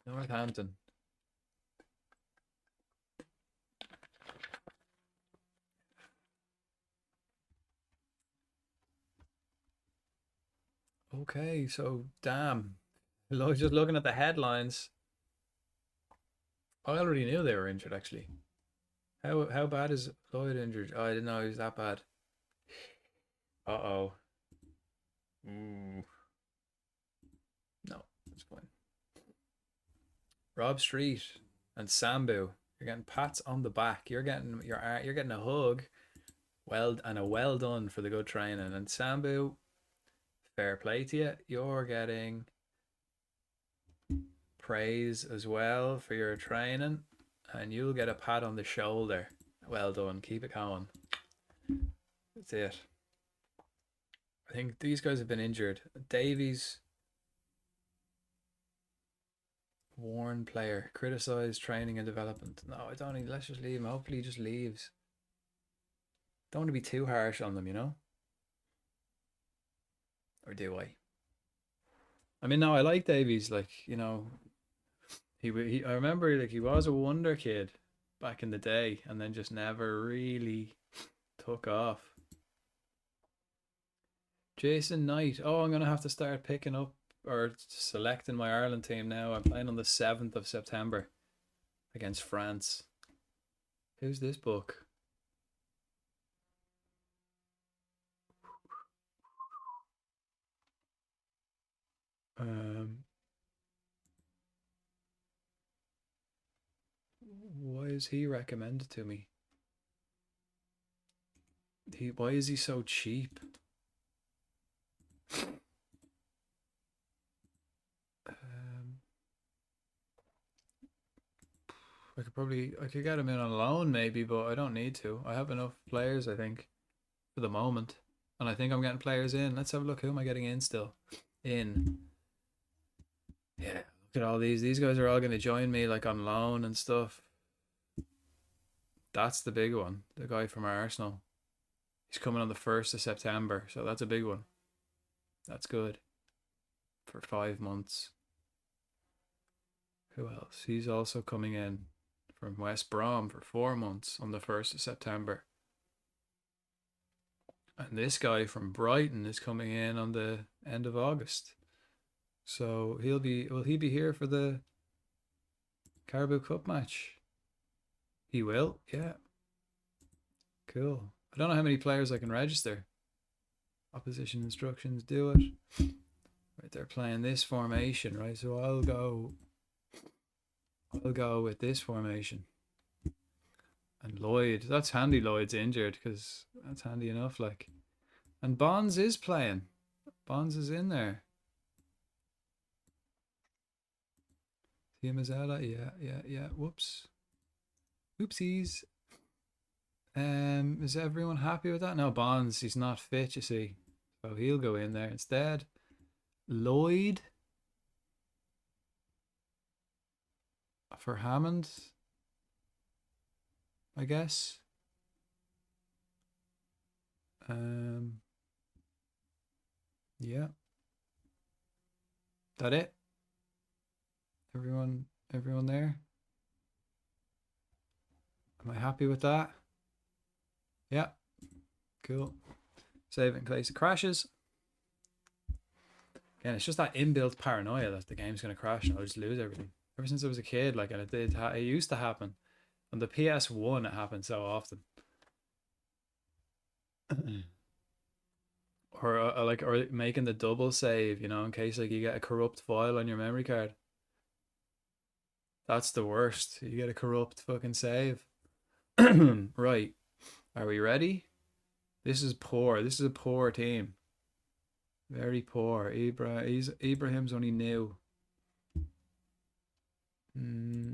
Northampton. Okay, so damn. Just looking at the headlines. I already knew they were injured, actually. How bad is Lloyd injured? Oh, I didn't know he was that bad. Uh-oh. No, that's fine. Rob Street and Sambu. You're getting pats on the back. You're getting a hug. Well done for the good training. And Sambu, fair play to you. You're getting praise as well for your training, and you'll get a pat on the shoulder. Well done. Keep it going. That's it. I think these guys have been injured. Davies, Warren player, criticised training and development. No, I don't need. Let's just leave him. Hopefully, he just leaves. Don't want to be too harsh on them, you know? Or do I? I mean, no, I like Davies. Like, you know, I remember like he was a wonder kid back in the day, and then just never really took off. Jason Knight. Oh, I'm gonna have to start picking up or selecting my Ireland team now. I'm playing on the 7th of September against France. Who's this book? Um, why is he recommended to me? Why is he so cheap? I could get him in on loan maybe, but I don't need to. I have enough players, I think, for the moment. And I think I'm getting players in. Let's have a look. Who am I getting in still? In. Yeah, look at all these. These guys are all going to join me like on loan and stuff. That's the big one. The guy from Arsenal. He's coming on the 1st of September. So that's a big one. That's good. For 5 months. Who else? He's also coming in from West Brom for 4 months on the 1st of September. And this guy from Brighton is coming in on the end of August. So will he be here for the Carabao Cup match? He will, yeah. Cool. I don't know how many players I can register. Opposition instructions, do it. Right, they're playing this formation, right? So I'll go with this formation. And Lloyd, that's handy. Lloyd's injured because that's handy enough. Like, and Bonds is playing. Bonds is in there. Mazella, yeah. Whoops. Oopsies. Is everyone happy with that? No, Bonds, he's not fit, you see. So he'll go in there instead. Lloyd for Hammond, I guess. Yeah. That it? Everyone there? Am I happy with that? Yeah. Cool. Save it in case it crashes. Again, it's just that inbuilt paranoia that the game's going to crash and I'll just lose everything. Ever since I was a kid, like, and it used to happen. On the PS1, it happened so often. or making the double save, you know, in case like you get a corrupt file on your memory card. That's the worst. You get a corrupt fucking save. Right. Are we ready? This is poor. This is a poor team. Very poor. Ibrahim's only new.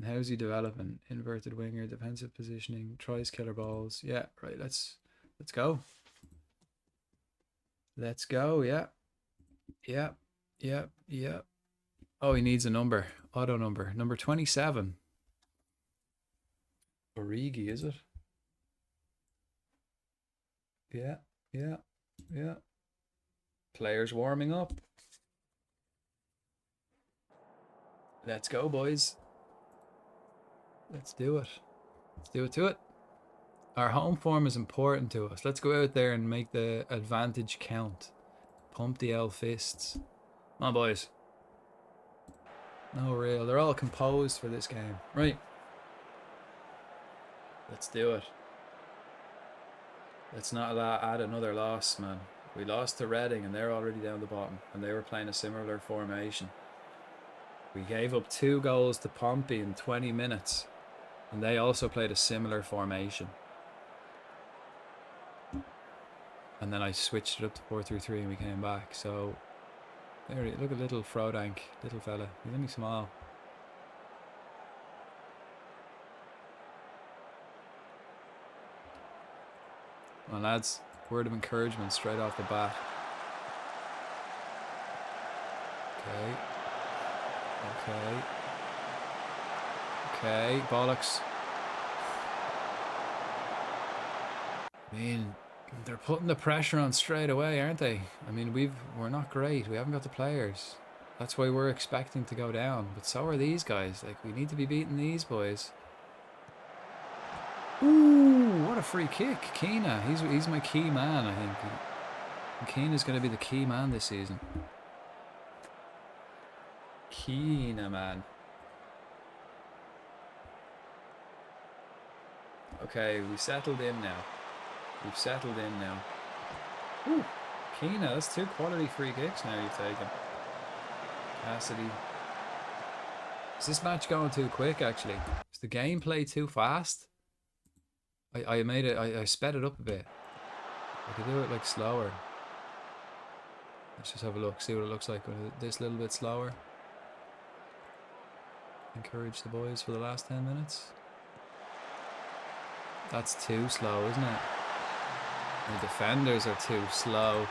How's he developing? Inverted winger, defensive positioning, tries killer balls. Yeah, right. Let's go. Let's go. Yeah. Oh, he needs a number. Auto number. Number 27. Origi, is it? Yeah. Players warming up. Let's go, boys. Let's do it. Let's do it to it. Our home form is important to us. Let's go out there and make the advantage count. Pump the L fists. Come on, boys. No real. They're all composed for this game. Right. Let's do it. Let's not add another loss, man. We lost to Reading and they're already down the bottom. And they were playing a similar formation. We gave up 2 goals to Pompey in 20 minutes. And they also played a similar formation. And then I switched it up to 4-3-3 and we came back. So, there, look at little Frodank, little fella. He's only small. Well, lads, word of encouragement straight off the bat. Okay. Okay. Okay, bollocks. I mean, they're putting the pressure on straight away, aren't they? I mean, we're not great. We haven't got the players. That's why we're expecting to go down. But so are these guys. Like, we need to be beating these boys. Ooh, what a free kick. Keena, he's my key man, I think. Keena's going to be the key man this season. Keena, man. Okay, we settled in now. We've settled in now. Ooh, Keena, that's 2 quality free kicks now you've taken. Cassidy. Is this match going too quick, actually? Is the gameplay too fast? I sped it up a bit. I could do it like slower. Let's just have a look, see what it looks like when this little bit slower. Encourage the boys for the last 10 minutes. That's too slow, isn't it? The defenders are too slow.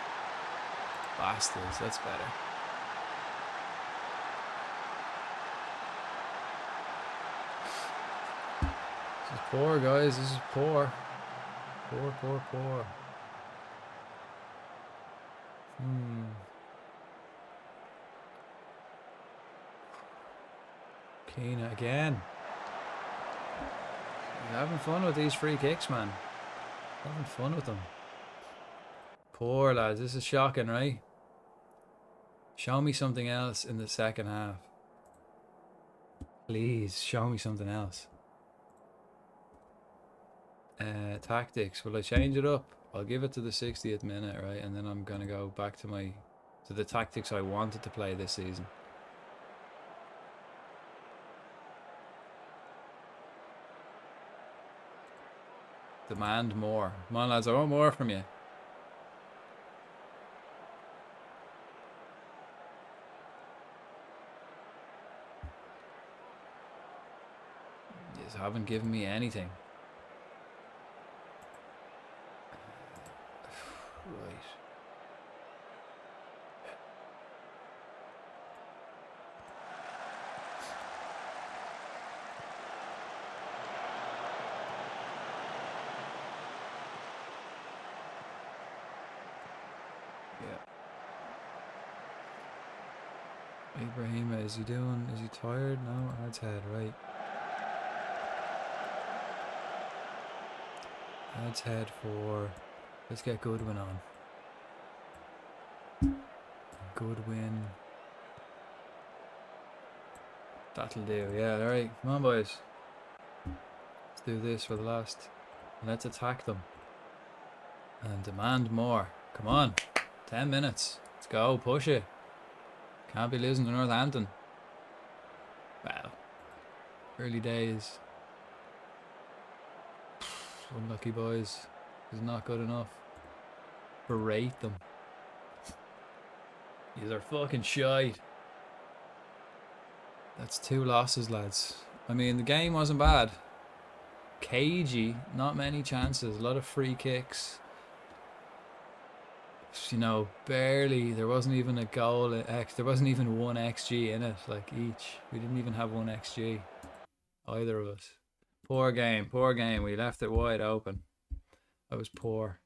Bastards, that's better. This is poor, guys. This is poor. Poor. Keena again. You're having fun with these free kicks, man. Having fun with them. Poor lads. This is shocking, right? Show me something else in the second half. Please, show me something else. Tactics. Will I change it up? I'll give it to the 60th minute, right? And then I'm going to go back to the tactics I wanted to play this season. Demand more. Come on, lads. I want more from you. You just haven't given me anything. Right. Yeah. Ibrahima, is he doing? Is he tired? No, that's head, right. That's head for. Let's get Goodwin on. Goodwin. That'll do, yeah, alright. Come on, boys. Let's do this for the last. Let's attack them. And demand more. Come on. 10 minutes. Let's go, push it. Can't be losing to Northampton. Wow. Early days. Unlucky boys. Is not good enough. Berate them. These are fucking shite. That's 2 losses, lads. I mean, the game wasn't bad. Cagey, not many chances, a lot of free kicks. You know, barely. There wasn't even a goal. There wasn't even 1 XG in it, like each. We didn't even have 1 XG. Either of us. Poor game, poor game. We left it wide open. I was poor.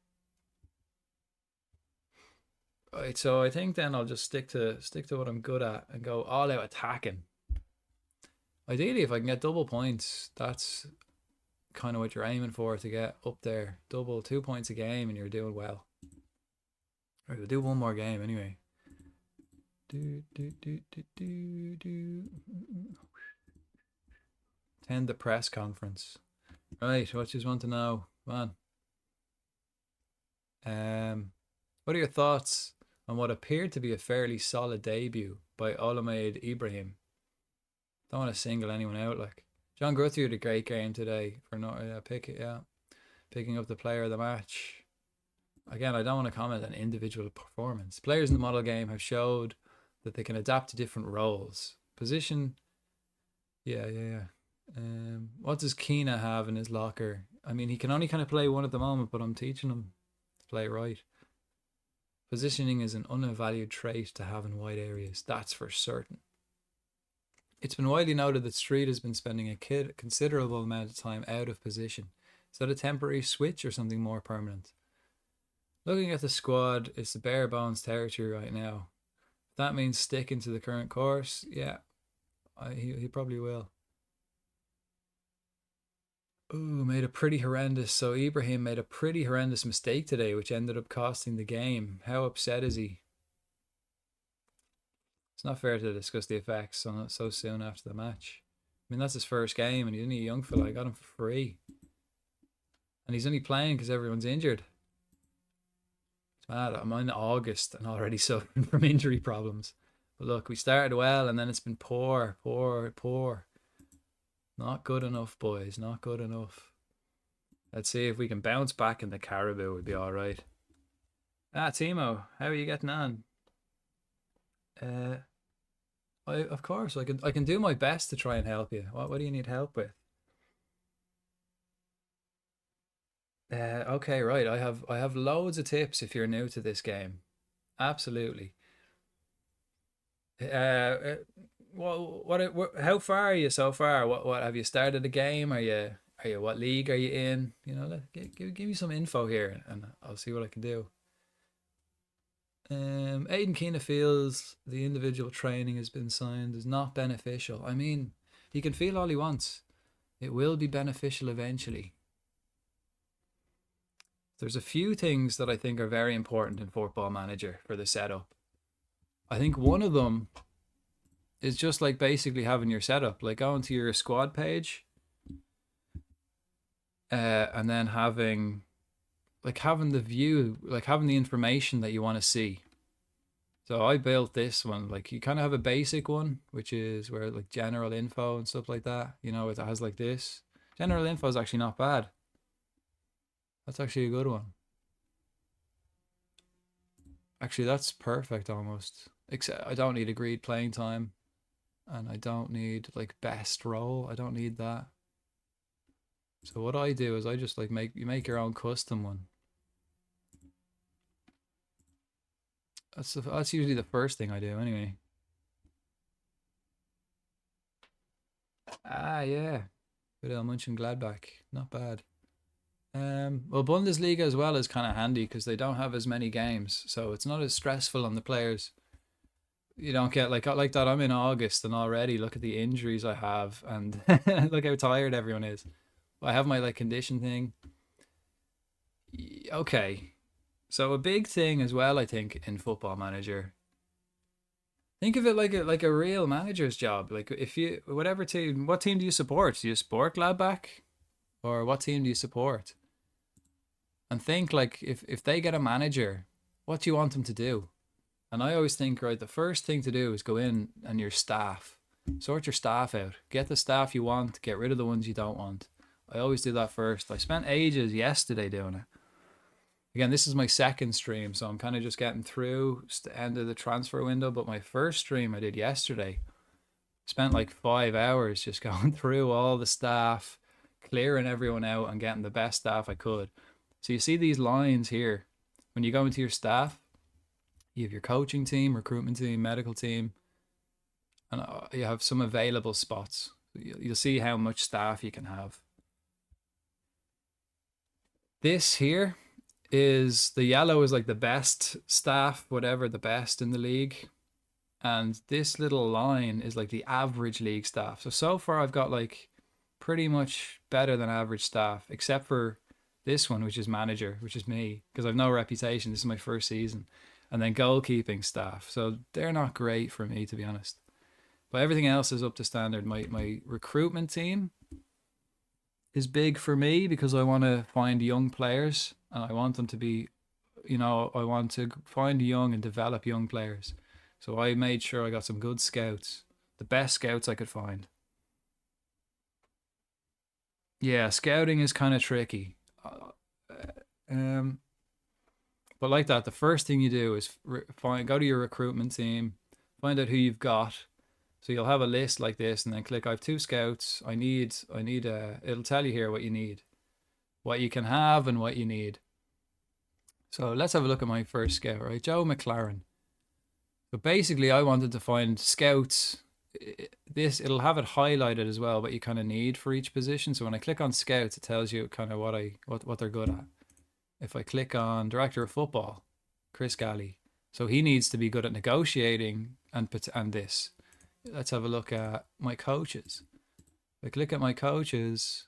Right, so I think then I'll just stick to what I'm good at and go all out attacking. Ideally, if I can get double points, that's kind of what you're aiming for, to get up there. Double 2 points a game and you're doing well. Alright, we'll do one more game anyway. Attend the press conference. Right, what you want to know? Come on. What are your thoughts on what appeared to be a fairly solid debut by Olamaid Ibrahim? Don't want to single anyone out. Like John Guthrie had a great game today for picking up the player of the match. Again, I don't want to comment on individual performance. Players in the model game have showed that they can adapt to different roles. Position, yeah. What does Keena have in his locker? I mean, he can only kind of play one at the moment, but I'm teaching him to play right. Positioning is an undervalued trait to have in wide areas. That's for certain. It's been widely noted that Street has been spending a considerable amount of time out of position. Is that a temporary switch or something more permanent? Looking at the squad, it's the bare bones territory right now. If that means sticking to the current course, yeah, he probably will. Ooh, made a pretty horrendous. So Ibrahim made a pretty horrendous mistake today, which ended up costing the game. How upset is he? It's not fair to discuss the effects so soon after the match. I mean, that's his first game, and he's only a young fella. I got him for free, and he's only playing because everyone's injured. It's mad. I'm in August and already suffering from injury problems. But look, we started well, and then it's been poor, poor, poor. Not good enough, boys. Not good enough. Let's see if we can bounce back in the Caribou. Would be all right. Ah, Timo, how are you getting on? Of course, I can do my best to try and help you. What do you need help with? Okay, right. I have loads of tips if you're new to this game. Absolutely. Uh, how far are you so far? What have you started a game? Are you what league are you in? Give me some info here, and I'll see what I can do. Aiden Keena feels the individual training has been signed is not beneficial. I mean, he can feel all he wants. It will be beneficial eventually. There's a few things that I think are very important in Football Manager for the setup. I think one of them is just like basically having your setup, like going to your squad page, and then having the view, like having the information that you want to see. So I built this one. Like you kind of have a basic one, which is where like general info and stuff like that. It has like this. General info is actually not bad. That's actually a good one. Actually, that's perfect almost. Except I don't need agreed playing time, and I don't need like best role. I don't need that. So what I do is I just like make your own custom one. That's usually the first thing I do anyway. Ah, yeah. Good old Mönchengladbach. Not bad. Well, Bundesliga as well is kind of handy because they don't have as many games, so it's not as stressful on the players. You don't get like that. I'm in August and already look at the injuries I have, and look how tired everyone is. I have my like condition thing. Okay, so a big thing as well, I think, in Football Manager. Think of it like a real manager's job. Like if you whatever team, what team do you support? Do you support Gladbach, or what team do you support? And think like if they get a manager, what do you want them to do? And I always think, right, the first thing to do is go in and your staff, sort your staff out, get the staff you want, get rid of the ones you don't want. I always do that first. I spent ages yesterday doing it. Again, this is my second stream, so I'm kind of just getting through the end of the transfer window. But my first stream I did yesterday, spent like 5 hours just going through all the staff, clearing everyone out and getting the best staff I could. So you see these lines here. When you go into your staff, you have your coaching team, recruitment team, medical team, and you have some available spots. You'll see how much staff you can have. This here is the yellow is like the best staff, whatever, the best in the league. And this little line is like the average league staff. So far I've got like pretty much better than average staff, except for this one, which is manager, which is me, because I've no reputation. This is my first season. And then goalkeeping staff. So they're not great for me, to be honest. But everything else is up to standard. My recruitment team is big for me because I want to find young players and I want them to be, I want to find young and develop young players. So I made sure I got some good scouts, the best scouts I could find. Yeah, scouting is kind of tricky. But like that, the first thing you do is go to your recruitment team, find out who you've got. So you'll have a list like this, and then click. I have 2 scouts. I need. It'll tell you here what you need, what you can have, and what you need. So let's have a look at my first scout, right? Joe McLaren. So basically, I wanted to find scouts. It'll have it highlighted as well, what you kind of need for each position. So when I click on scouts, it tells you kind of what they're good at. If I click on director of football, Chris Galley, so he needs to be good at negotiating and this. Let's have a look at my coaches. If I click at my coaches,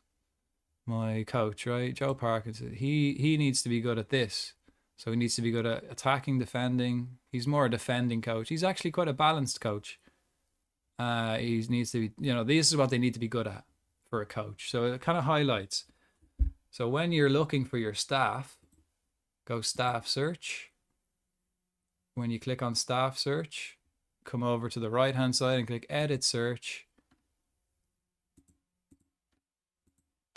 my coach, right, Joe Parkinson, he needs to be good at this. So he needs to be good at attacking, defending. He's more a defending coach. He's actually quite a balanced coach. He needs to be, this is what they need to be good at for a coach. So it kind of highlights. So when you're looking for your staff, go staff search. When you click on staff search, come over to the right hand side and click edit search.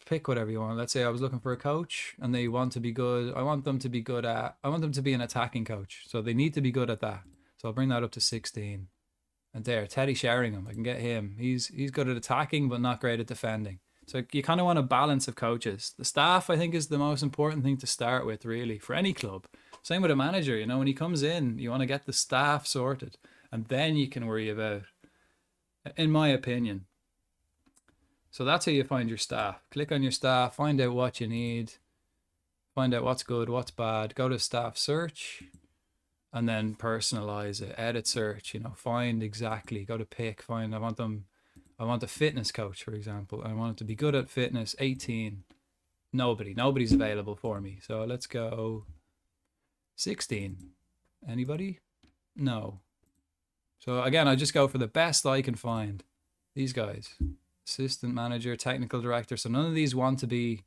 Pick whatever you want. Let's say I was looking for a coach and they want to be good. I want them to be an attacking coach. So they need to be good at that. So I'll bring that up to 16. And there, Teddy Sheringham, I can get him. He's good at attacking, but not great at defending. So you kind of want a balance of coaches. The staff, I think, is the most important thing to start with, really, for any club. Same with a manager, when he comes in, you want to get the staff sorted. And then you can worry about, in my opinion. So that's how you find your staff. Click on your staff, find out what you need, find out what's good, what's bad. Go to staff search, and then personalize it. Edit search, find exactly. Go to pick, find. I want a fitness coach, for example. I want it to be good at fitness. 18. Nobody's available for me. So let's go 16. Anybody? No. So again, I just go for the best I can find. These guys. Assistant manager, technical director. So none of these want to be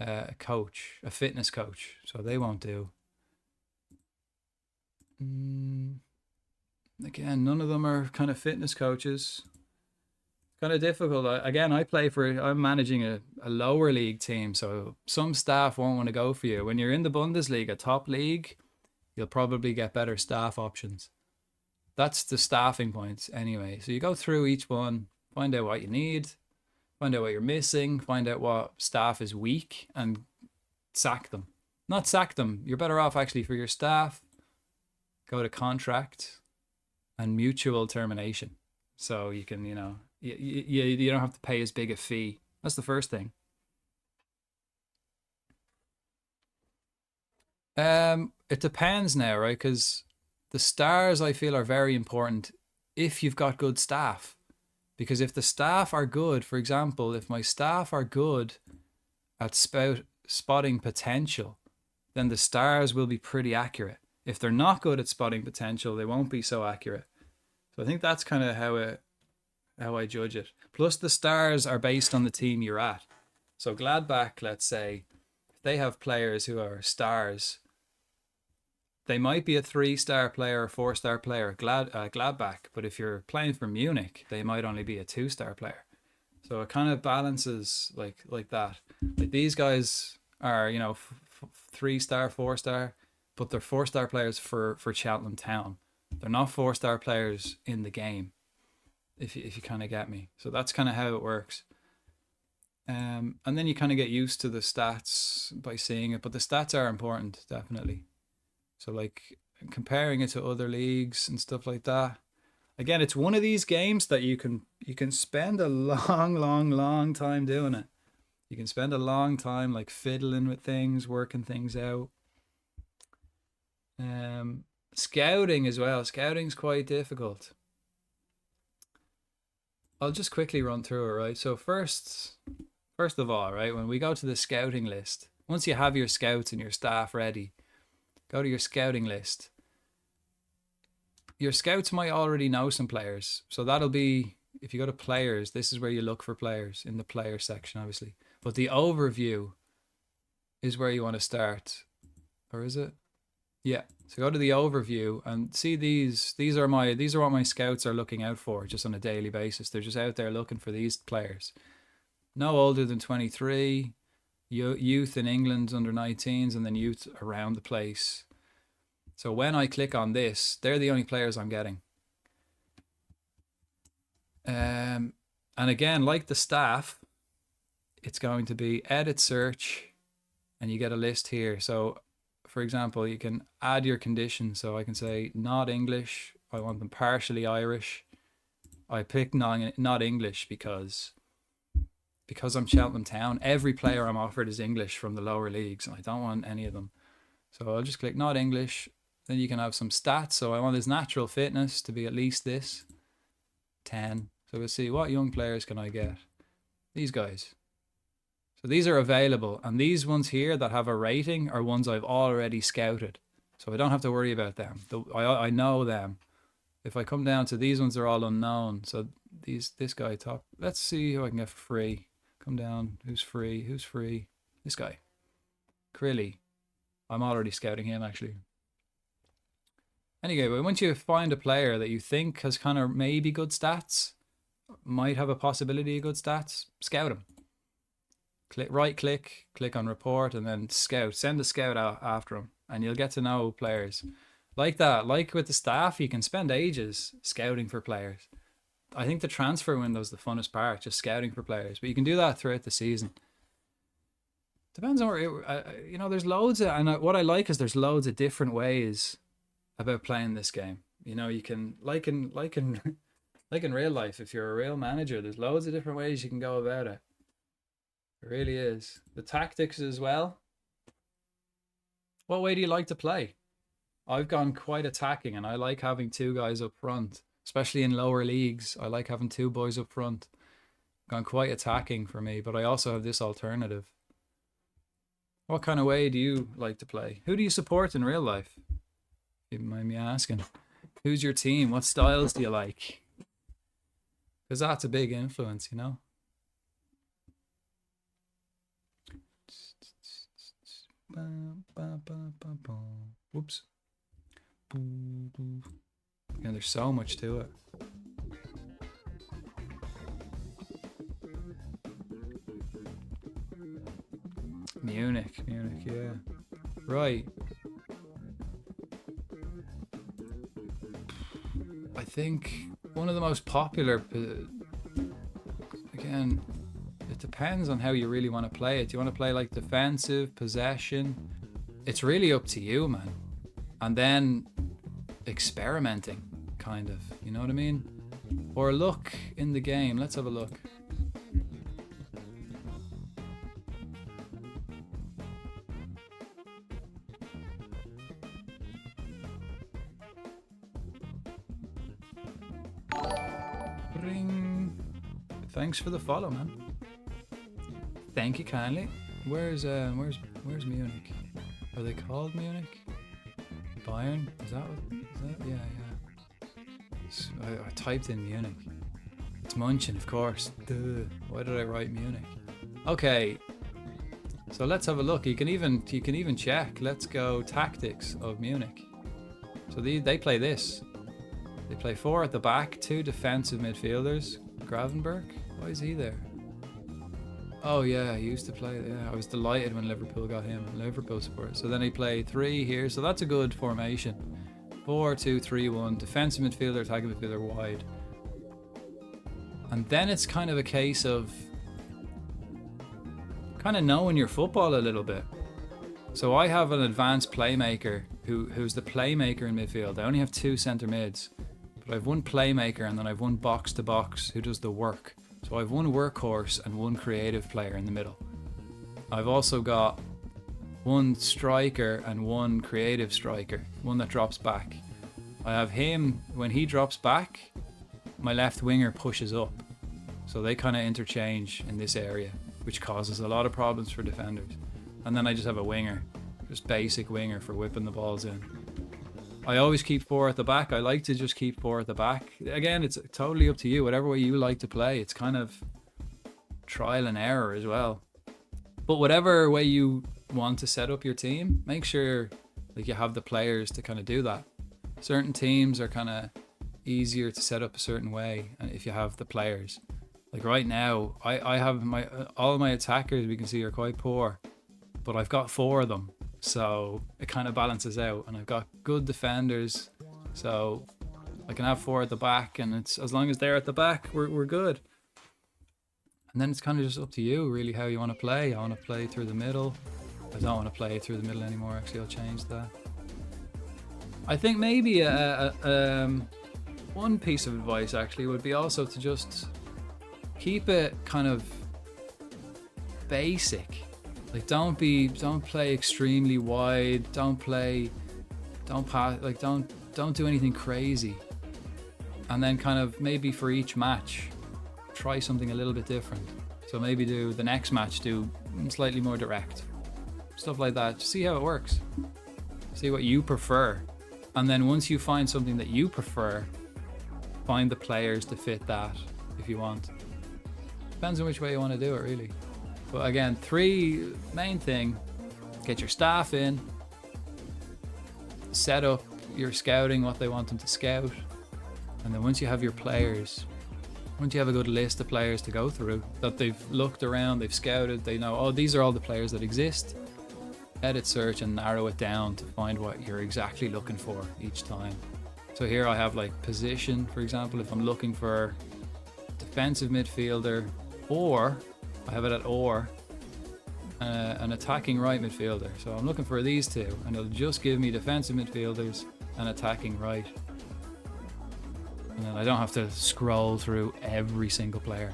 a coach, a fitness coach. So they won't do. Again, none of them are kind of fitness coaches. Kind of difficult. I'm managing a lower league team. So some staff won't want to go for you. When you're in the Bundesliga, top league, you'll probably get better staff options. That's the staffing points anyway. So you go through each one. Find out what you need, find out what you're missing, find out what staff is weak, and sack them. Not sack them. You're better off actually for your staff. Go to contract and mutual termination. So you can, you don't have to pay as big a fee. That's the first thing. It depends now, right? Because the stars, I feel, are very important if you've got good staff. Because if the staff are good, for example, if my staff are good at spotting potential, then the stars will be pretty accurate. If they're not good at spotting potential, they won't be so accurate. So I think that's kind of how I judge it. Plus the stars are based on the team you're at. So Gladbach, let's say, if they have players who are stars, they might be a 3-star player or 4-star player, Gladbach, but if you're playing for Munich, they might only be a 2-star player. So it kind of balances like that. Like these guys are, 3-star, 4-star, but they're 4-star players for Cheltenham Town. They're not 4-star players in the game, if you kind of get me. So that's kind of how it works. And then you kind of get used to the stats by seeing it, but the stats are important, definitely. So like comparing it to other leagues and stuff like that. Again, it's one of these games that you can spend a long time doing it. You can spend a long time like fiddling with things, working things out. Scouting as well. Scouting's quite difficult. I'll just quickly run through it, right? So first of all, right, when we go to the scouting list, once you have your scouts and your staff ready, go to your scouting list. Your scouts might already know some players. So that'll be, if you go to players, this is where you look for players in the player section, obviously. But the overview is where you want to start. Or is it? Yeah. So go to the overview and see these are what my scouts are looking out for just on a daily basis. They're just out there looking for these players. No older than 23. Youth in England under 19s, and then youth around the place. So when I click on this, they're the only players I'm getting. And again, like the staff, it's going to be edit search, and you get a list here. So for example, you can add your conditions. So I can say not English. I want them partially Irish. I picked not English because I'm Cheltenham Town. Every player I'm offered is English from the lower leagues, and I don't want any of them. So I'll just click not English. Then you can have some stats. So I want his natural fitness to be at least this, 10. So we'll see what young players can I get. These guys. So these are available, and these ones here that have a rating are ones I've already scouted. So I don't have to worry about them. I know them. If I come down to these ones, they're all unknown. So this guy top. Let's see who I can get for free. Come down. Who's free? Who's free? This guy. Crilly. I'm already scouting him, actually. Anyway, but once you find a player that you think has kind of maybe good stats, might have a possibility of good stats, scout him. Right click on report, and then scout. Send a scout out after him, and you'll get to know players. Like that, like with the staff, you can spend ages scouting for players. I think the transfer window is the funnest part, just scouting for players. But you can do that throughout the season. Depends on where, there's loads of, and what I like is there's loads of different ways about playing this game. You can, like in real life, if you're a real manager, there's loads of different ways you can go about it. It really is. The tactics as well. What way do you like to play? I've gone quite attacking, and I like having two guys up front, especially in lower leagues. I like having two boys up front. Gone quite attacking for me, but I also have this alternative. What kind of way do you like to play? Who do you support in real life? If you mind me asking. Who's your team? What styles do you like? Because that's a big influence, Whoops. Yeah, there's so much to it. Munich, yeah. Right. I think one of the most popular, again, it depends on how you really want to play it. Do you want to play like defensive, possession? It's really up to you, man. And then experimenting, kind of, you know what I mean? Or look in the game. Let's have a look. Ring. Thanks for the follow, man. Thank you kindly. Where's Munich? Are they called Munich? Bayern? Is that? Yeah. I typed in Munich. It's Munchen, of course. Duh. Why did I write Munich? Okay. So let's have a look. You can even check. Let's go tactics of Munich. So they play this. They play 4 at the back, 2 defensive midfielders. Gravenberg? Why is he there? Oh yeah, he used to play. Yeah, I was delighted when Liverpool got him. Liverpool supporter. So then he played 3 here. So that's a good formation. 4-2-3-1. Defensive midfielder, attacking midfielder wide. And then it's kind of a case of kind of knowing your football a little bit. So I have an advanced playmaker who's the playmaker in midfield. I only have 2 centre mids, but I've one playmaker and then I've one box to box who does the work. So I've one workhorse and one creative player in the middle. I've also got one striker and one creative striker, one that drops back. I have him, when he drops back, my left winger pushes up. So they kind of interchange in this area, which causes a lot of problems for defenders. And then I just have a winger, just basic winger for whipping the balls in. I always keep 4 at the back. I like to just keep 4 at the back. Again, it's totally up to you. Whatever way you like to play, it's kind of trial and error as well. But whatever way you want to set up your team, make sure like you have the players to kind of do that. Certain teams are kind of easier to set up a certain way if you have the players. Like right now, I have all of my attackers we can see are quite poor, but I've got 4 of them. So it kind of balances out, and I've got good defenders, so I can have 4 at the back, and it's as long as they're at the back, we're good. And then it's kind of just up to you really how you want to play. I want to play through the middle. I don't want to play through the middle anymore. Actually, I'll change that. I think maybe one piece of advice actually would be also to just keep it kind of basic. Like don't play extremely wide. Don't pass. Like don't do anything crazy. And then kind of maybe for each match, try something a little bit different. So maybe do the next match do slightly more direct, stuff like that. Just see how it works. See what you prefer. And then once you find something that you prefer, find the players to fit that if you want. Depends on which way you want to do it, really. But again, main thing, get your staff in, set up your scouting, what they want them to scout. And then once you have your players, once you have a good list of players to go through, that they've looked around, they've scouted, they know, oh, these are all the players that exist, edit search and narrow it down to find what you're exactly looking for each time. So here I have like position, for example, if I'm looking for defensive midfielder, or I have it at an attacking right midfielder. So I'm looking for these two, and it'll just give me defensive midfielders and attacking right. And then I don't have to scroll through every single player.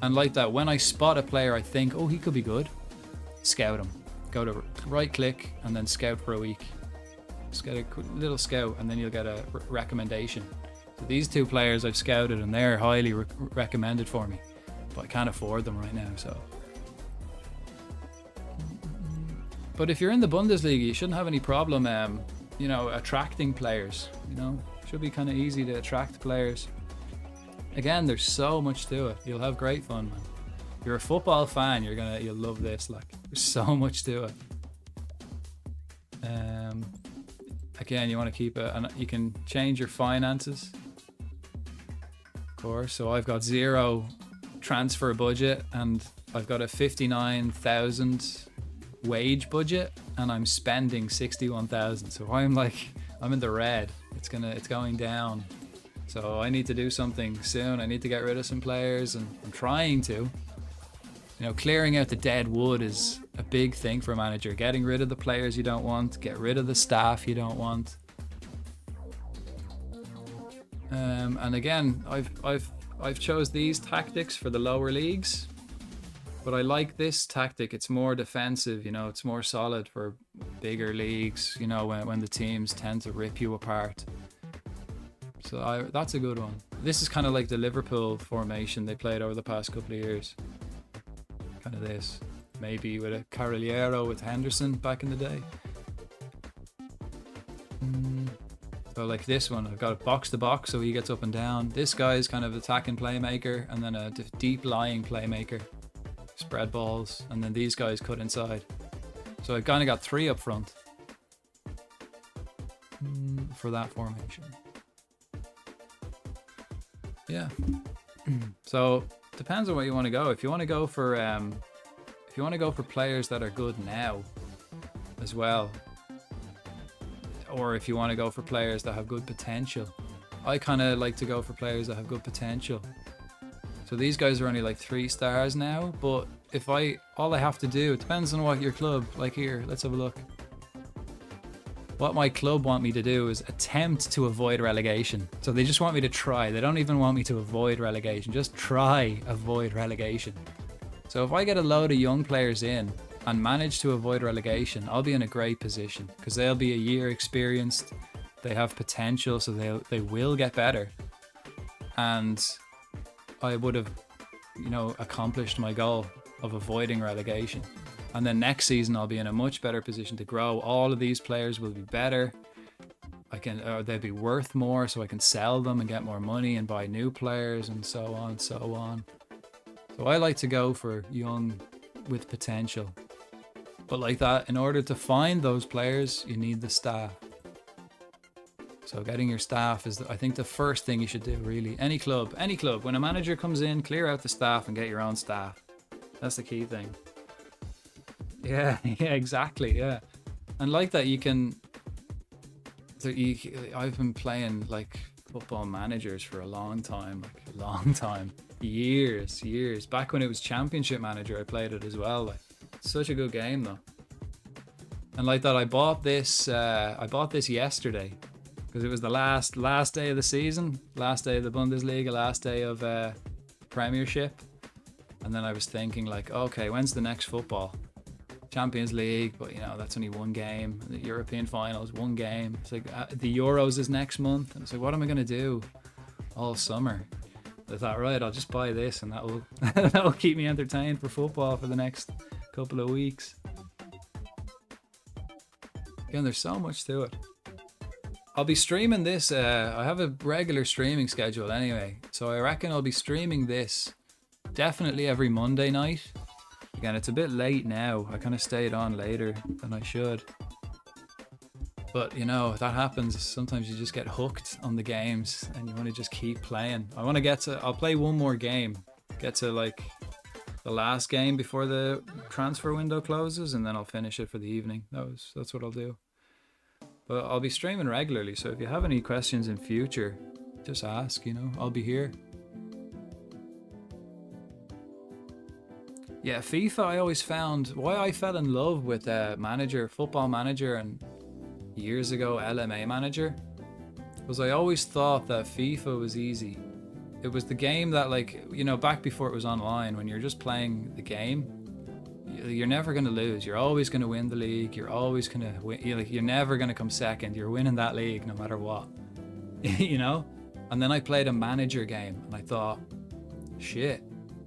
And like that, when I spot a player I think, oh, he could be good, scout him. Go to right click and then scout for a week. Just get a little scout and then you'll get a recommendation. So these two players I've scouted and they're highly recommended for me, but I can't afford them right now. So, but if you're in the Bundesliga, you shouldn't have any problem, you know, attracting players. You know, should be kind of easy to attract players. Again, there's so much to it. You'll have great fun, man. If you're a football fan, you'll love this. Like, there's so much to it. Again, you want to keep it, and you can change your finances, of course. So I've got 0 transfer budget, and I've got a 59,000 wage budget, and I'm spending 61,000. So I'm in the red. It's going down. So I need to do something soon. I need to get rid of some players, and I'm trying to. You know, clearing out the dead wood is a big thing for a manager. Getting rid of the players you don't want, get rid of the staff you don't want. And again, I've chose these tactics for the lower leagues, but I like this tactic. It's more defensive, you know, it's more solid for bigger leagues, you know, when the teams tend to rip you apart. So that's a good one. This is kind of like the Liverpool formation they played over the past couple of years. Kind of this, maybe with a Carrilero with Henderson back in the day. So like this one, I've got a box to box, so he gets up and down. This guy's kind of attacking playmaker, and then a deep lying playmaker, spread balls, and then these guys cut inside. So I've kind of got 3 up front for that formation. Yeah. So depends on what you want to go. If you want to go for players that are good now as well, or if you want to go for players that have good potential, I kind of like to go for players that have good potential. So these guys are only like 3 stars now, but if all I have to do, it depends on what your club, like here, let's have a look. What my club want me to do is attempt to avoid relegation. So they just want me to try. They don't even want me to avoid relegation. Just try avoid relegation. So if I get a load of young players in and manage to avoid relegation, I'll be in a great position because they'll be a year experienced. They have potential, so they will get better. And I would have, you know, accomplished my goal of avoiding relegation. And then next season I'll be in a much better position to grow. All of these players will be better. They'll be worth more, so I can sell them and get more money and buy new players and so on and so on. So I like to go for young with potential. But like that, in order to find those players, you need the staff. So getting your staff is, I think, the first thing you should do, really. Any club, when a manager comes in, clear out the staff and get your own staff. That's the key thing. Yeah, exactly, yeah. And like that, I've been playing like football managers for a long time, years. Back when it was Championship Manager, I played it as well. Like, such a good game though. And like that, I bought this yesterday because it was the last day of the season, last day of the Bundesliga, last day of Premiership. And then I was thinking like, okay, when's the next football? Champions League, but you know, that's only one game. The European finals, one game. It's like the Euros is next month. And it's like, what am I going to do all summer? I thought, right, I'll just buy this and that'll keep me entertained for football for the next couple of weeks. Again, there's so much to it. I'll be streaming this. I have a regular streaming schedule anyway, so I reckon I'll be streaming this definitely every Monday night. Again, it's a bit late now. I kind of stayed on later than I should. But, you know, that happens. Sometimes you just get hooked on the games and you want to just keep playing. I'll play one more game. Get to, like, the last game before the transfer window closes, and then I'll finish it for the evening. That's what I'll do. But I'll be streaming regularly, so if you have any questions in future, just ask, you know. I'll be here. Yeah, FIFA, I always found why I fell in love with Football Manager, and years ago LMA Manager, was I always thought that FIFA was easy. It was the game that, like, you know, back before it was online, when you're just playing the game, you're never going to lose. You're always going to win the league. You're always going to win. You're never going to come second. You're winning that league no matter what. You know? And then I played a manager game and I thought, shit,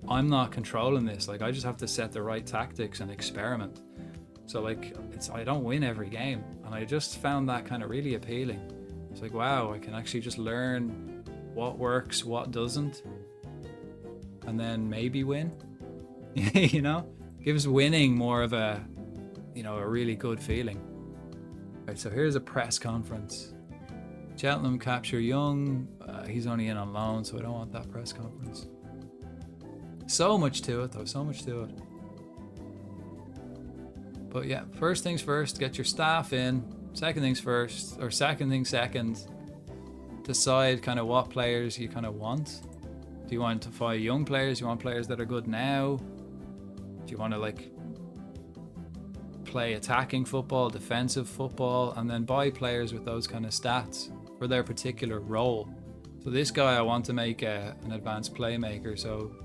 I'm not controlling this. Like, I just have to set the right tactics and experiment. So, like, I don't win every game. And I just found that kind of really appealing. It's like, wow, I can actually just learn what works, what doesn't, and then maybe win. You know? Gives winning more of a, you know, a really good feeling. Right, so here's a press conference. Cheltenham capture Young. He's only in on loan, so I don't want that press conference. So much to it, though. So much to it. But yeah, first things first, get your staff in. Second things first, or second things second, decide kind of what players you kind of want. Do you want to buy young players? Do you want players that are good now? Do you want to, like, play attacking football, defensive football, and then buy players with those kind of stats for their particular role? So this guy, I want to make an advanced playmaker. So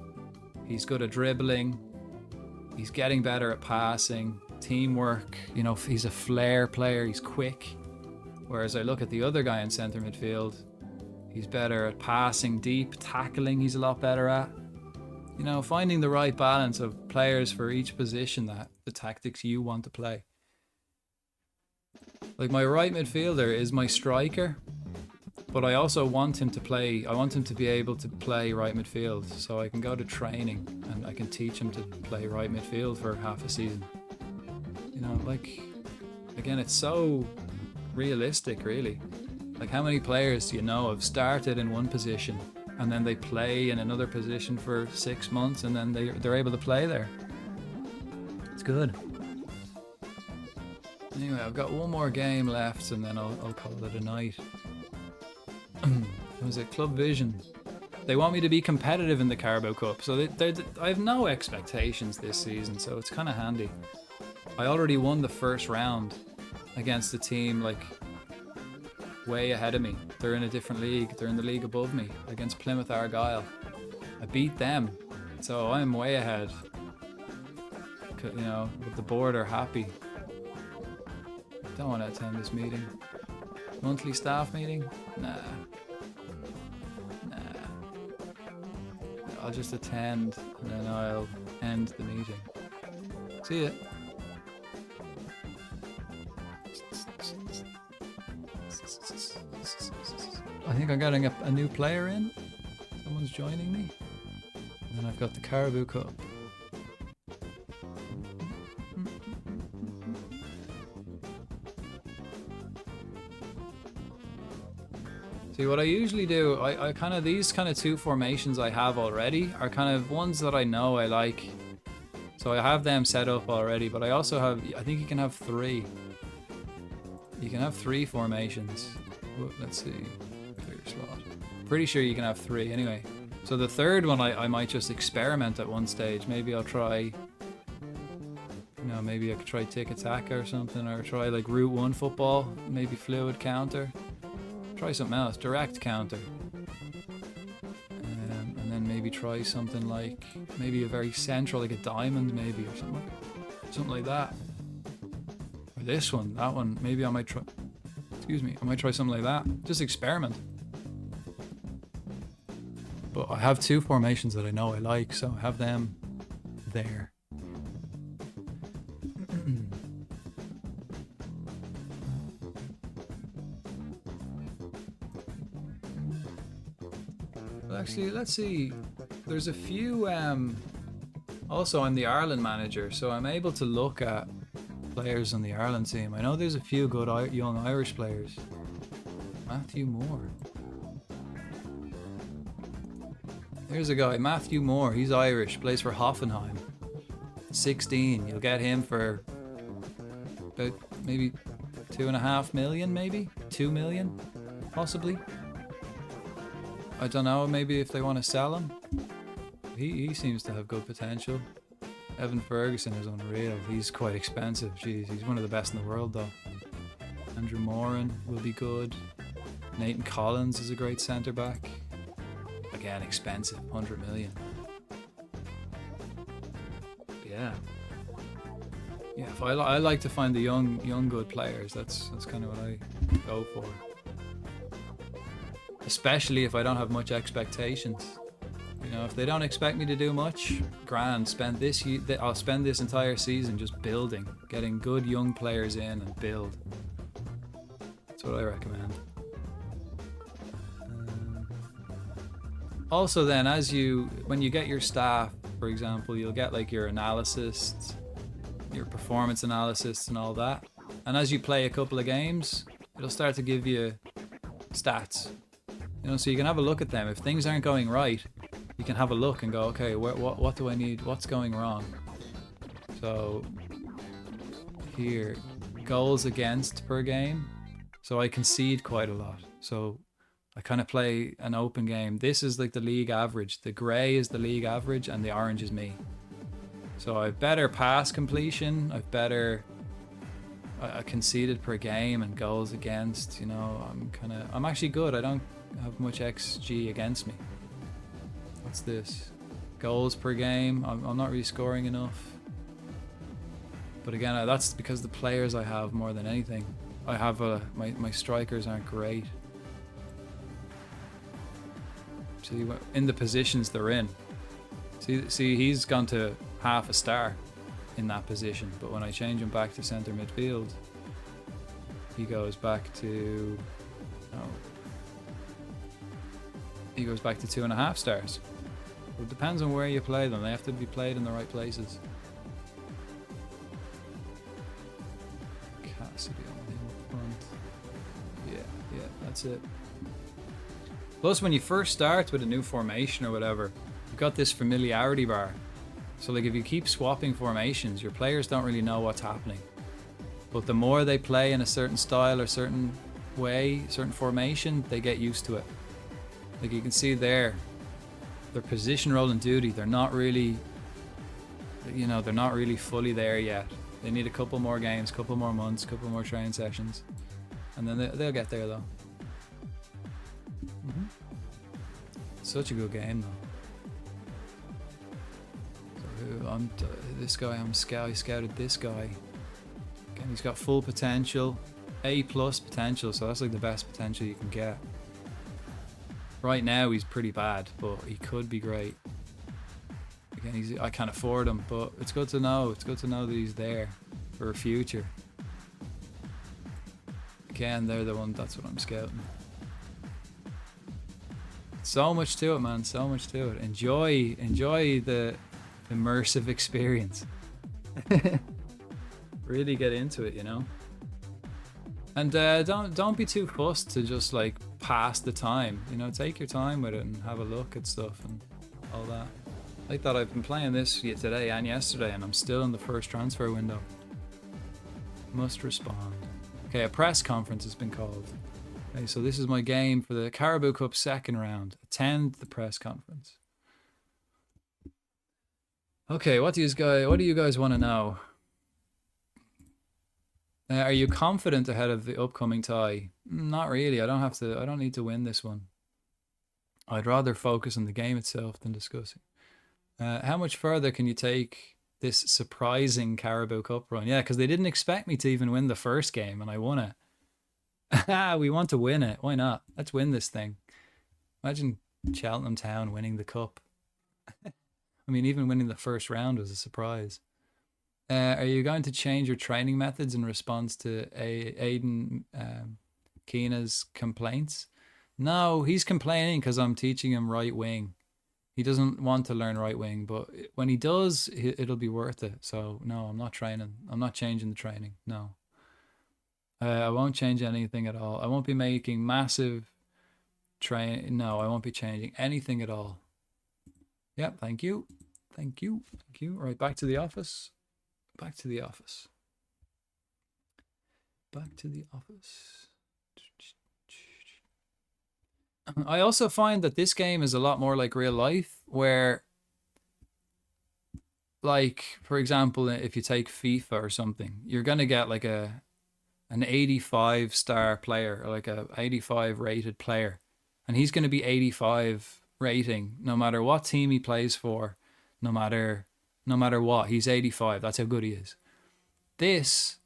he's good at dribbling. He's getting better at passing, teamwork. You know, he's a flair player. He's quick. Whereas I look at the other guy in centre midfield, he's better at passing deep, tackling he's a lot better at. You know, finding the right balance of players for each position, that the tactics you want to play. Like, my right midfielder is my striker, but I also want him to play, I want him to be able to play right midfield, so I can go to training and I can teach him to play right midfield for half a season. You know, like, again, it's so realistic, really. Like, how many players do you know have started in one position and then they play in another position for 6 months and then they're able to play there? It's good. Anyway, I've got one more game left and then I'll call it a night. Was it Club Vision? They want me to be competitive in the Carabao Cup, so I have no expectations this season, so it's kind of handy. I already won the first round against a team, like, way ahead of me. They're in a different league. They're in the league above me, against Plymouth Argyle. I beat them, so I'm way ahead. You know, but the board are happy. Don't want to attend this meeting. Monthly staff meeting? Nah. I'll just attend and then I'll end the meeting. See ya. I think I'm getting a new player in. Someone's joining me. And then I've got the Carabao Cup. See, what I usually do, I kind of, these kind of two formations I have already are kind of ones that I know I like. So I have them set up already, but I also have, I think you can have three. You can have three formations. Let's see. Clear slot. Pretty sure you can have three anyway. So the third one I might just experiment at one stage. Maybe I'll try know, maybe I could try tiki-taka or something, or try like Route 1 football, maybe fluid counter. Try something else, direct counter. And then maybe try something like, maybe a very central, like a diamond maybe, or something like that. Or this one, that one, maybe I might try, excuse me, I might try something like that. Just experiment. But I have two formations that I know I like, so I have them there. Well, actually, let's see. There's a few. Also, I'm the Ireland manager, so I'm able to look at players on the Ireland team. I know there's a few good young Irish players. Matthew Moore. Here's a guy, Matthew Moore. He's Irish, plays for Hoffenheim. 16. You'll get him for about maybe 2.5 million, maybe 2 million, possibly. I don't know. Maybe if they want to sell him. He seems to have good potential. Evan Ferguson is unreal. He's quite expensive. Jeez, he's one of the best in the world, though. Andrew Moran will be good. Nathan Collins is a great centre back. Again, expensive, 100 million. Yeah. Yeah, if I like to find the young good players. That's kind of what I go for. Especially if I don't have much expectations. You know, if they don't expect me to do much, grand. I'll spend this entire season just building, getting good young players in and build. That's what I recommend. Also then, when you get your staff, for example, you'll get like your analysts, your performance analysts and all that. And as you play a couple of games, it'll start to give you stats. You know, so you can have a look at them. If things aren't going right, you can have a look and go, okay, what do I need? What's going wrong? So here, goals against per game. So I concede quite a lot. So I kind of play an open game. This is like the league average. The grey is the league average and the orange is me. So I've better pass completion. I've better conceded per game and goals against. You know, I'm actually good. I don't have much XG against me. What's this? Goals per game. I'm not really scoring enough. But again, that's because the players I have more than anything. I have my strikers aren't great. See, in the positions they're in. See, he's gone to half a star in that position. But when I change him back to centre midfield, he goes back to... he goes back to 2.5 stars. It depends on where you play them. They have to be played in the right places. Cassidy on him up front. Yeah, that's it. Plus, when you first start with a new formation or whatever, you've got this familiarity bar. So like if you keep swapping formations, your players don't really know what's happening. But the more they play in a certain style or certain way, certain formation, they get used to it. Like you can see there, their position, role and duty, they're not really, you know, they're not really fully there yet. They need a couple more games, couple more months, couple more training sessions. And then they'll get there though. Such a good game though. So this guy, I scouted this guy. Again, he's got full potential, A+ potential, so that's like the best potential you can get. Right now he's pretty bad, but he could be great. Again, I can't afford him, but it's good to know. It's good to know that he's there for a future. Again, they're the one. That's what I'm scouting. So much to it, man. So much to it. Enjoy the immersive experience. Really get into it, you know. And don't be too fussed to just like pass the time. You know, take your time with it and have a look at stuff and all that. Like that, I've been playing this today and yesterday, and I'm still in the first transfer window. Must respond. Okay, a press conference has been called. Okay, so this is my game for the Carabao Cup second round. Attend the press conference. Okay, what do you guys want to know? Are you confident ahead of the upcoming tie? Not really. I don't have to. I don't need to win this one. I'd rather focus on the game itself than discussing. How much further can you take this surprising Carabao Cup run? Yeah, because they didn't expect me to even win the first game, and I won it. We want to win it. Why not? Let's win this thing. Imagine Cheltenham Town winning the cup. I mean, even winning the first round was a surprise. Are you going to change your training methods in response to Aiden Keena's complaints? No, he's complaining because I'm teaching him right wing. He doesn't want to learn right wing, but when he does, it'll be worth it. So no, I'm not training. I'm not changing the training. No, I won't change anything at all. I won't be making massive train. No, I won't be changing anything at all. Yep. Thank you. Thank you. Thank you. Right, back to the office. Back to the office. Back to the office. I also find that this game is a lot more like real life, where, like, for example, if you take FIFA or something, you're gonna get like an 85 star player, or like a 85 rated player, and he's gonna be 85 rating no matter what team he plays for, no matter what. He's 85. That's how good he is. This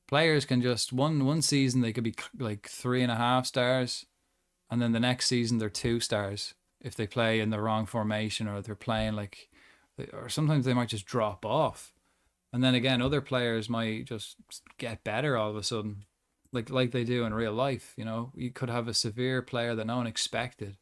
players can just one season they could be like 3.5 stars, and then the next season they're 2 stars if they play in the wrong formation, or they're playing like, or sometimes they might just drop off. And then again, other players might just get better all of a sudden, like they do in real life. You know, you could have a severe player that no one expected,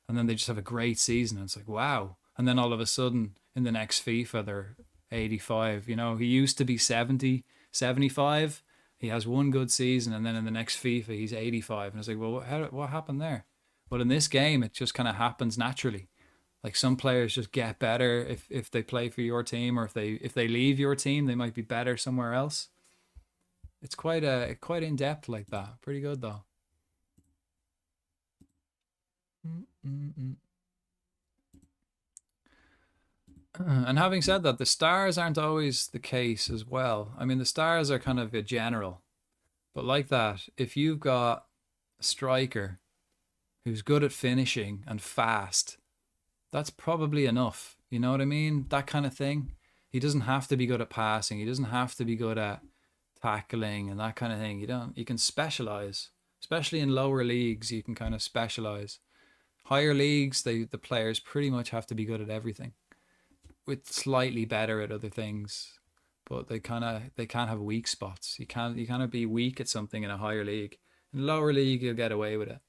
and then they just have a great season. And it's like, wow. And then all of a sudden, in the next FIFA, they're 85. You know, he used to be 70, 75. He has one good season, and then in the next FIFA, he's 85. And it's like, well, what happened there? But in this game, it just kind of happens naturally. Like, some players just get better if they play for your team, or if they leave your team, they might be better somewhere else. It's quite in depth like that. Pretty good though. Mm-mm-mm. And having said that, the stars aren't always the case as well. I mean, the stars are kind of a general, but like that, if you've got a striker who's good at finishing and fast, that's probably enough. You know what I mean? That kind of thing. He doesn't have to be good at passing. He doesn't have to be good at tackling and that kind of thing. You can specialize, especially in lower leagues. You can kind of specialize. Higher leagues, the players pretty much have to be good at everything, with slightly better at other things. But they can't have weak spots. You can't be weak at something in a higher league. In lower league, you'll get away with it.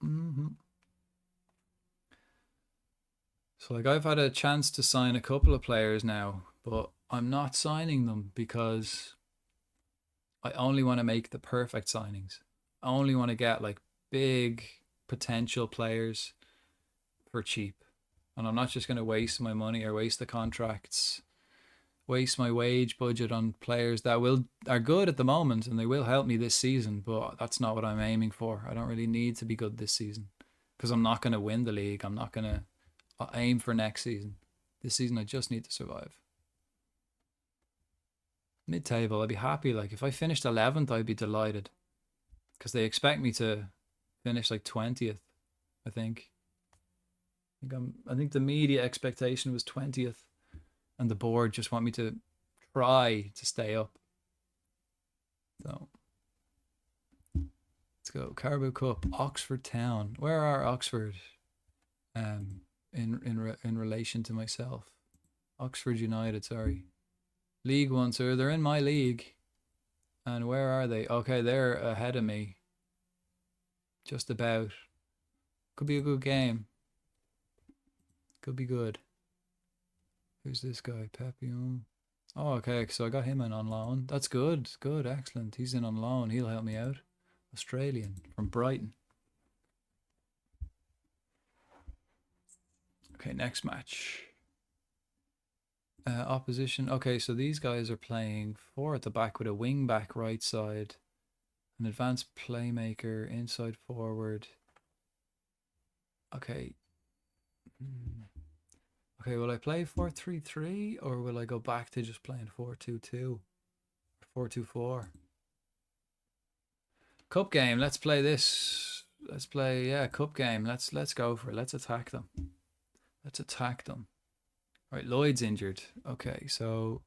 Mm-hmm. So, like, I've had a chance to sign a couple of players now, but I'm not signing them because I only want to make the perfect signings. I only want to get like big potential players for cheap. And I'm not just going to waste my money or waste the contracts, waste my wage budget on players that will are good at the moment and they will help me this season, but that's not what I'm aiming for. I don't really need to be good this season because I'm not going to win the league. I'm not going to aim for next season. This season I just need to survive. Mid-table, I'd be happy. Like, if I finished 11th, I'd be delighted because they expect me to finish like 20th. I think. I think the media expectation was 20th, and the board just want me to try to stay up. So let's go. Carabao Cup, Oxford Town. Where are Oxford? In relation to myself, Oxford United. Sorry, League One. So they're in my league. And where are they? Okay, they're ahead of me. Just about. Could be a good game. Could be good. Who's this guy? Papillon. Oh, okay. So I got him in on loan. That's good. Good. Excellent. He's in on loan. He'll help me out. Australian from Brighton. Okay, next match. Opposition. Okay, so these guys are playing four at the back with a wing back right side, an advanced playmaker, inside forward. Okay. Okay, will I play 4-3-3 or will I go back to just playing 4-2-2? 4-2-4. Cup game. Let's play this. Let's play, yeah, cup game. Let's go for it. Let's attack them. Let's attack them. Right, Lloyd's injured. Okay, so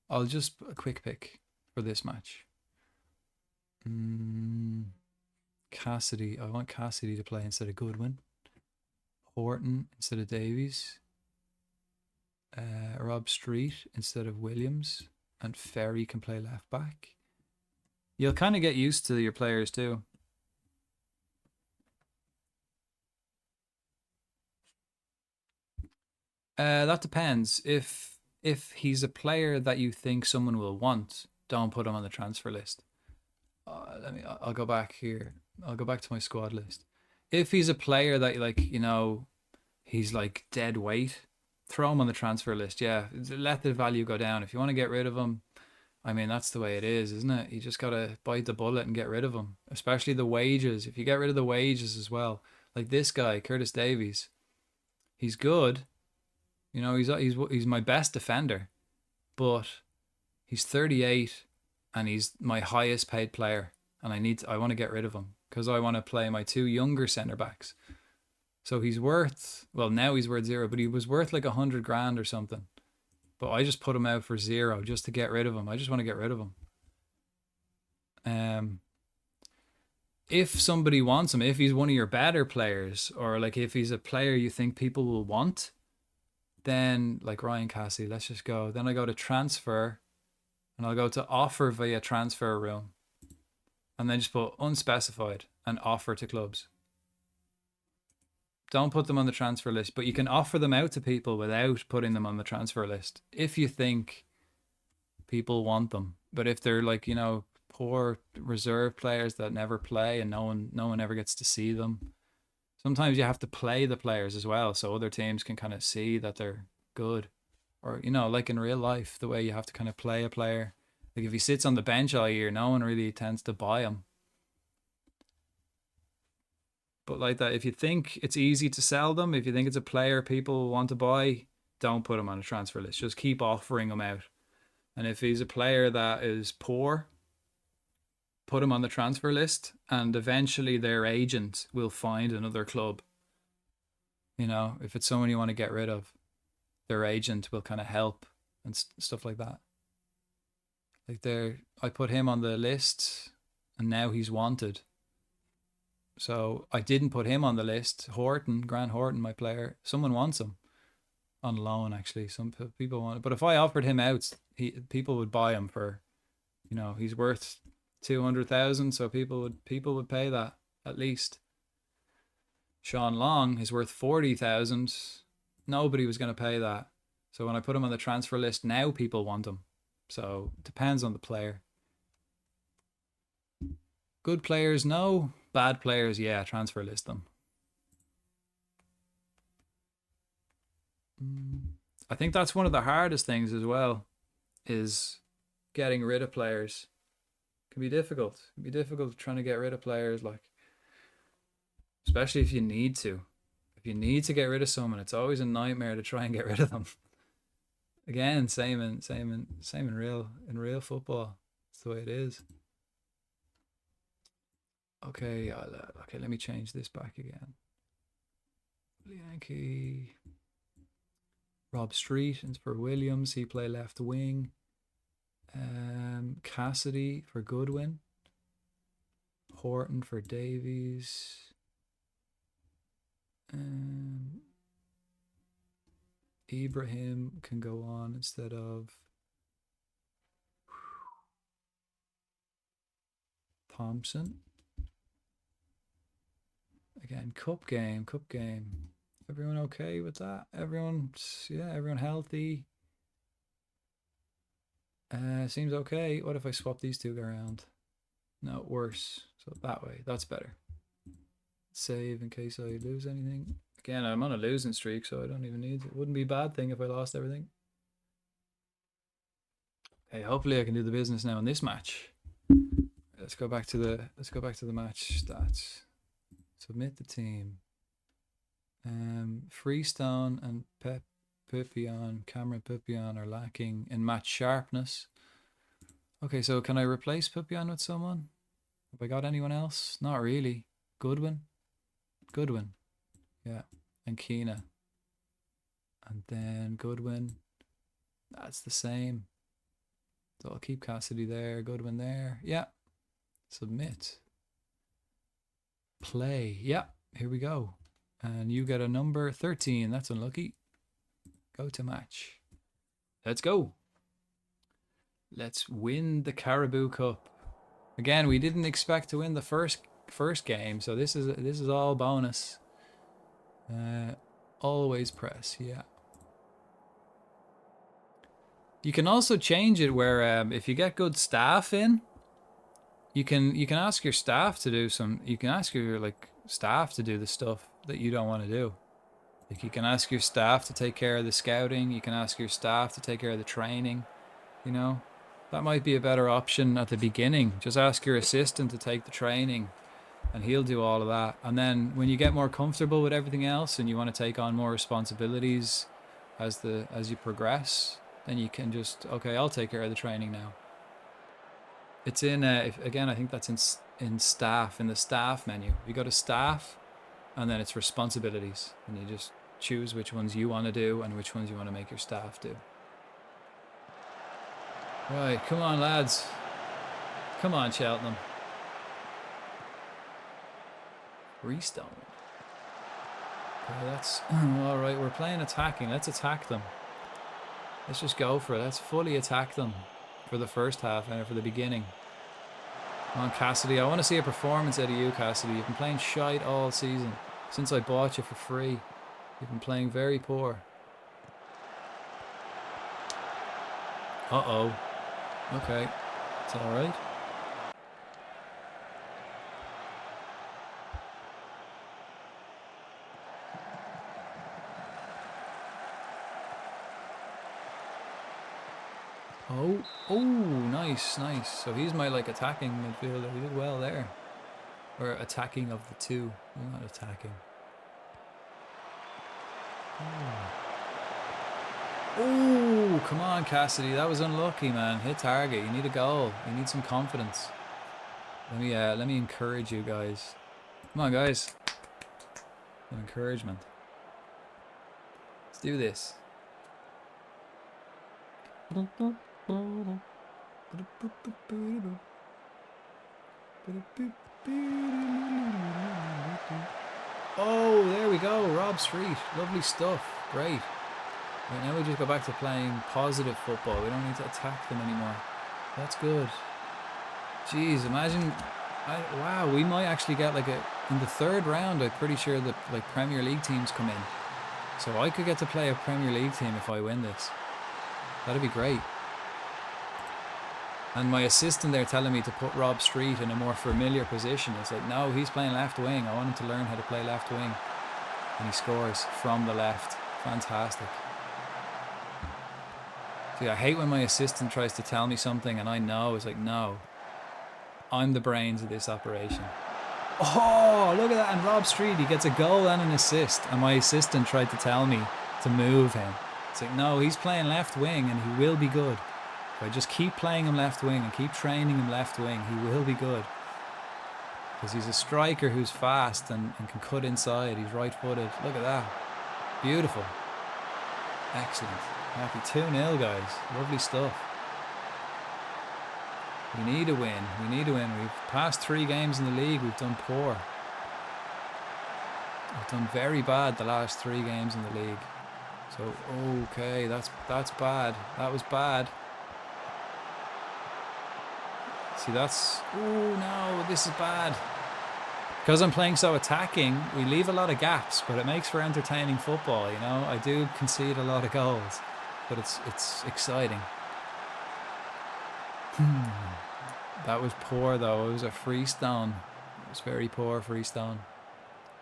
I'll just a quick pick for this match. Cassidy. I want Cassidy to play instead of Goodwin. Horton instead of Davies. Rob Street instead of Williams. And Ferry can play left back. You'll kind of get used to your players too. That depends. If he's a player that you think someone will want, don't put him on the transfer list. I'll go back here. I'll go back to my squad list. If he's a player that, like, you know, he's like dead weight, throw him on the transfer list. Yeah, let the value go down. If you want to get rid of him, I mean, that's the way it is, isn't it? You just got to bite the bullet and get rid of him, especially the wages. If you get rid of the wages as well, like this guy, Curtis Davies, he's good. You know, he's my best defender, but he's 38 and he's my highest paid player, and I want to get rid of him because I want to play my two younger centre backs. So he's worth, well, now he's worth 0, but he was worth like 100 grand or something. But I just put him out for 0 just to get rid of him. I just want to get rid of him. If somebody wants him, if he's one of your better players, or like if he's a player you think people will want, then like Ryan Cassie, let's just go. Then I go to transfer, and I'll go to offer via transfer room, and then just put unspecified and offer to clubs. Don't put them on the transfer list, but you can offer them out to people without putting them on the transfer list if you think people want them. But if they're like, you know, poor reserve players that never play and no one ever gets to see them, sometimes you have to play the players as well so other teams can kind of see that they're good. Or, you know, like in real life, the way you have to kind of play a player. Like if he sits on the bench all year, no one really tends to buy him. But like that, if you think it's easy to sell them, if you think it's a player people want to buy, don't put him on a transfer list. Just keep offering him out. And if he's a player that is poor, put him on the transfer list, and eventually their agent will find another club. You know, if it's someone you want to get rid of, their agent will kind of help and stuff like that. Like I put him on the list, and now he's wanted. So I didn't put him on the list. Grant Horton, my player, someone wants him on loan. Actually, some people want it. But if I offered him out, people would buy him for, you know, he's worth 200,000. So people would pay that at least. Sean Long is worth 40,000. Nobody was going to pay that. So when I put him on the transfer list, now people want him. So it depends on the player. Good players, no. Bad players, yeah, transfer list them. I think that's one of the hardest things as well, is getting rid of players. It can be difficult. It can be difficult trying to get rid of players, like, especially if you need to. If you need to get rid of someone, it's always a nightmare to try and get rid of them. Again, same in real football. It's the way it is. Okay, let me change this back again. Yankee. Rob Street is for Williams. He play left wing. Cassidy for Goodwin. Horton for Davies. Ibrahim can go on instead of Thompson. Again, cup game. Everyone okay with that? Everyone healthy. Seems okay. What if I swap these two around? No, worse. So that way, that's better. Save in case I lose anything. Again, I'm on a losing streak, so I don't even need it. Wouldn't be a bad thing if I lost everything. Okay, hopefully I can do the business now in this match. Let's go back to the match stats. Submit the team. Freestone and Puppion, Cameron Puppion are lacking in match sharpness. Okay, so can I replace Pupion with someone? Have I got anyone else? Not really. Goodwin? Goodwin. Yeah. And Keena. And then Goodwin. That's the same. So I'll keep Cassidy there, Goodwin there. Yeah. Submit. Play. Yeah. Here we go. And you get a number 13. That's unlucky. Go to match. Let's go. Let's win the Caribou Cup. Again, we didn't expect to win the first game, so this is all bonus. Always press, yeah. You can also change it where if you get good staff in, you can ask your staff to do some. You can ask your staff to do the stuff that you don't want to do. Like you can ask your staff to take care of the scouting. You can ask your staff to take care of the training. You know, that might be a better option at the beginning. Just ask your assistant to take the training, and he'll do all of that. And then when you get more comfortable with everything else, and you want to take on more responsibilities as you progress, then you can just, okay, I'll take care of the training now. It's in again, I think that's in staff, in the staff menu. You go to staff, and then it's responsibilities, and you just choose which ones you want to do and which ones you want to make your staff do. Right, come on, lads. Come on, Cheltenham. Restone. Okay, that's all right. We're playing attacking. Let's attack them. Let's just go for it. Let's fully attack them for the first half and for the beginning. Come on, Cassidy. I want to see a performance out of you, Cassidy. You've been playing shite all season. Since I bought you for free, you've been playing very poor. Uh-oh. Okay. It's all right. Oh, nice, nice. So he's my attacking midfielder. He did well there. Or attacking of the two. We're not attacking. Oh, come on, Cassidy. That was unlucky, man. Hit target. You need a goal. You need some confidence. Let me encourage you guys. Come on, guys. Some encouragement. Let's do this. Oh, there we go. Rob Street. Lovely stuff. Great. Right, now we just go back to playing positive football. We don't need to attack them anymore. That's good. Jeez, imagine. Wow, we might actually get in the third round. I'm pretty sure that Premier League teams come in. So I could get to play a Premier League team if I win this. That'd be great. And my assistant there telling me to put Rob Street in a more familiar position. It's like, no, he's playing left wing. I want him to learn how to play left wing. And he scores from the left. Fantastic. See, I hate when my assistant tries to tell me something and I know. It's like, no. I'm the brains of this operation. Oh, look at that. And Rob Street, he gets a goal and an assist. And my assistant tried to tell me to move him. It's like, no, he's playing left wing and he will be good. If I just keep playing him left wing and keep training him left wing, he will be good. Because he's a striker who's fast and can cut inside. He's right-footed. Look at that. Beautiful. Excellent. Happy 2-0, guys. Lovely stuff. We need a win. We need a win. We've passed 3 games in the league. We've done poor. We've done very bad the last 3 games in the league. So, okay, that's bad. That was bad. See, that's... Oh, no, this is bad. Because I'm playing so attacking, we leave a lot of gaps, but it makes for entertaining football, you know? I do concede a lot of goals, but it's exciting. That was poor, though. It was a freestone. It was very poor freestone.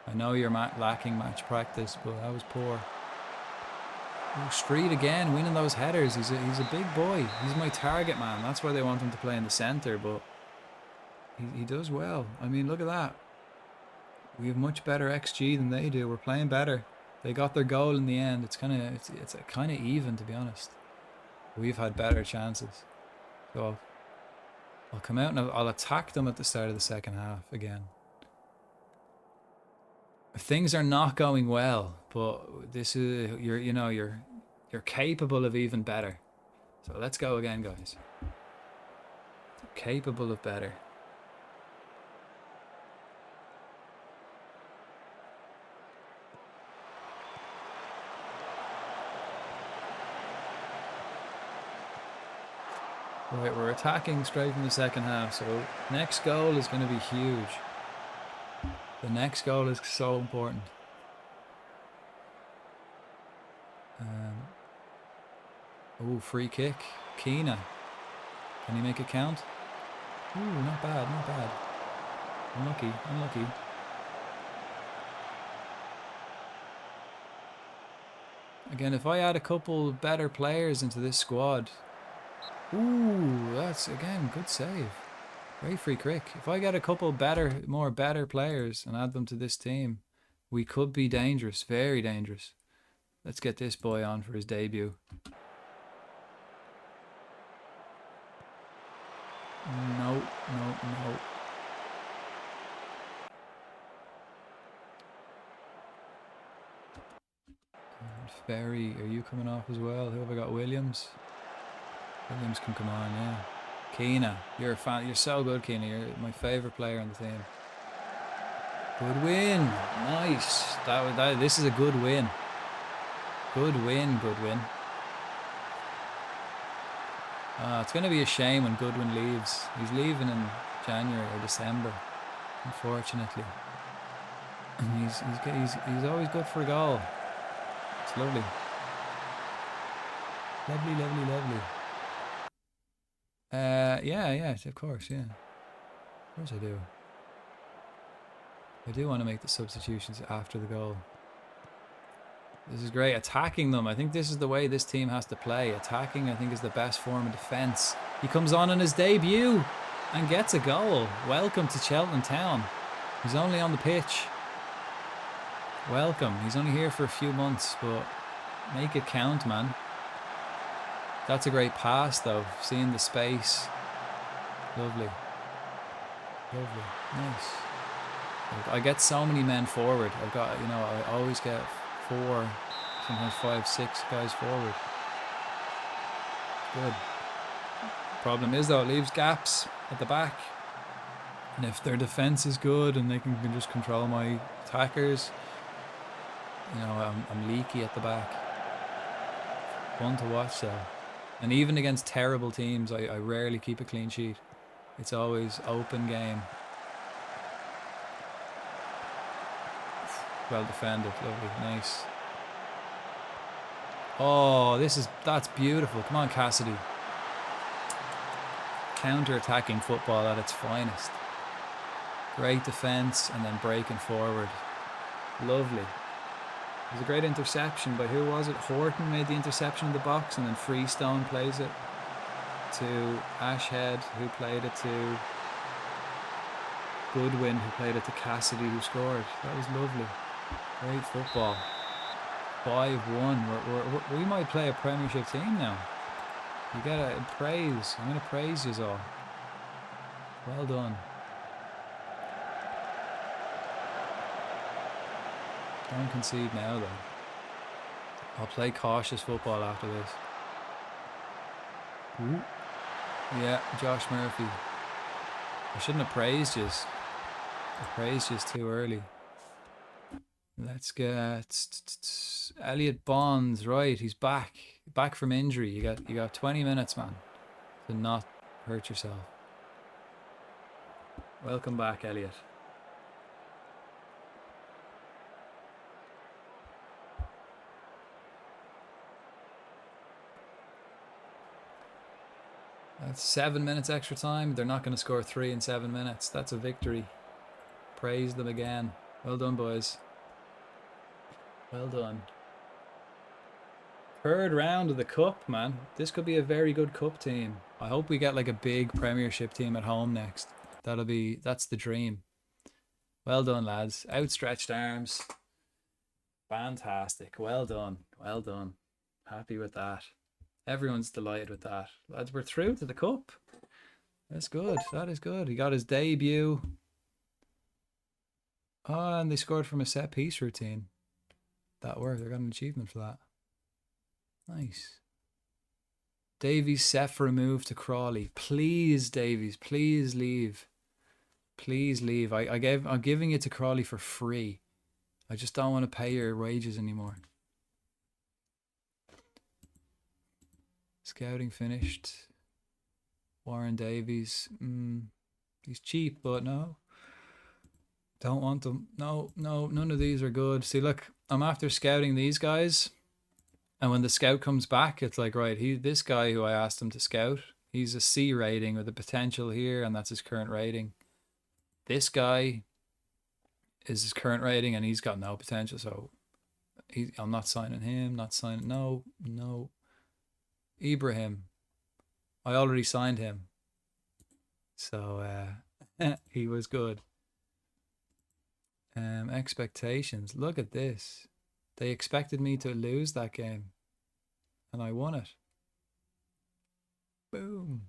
I know you're lacking match practice, but that was poor. Oh, Street again, winning those headers. He's a big boy. He's my target man. That's why they want him to play in the centre, but he does well. I mean, look at that. We have much better XG than they do. We're playing better. They got their goal in the end. It's kind of even, to be honest. We've had better chances. So I'll come out and I'll attack them at the start of the second half again. Things are not going well, but this is you're capable of even better. So let's go again, guys. Capable of better. Right, we're attacking straight from the second half, so next goal is going to be huge. The next goal is so important. Oh, free kick. Keena. Can he make it count? Ooh, not bad, not bad. Unlucky, unlucky. Again, if I add a couple better players into this squad. Ooh, that's, again, good save. Great free kick. If I get a couple more better players and add them to this team, we could be dangerous, very dangerous. Let's get this boy on for his debut. No, no, no. Ferry, are you coming off as well? Who have I got? Williams? Williams can come on, yeah. Keena, you're a fan. You're so good, Keena. You're my favourite player on the team. Good win. Nice. This is a good win. Good win, good win. It's going to be a shame when Goodwin leaves. He's leaving in January or December, unfortunately. He's always good for a goal. It's lovely. Lovely, lovely, lovely. Yeah, of course, yeah. Of course I do. I do want to make the substitutions after the goal. This is great. Attacking them. I think this is the way this team has to play. Attacking, I think, is the best form of defence. He comes on his debut and gets a goal. Welcome to Cheltenham Town. He's only on the pitch. Welcome. He's only here for a few months, but make it count, man. That's a great pass, though. Seeing the space. Lovely. Lovely. Nice. I get so many men forward. I've got, I always get 4, sometimes 5, 6 guys forward. Good. Problem is, though, it leaves gaps at the back. And if their defense is good and they can just control my attackers, I'm leaky at the back. Fun to watch, though. And even against terrible teams, I rarely keep a clean sheet. It's always open game. Well defended, lovely, nice. Oh, that's beautiful. Come on, Cassidy. Counter-attacking football at its finest. Great defence and then breaking forward. Lovely. It was a great interception by, who was it? Horton made the interception in the box, and then Freestone plays it to Ashhead, who played it to Goodwin, who played it to Cassidy, who scored. That was lovely. Great football. 5-1. We might play a Premiership team now. You gotta praise. I'm gonna praise you all. Well done. Don't concede now, though. I'll play cautious football after this. Ooh. Yeah, Josh Murphy. I shouldn't have praised you. I praised you too early. Let's get Elliot Bonds. Right, he's back from injury. You got 20 minutes, man, to not hurt yourself. Welcome back, Elliot. That's 7 minutes extra time. They're not going to score 3 in 7 minutes. That's a victory. Praise them again. Well done, boys. Well done. Third round of the cup, man. This could be a very good cup team. I hope we get like a big Premiership team at home next. That's the dream. Well done, lads. Outstretched arms. Fantastic. Well done. Well done. Happy with that. Everyone's delighted with that. Lads, we're through to the cup. That's good. That is good. He got his debut. Oh, and they scored from a set piece routine. That worked. They got an achievement for that. Nice. Davies set for a move to Crawley. Please, Davies, please leave. Please leave. I'm giving it to Crawley for free. I just don't want to pay your wages anymore. Scouting finished. Warren Davies. He's cheap, but no. Don't want them. No, none of these are good. See, look, I'm after scouting these guys. And when the scout comes back, it's like, right, this guy who I asked him to scout, he's a C rating with the potential here, and that's his current rating. This guy is his current rating, and he's got no potential, so I'm not signing him, no. Ibrahim, I already signed him. So he was good. Expectations. Look at this. They expected me to lose that game, and I won it. Boom.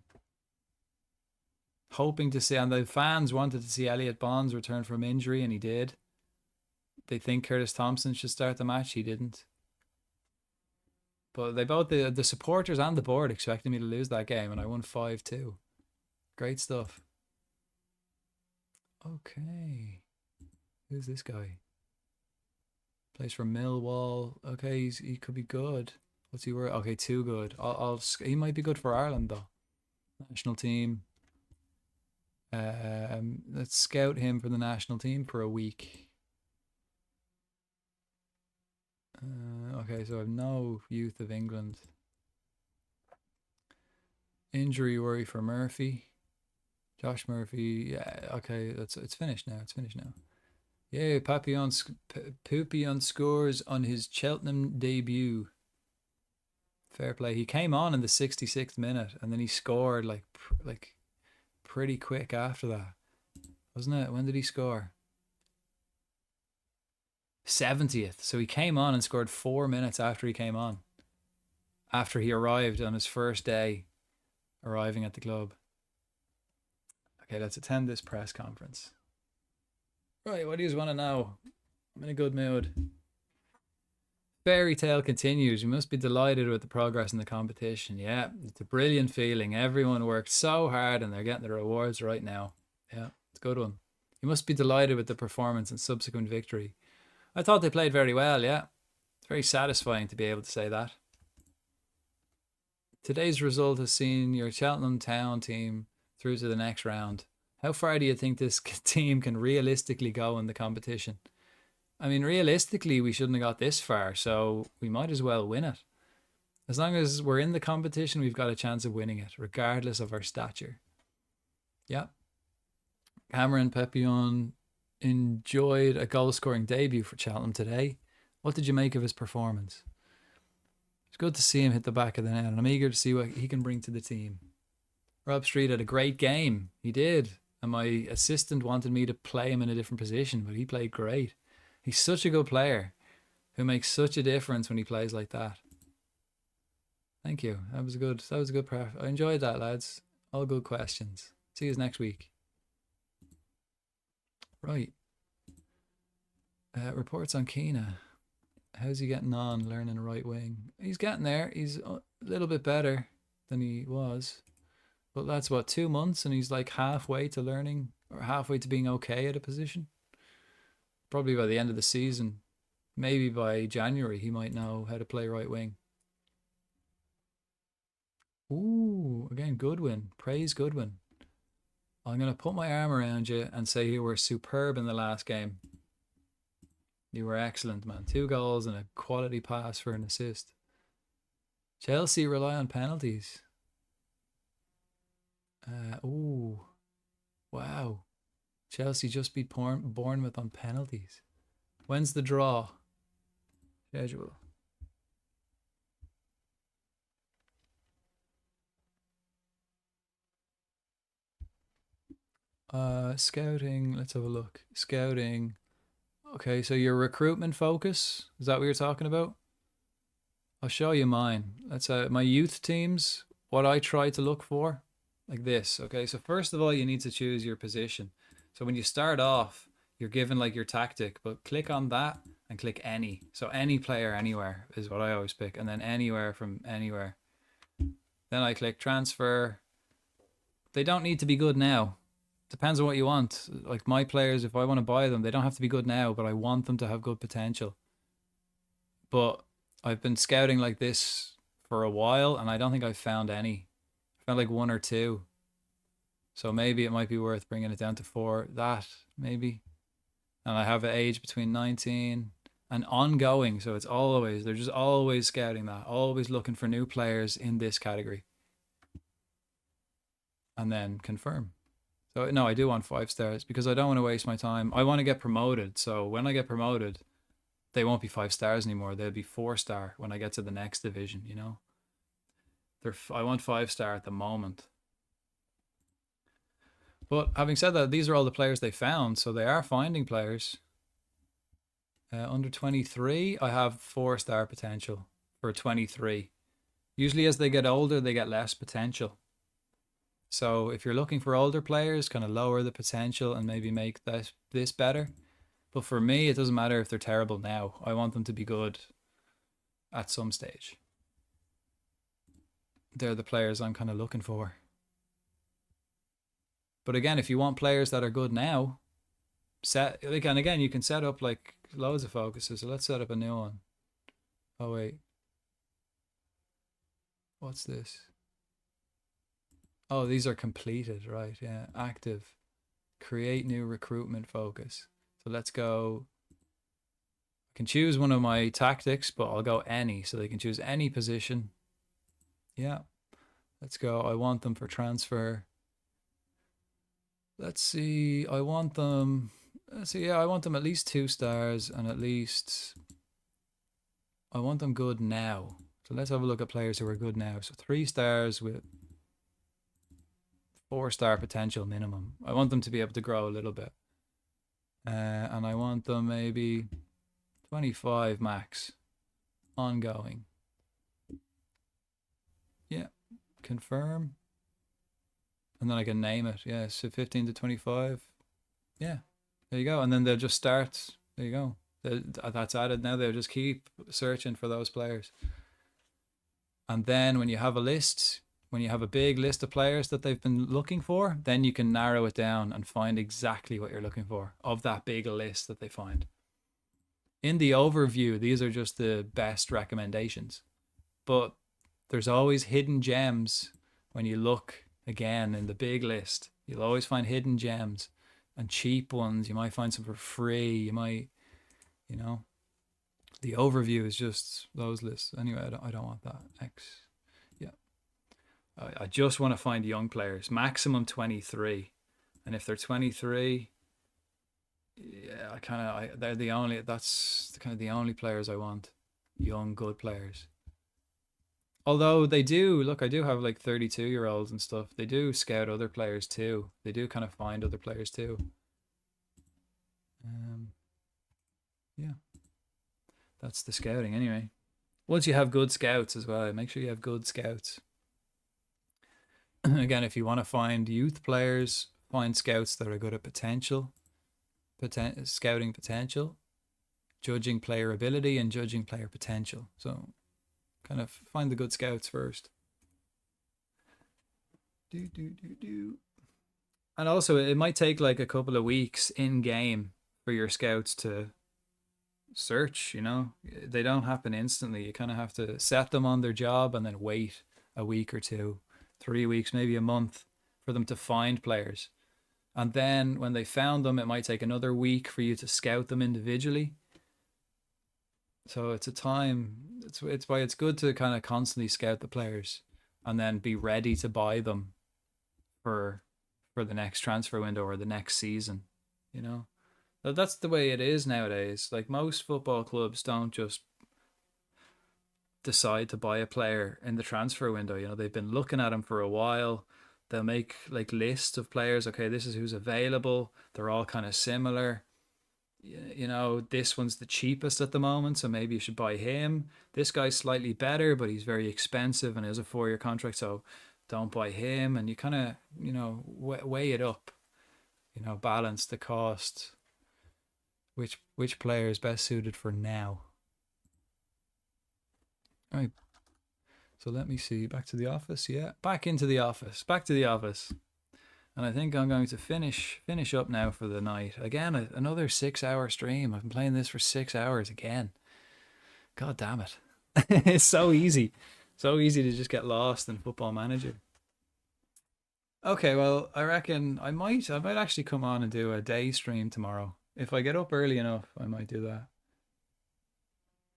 Hoping to see, and the fans wanted to see Elliot Bonds return from injury, and he did. They think Curtis Thompson should start the match. He didn't. But they both, the supporters and the board, expected me to lose that game, and I won 5-2. Great stuff. Okay. Who's this guy? Plays for Millwall. Okay, he could be good. What's he worth? Okay, too good. He might be good for Ireland though. National team. Let's scout him for the national team for a week. Okay, so I have no youth of England. Injury worry for Murphy. Josh Murphy. Yeah, okay, it's finished now. It's finished now. Yeah, Papillon scores on his Cheltenham debut. Fair play. He came on in the 66th minute, and then he scored like pretty quick after that, wasn't it? When did he score? 70th. So he came on and scored 4 minutes after he came on. After he arrived on his first day, arriving at the club. Okay, let's attend this press conference. Right, what do you want to know? I'm in a good mood. Fairy tale continues. You must be delighted with the progress in the competition. Yeah, it's a brilliant feeling. Everyone worked so hard and they're getting the rewards right now. Yeah, it's a good one. You must be delighted with the performance and subsequent victory. I thought they played very well, yeah. It's very satisfying to be able to say that. Today's result has seen your Cheltenham Town team through to the next round. How far do you think this team can realistically go in the competition? I mean, realistically, we shouldn't have got this far, so we might as well win it. As long as we're in the competition, we've got a chance of winning it, regardless of our stature. Yeah. Cameron Papillon enjoyed a goal-scoring debut for Cheltenham today. What did you make of his performance? It's good to see him hit the back of the net, and I'm eager to see what he can bring to the team. Rob Street had a great game. He did. And my assistant wanted me to play him in a different position, but he played great. He's such a good player who makes such a difference when he plays like that. Thank you. That was a good prep. I enjoyed that, lads. All good questions. See you next week. Right. Reports on Keena. How's he getting on learning right wing? He's getting there. He's a little bit better than he was. But that's what, 2 months, and he's like halfway to learning, or halfway to being okay at a position. Probably by the end of the season, maybe by January, he might know how to play right wing. Ooh, again, Goodwin. Praise Goodwin. I'm going to put my arm around you and say you were superb in the last game. You were excellent, man. 2 goals and a quality pass for an assist. Chelsea rely on penalties. Ooh, wow. Chelsea just beat Bournemouth on penalties. When's the draw? Schedule. Scouting. Let's have a look. Scouting. Okay, so your recruitment focus, is that what you're talking about? I'll show you mine. That's my youth teams, what I try to look for. like this. Okay, so first of all, you need to choose your position. So when you start off, you're given like your tactic, but click on that and click any. So any player anywhere is what I always pick, and then anywhere from anywhere. Then I click transfer. They don't need to be good now. Depends on what you want. Like my players, if I want to buy them, they don't have to be good now, but I want them to have good potential. But I've been scouting like this for a while, and I don't think I've found any. I found like one or two. So maybe it might be worth bringing it down to 4. That maybe. And I have an age between 19 and ongoing. So it's always, they're just always scouting that, always looking for new players in this category. And then confirm. So no, I do want 5 stars because I don't want to waste my time. I want to get promoted. So when I get promoted, they won't be 5 stars anymore. They'll be 4-star when I get to the next division, you know? I want 5-star at the moment. But having said that, these are all the players they found, so they are finding players. Under 23, I have 4-star potential for 23. Usually as they get older, they get less potential. So if you're looking for older players, kind of lower the potential and maybe make this better. But for me, it doesn't matter if they're terrible now. I want them to be good at some stage. They're the players I'm kind of looking for. But again, if you want players that are good now, and again, you can set up like loads of focuses. So let's set up a new one. Oh wait, what's this? Oh, these are completed, right? Yeah, active. Create new recruitment focus. So let's go. I can choose one of my tactics, but I'll go any. So they can choose any position. Yeah, let's go. I want them for transfer. Let's see. I want them. Let's see. Yeah, I want them at least 2 stars and at least. I want them good now. So let's have a look at players who are good now. So 3 stars with 4-star potential minimum. I want them to be able to grow a little bit. And I want them maybe 25 max. Ongoing. Yeah. Confirm. And then I can name it. Yeah, so 15 to 25. Yeah, there you go. And then they'll just start. There you go. That's added now. They'll just keep searching for those players. And then when you have a list, when you have a big list of players that they've been looking for, then you can narrow it down and find exactly what you're looking for of that big list that they find. In the overview, these are just the best recommendations. But there's always hidden gems when you look again in the big list. You'll always find hidden gems and cheap ones. You might find some for free. You might, you know, the overview is just those lists. Anyway, I don't want that. X. Yeah. I just want to find young players, maximum 23. And if they're 23, yeah, they're the only, that's kind of the only players I want. Young, good players. Although they do, look, I do have like 32-year-olds and stuff. They do scout other players too. They do kind of find other players too. Yeah. That's the scouting anyway. Once you have good scouts as well, make sure you have good scouts. Again, if you want to find youth players, find scouts that are good at scouting potential, judging player ability and judging player potential. So kind of find the good scouts first. And also it might take like a couple of weeks in game for your scouts to search, you know. They don't happen instantly. You kind of have to set them on their job and then wait a week or 2, 3 weeks, maybe a month for them to find players. And then when they found them, it might take another week for you to scout them individually. So it's a time, it's why it's good to kind of constantly scout the players and then be ready to buy them for the next transfer window or the next season, you know. That's the way it is nowadays. Like most football clubs don't just decide to buy a player in the transfer window. You know, they've been looking at him for a while. They'll make like lists of players. Okay, this is who's available. They're all kind of similar. You know, this one's the cheapest at the moment, so maybe you should buy him. This guy's slightly better, but he's very expensive and has a 4-year contract, so don't buy him, and you kind of, weigh it up, balance the cost. Which player is best suited for now? All right. So let me see. Back to the office. Yeah, back into the office. Back to the office. And I think I'm going to finish up now for the night. Again, another 6-hour stream. I've been playing this for 6 hours again. God damn it. It's so easy. So easy to just get lost in Football Manager. Okay, well, I reckon I might actually come on and do a day stream tomorrow. If I get up early enough, I might do that.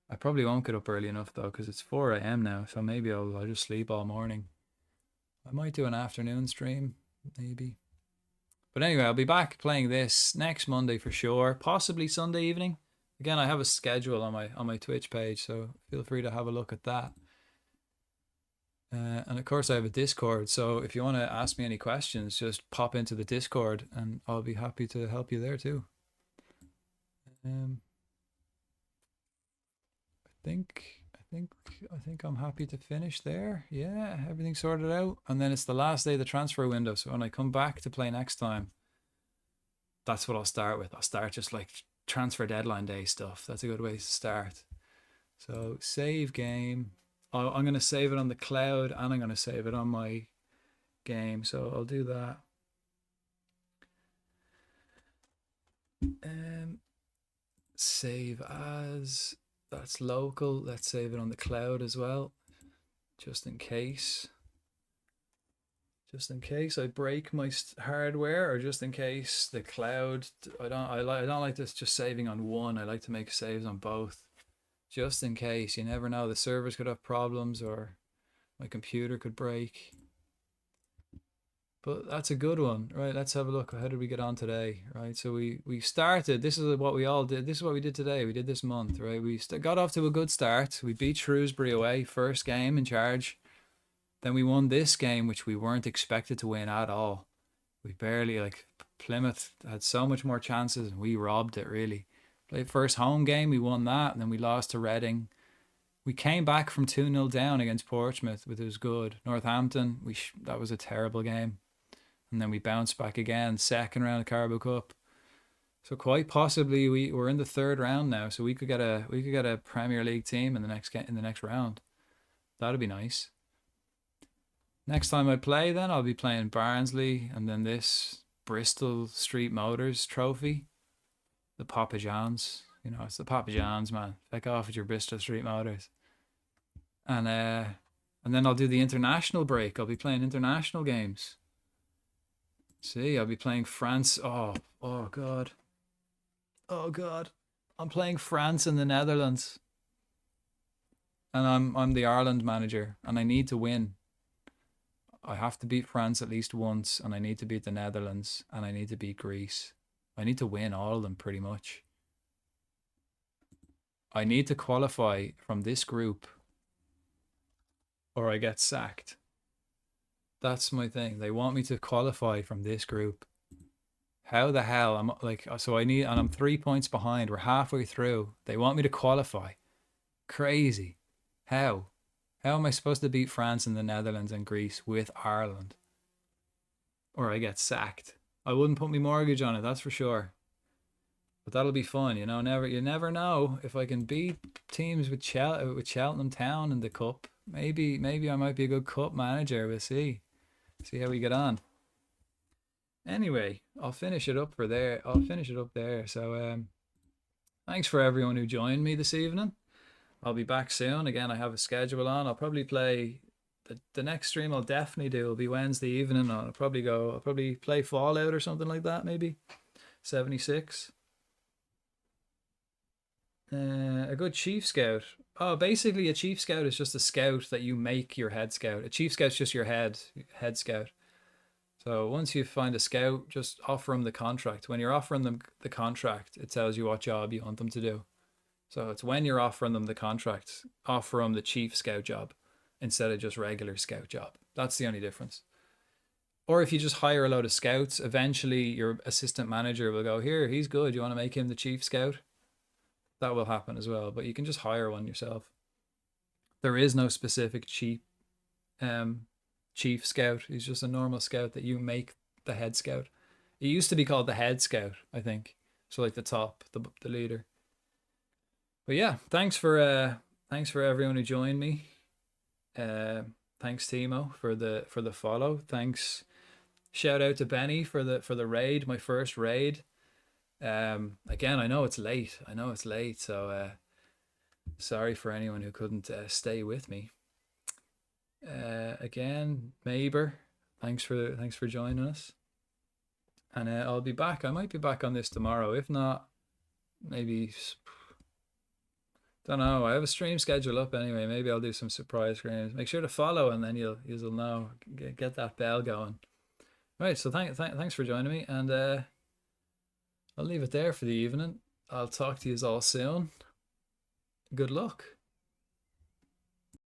I probably won't get up early enough though, because it's 4 a.m. now, so maybe I'll just sleep all morning. I might do an afternoon stream, maybe. But anyway, I'll be back playing this next Monday for sure, possibly Sunday evening. Again, I have a schedule on my Twitch page, so feel free to have a look at that. And of course, I have a Discord, so if you want to ask me any questions, just pop into the Discord, and I'll be happy to help you there too. I think I'm happy to finish there. Yeah, everything's sorted out, and then it's the last day of the transfer window. So when I come back to play next time, that's what I'll start with. I'll start just like transfer deadline day stuff. That's a good way to start. So save game. I'm going to save it on the cloud, and I'm going to save it on my game. So I'll do that. Save as. That's local. Let's save it on the cloud as well, just in case. Just in case I break my hardware, or just in case the cloud. I don't like this just saving on one. I like to make saves on both, just in case. You never know. The servers could have problems, or my computer could break. But that's a good one, right? Let's have a look. How did we get on today, right? So we started. This is what we all did. This is what we did today. We did this month, right? We got off to a good start. We beat Shrewsbury away, first game in charge. Then we won this game, which we weren't expected to win at all. We barely, like, Plymouth had so much more chances, and we robbed it, really. Played first home game, we won that, and then we lost to Reading. We came back from 2-0 down against Portsmouth, which was good. Northampton, that was a terrible game. And then we bounced back again, second round of Carabao Cup. So quite possibly we're in the third round now, so we could get a Premier League team in the next round. That'd be nice. Next time I play, then I'll be playing Barnsley, and then this Bristol Street Motors Trophy, the Papa John's. It's the Papa John's, man. Feck off with your Bristol Street Motors. And then I'll do the international break. I'll be playing international games. See, I'll be playing France. Oh God. Oh God. I'm playing France and the Netherlands. And I'm the Ireland manager, and I need to win. I have to beat France at least once, and I need to beat the Netherlands, and I need to beat Greece. I need to win all of them pretty much. I need to qualify from this group, or I get sacked. That's my thing. They want me to qualify from this group. How the hell? I'm 3 points behind. We're halfway through. They want me to qualify. Crazy. How? How am I supposed to beat France and the Netherlands and Greece with Ireland? Or I get sacked. I wouldn't put my mortgage on it, that's for sure. But that'll be fun, you never know. If I can beat teams with Cheltenham Town in the cup, maybe I might be a good cup manager. We'll see. See how we get on. Anyway, I'll finish it up there. So thanks for everyone who joined me this evening. I'll be back soon. Again, I have a schedule on. I'll probably play the next stream. I'll definitely do will be Wednesday evening. I'll probably play Fallout or something like that, maybe 76. A good chief scout. Oh, basically a chief scout is just a scout that you make your head scout. A chief scout's just your head scout. So once you find a scout, just offer them the contract. When you're offering them the contract, it tells you what job you want them to do. So it's when you're offering them the contract, offer them the chief scout job instead of just regular scout job. That's the only difference. Or if you just hire a load of scouts, eventually your assistant manager will go, here, he's good. You want to make him the chief scout? That will happen as well. But you can just hire one yourself. There is no specific chief chief scout. He's just a normal scout that you make the head scout. It used to be called the head scout, I think. So like the top, the leader. But yeah, thanks for everyone who joined me. Thanks Timo for the follow. Thanks. Shout out to Benny for the raid, my first raid. Again, I know it's late. So sorry for anyone who couldn't stay with me. Again, Maber, thanks for joining us. And I'll be back. I might be back on this tomorrow. If not, maybe, don't know. I have a stream schedule up anyway. Maybe I'll do some surprise streams. Make sure to follow, and then you'll know. Get that bell going. Right. So thanks for joining me, and I'll leave it there for the evening. I'll talk to you all soon. Good luck.